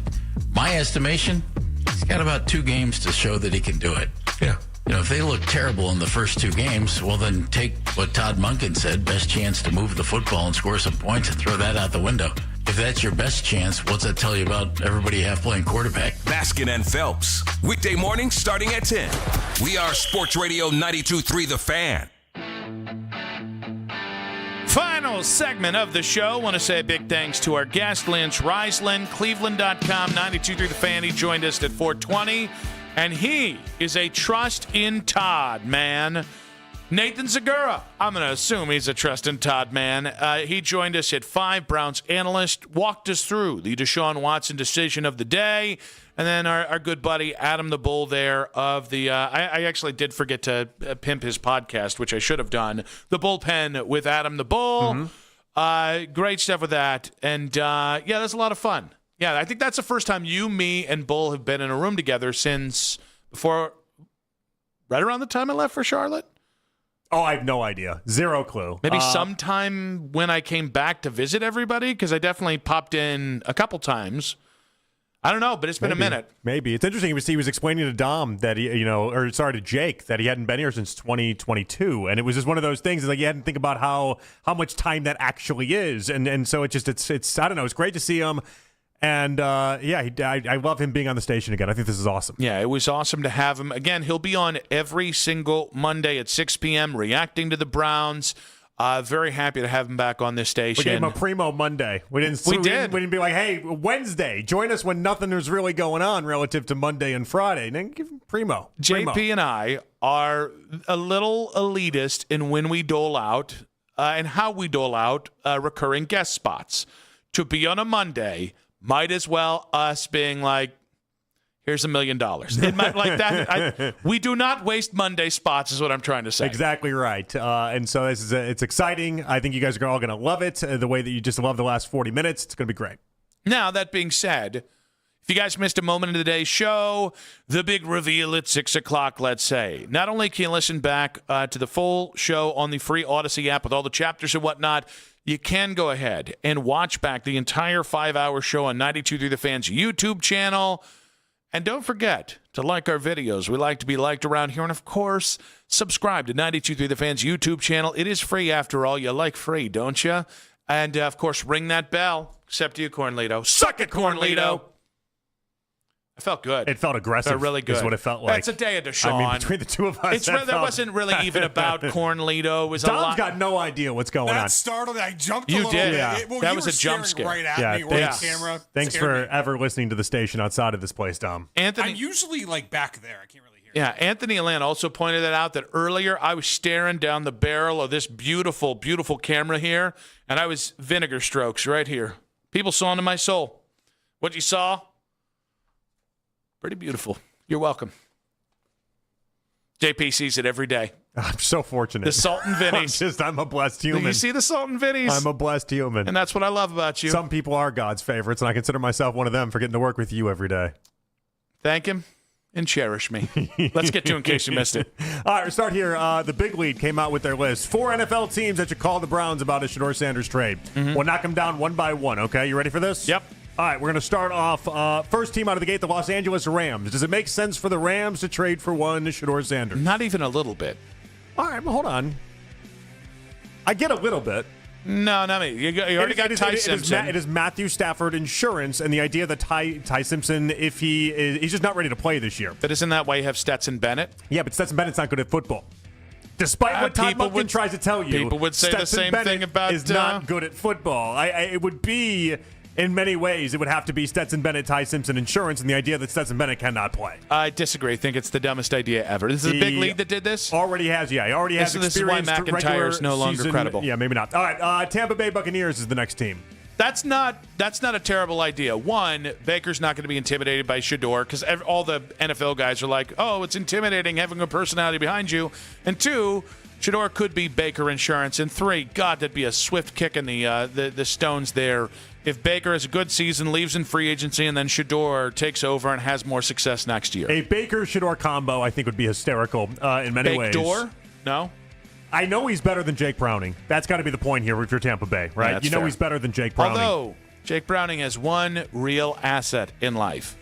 my estimation, he's got about 2 games to show that he can do it. Yeah. If they look terrible in the first 2 games, well, then take what Todd Monken said, best chance to move the football and score some points, and throw that out the window. If that's your best chance, what's that tell you about everybody you have playing quarterback? Baskin and Phelps, weekday mornings starting at 10. We are Sports Radio 92.3 The Fan. Final segment of the show. Want to say a big thanks to our guest, Lance Reisland, Cleveland.com, 92.3 The Fan. He joined us at 4:20, and he is a trust in Todd man. Nathan Zagura, I'm going to assume he's a trust in Todd man. He joined us at 5, Browns analyst, walked us through the Deshaun Watson decision of the day, and then our good buddy Adam the Bull there of the I actually did forget to pimp his podcast, which I should have done, The Bullpen with Adam the Bull. Great stuff with that. And, yeah, that's a lot of fun. Yeah, I think that's the first time you, me, and Bull have been in a room together since before, right around the time I left for Charlotte. Oh, I have no idea. Zero clue. Maybe sometime when I came back to visit everybody, because I definitely popped in a couple times. I don't know, but it's been a minute. Maybe. It's interesting. He was explaining to Dom that to Jake, that he hadn't been here since 2022. And it was just one of those things, like you hadn't think about how much time that actually is. And so it's I don't know, it's great to see him. And, I love him being on the station again. I think this is awesome. Yeah, it was awesome to have him. Again, he'll be on every single Monday at 6 p.m. reacting to the Browns. Very happy to have him back on this station. We gave him a primo Monday. We didn't be like, hey, Wednesday, join us when nothing is really going on relative to Monday and Friday. Then give him primo. JP and I are a little elitist in when we dole out and how we dole out recurring guest spots. To be on a Monday, might as well us being like, here's $1 million. It might like that. We do not waste Monday spots, is what I'm trying to say. Exactly right. And so it's exciting. I think you guys are all going to love it. The way that you just love the last 40 minutes, it's going to be great. Now, that being said, if you guys missed a moment of today's show, the big reveal at 6 o'clock, let's say. Not only can you listen back to the full show on the free Odyssey app with all the chapters and whatnot, you can go ahead and watch back the entire 5-hour show on 92.3 The Fan's YouTube channel. And don't forget to like our videos. We like to be liked around here. And, of course, subscribe to 92.3 The Fan's YouTube channel. It is free, after all. You like free, don't you? And, of course, ring that bell. Except you, Cornlito. Suck it, Cornlito. I felt good. It felt aggressive. Felt really good. Is what it felt like. That's a day of Deshaun. I mean, between the two of us, that wasn't really even about Cornlito. It was Dom's got no idea what's going on. That startled. I jumped. You a little did. bit. Yeah. That was a jump scare. Right at me, right on camera. Thanks for ever listening to the station outside of this place, Dom. Anthony, I'm usually like back there. I can't really hear. Yeah, Anthony Allen also pointed that out, that earlier I was staring down the barrel of this beautiful, beautiful camera here, and I was vinegar strokes right here. People saw into my soul. What you saw? Pretty beautiful. You're welcome. JP sees it every day. I'm so fortunate. The Salt and Vinnies. I'm a blessed human. You see the Salt and Vinnies? I'm a blessed human. And that's what I love about you. Some people are God's favorites, and I consider myself one of them for getting to work with you every day. Thank him and cherish me. Let's get to in case you missed it. All right, we'll start here. The Big Lead came out with their list. 4 NFL teams that should call the Browns about a Shedeur Sanders trade. We'll knock them down one by one, okay? You ready for this? Yep. All right, we're going to start off first team out of the gate, the Los Angeles Rams. Does it make sense for the Rams to trade for one Shedeur Sanders? Not even a little bit. All right, well, hold on. I get a little bit. No, not me. You already got Ty Simpson. It is Matthew Stafford insurance, and the idea that Ty Simpson, if he's just not ready to play this year. But isn't that why you have Stetson Bennett? Yeah, but Stetson Bennett's not good at football. Despite what Todd Monken tries to tell you, people would say Stetson the same Bennett thing about is not good at football. It would be. In many ways, it would have to be Stetson Bennett, Ty Simpson insurance, and the idea that Stetson Bennett cannot play. I disagree. I think it's the dumbest idea ever. This is a big league that did this? Already has, yeah. He already has experience. This is why McIntyre is no longer season. credible. Yeah, maybe not. All right, Tampa Bay Buccaneers is the next team. That's not a terrible idea. One, Baker's not going to be intimidated by Shedeur because all the NFL guys are like, oh, it's intimidating having a personality behind you. And two, Shedeur could be Baker insurance. And three, God, that'd be a swift kick in the stones there. If Baker has a good season, leaves in free agency, and then Shedeur takes over and has more success next year. A Baker-Shedeur combo, I think, would be hysterical in many ways. Baker? No? I know he's better than Jake Browning. That's got to be the point here if you're Tampa Bay, right? Yeah, fair. He's better than Jake Browning. Although, Jake Browning has one real asset in life.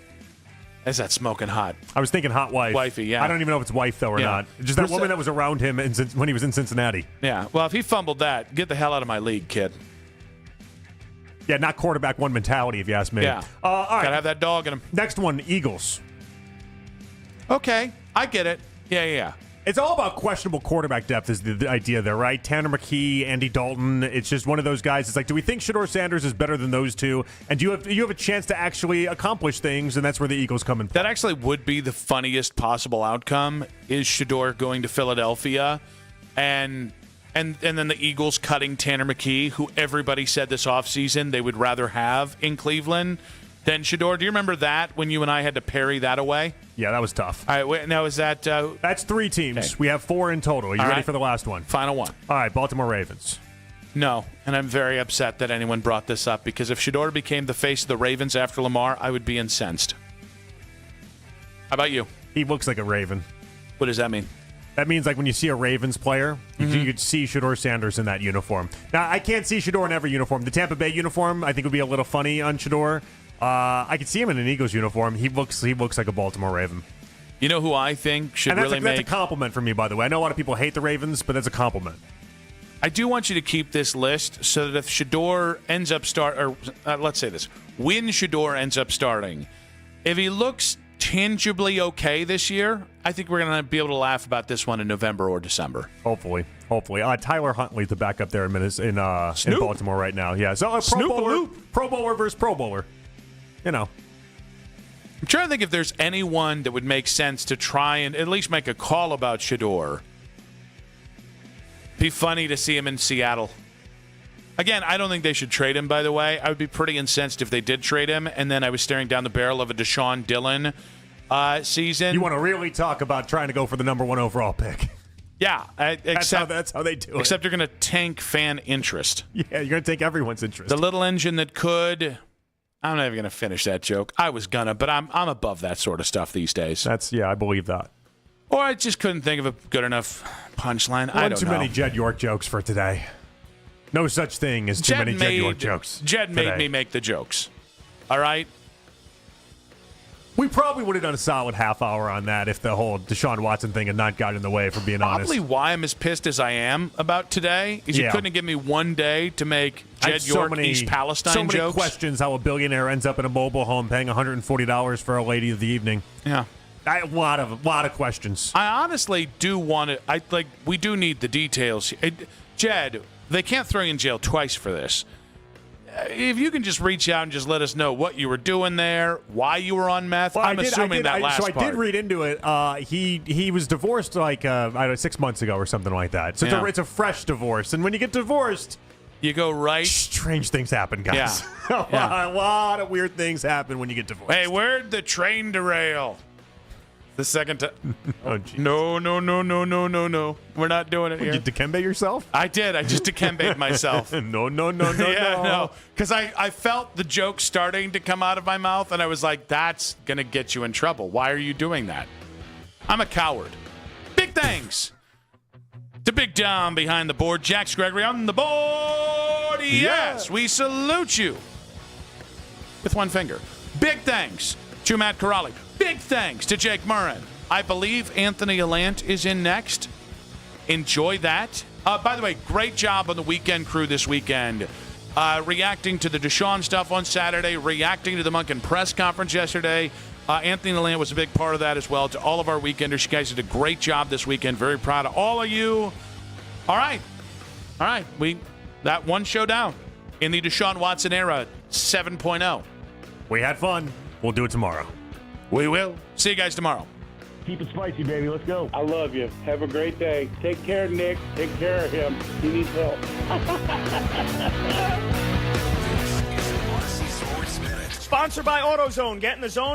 Is that smoking hot? I was thinking hot wife. Wifey, yeah. I don't even know if it's wife, though, or not. Just that woman that was around him when he was in Cincinnati. Yeah. Well, if he fumbled that, get the hell out of my league, kid. Yeah, not quarterback one mentality, if you ask me. Yeah. All right. Gotta have that dog in him. Next one, Eagles. Okay. I get it. Yeah. It's all about questionable quarterback depth is the idea there, right? Tanner McKee, Andy Dalton. It's just one of those guys. It's like, do we think Shedeur Sanders is better than those two? And do you have a chance to actually accomplish things? And that's where the Eagles come in play. That actually would be the funniest possible outcome, is Shedeur going to Philadelphia and then the Eagles cutting Tanner McKee, who everybody said this offseason they would rather have in Cleveland than Shedeur. Do you remember that when you and I had to parry that away? Yeah, that was tough. All right, wait, now is that... That's 3 teams. Okay. We have 4 in total. Are you ready for the last one? Final one. All right, Baltimore Ravens. No, and I'm very upset that anyone brought this up, because if Shedeur became the face of the Ravens after Lamar, I would be incensed. How about you? He looks like a Raven. What does that mean? That means like when you see a Ravens player, you could see Shedeur Sanders in that uniform. Now, I can't see Shedeur in every uniform. The Tampa Bay uniform, I think, would be a little funny on Shedeur. I could see him in an Eagles uniform. He looks like a Baltimore Raven. You know who I think should really that's a compliment for me, by the way. I know a lot of people hate the Ravens, but that's a compliment. I do want you to keep this list so that if Shedeur ends up let's say this, when Shedeur ends up starting, if he looks tangibly okay this year, I think we're going to be able to laugh about this one in November or December. Hopefully. Tyler Huntley's the backup there in Baltimore right now. Yeah, so Pro Bowler versus Pro Bowler. You know. I'm trying to think if there's anyone that would make sense to try and at least make a call about Shedeur. Be funny to see him in Seattle. Again, I don't think they should trade him, by the way. I would be pretty incensed if they did trade him, and then I was staring down the barrel of a Deshaun Dillon season. You want to really talk about trying to go for the number 1 overall pick. Yeah. That's how they do it. Except you're going to tank fan interest. Yeah, you're going to take everyone's interest. The little engine that could... I'm not even going to finish that joke. I was going to, but I'm above that sort of stuff these days. I believe that. Or I just couldn't think of a good enough punchline. I don't know. Too many Jed York jokes for today. No such thing as too many Jed York jokes. Jed made me make the jokes. All right? We probably would have done a solid half hour on that if the whole Deshaun Watson thing had not gotten in the way, for being honest. Probably why I'm as pissed as I am about today is you couldn't give me one day to make Jed York East Palestine jokes. So many questions how a billionaire ends up in a mobile home paying $140 for a lady of the evening. Yeah. A lot of questions. I honestly do want to. We do need the details. Jed, they can't throw you in jail twice for this. If you can just reach out and just let us know what you were doing there, why you were on meth. Well, I'm assuming that last part. So I did read into it. He was divorced 6 months ago or something like that. So it's a fresh divorce. And when you get divorced, you go right. Strange things happen, guys. Yeah. A lot of weird things happen when you get divorced. Hey, where'd the train derail? The second time. Oh, geez. No. We're not doing it here. Did you Dikembe yourself? I did. I just Dikembe'd myself. No. Because I felt the joke starting to come out of my mouth, and I was like, that's going to get you in trouble. Why are you doing that? I'm a coward. Big thanks to Big Dom behind the board. Jax Gregory on the board. Yes, we salute you with one finger. Big thanks to Matt Corrali. Big thanks to Jake Murrin. I believe Anthony Allant is in next. Enjoy that. By the way, great job on the weekend crew this weekend. Reacting to the Deshaun stuff on Saturday, reacting to the Monken press conference yesterday. Anthony Allant was a big part of that as well. To all of our weekenders, you guys did a great job this weekend. Very proud of all of you. All right. That one show down in the Deshaun Watson era 7.0. We had fun. We'll do it tomorrow. We will. See you guys tomorrow. Keep it spicy, baby. Let's go. I love you. Have a great day. Take care, Nick. Take care of him. He needs help. Sponsored by AutoZone. Get in the zone.